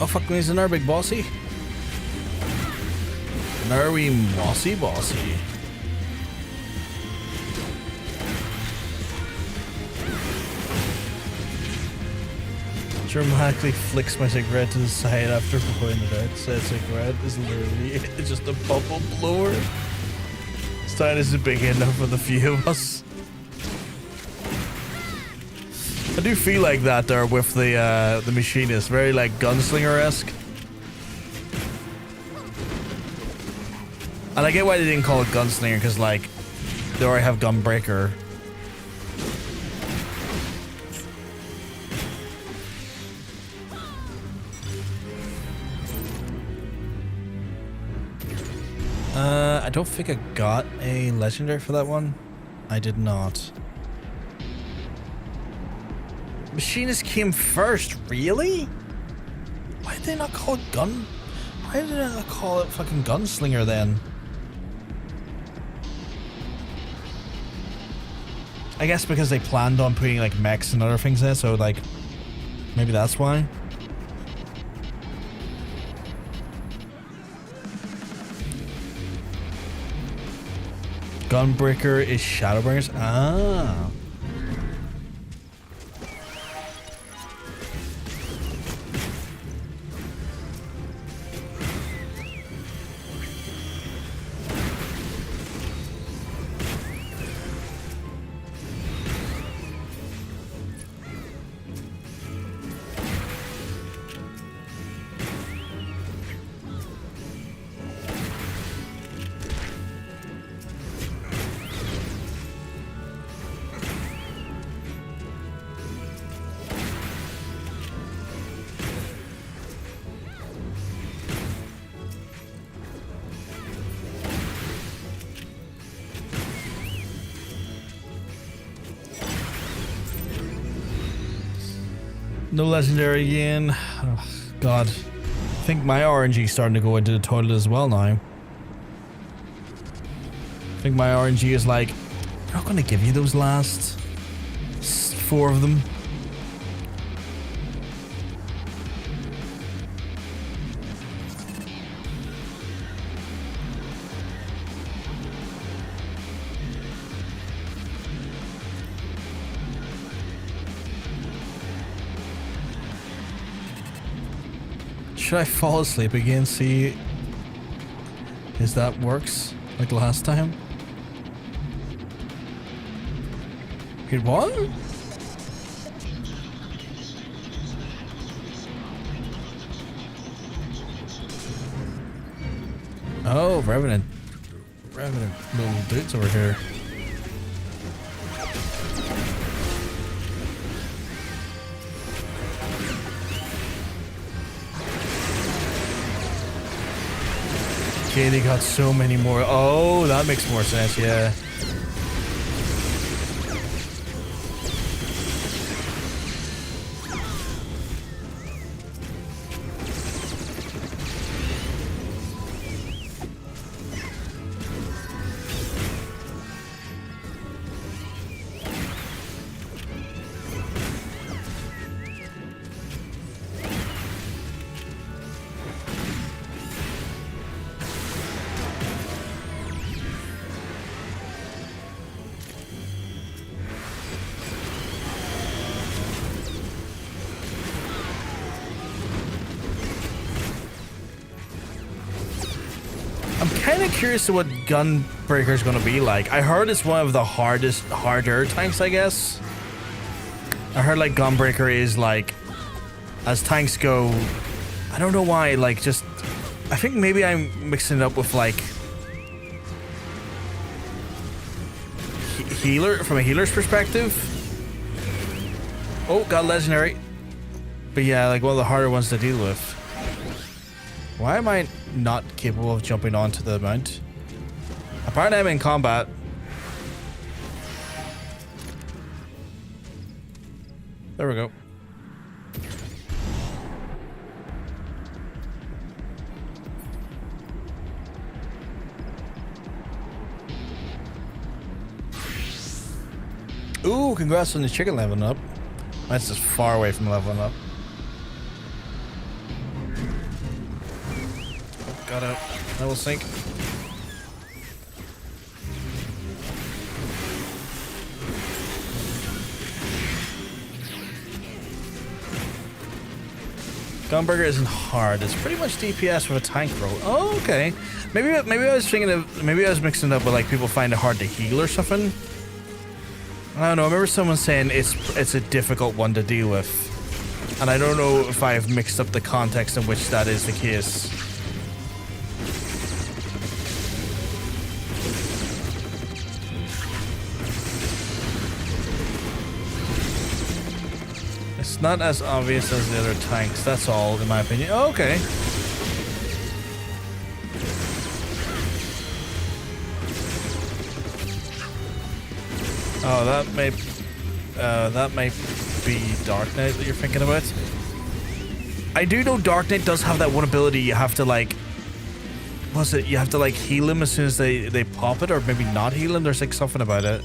Oh fuck me, he's another big bossy. Another wee mossy bossy. Dramatically flicks my cigarette to the side after blowing it out. Said cigarette is literally just a bubble blower. This time is big enough for the few of us. I do feel like that there with the Machinist, very like gunslinger-esque. And I get why they didn't call it gunslinger, because like they already have gunbreaker. I don't think I got a legendary for that one. I did not. Machinist came first, really? Why did they not call it gun? Why did they not call it fucking gunslinger then? I guess because they planned on putting like mechs and other things in, so like maybe that's why. Gunbreaker is Shadowbringers. Ah. No legendary again. Oh, God. I think my RNG is starting to go into the toilet as well now. I think my RNG is like, I'm not going to give you those last 4 of them. Should I fall asleep again? See if that works like last time? Wait, what? Oh, Revenant little dudes over here. Okay, they got so many more. Oh, that makes more sense, yeah. I'm kind of curious to what Gunbreaker is going to be like. I heard it's one of the harder tanks, I guess. I heard like Gunbreaker is like, as tanks go, I don't know why, like just, I think maybe I'm mixing it up with like healer, from a healer's perspective. Oh, got legendary. But yeah, like one of the harder ones to deal with. Why am I not capable of jumping onto the mount? Apparently I'm in combat. There we go. Ooh, congrats on the chicken leveling up. That's just far away from leveling up. Got out. That will sink. Gunbreaker isn't hard. It's pretty much DPS with a tank roll. Oh, okay. Maybe I was thinking of, maybe I was mixing it up with like people find it hard to heal or something. I don't know. I remember someone saying it's a difficult one to deal with, and I don't know if I've mixed up the context in which that is the case. It's not as obvious as the other tanks, that's all, in my opinion. Oh, okay. Oh, that may be Dark Knight that you're thinking about. I do know Dark Knight does have that one ability. You have to like, what's it? You have to like heal them as soon as they pop it, or maybe not heal them. There's like something about it.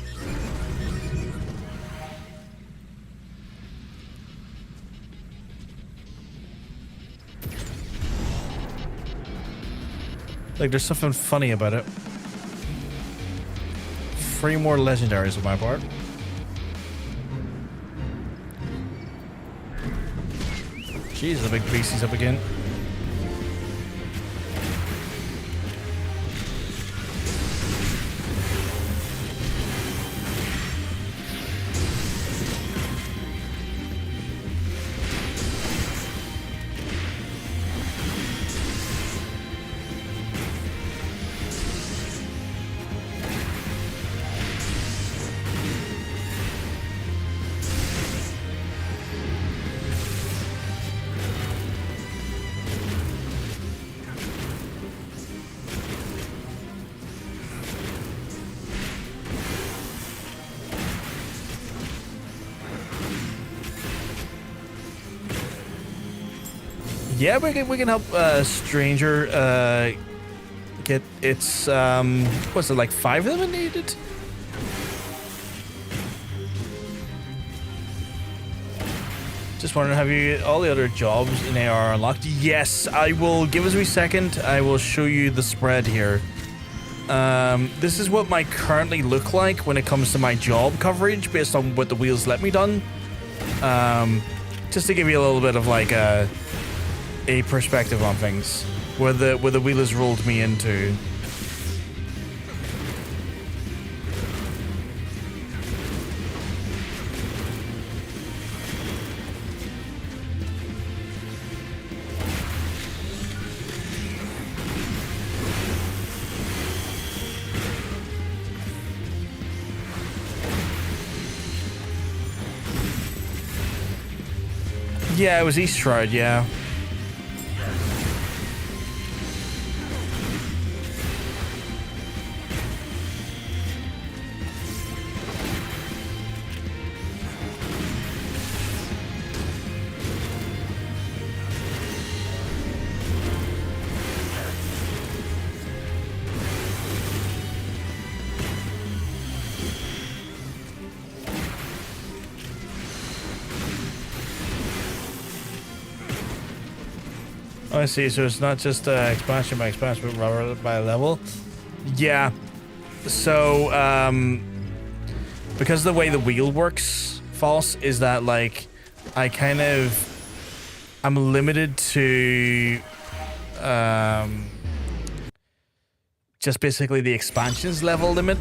Like there's something funny about it. 3 more legendaries on my part. Jeez, the big beastie's up again. Yeah, we can help Stranger get its what's it, like 5 of them needed? Just wondering, have you all the other jobs in AR unlocked? Yes, I will. Give us a wee second. I will show you the spread here. This is what my currently look like when it comes to my job coverage based on what the wheels let me done. Just to give you a little bit of like a perspective on things, where the wheel has rolled me into. Yeah, it was East Shroud, yeah. I see, so it's not just expansion by expansion, but rather by level. Yeah. So, because the way the wheel works, False, is that like I'm limited to just basically the expansions level limit.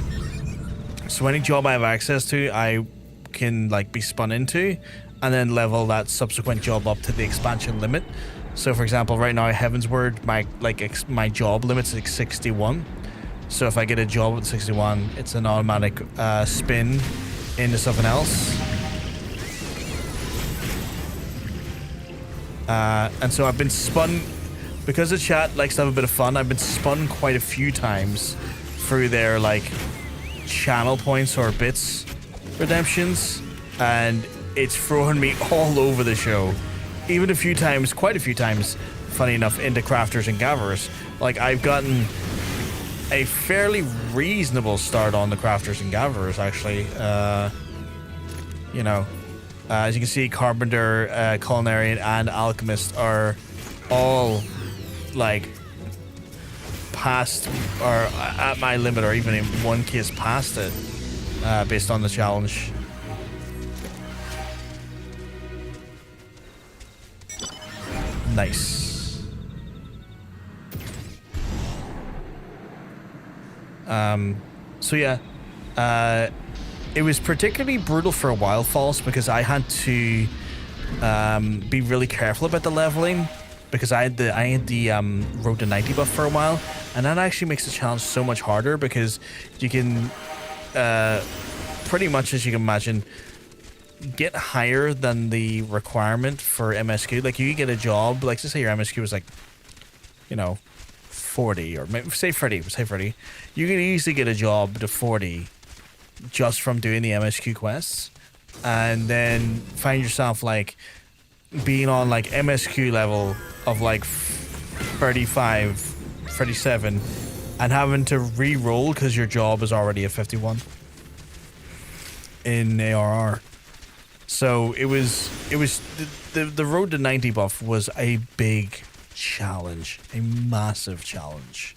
So any job I have access to, I can like be spun into, and then level that subsequent job up to the expansion limit. So for example, right now Heavensward, my job limit's like 61. So if I get a job at 61, it's an automatic spin into something else. And so I've been spun, because the chat likes to have a bit of fun, I've been spun quite a few times through their like channel points or bits redemptions, and it's throwing me all over the show. Even a few times, quite a few times, funny enough, into crafters and gatherers. Like, I've gotten a fairly reasonable start on the crafters and gatherers, actually. You know, as you can see, Carpenter, Culinarian, and Alchemist are all, like, past, or at my limit, or even in one case past it, based on the challenge. Nice. So yeah, it was particularly brutal for a while, False, because I had to be really careful about the leveling, because I had the Road to 90 buff for a while, and that actually makes the challenge so much harder, because you can pretty much, as you can imagine, get higher than the requirement for MSQ. Like, you get a job, like, let's say your MSQ was like, you know, 40, or maybe say 30, you can easily get a job to 40 just from doing the MSQ quests. and then find yourself like being on like MSQ level of like 35, 37, and having to re-roll because your job is already a 51 in ARR. So it was the road to 90 buff was a big challenge, a massive challenge.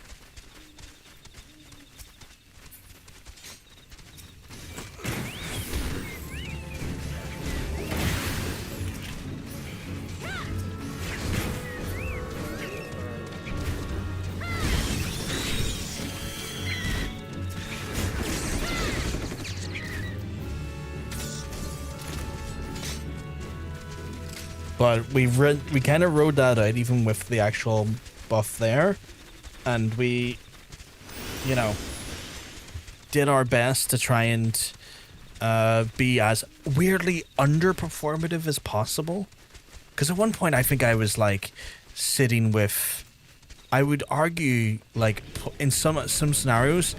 But we kind of rode that out even with the actual buff there, and we, you know, did our best to try and be as weirdly underperformative as possible. Because at one point I think I was like sitting with, I would argue like in some scenarios,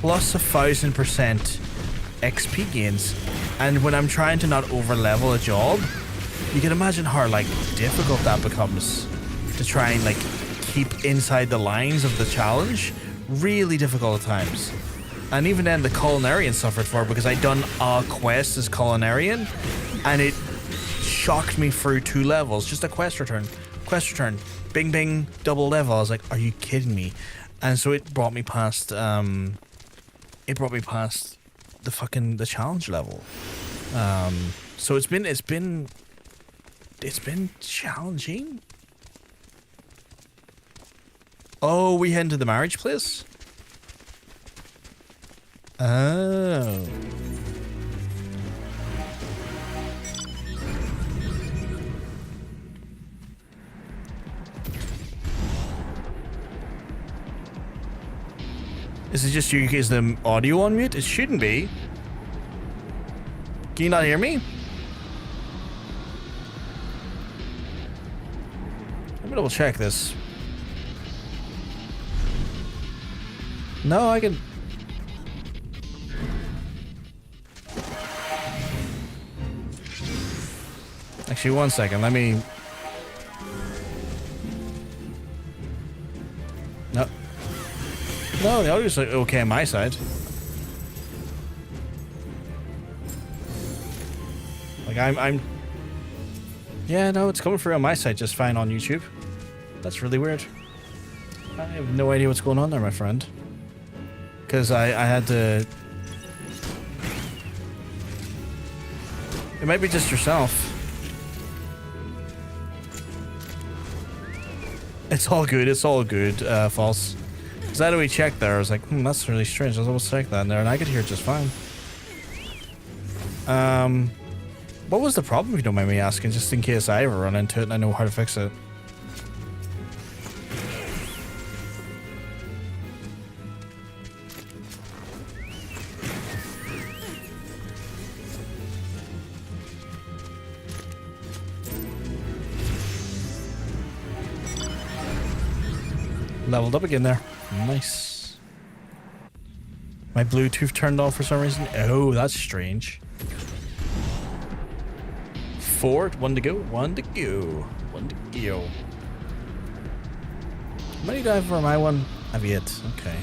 plus 1,000% XP gains, and when I'm trying to not over level a job. You can imagine how like difficult that becomes to try and like keep inside the lines of the challenge. Really difficult at times. And even then the Culinarian suffered for it because I'd done a quest as Culinarian and it shocked me through 2 levels. Just a quest return. Bing bing, double level. I was like, are you kidding me? And so it brought me past the challenge level. So it's been challenging. Oh, we head to the marriage place? Oh. Is it just you? Is the audio on mute? It shouldn't be. Can you not hear me? Let me double check this. No, I can. Actually, 1 second. Let me. No. No, the audio's okay on my side. Like I'm. Yeah, no, it's coming through on my side just fine on YouTube. That's really weird. I have no idea what's going on there, my friend. Because I had to... It might be just yourself. It's all good, False. Because I had to check there, I was like, that's really strange. I was almost check that in there, and I could hear it just fine. What was the problem, if you don't mind me asking, just in case I ever run into it and I know how to fix it? Leveled up again there. Nice. My Bluetooth turned off for some reason. Oh, that's strange. 4, 1 to go, 1 to go. How many do I have for my one? I have 8. Okay.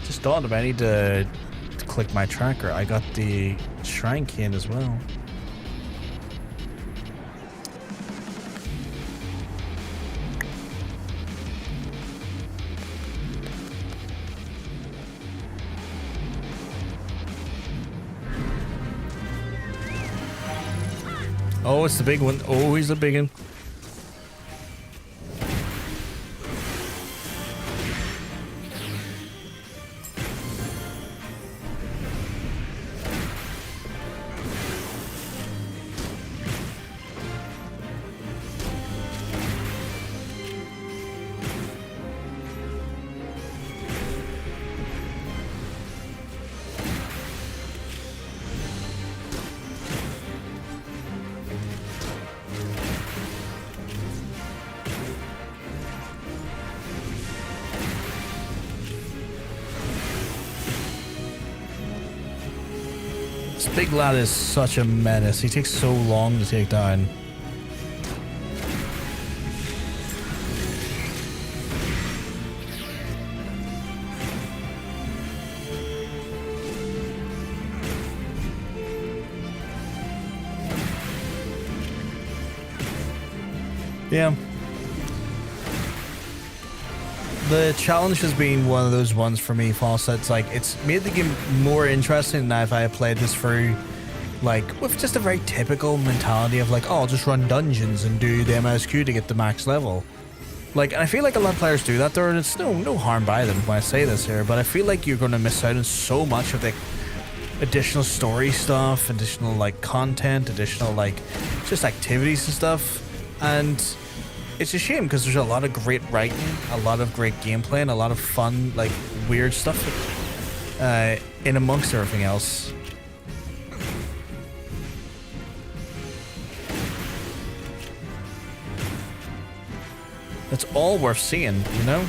Just dawned on me, I need to click my tracker. I got the shrine cane as well. Oh, it's the big one. Oh, he's the big one. Big lad is such a menace. He takes so long to take down. Yeah. The challenge has been one of those ones for me, Fawcett. It's like, it's made the game more interesting than if I had played this through, like, with just a very typical mentality of like, oh, I'll just run dungeons and do the MSQ to get the max level. Like, and I feel like a lot of players do that. There's no harm by them when I say this here, but I feel like you're going to miss out on so much of the additional story stuff, additional, like, content, additional, like, just activities and stuff. And it's a shame because there's a lot of great writing, a lot of great gameplay, and a lot of fun, like, weird stuff in amongst everything else. It's all worth seeing, you know?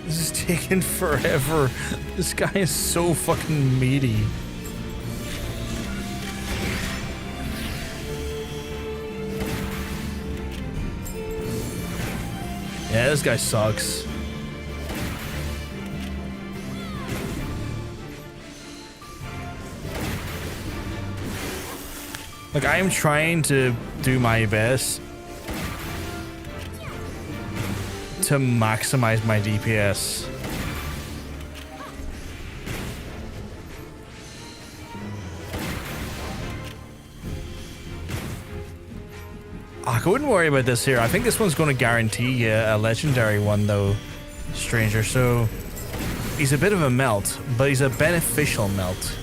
This is taking forever. This guy is so fucking meaty. Yeah, this guy sucks. Like, I am trying to do my best to maximize my DPS. I wouldn't worry about this here. I think this one's going to guarantee you a legendary one, though, Stranger. So he's a bit of a melt, but he's a beneficial melt.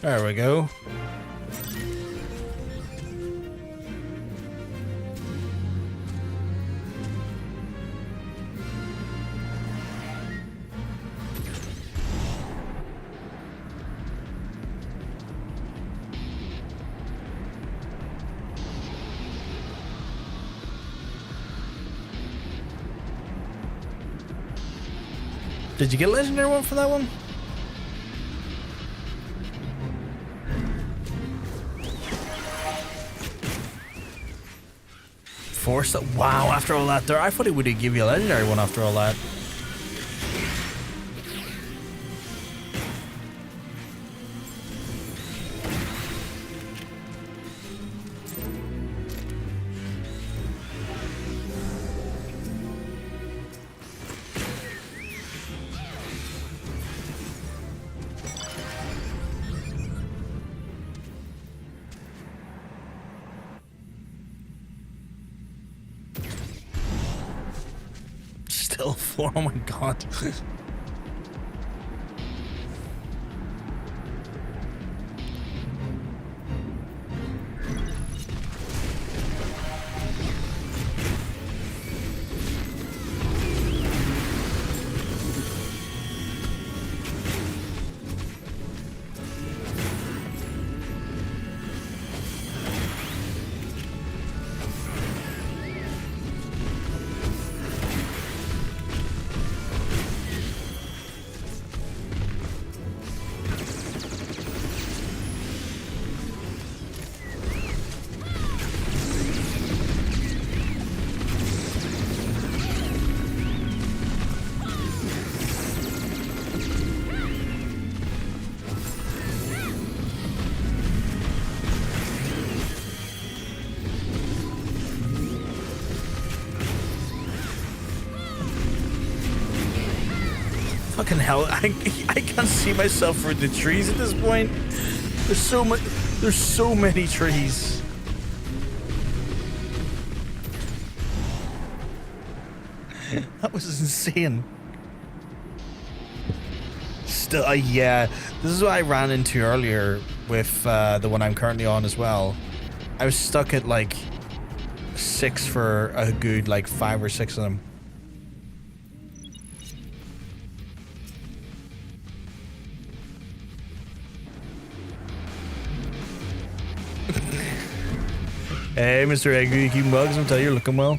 There we go. Did you get a legendary one for that one? Force that? Wow, after all that there, I thought he would give you a legendary one after all that. Still 4, oh my god. Fucking hell, I can't see myself through the trees at this point. There's so many trees. That was insane. Still, yeah, this is what I ran into earlier with the one I'm currently on as well. I was stuck at like 6 for a good like 5 or 6 of them. Hey, Mr. Angry, you keep bugs. I'll tell you, you're looking well.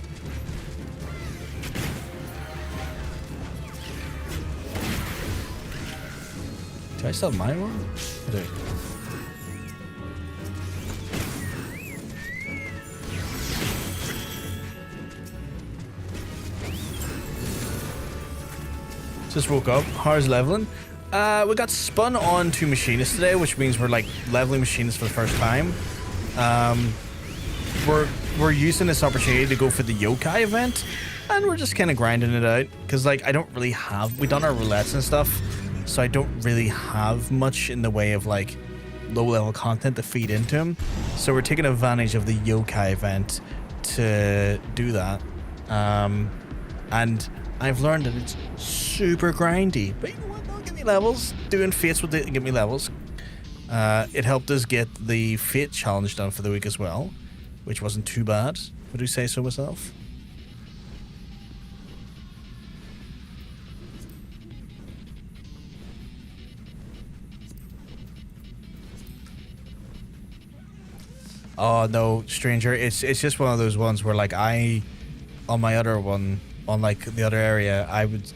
Do I still have mine one? I do. Just woke up. How's leveling? We got spun on to Machinist today, which means we're like leveling Machinist for the first time. We're using this opportunity to go for the yokai event, and we're just kind of grinding it out because like I don't really have. We've done our roulettes and stuff, so I don't really have much in the way of like low level content to feed into them. So we're taking advantage of the yokai event to do that. And I've learned that it's super grindy, but you know what? They'll give me levels. Doing fates will give me levels. It helped us get the fate challenge done for the week as well, which wasn't too bad. Would you say so myself? Oh no, stranger! It's just one of those ones where like on my other one, on like the other area, I would.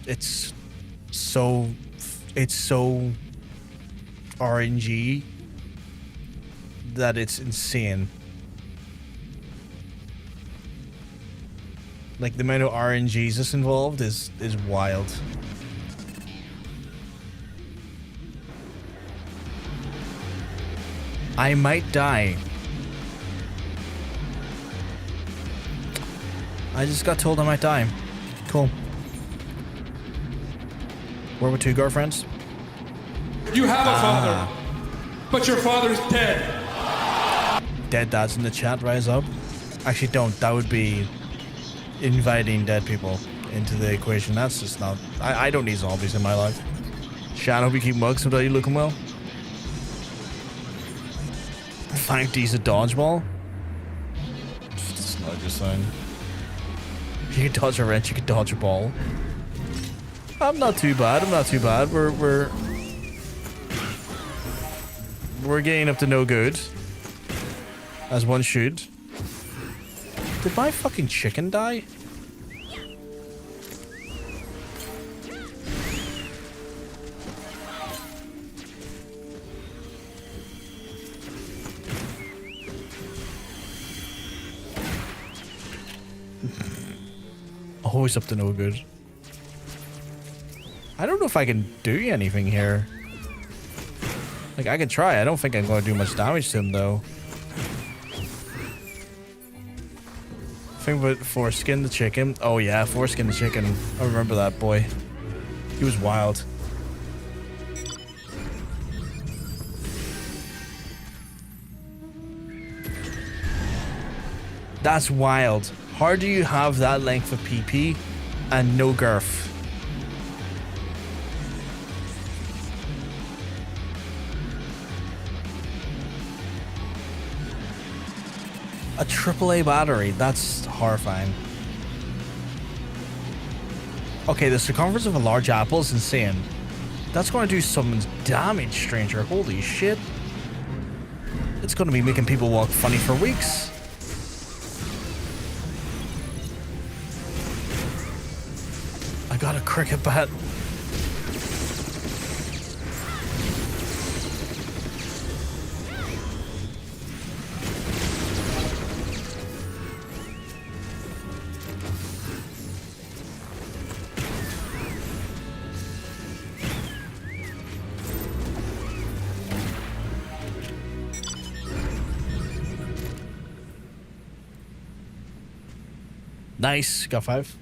It's so RNG that it's insane. Like the amount of RNGs that's involved is wild. I might die. I just got told I might die. Cool. Where were 2 girlfriends? You have a father, but your father's dead. Dead dads in the chat, rise up. Actually, don't. That would be inviting dead people into the equation. That's just not. I don't need zombies in my life. Shan, hope you keep mugs. So you looking well? Thank D's a dodgeball. It's not just saying. You can dodge a wrench. You can dodge a ball. I'm not too bad. I'm not too bad. We're getting up to no good, as one should. Did my fucking chicken die? Always up to no good. I don't know if I can do anything here. Like, I can try. I don't think I'm going to do much damage to him, though. Think about foreskin the chicken. Oh, yeah, foreskin the chicken. I remember that boy. He was wild. That's wild. How do you have that length of PP and no girth? A AAA battery, that's horrifying. Okay, the circumference of a large apple is insane. That's going to do someone's damage, stranger. Holy shit. It's going to be making people walk funny for weeks. I got a cricket bat. Nice, got 5.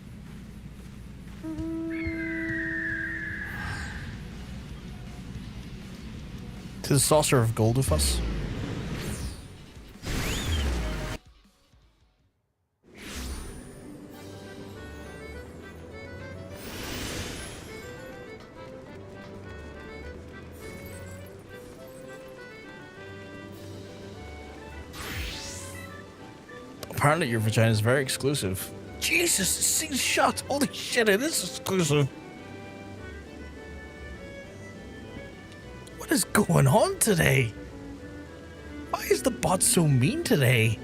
To the saucer of gold with us. Apparently your vagina is very exclusive. Jesus, this thing's shut. Holy shit, it is exclusive. What is going on today? Why is the bot so mean today?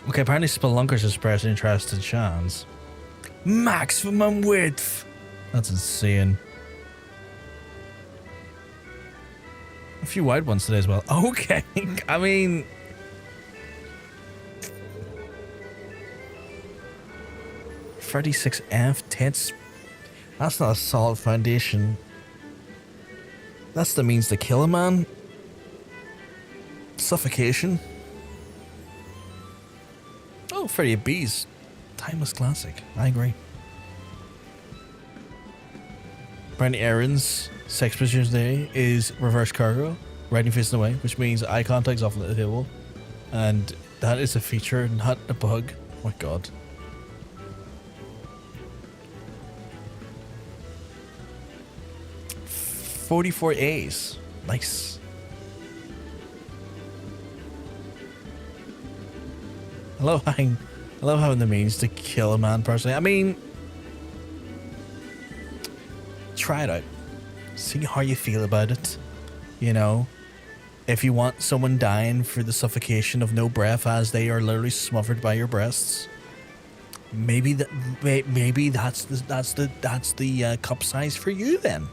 Okay, apparently Spelunkers express interest in Shans. Maximum width. That's insane. A few wide ones today as well. Okay, I mean... $36F tits. That's not a solid foundation. That's the means to kill a man. Suffocation. Oh, 38 Bs. Timeless classic. I agree. Brandon Aaron's sex position today is reverse cargo, riding facing away, which means eye contact's off the table. And that is a feature, not a bug. Oh my god. $44 Nice. I love having the means to kill a man personally. I mean, try it out. See how you feel about it. You know, if you want someone dying for the suffocation of no breath as they are literally smothered by your breasts, maybe that's the cup size for you then.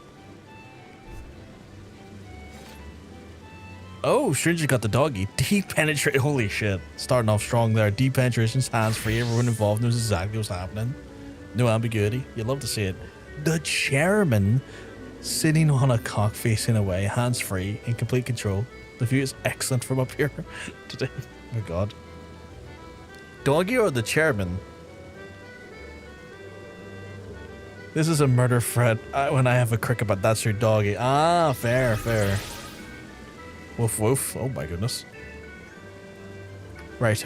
Oh, Stranger got the doggy. Deep penetration. Holy shit. Starting off strong there. Deep penetration, hands free. Everyone involved knows exactly what's happening. No ambiguity. You'd love to see it. The chairman sitting on a cock facing away, hands free, in complete control. The view is excellent from up here today. Oh my god. Doggy or the chairman? This is a murder threat. When I have a crick about that's your doggy. Ah, fair, fair. Woof woof. Oh my goodness. Right.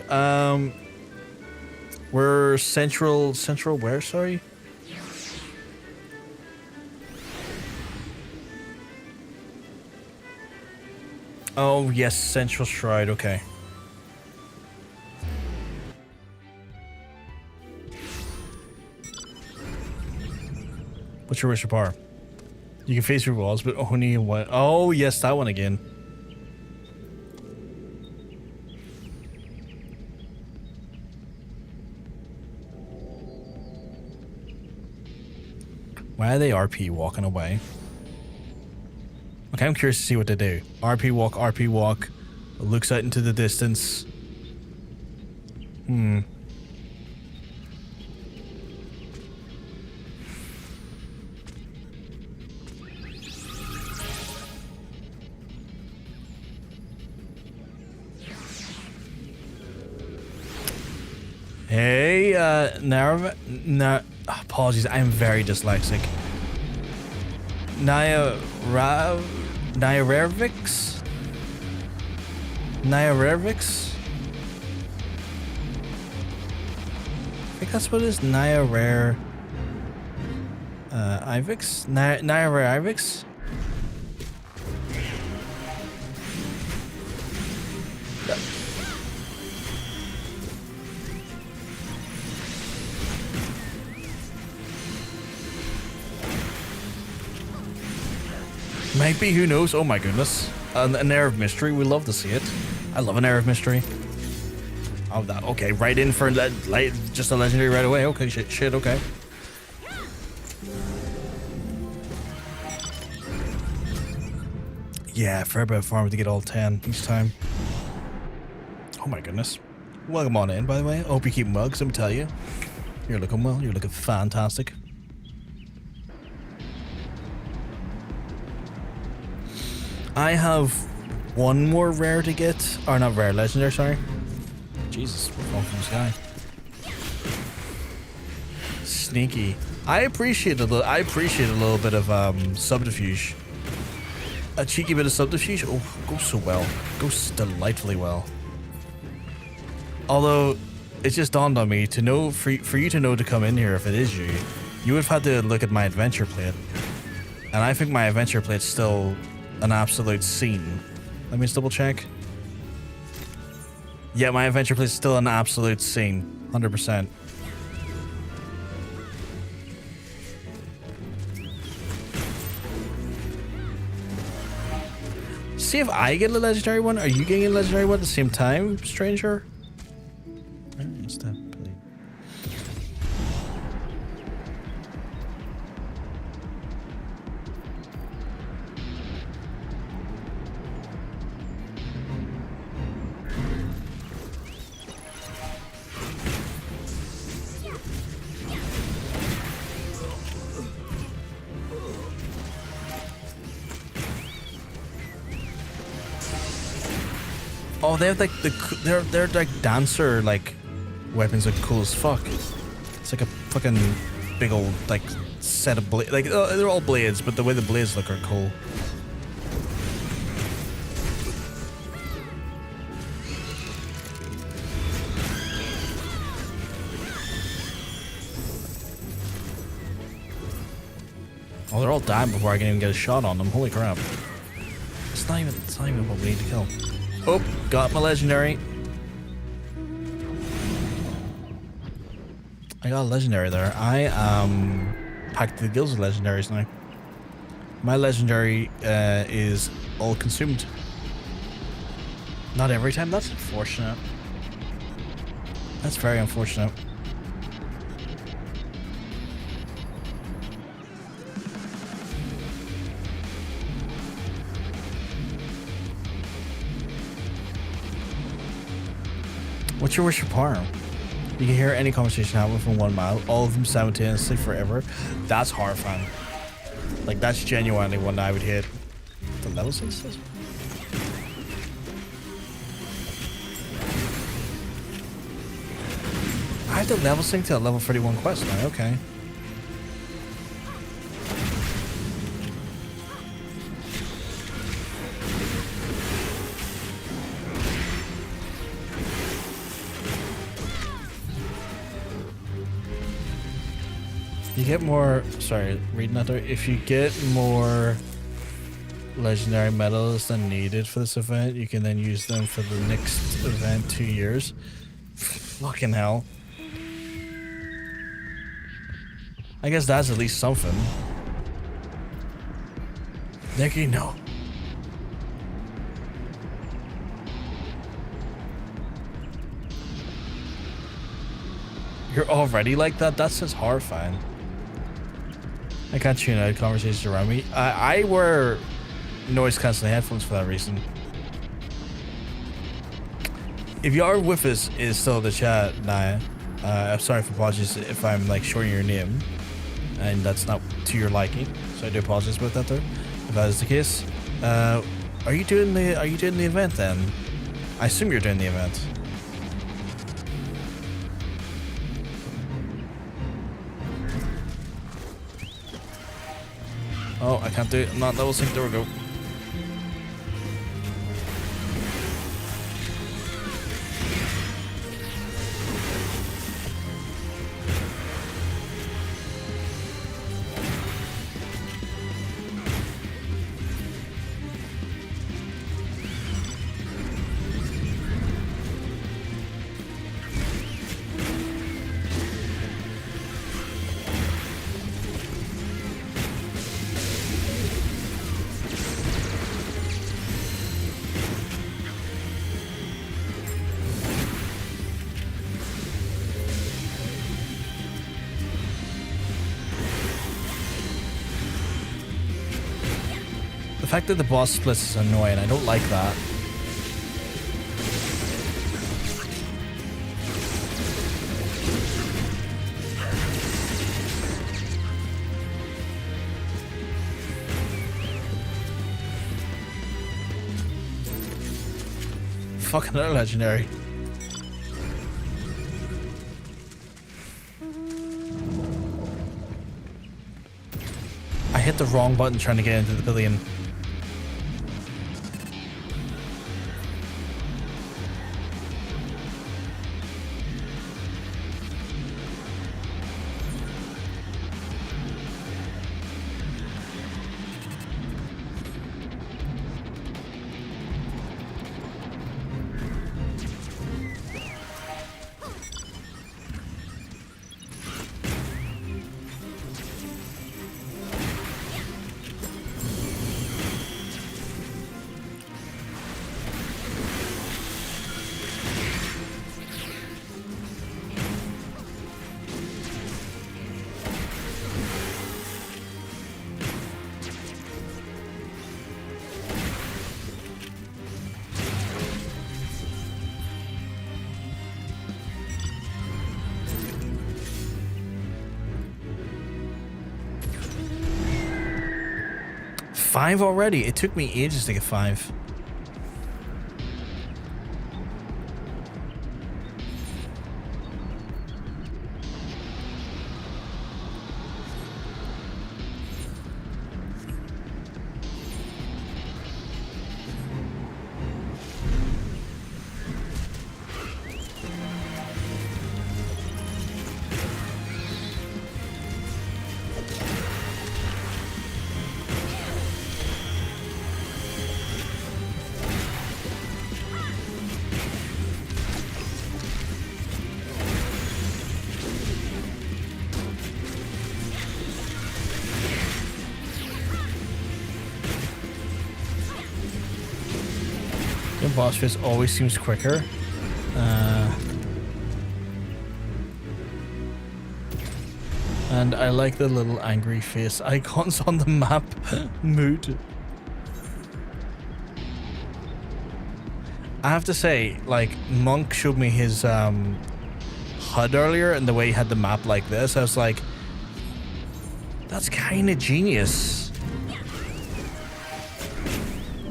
We're central where, sorry? Oh yes, Central Stride, okay. What's your wish of power? You can face your walls, but only in one. Oh yes, that one again. Why are they RP walking away? Okay, I'm curious to see what they do. RP walk, looks out into the distance. Hey, apologies, I'm very dyslexic. Nyarevix? I think that's what it is. Ivix? Ivix? Might be, who knows? Oh my goodness. An air of mystery, we love to see it. I love an air of mystery. Oh, that, okay, right in for just a legendary right away. Okay, shit, okay. Yeah, fair bit of farming to get all 10 each time. Oh my goodness. Welcome on in, by the way. I hope you're keeping well, because let me tell you, you're looking well, you're looking fantastic. I have one more rare to get, or not rare, legendary, sorry. Jesus, we're falling from the sky. sneaky. I appreciate a little bit of subterfuge. A cheeky bit of subterfuge. Oh, goes so well. Goes delightfully well. Although, it just dawned on me to know for you to know to come in here if it is you, you would have had to look at my adventure plate, and I think my adventure plate's still an absolute scene. Let me just double check. Yeah, my adventure plate's still an absolute scene, 100%. See if I get a legendary one. Are you getting a legendary one at the same time, stranger? What's that? Oh, they have like they're like dancer like weapons, like cool as fuck. It's like a fucking big old like set of blades. Like they're all blades, but the way the blades look are cool. Oh, they're all dying before I can even get a shot on them. Holy crap! It's not even what we need to kill. Oh, got my legendary. I got a legendary there. I packed the guilds with legendaries now. My legendary is all consumed. Not every time. That's unfortunate. That's very unfortunate. What's your wish for power? You can hear any conversation happening from 1 mile, all of them simultaneously forever. That's horrifying. Like, that's genuinely one I would hit. The level 6 is? I have to level sync to a level 31 quest now, okay. You get more, sorry, reading that there. If you get more legendary medals than needed for this event, you can then use them for the next event 2 years. Fucking hell. I guess that's at least something. Nicky, no. You're already like that? That's just horrifying. I can't tune out conversations around me. I wear noise cancelling headphones for that reason. If you are with us, is still in the chat, Naya. I'm sorry for apologies if I'm like shorting your name, and that's not to your liking. So I do apologize about that, though. If that is the case, are you doing the event then? I assume you're doing the event. Oh, I can't do it. I'm not level sync. There we go. The fact that the boss splits is annoying. I don't like that. Fucking another legendary. hit the wrong button trying to get into the pavilion. Five already? It took me ages to get 5. The boss face always seems quicker. And I like the little angry face icons on the map. Mood. I have to say, like, Monk showed me his HUD earlier, and the way he had the map like this, I was like, that's kind of genius.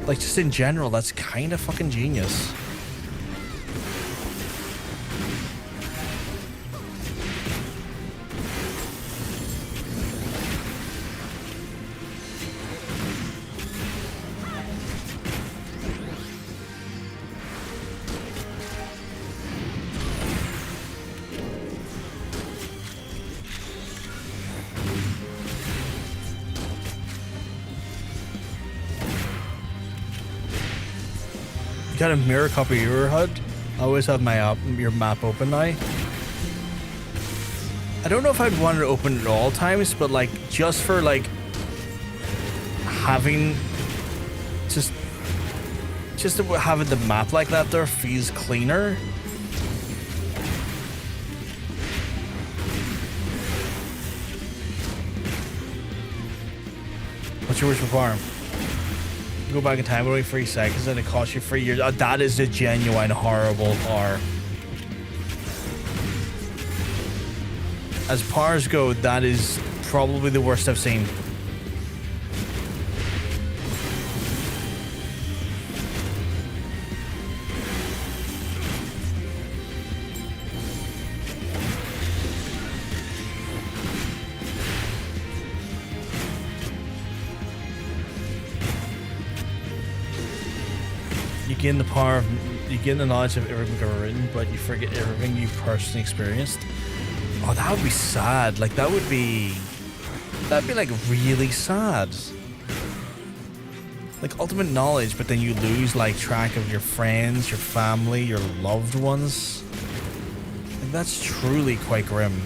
Like, just in general, that's kind of fucking genius. Got a mirror copy of your HUD. I always have my your map open now. I don't know if I'd want it open at all times, but like just for like having just having the map like that there feels cleaner. What's your wish for farm? Go back in time, only 3 seconds, and it costs you 3 years. That is a genuine horrible par. As pars go, that is probably the worst I've seen. You gain the power of, you gain the knowledge of everything you've ever written, but you forget everything you personally experienced. Oh, that would be sad. Like, that'd be like really sad. Like ultimate knowledge, but then you lose like track of your friends, your family, your loved ones. Like, that's truly quite grim.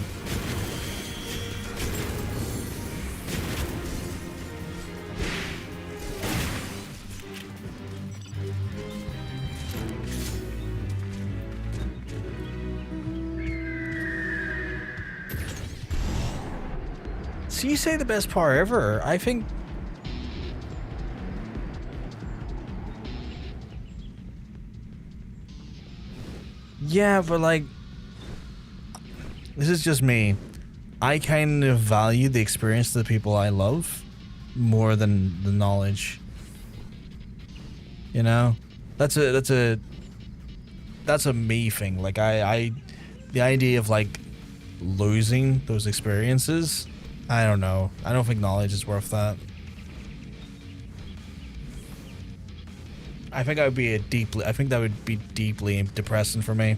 So you say the best par ever. I think... Yeah, but like... This is just me. I kind of value the experience of the people I love more than the knowledge. You know? That's a me thing. Like, the idea of like losing those experiences, I don't know. I don't think knowledge is worth that. I think that would be deeply depressing for me.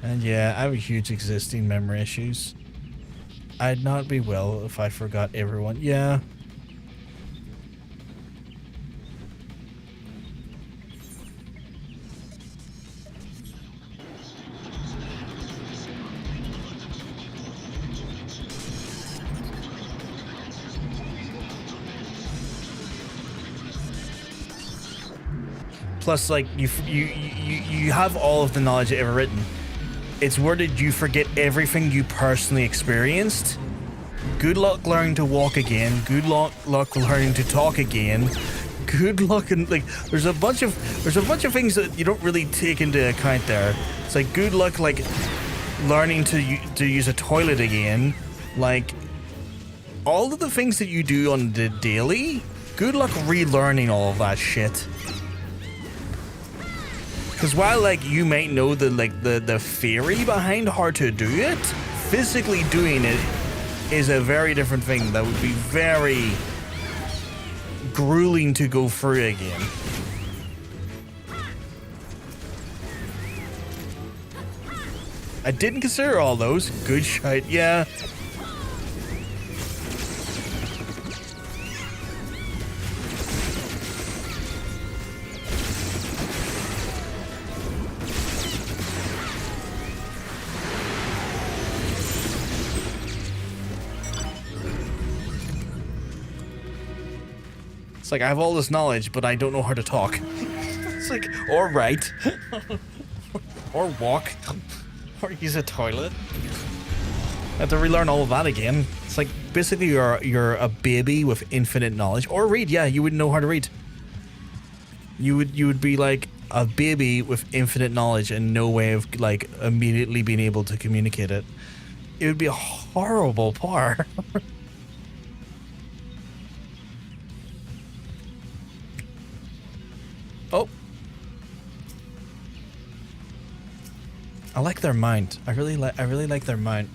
And yeah, I have huge existing memory issues. I'd not be well if I forgot everyone. Yeah. Plus, like, you have all of the knowledge ever written. It's worded you forget everything you personally experienced. Good luck learning to walk again. Good luck learning to talk again. Good luck and like there's a bunch of things that you don't really take into account there. It's like good luck like learning to use a toilet again. Like all of the things that you do on the daily. Good luck relearning all of that shit. Because while, like, you might know the theory behind how to do it, physically doing it is a very different thing that would be very grueling to go through again. I didn't consider all those. Good shot, yeah. It's like, I have all this knowledge, but I don't know how to talk. It's like, or write. Or walk. Or use a toilet. I have to relearn all of that again. It's like, basically you're a baby with infinite knowledge. Or read, yeah, you wouldn't know how to read. You would be like a baby with infinite knowledge and no way of, like, immediately being able to communicate it. It would be a horrible par. Oh. I like their mind. I really like their mind.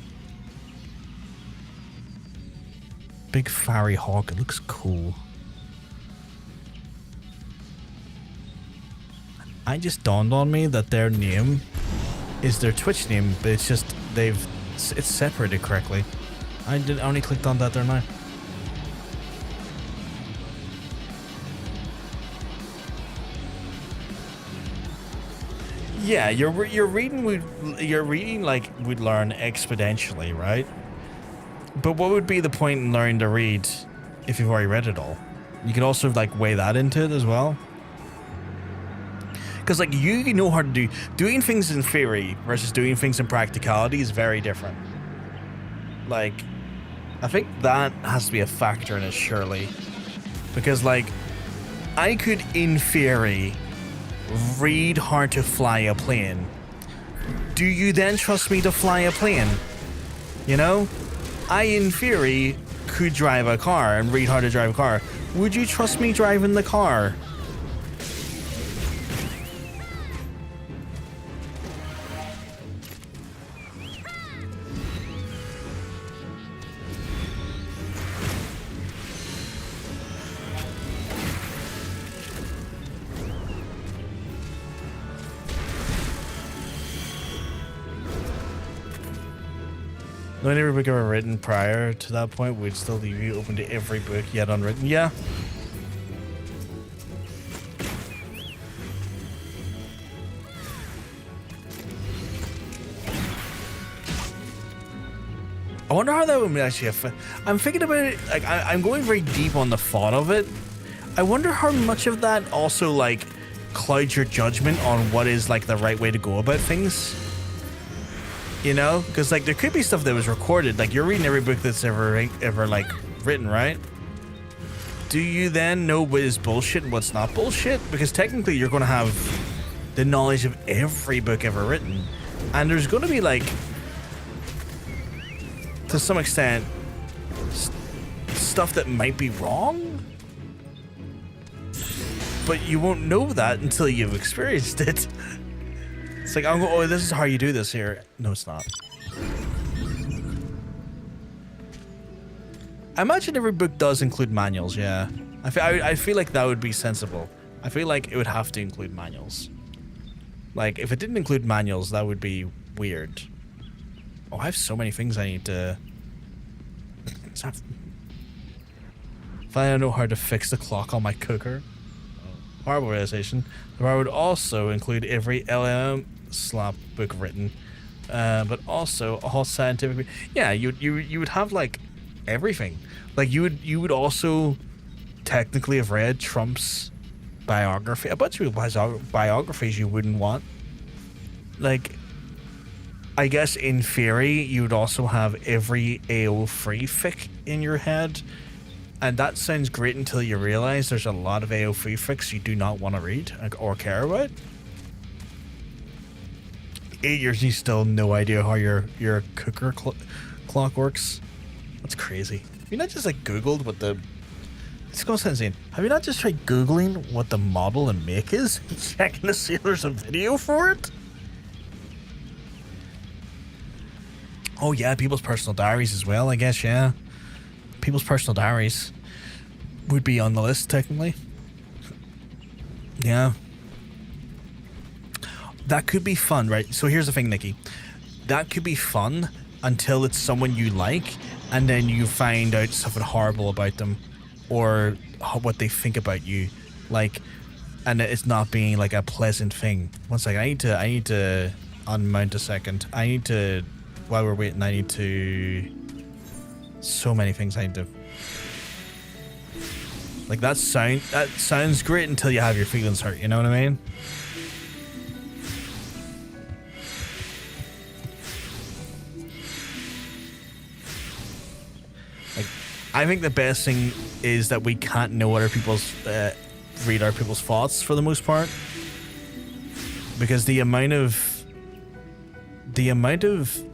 Big fiery hawk. It looks cool. I just dawned on me that their name is their Twitch name, but it's just it's separated correctly. I only clicked on that there now. Yeah, you're reading like we'd learn exponentially, right? But what would be the point in learning to read if you've already read it all? You could also like weigh that into it as well. Because like you know how to doing things in theory versus doing things in practicality is very different. Like, I think that has to be a factor in it, surely. Because like, I could in theory read how to fly a plane. Do you then trust me to fly a plane? You know? I, in theory, could drive a car and read how to drive a car. Would you trust me driving the car? Knowing every book ever written prior to that point would still leave you open to every book yet unwritten. Yeah. I wonder how that would actually affect. I'm thinking about it, like, I'm going very deep on the thought of it. I wonder how much of that also, like, clouds your judgment on what is, like, the right way to go about things. You know, because like there could be stuff that was recorded. Like you're reading every book that's ever like written, right? Do you then know what is bullshit and what's not bullshit? Because technically you're going to have the knowledge of every book ever written, and there's going to be like, to some extent, stuff that might be wrong, but you won't know that until you've experienced it. It's like, oh, this is how you do this here. No, it's not. I imagine every book does include manuals, yeah. I feel like that would be sensible. I feel like it would have to include manuals. Like, if it didn't include manuals, that would be weird. Oh, I have so many things I need to... If I don't know how to fix the clock on my cooker. Horrible realization. The bar would also include every LMM slap book written. But also all scientific... Yeah, you would have, like, everything. Like, you would also technically have read Trump's biography. A bunch of biographies you wouldn't want. Like, I guess in theory, you would also have every AO3 fic in your head. And that sounds great until you realize there's a lot of AO3 fics you do not want to read or care about. 8 years, you still have no idea how your cooker clock works. That's crazy. Have you not just like Googled what the... It's going to sound insane. Have you not just tried Googling what the model and make is? Checking to see if there's a video for it? Oh yeah, people's personal diaries as well, I guess, yeah. People's personal diaries would be on the list, technically. Yeah. That could be fun, right? So here's the thing, Nikki. That could be fun until it's someone you like, and then you find out something horrible about them, or what they think about you, like, and it's not being like a pleasant thing. One second, I need to unmount a second. I need to, while we're waiting, I need to... So many things I need to... Like, that sounds great until you have your feelings hurt, you know what I mean? Like, I think the best thing is that we can't know other people's... read other people's thoughts for the most part. Because the amount of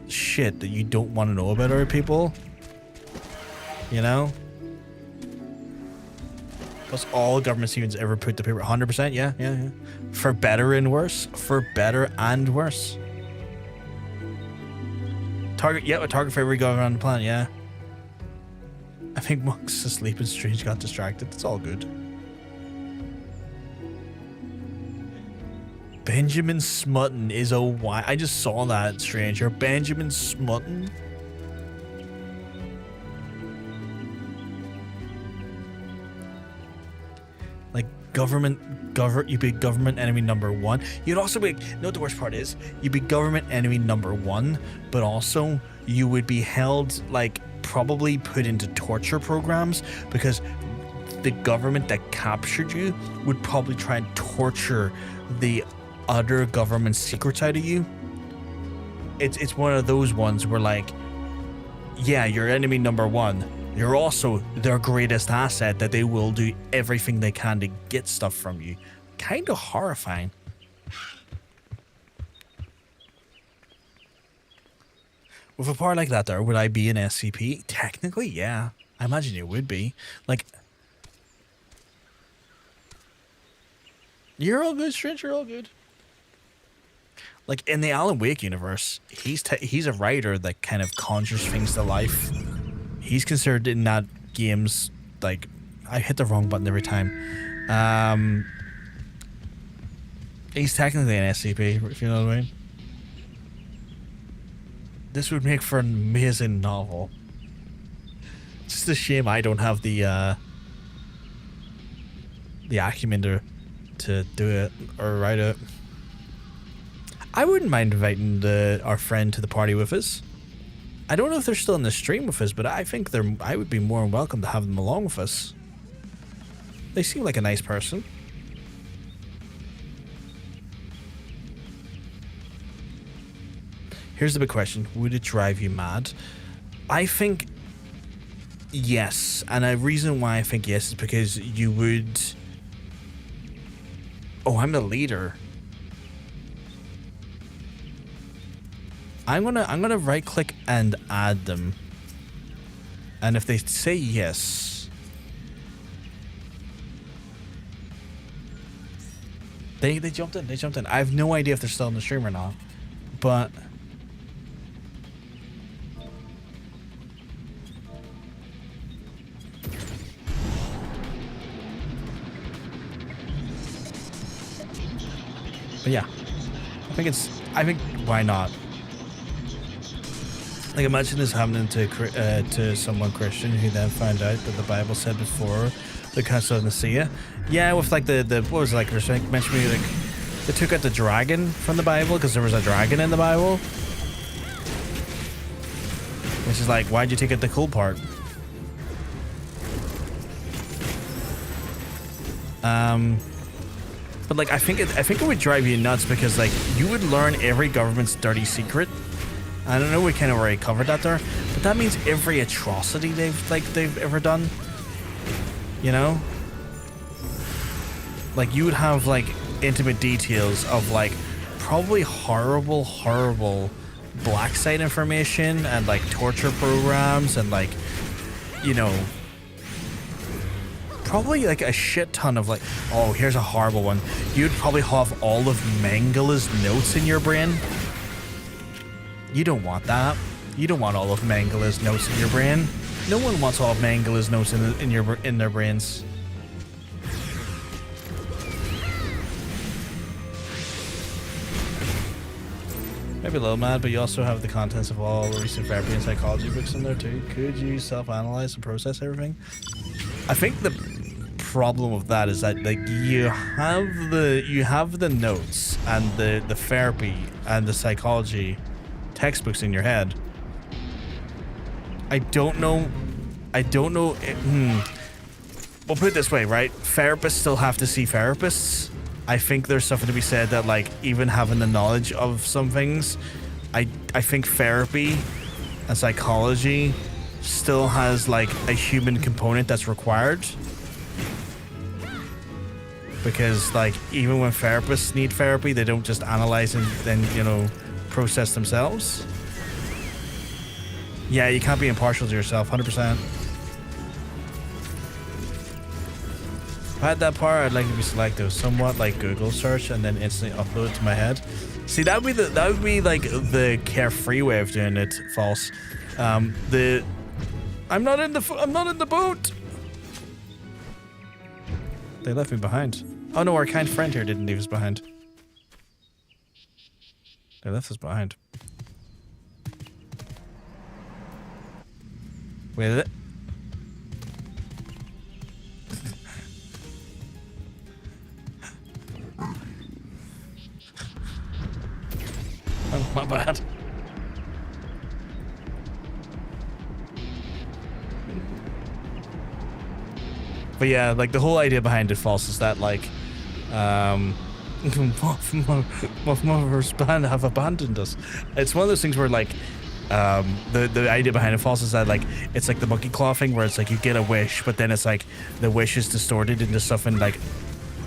shit that you don't want to know about other people... You know? Plus all government students ever put to paper. 100%, yeah. For better and worse. For better and worse. A target for every government on the planet, yeah. I think Monk's asleep and Strange got distracted. It's all good. Benjamin Smutton is a why. I just saw that, Stranger. Benjamin Smutton? You'd be government enemy number 1. You'd also be, you know what the worst part is? You'd be government enemy number 1, but also you would be held, like, probably put into torture programs, because the government that captured you would probably try and torture the other government secrets out of you. It's one of those ones where, like, yeah, you're enemy number 1. You're also their greatest asset, that they will do everything they can to get stuff from you. Kind of horrifying. With a power like that there, would I be an SCP? Technically, yeah. I imagine you would be. Like... You're all good, Strange. You're all good. Like, in the Alan Wake universe, he's a writer that kind of conjures things to life. He's considered in that game's, like, I hit the wrong button every time. He's technically an SCP, if you know what I mean. This would make for an amazing novel. It's just a shame I don't have the acumen to do it or write it. I wouldn't mind inviting our friend to the party with us. I don't know if they're still in the stream with us, but I think I would be more than welcome to have them along with us. They seem like a nice person. Here's the big question. Would it drive you mad? I think yes. And a reason why I think yes is because you would... Oh, I'm the leader. I'm gonna right click and add them. And if they say yes, they jumped in. They jumped in. I have no idea if they're still in the stream or not, but yeah, I think why not? Like, imagine this happening to someone Christian who then found out that the Bible said before the Council of Nicaea. Yeah, with like the what was it, like mentioning like they took out the dragon from the Bible because there was a dragon in the Bible, which is like, why'd you take out the cool part? But like, I think it would drive you nuts because like you would learn every government's dirty secret. I don't know, we kind of already covered that there, but that means every atrocity they've ever done, you know? Like, you would have like intimate details of like probably horrible black site information and like torture programs and like, you know, probably like a shit ton of like, oh, here's a horrible one. You'd probably have all of Mengele's notes in your brain. You don't want that. You don't want all of Mengele's notes in your brain. No one wants all of Mengele's notes in their brains. Maybe a little mad, but you also have the contents of all the recent therapy and psychology books in there too. Could you self-analyze and process everything? I think the problem with that is that like you have the notes and the therapy and the psychology textbooks in your head. I don't know. We'll put it this way, right? Therapists still have to see therapists. I think there's something to be said that like even having the knowledge of some things, I think therapy and psychology still has like a human component that's required. Because like even when therapists need therapy, they don't just analyze and then, you know, process themselves. Yeah, you can't be impartial to yourself, 100%. If I had that power, I'd like to be selective, somewhat like Google search and then instantly upload it to my head. See, that would be like the carefree way of doing it. False. I'm not in the boat. They left me behind. Oh no, our kind friend here didn't leave us behind. They left us behind. Wait, is it? Oh, my bad. But yeah, like the whole idea behind it, False, is that like, Mothers band have abandoned us. It's one of those things where like, the idea behind it, False, is that like it's like the monkey claw thing where it's like you get a wish, but then it's like the wish is distorted into something like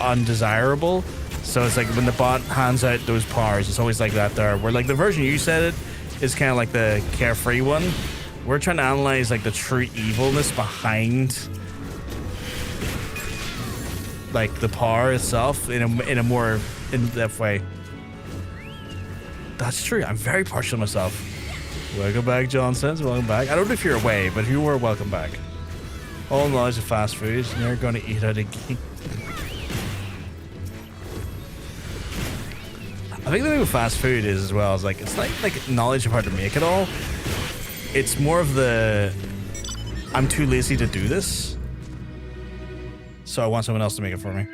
undesirable. So it's like when the bot hands out those powers, it's always like that there. Where like the version you said it is kind of like the carefree one. We're trying to analyze like the true evilness behind like the power itself in a more in-depth way. That's true. I'm very partial to myself. Welcome back, Johnson. Welcome back. I don't know if you're away, but if you were, welcome back. All knowledge of fast food, and you're going to eat out again. I think the thing with fast food is as well is like it's not like knowledge of how to make it all. It's more of the I'm too lazy to do this, so I want someone else to make it for me.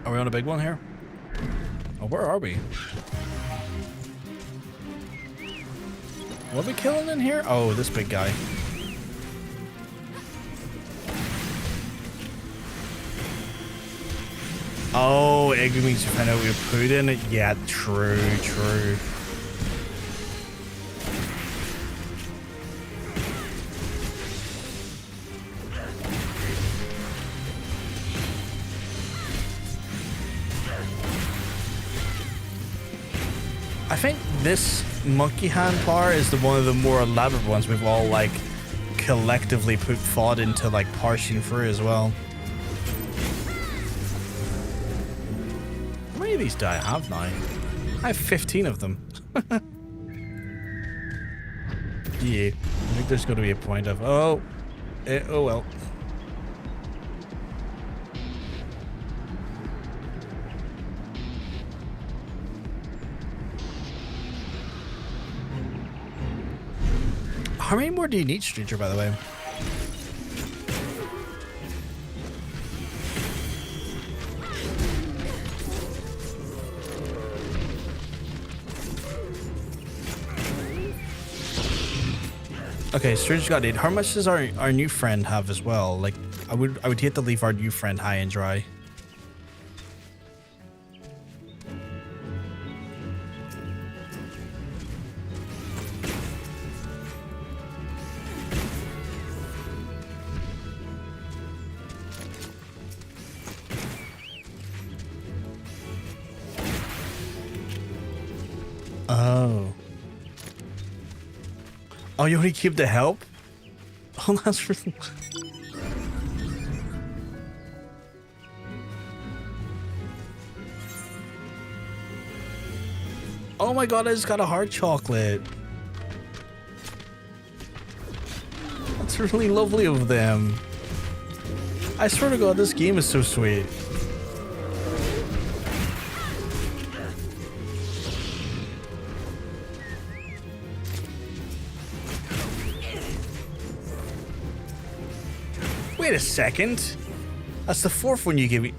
Are we on a big one here? Oh, where are we? What are we killing in here? Oh, this big guy. Oh, egg means you find out we put in it. Yeah, true. I think this monkey hand part is one of the more elaborate ones we've all like collectively put thought into like parsing through as well. How many of these do I have now? I have 15 of them. Yeah, I think there's going to be a point of oh well. How many more do you need, Stranger, by the way? Okay, Stranger got 8. How much does our new friend have as well? Like, I would hate to leave our new friend high and dry. Oh. Oh, you only keep the help? Oh, that's really... Oh my god, I just got a hard chocolate. That's really lovely of them. I swear to god, this game is so sweet. Wait a second. That's the 4th one you give me.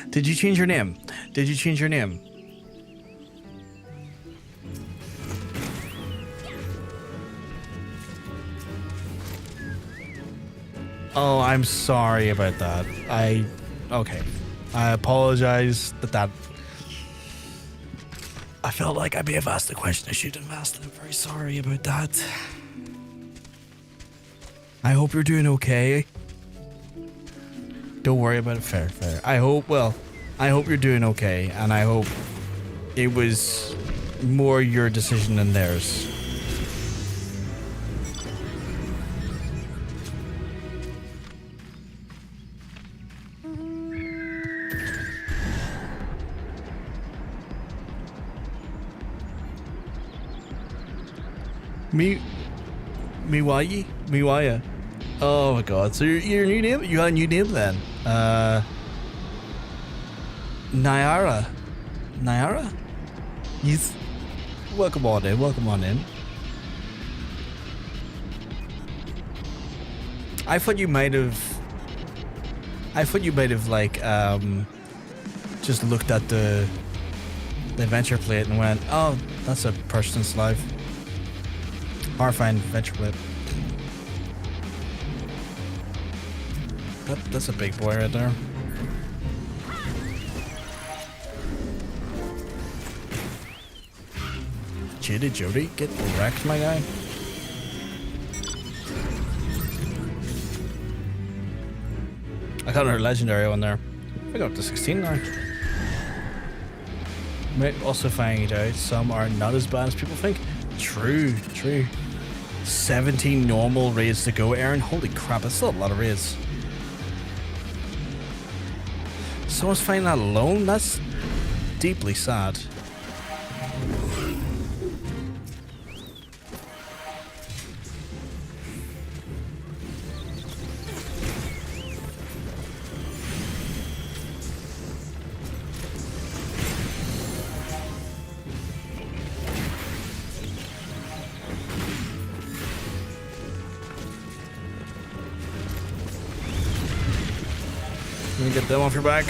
Did you change your name? Did you change your name? Oh, I'm sorry about that. Okay. I apologize that I felt like I may have asked the question I shouldn't have asked. I'm very sorry about that. I hope you're doing okay. Don't worry about it. Fair. I hope you're doing okay, and I hope it was more your decision than theirs. Miwaya. Oh my god. So your new name? You got a new name then? Nyara. Welcome on in. I thought you might have like just looked at the adventure plate and went, oh, that's a person's life. Horrifying adventure plate. That's a big boy right there. Jody, get wrecked, my guy. I got another legendary one there. I got up to 16 now. Might also find out some are not as bad as people think. True. 17 normal raids to go, Aaron. Holy crap, that's still a lot of raids. Someone's finding that alone? That's deeply sad. Let me get them off your back.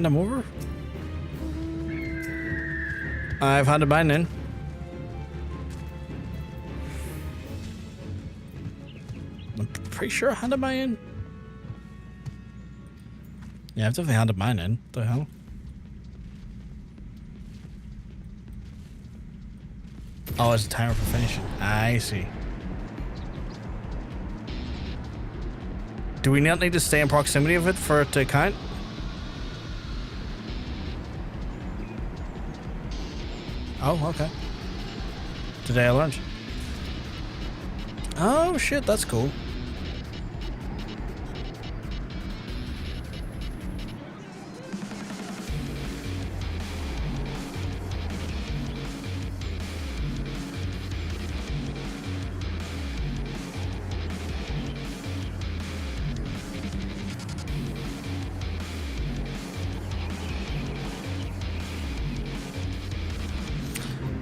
hand them over? I've handed mine in. I'm pretty sure I handed mine in. Yeah, I've definitely handed mine in. What the hell? Oh, it's a timer for finishing. I see. Do we not need to stay in proximity of it for it to count? Oh, okay. Today I learned. Oh shit, that's cool.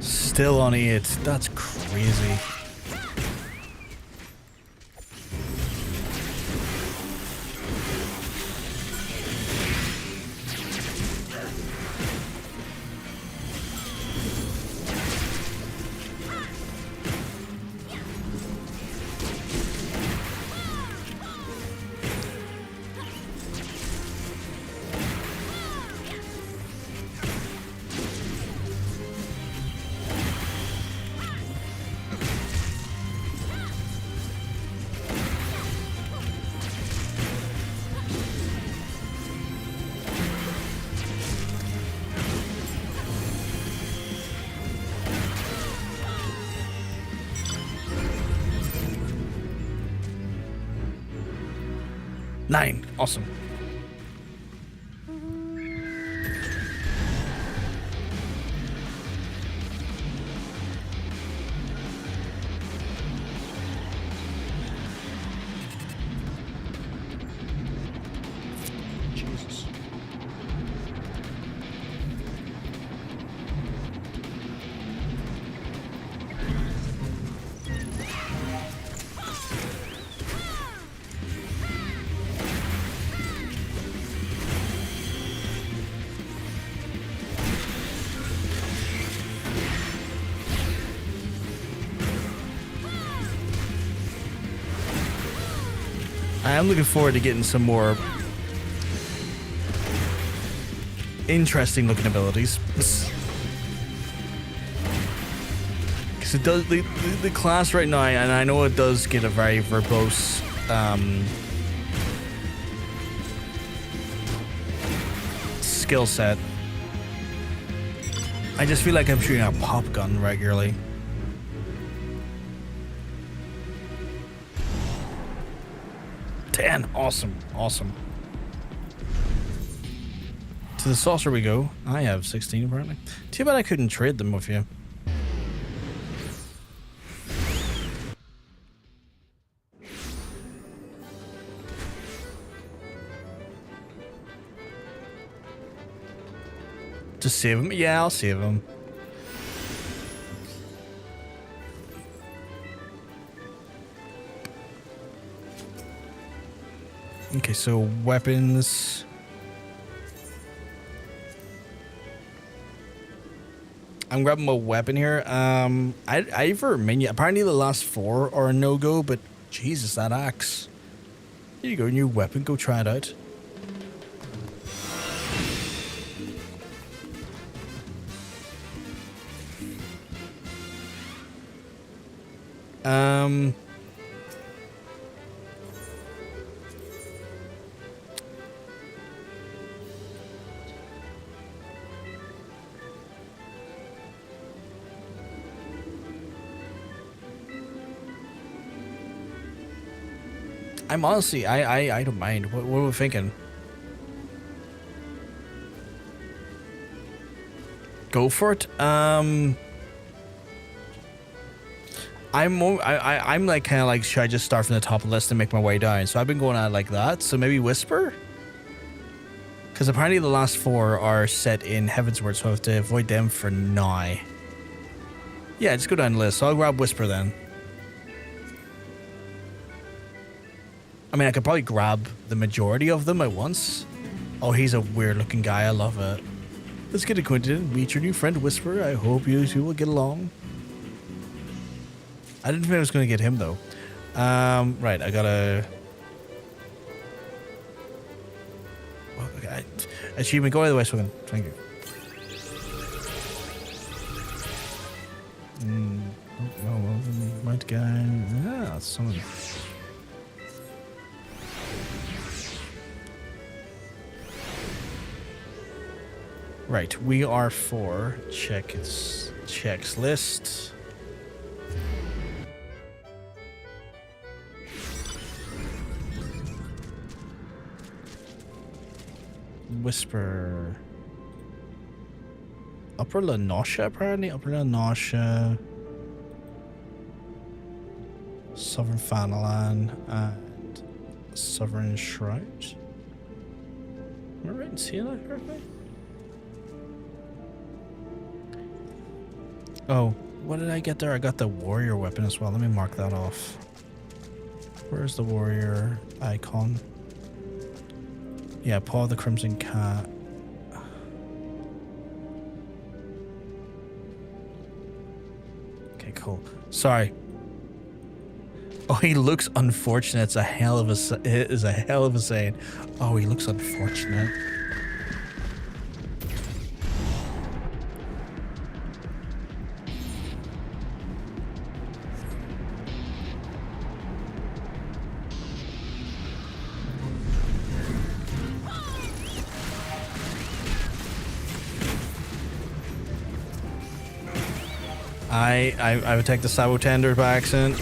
Still on 8. That's crazy. Nine. Awesome. Jesus. I'm looking forward to getting some more interesting looking abilities. Because it does the class right now, and I know it does get a very verbose skill set. I just feel like I'm shooting a pop gun regularly. Awesome, awesome. To the saucer we go. I have 16 apparently. Too bad I couldn't trade them with you. Just save them? Yeah, I'll save them. Okay, so weapons. I'm grabbing a weapon here. I for a minion. Apparently the last 4 are a no-go, but Jesus, that axe. Here you go, new weapon. Go try it out. I'm honestly, I don't mind. What are we thinking? Go for it. I'm like kind of like, should I just start from the top of the list and make my way down? So I've been going at it like that. So maybe Whisper, because apparently the last 4 are set in Heavensward, so I have to avoid them for now. Yeah, just go down the list. So I'll grab Whisper then. I mean, I could probably grab the majority of them at once. Oh, he's a weird-looking guy. I love it. Let's get acquainted and meet your new friend, Whisper. I hope you two will get along. I didn't think I was going to get him, though. Right, I gotta... Oh, okay. Achievement, go out of the way, Swigan. Thank you. Right guy. Yeah, some of them. Right, we are for checks list. Whisper. Upper La Nausea, apparently. Upper La Nausea. Sovereign Fanalan and Sovereign Shroud. Am I right in seeing that correctly? Oh, what did I get there? I got the warrior weapon as well. Let me mark that off. Where's the warrior icon? Yeah, Paw of the Crimson Cat. Okay, cool. Sorry. Oh, he looks unfortunate. It's a hell of a saying. Oh, he looks unfortunate. I would take the Sabo Tender by accident.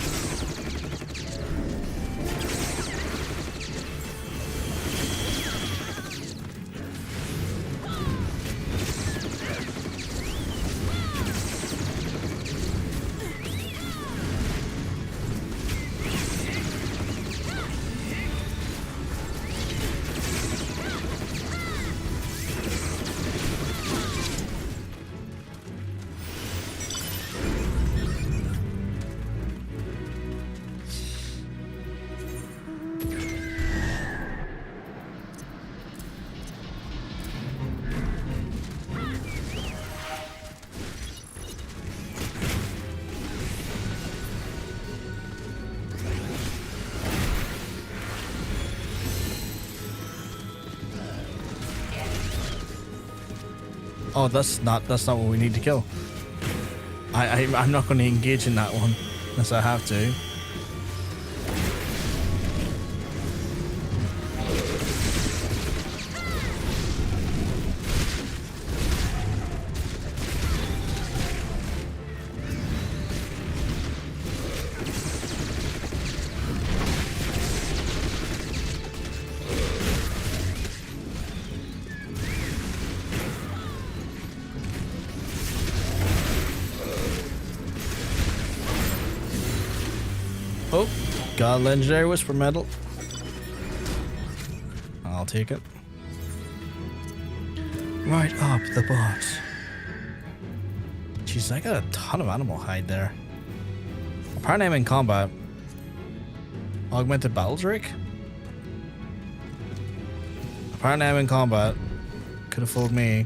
Oh, that's not what we need to kill. I'm not going to engage in that one unless I have to. Oh, got a legendary Whisper Medal. I'll take it. Right up the butt. Jeez, I got a ton of animal hide there. Apparently I'm in combat. Augmented Battle Drake? Apparently I'm in combat. Could have fooled me.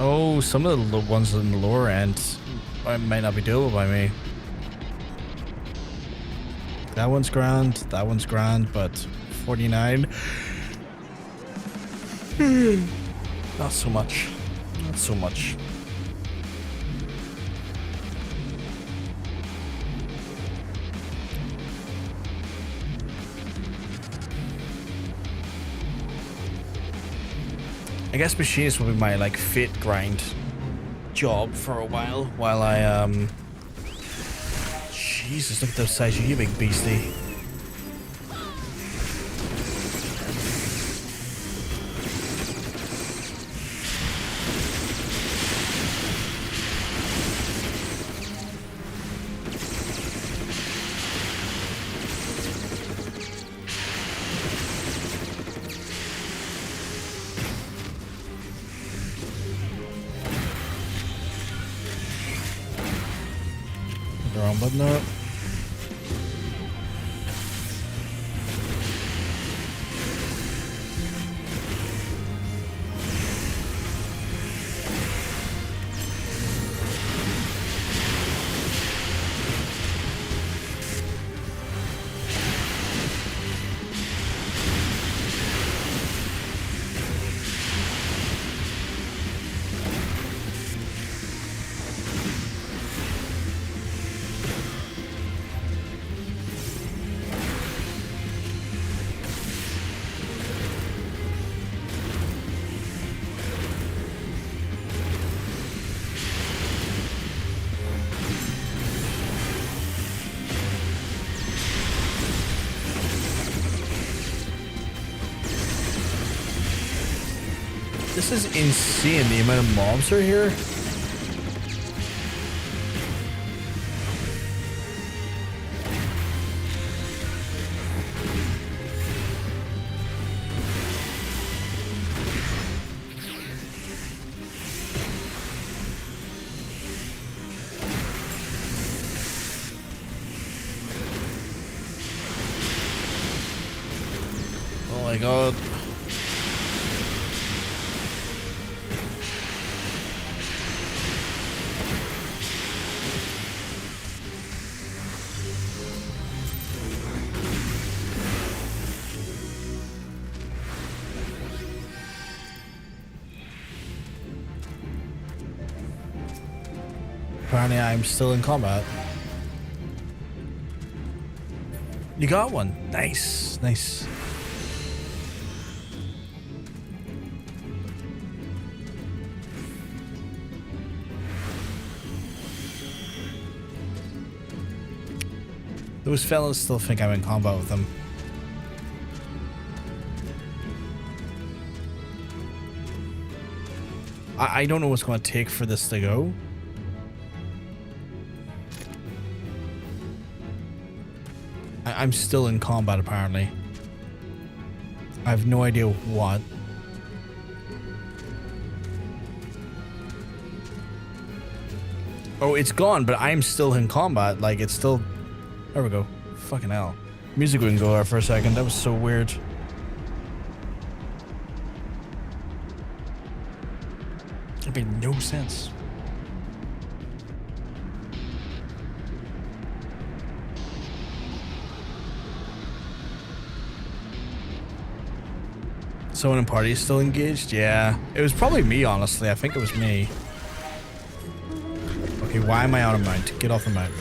Oh, some of the ones in the lower end might not be doable by me. That one's grand, but 49. Not so much. Not so much. I guess Machinist will be my like fit grind job for a while I Jesus, look at those size, you big beastie. combat now. This is insane, the amount of mobs are here. Oh my god. Apparently I'm still in combat. You got one. Nice, nice. Those fellas still think I'm in combat with them. I don't know what's going to take for this to go. I'm still in combat apparently. I have no idea what. Oh, it's gone, but I'm still in combat. Like, it's still... There we go. Fucking hell. Music wouldn't go there for a second. That was so weird. That made no sense. Someone in party is still engaged? Yeah. It was probably me, honestly. I think it was me. Okay, why am I out of mount? Get off the mount.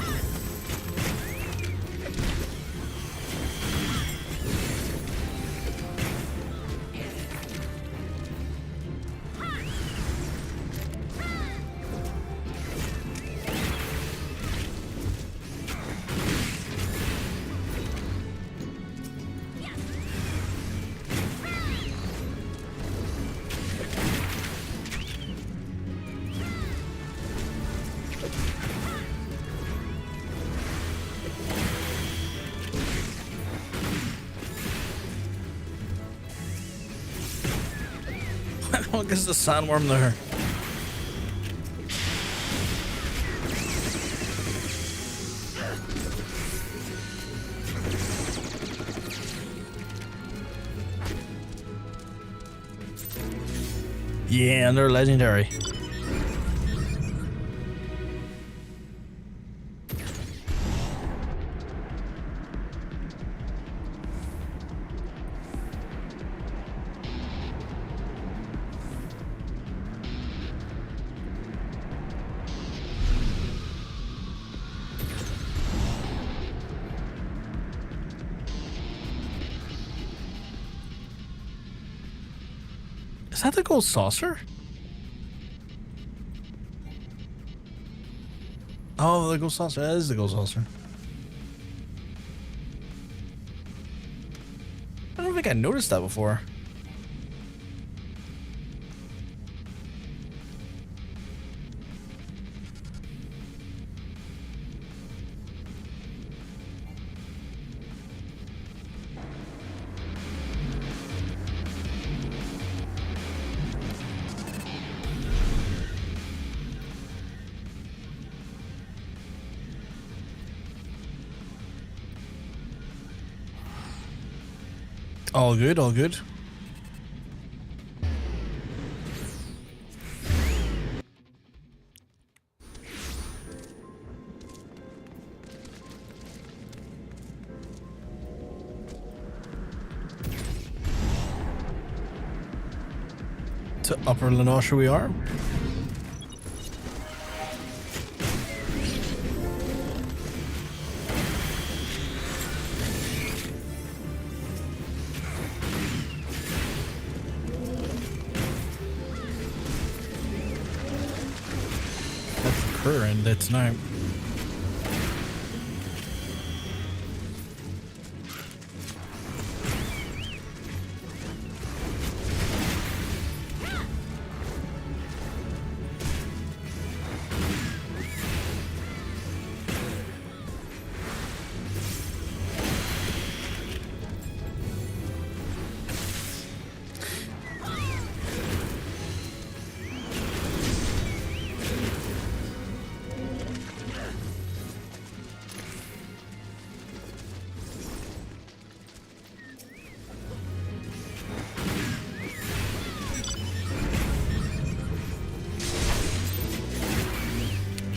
What is the sandworm there? Yeah, and they're legendary. Is that the gold saucer? Oh, the gold saucer. That is the gold saucer. I don't think I noticed that before. All good, all good. To Upper Lenosha we are. That's the current, that's now.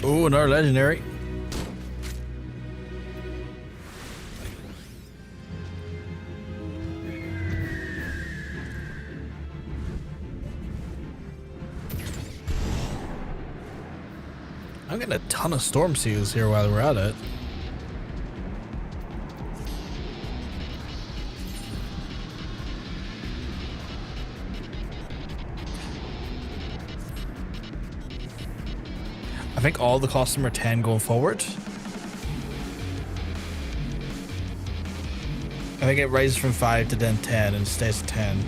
Oh, another legendary. I'm getting a ton of storm seals here while we're at it. I think all the costs are 10 going forward. I think it rises from 5 to then 10 and stays at 10.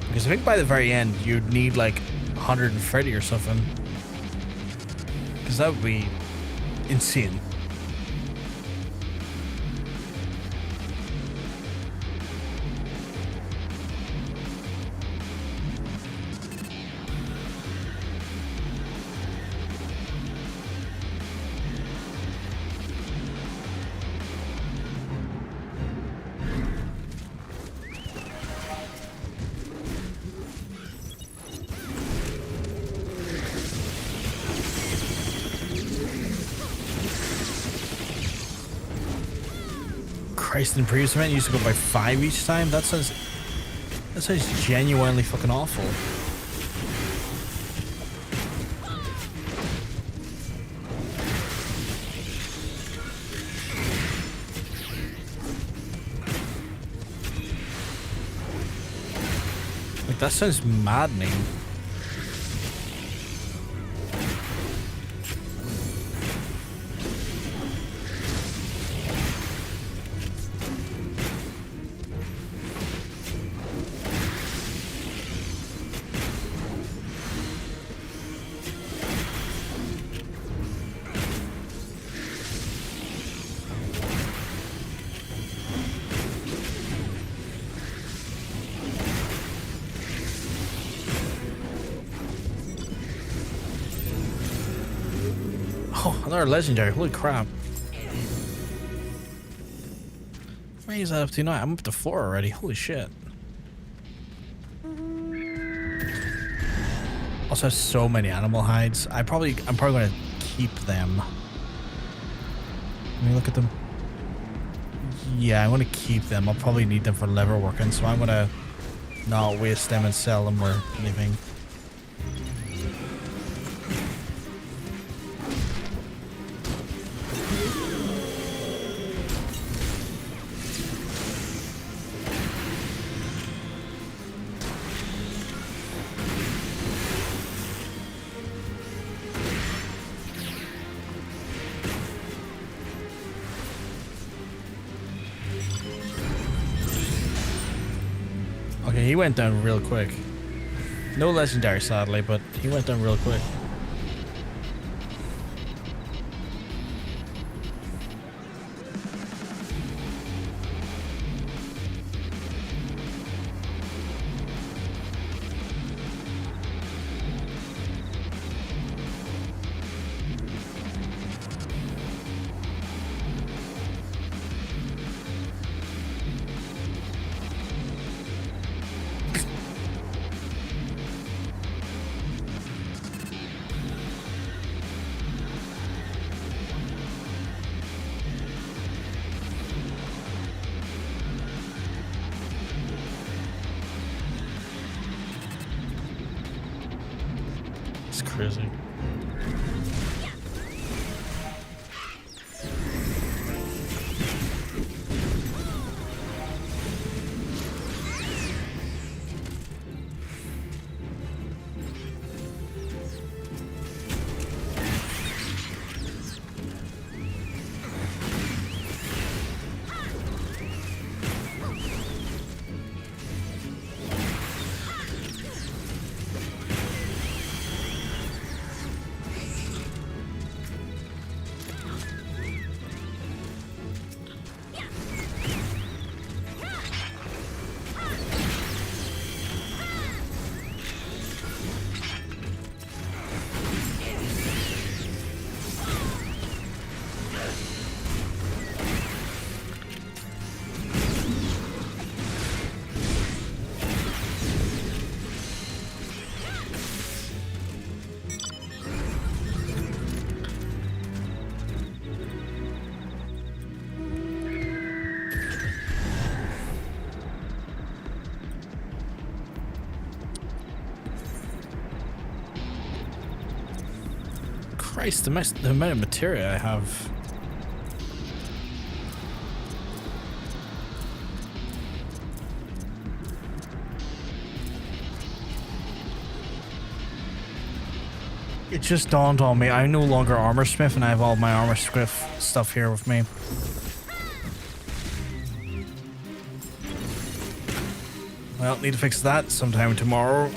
Because I think by the very end you'd need like 130 or something. Because that would be insane. Christ, in previous event, you used to go by 5 each time. That sounds genuinely fucking awful. Like, that sounds maddening. Oh, another legendary. Holy crap. Where is that up to now? I'm up to 4 already. Holy shit. Also has so many animal hides. I'm probably gonna keep them. Let me look at them. Yeah, I'm gonna keep them. I'll probably need them for lever working, so I'm gonna not waste them and sell them or anything. Okay, he went down real quick. No legendary, sadly, but he went down real quick. It's crazy. Christ, the amount of materia I have. It just dawned on me, I'm no longer Armorsmith and I have all my Armorsmith stuff here with me. Well, need to fix that sometime tomorrow.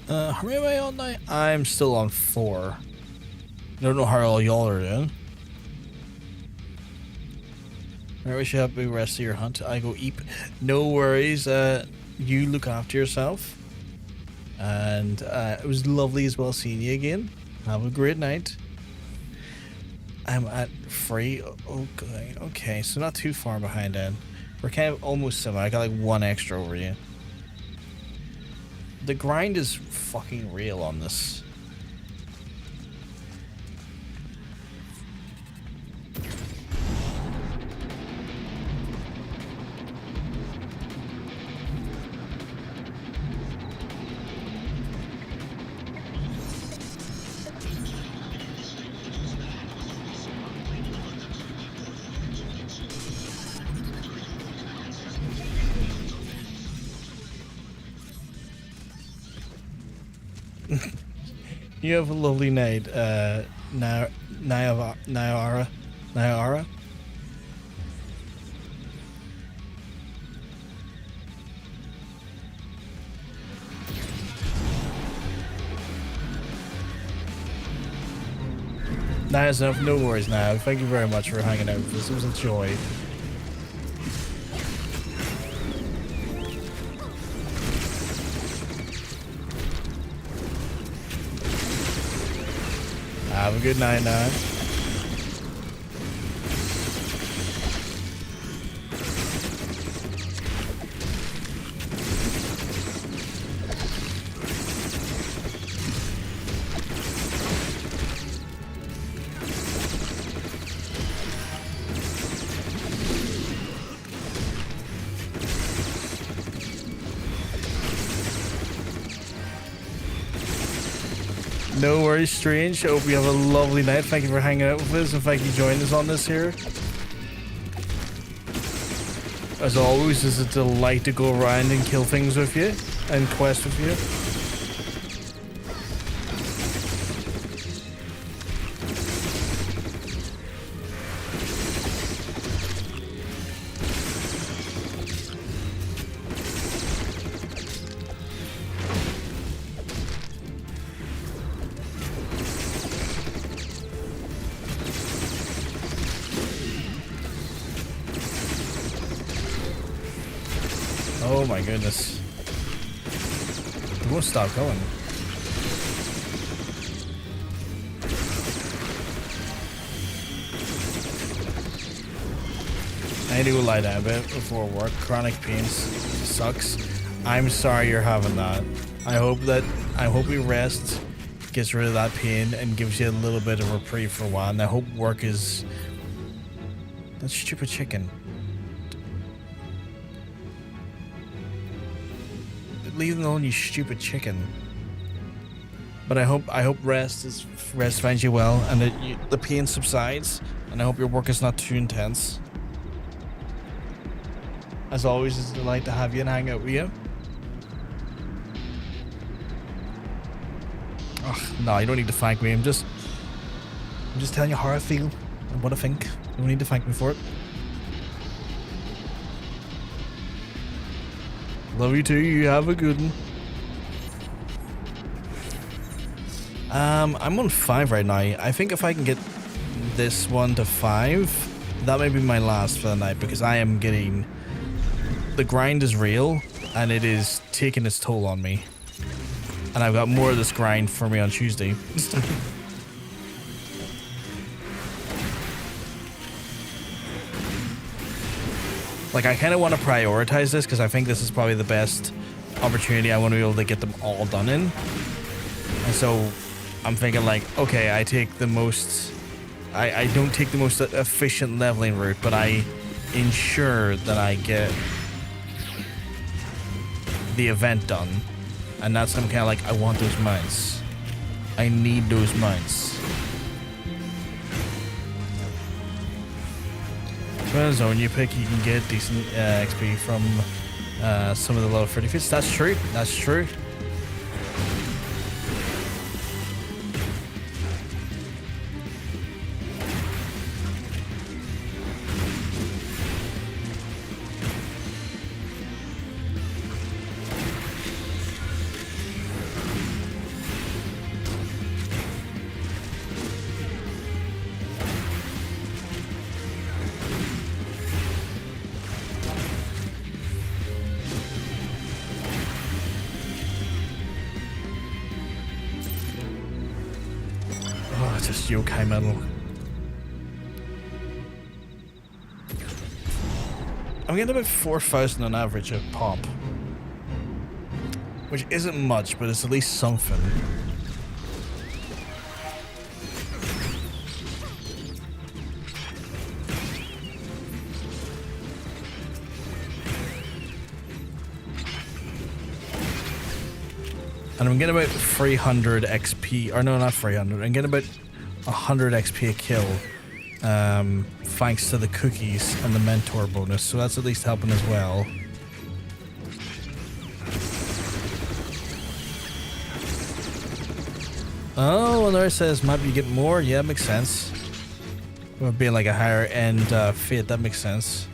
How many am I on now? I'm still on 4. I don't know how all y'all are doing. I wish you have a rest of your hunt. I go eat. No worries. You look after yourself. And it was lovely as well seeing you again. Have a great night. I'm at 3. Okay, okay, so not too far behind then. We're kind of almost similar. I got like 1 extra over you. The grind is fucking real on this. You have a lovely night, Nyara. Nice enough. No worries now. Thank you very much for hanging out with us. It was a joy. Have a good night now. No worries, Strange. I hope you have a lovely night. Thank you for hanging out with us and thank you for joining us on this here. As always, it's a delight to go around and kill things with you and quest with you. Oh my goodness. It won't stop going. I need to go lie down a bit before work. Chronic pains sucks. I'm sorry you're having that. I hope your rest gets rid of that pain and gives you a little bit of reprieve for a while. And I hope work is... That stupid chicken. Leave it alone, you stupid chicken. But I hope rest finds you well, and that the pain subsides, and I hope your work is not too intense. As always, it's a delight to have you and hang out with you. Ugh, no, you don't need to thank me. I'm just telling you how I feel and what I think. You don't need to thank me for it. Love you too. You have a good one. I'm on 5 right now. I think if I can get this one to 5, that may be my last for the night, because I am getting... The grind is real, and it is taking its toll on me. And I've got more of this grind for me on Tuesday. Like, I kind of want to prioritize this, because I think this is probably the best opportunity I want to be able to get them all done in. And so I'm thinking, like, okay, I take the most... I don't take the most efficient leveling route, but I ensure that I get the event done. And that's I'm kind of like, I want those mines. I need those mines. Depending on the zone you pick, you can get decent XP from some of the level 30 feats. That's true. That's true. Just yokai metal. I'm getting about 4,000 on average a pop, which isn't much, but it's at least something. And I'm getting about 300 XP, or no, not 300. I'm getting about 100 XP a kill, thanks to the cookies and the mentor bonus, so that's at least helping as well. Oh, well, there it says map you get more. Yeah, makes sense. With being like a higher end fit, that makes sense.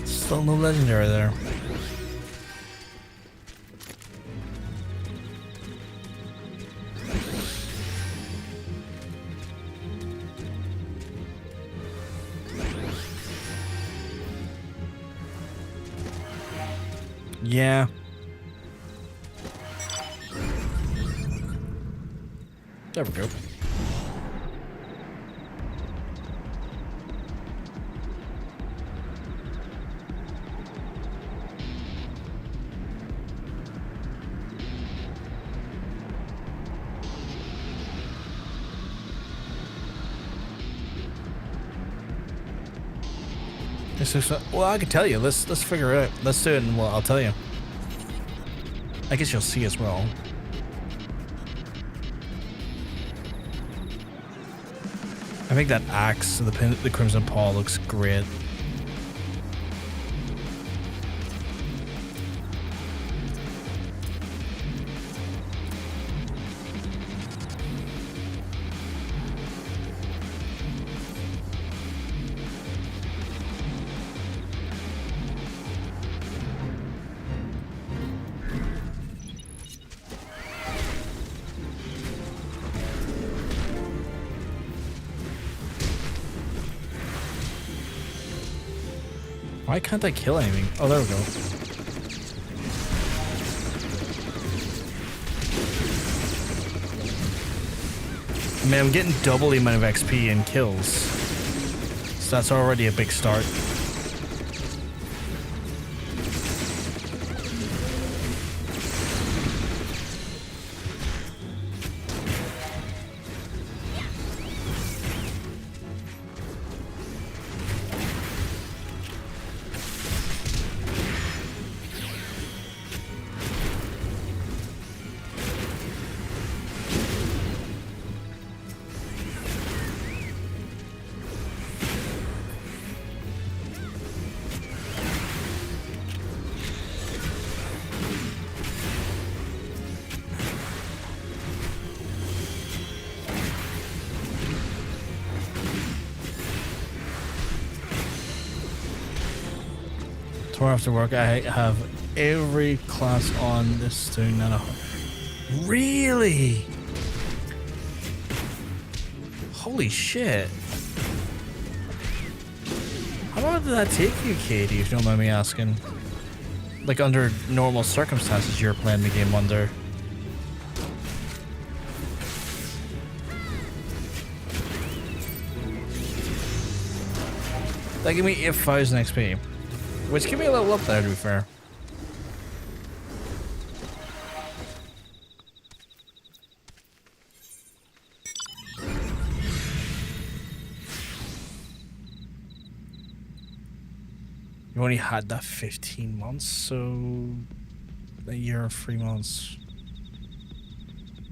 Still no legendary there. Yeah. There we go. Well, I can tell you. Let's figure it out. Let's do it, and I'll tell you. I guess you'll see as well. I think that axe, the Crimson Paw, looks great. Why can't I kill anything? Oh, there we go. I mean, I'm getting double the amount of XP and kills. So that's already a big start. Tomorrow after work, I have every class on this thing now. Really? Holy shit. How long did that take you, Katie, if you don't mind me asking? Like, under normal circumstances you're playing the game under. That gave me 8,000 XP. Which give me a level up there, to be fair. You only had that 15 months, so a year and 3 months.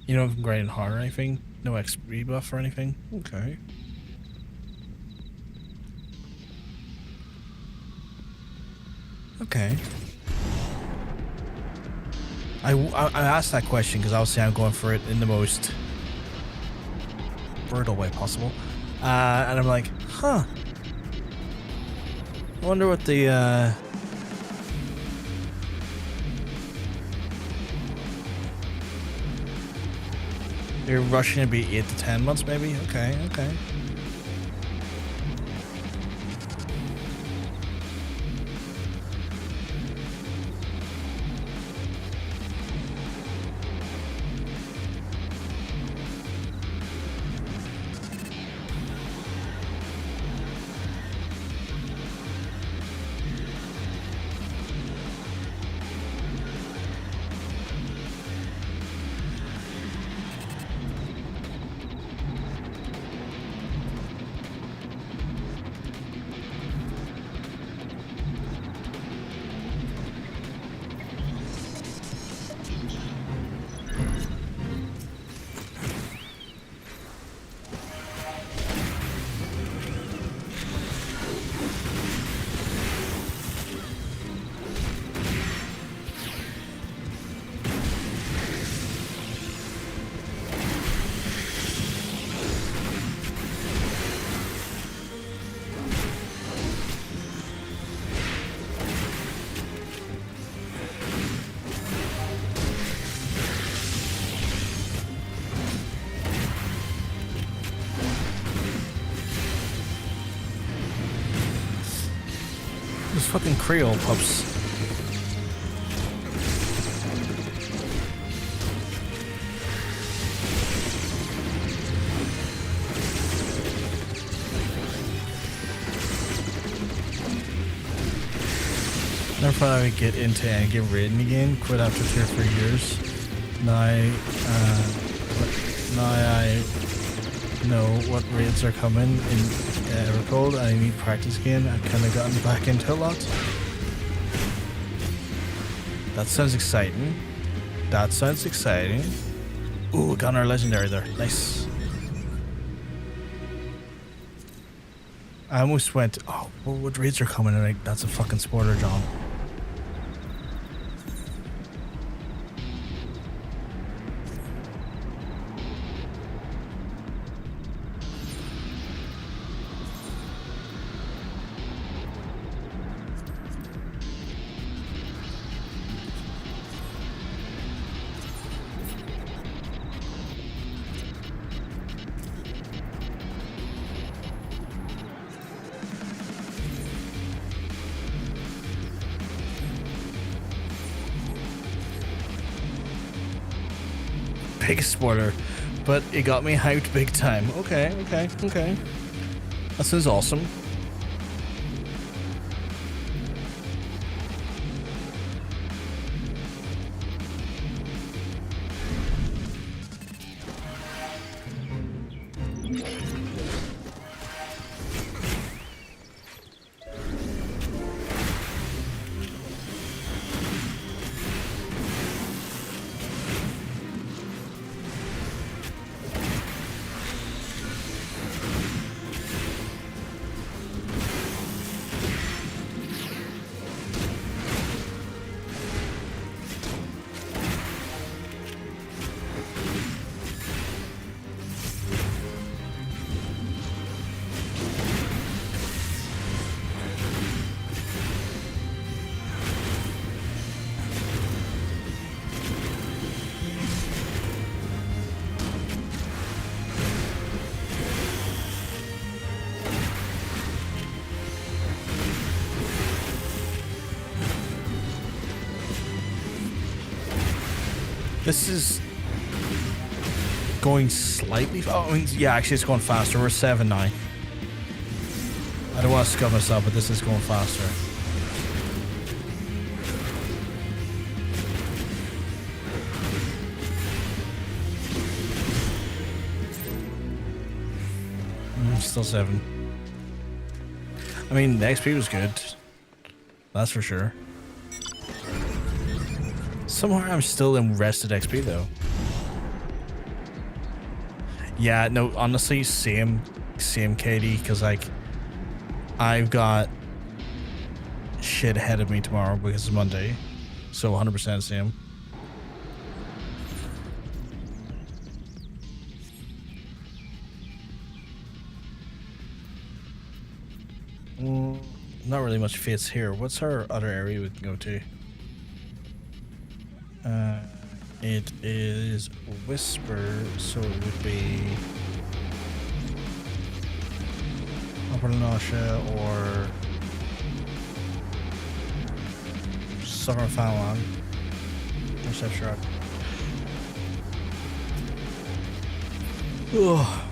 You know, I'm grinding hard or anything? No XP buff or anything? Okay. Okay. I asked that question because obviously I'm going for it in the most brutal way possible. And I'm like, huh. I wonder what the, You're rushing to be 8 to 10 months maybe? Okay, okay. Those fucking Creole pups. Never thought I would get into and get raiding again. Quit after 2 or 3 years. Now I know what raids are coming in Evercold. I need practice again. I've kind of gotten back into a lot. That sounds exciting. That sounds exciting. Ooh, got our legendary there. Nice. I almost went, oh, well, what raids are coming? And like, that's a fucking spoiler, John. Big spoiler, but it got me hyped big time. Okay. That sounds awesome. This is going slightly. Oh, I mean, yeah, actually, it's going faster. We're 7 now. I don't want to scum us up, but this is going faster. Still 7. I mean, the XP was good. That's for sure. Somehow I'm still in rested XP though. Yeah, no, honestly, same KD, because like I've got shit ahead of me tomorrow because it's Monday, so 100% same. Not really much fits here. What's our other area we can go to? It is Whisper, so it would be Upper Nausea or Southern Fallon. Reception Rock. Ugh.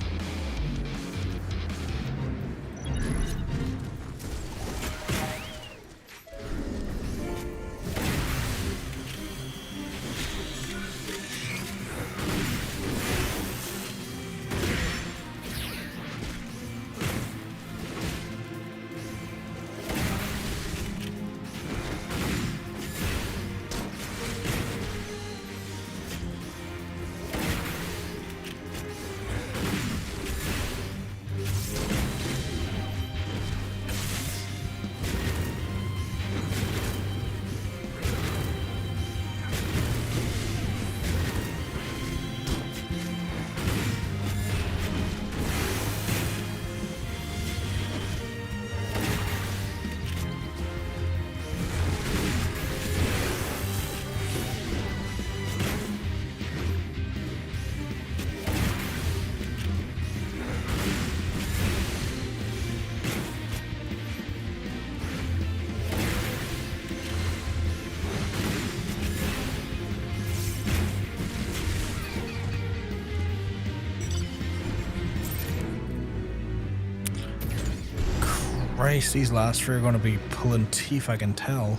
Christ, these last three are going to be pulling teeth, I can tell.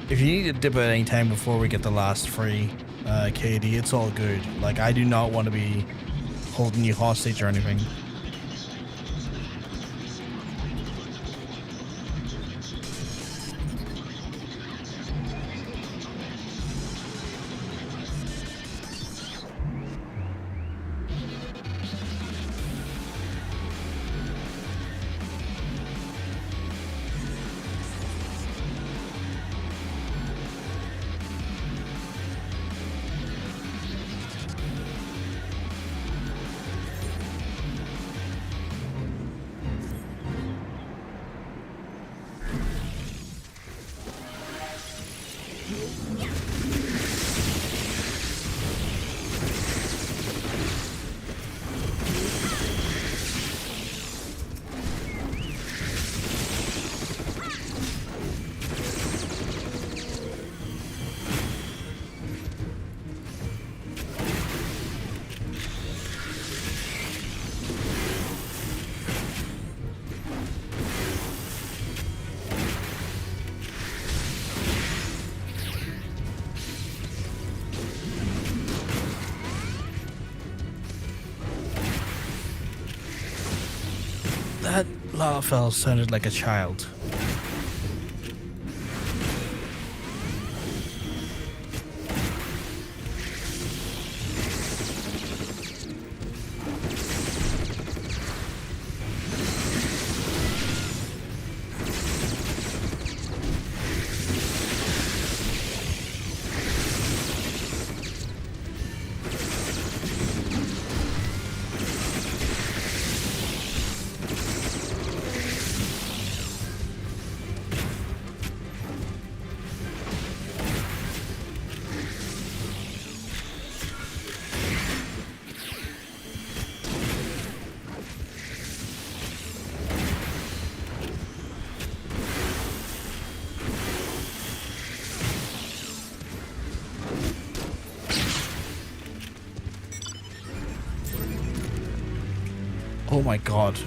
If you need to dip at any time before we get the last free KD, it's all good. Like, I do not want to be holding you hostage or anything. That Lalafell sounded like a child. Oh my god.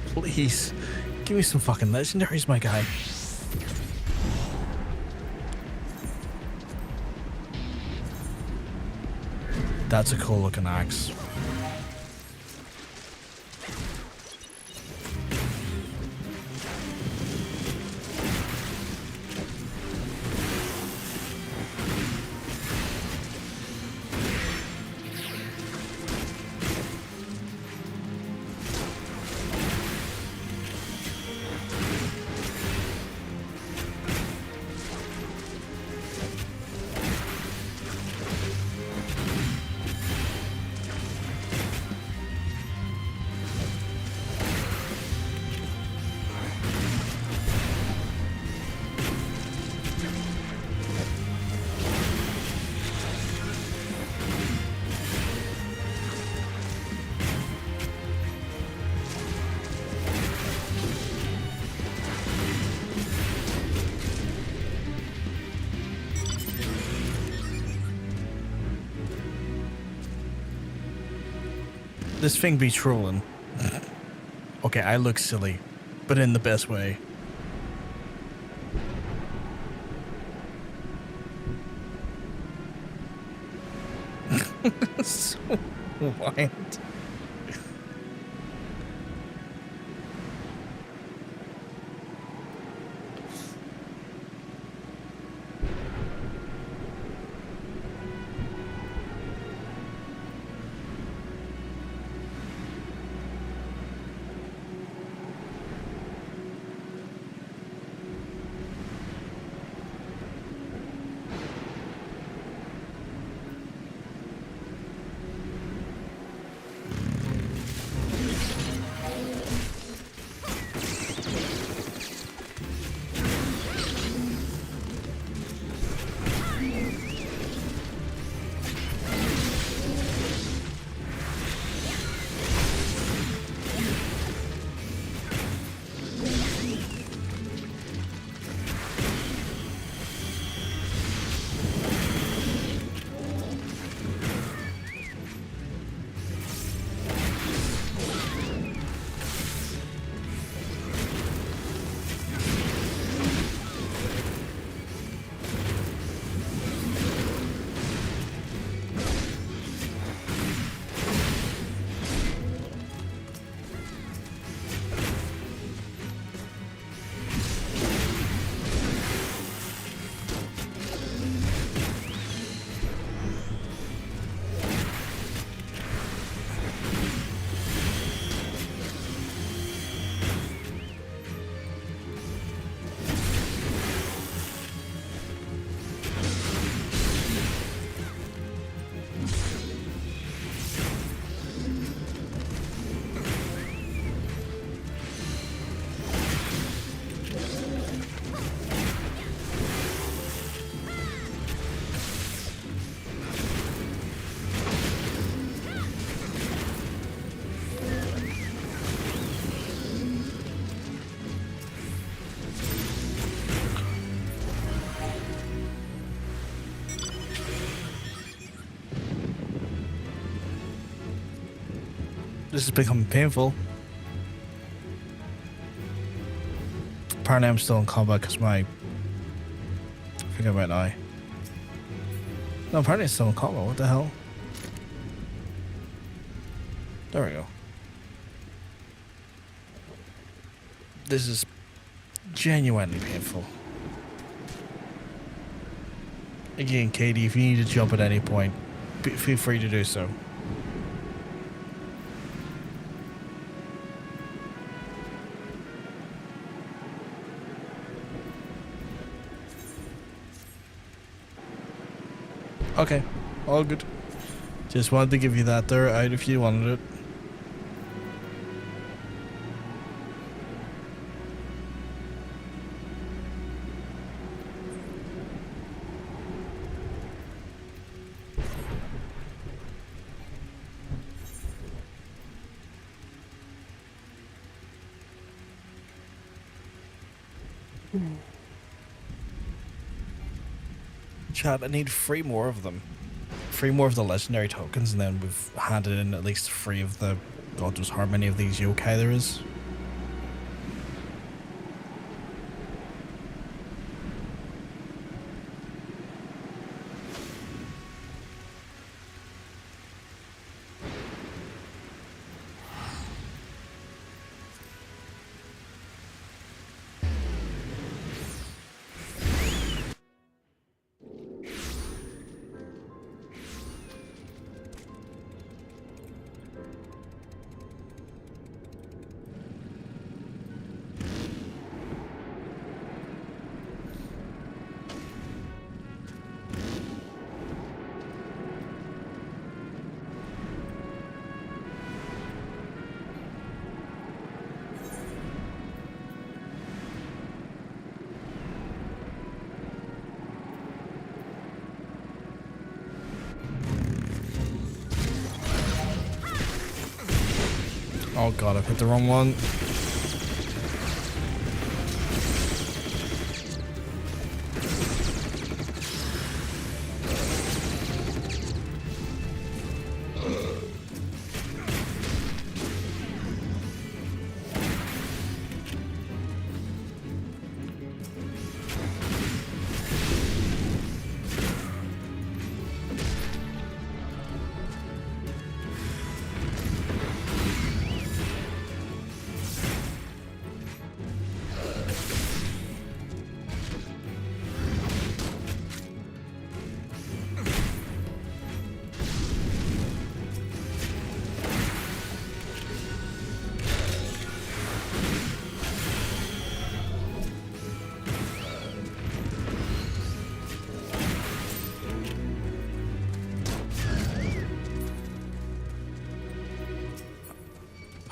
Please. Give me some fucking legendaries, my guy. That's a cool looking axe. This thing be trolling. Okay, I look silly, but in the best way. So wild. This is becoming painful. Apparently I'm still in combat because my... I forget about now. No, apparently it's still in combat. What the hell? There we go. This is genuinely painful. Again, Katie, if you need to jump at any point, feel free to do so. Okay, all good. Just wanted to give you that there out if you wanted it. Chat, I need 3 more of them. 3 more of the legendary tokens, and then we've handed in at least 3 of the... God knows how many of these yokai there is. Oh god, I've hit the wrong one.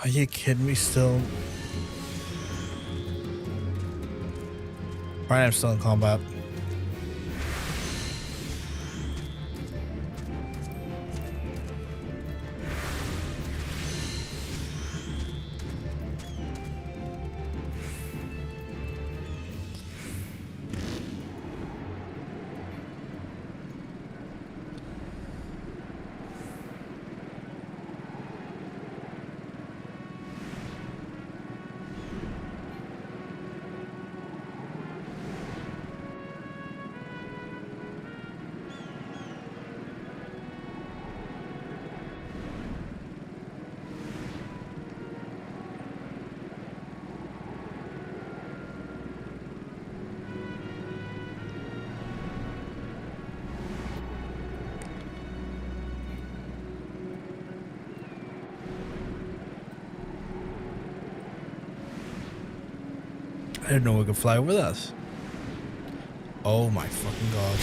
Are you kidding me still? Right, I'm still in combat. I didn't know we could fly over this. Oh my fucking god.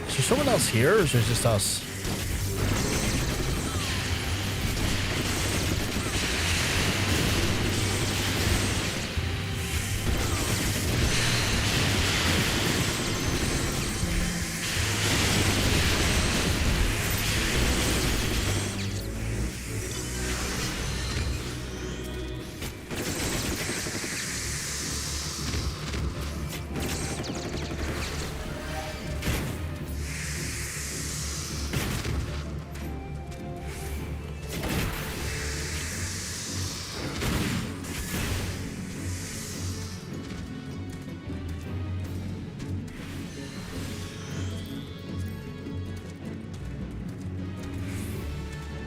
Is there someone else here, or is it just us?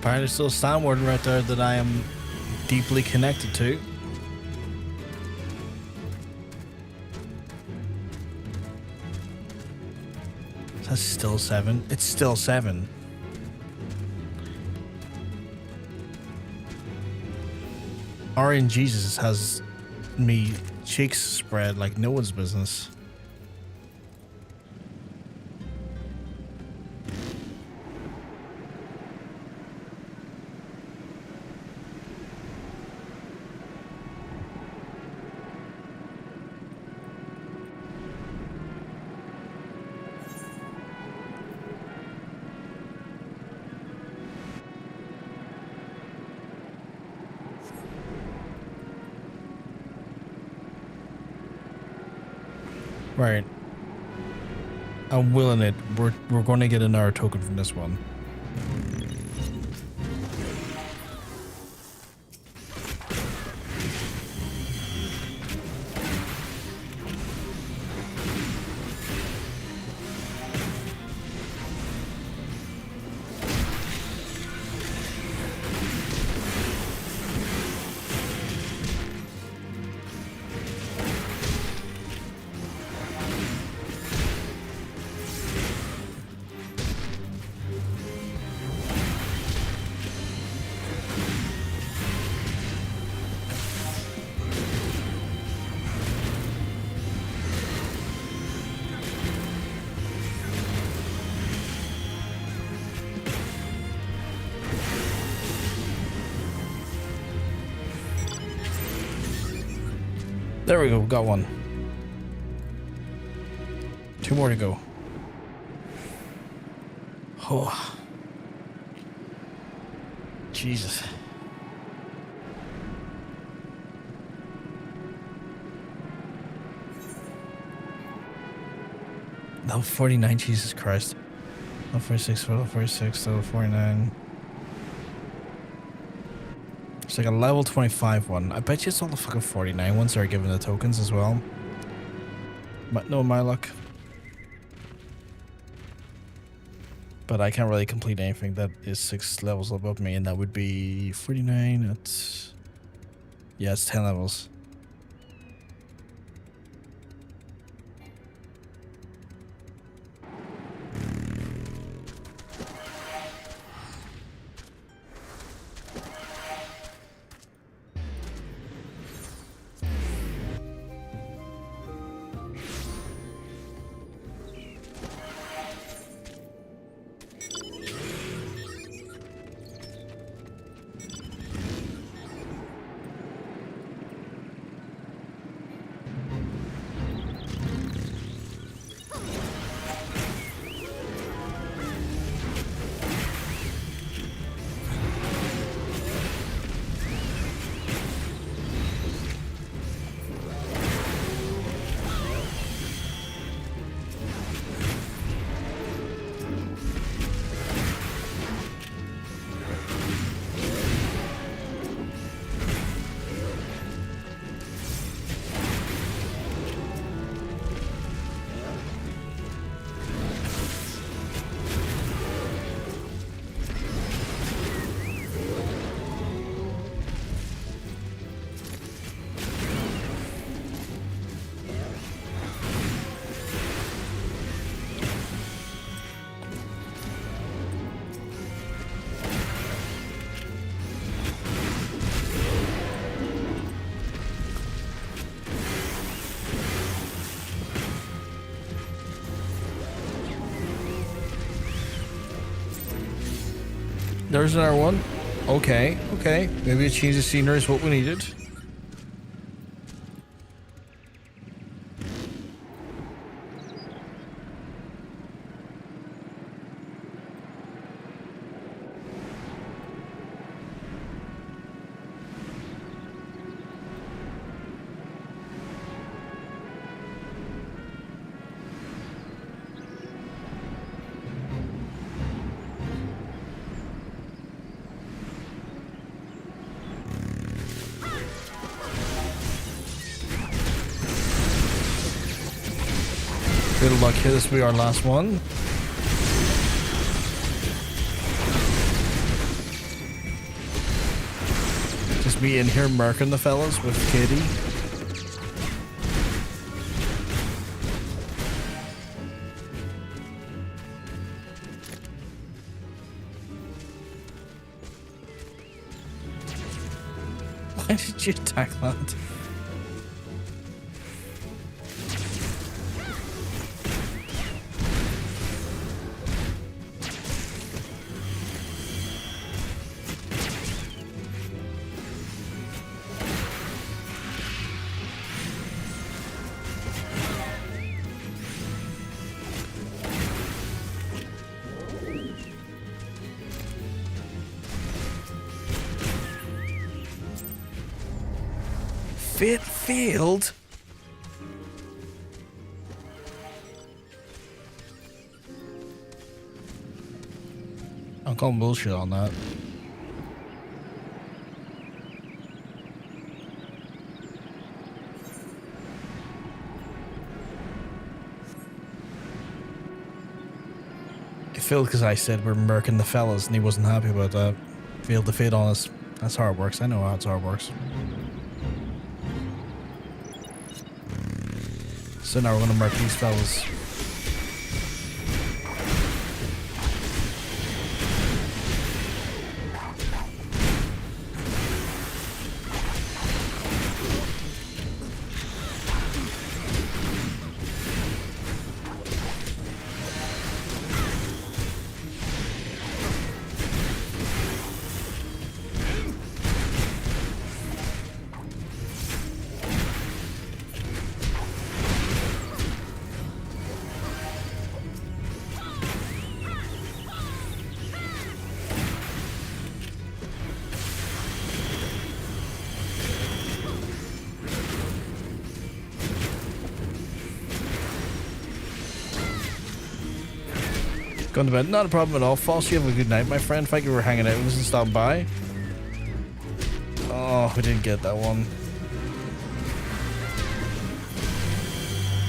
apparently still a stand warden right there that I am deeply connected to. That's still 7. It's still 7. Arian Jesus has me cheeks spread like no one's business. Right. I'm willing it. We're going to get another token from this one. There we go, got one. 2 more to go. Oh. Jesus. Level 49, Jesus Christ. Level 46, level 46, level 49. It's like a level 25 one. I bet you it's all the fucking 49 ones that are given the tokens as well. But no, my luck. But I can't really complete anything that is 6 levels above me, and that would be 49 at... Yeah, it's 10 levels. There's another one. Okay, okay. Maybe a change of scenery is what we needed. Good luck here, this will be our last one. me in here murking the fellas with Kitty. Why did you attack that? Fit field? I'm calling bullshit on that. It failed because I said we're murking the fellas and he wasn't happy about that. Failed to fit on us. That's how it works. I know how it works. So now we're gonna mark these fellas. Going to bed? Not a problem at all. False, you have a good night, my friend. Thank you for hanging out with us and stopping by. Oh, we didn't get that one.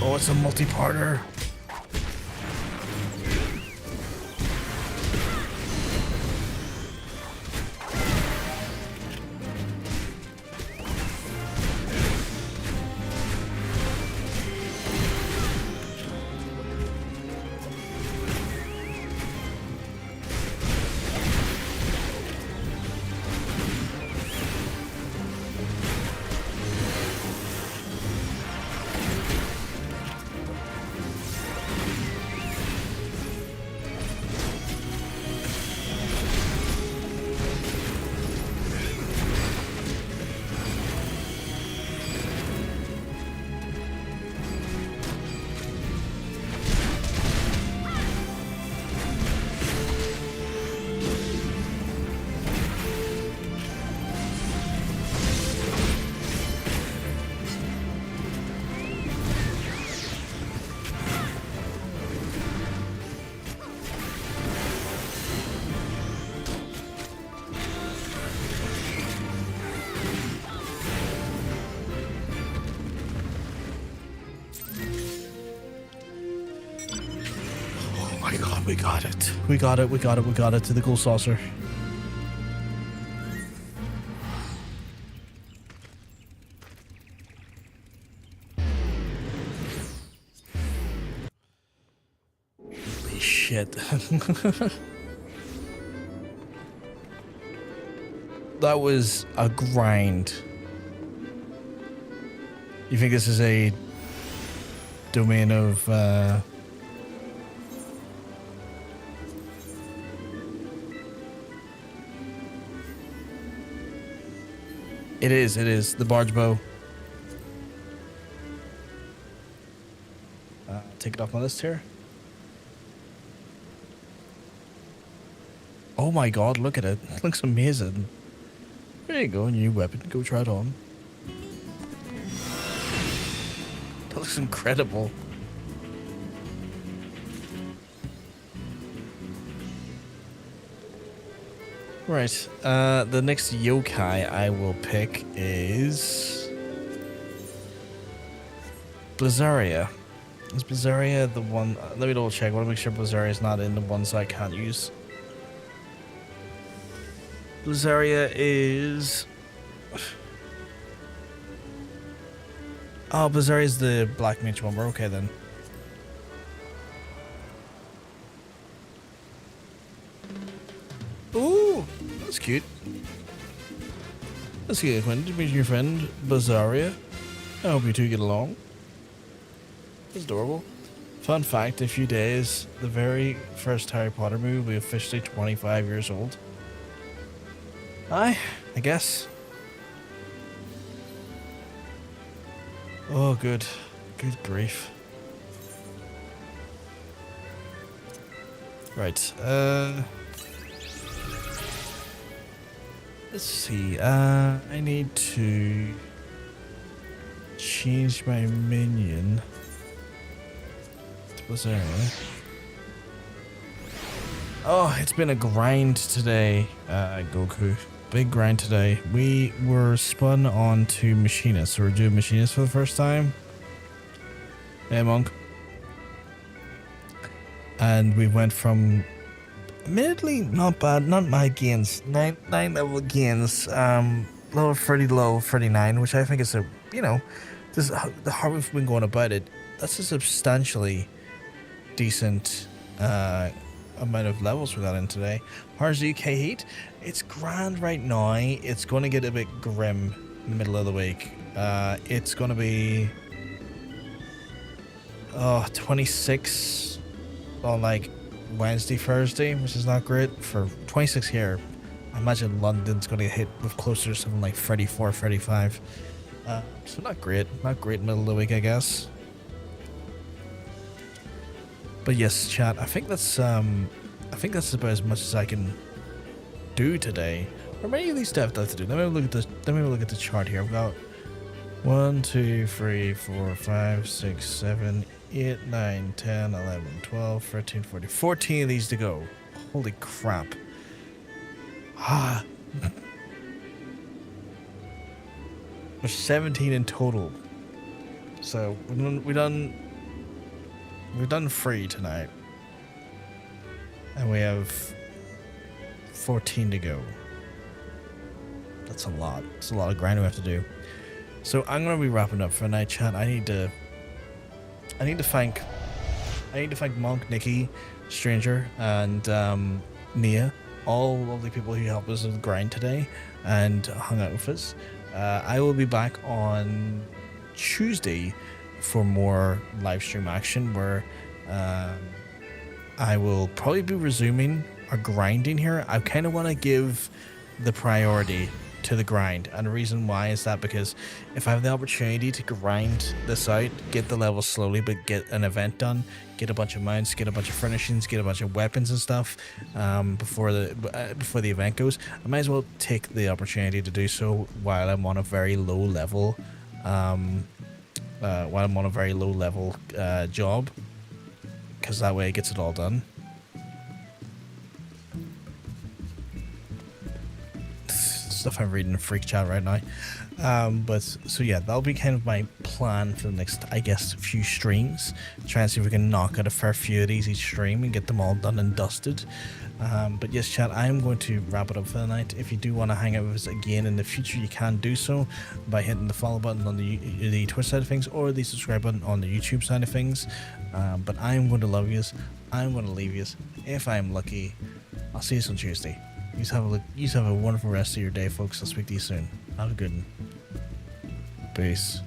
Oh, it's a multi-parter. We got it. We got it. We got it. We got it to the gold saucer. Holy shit. That was a grind. You think this is a domain of It is. The barge bow. Take it off my list here. Oh my god, look at it. It looks amazing. There you go, new weapon. Go try it on. That looks incredible. Right, the next yokai I will pick is Blizzaria. Is Blizzaria the one? Let me double check. I want to make sure Blizzaria is not in the ones I can't use. Blizzaria is Oh, Bazaar is the Black Mage one. We're okay then. Ooh, that's cute. Let's get acquainted to meet your friend, Bazaria. I hope you two get along. It's adorable. Fun fact, in a few days, the very first Harry Potter movie will be officially 25 years old. I guess. Oh, good. Good grief. Right, let's see, I need to change my minion. What's there? Oh, it's been a grind today, Goku. Big grind today. We were spun on to Machinist, so we're doing Machinist for the first time. Hey, Monk. And we went from, admittedly, not bad, not my gains, 9 level gains, level 30, low 39, which I think is a, you know, this the how we've been going about it, that's a substantially decent amount of levels we got in today. How's the UK heat? It's grand right now. It's going to get a bit grim middle of the week. It's going to be 26 on like Wednesday, Thursday, which is not great for 26 here. I imagine London's going to get hit with closer to something like 34, 35. So not great middle of the week, I guess. But yes, chat, I think that's about as much as I can do today. Or many of these stuff I have to do. Let me look at the chart here. I've got 1, 2, 3, 4, 5, 6, 7, 8, 9, 10, 11, 12, 13, 14. 14 of these to go. Holy crap. There's 17 in total. So we've done 3 tonight. And we have 14 to go. That's a lot. It's a lot of grinding we have to do. So I'm gonna be wrapping up for tonight, chat. I need to thank Monk, Nikki, Stranger, and Nia, all of the people who helped us with the grind today and hung out with us. I will be back on Tuesday for more live stream action where I will probably be resuming our grinding here. I kind of want to give the priority to the grind, and the reason why is that because if I have the opportunity to grind this out, get the levels slowly but get an event done, get a bunch of mounts, get a bunch of furnishings, get a bunch of weapons and stuff before the event goes, I might as well take the opportunity to do so while I'm on a very low level job, because that way it gets it all done. Stuff I'm reading in Freak Chat right now. But so yeah, that'll be kind of my plan for the next, I guess, few streams. Try and see if we can knock out a fair few of these each stream and get them all done and dusted. But yes, chat, I am going to wrap it up for the night. If you do want to hang out with us again in the future, you can do so by hitting the follow button on the Twitch side of things or the subscribe button on the YouTube side of things. But I am going to love yous. I'm going to leave yous. If I'm lucky, I'll see you on Tuesday. You have a wonderful rest of your day, folks. I'll speak to you soon. Have a good one. Peace.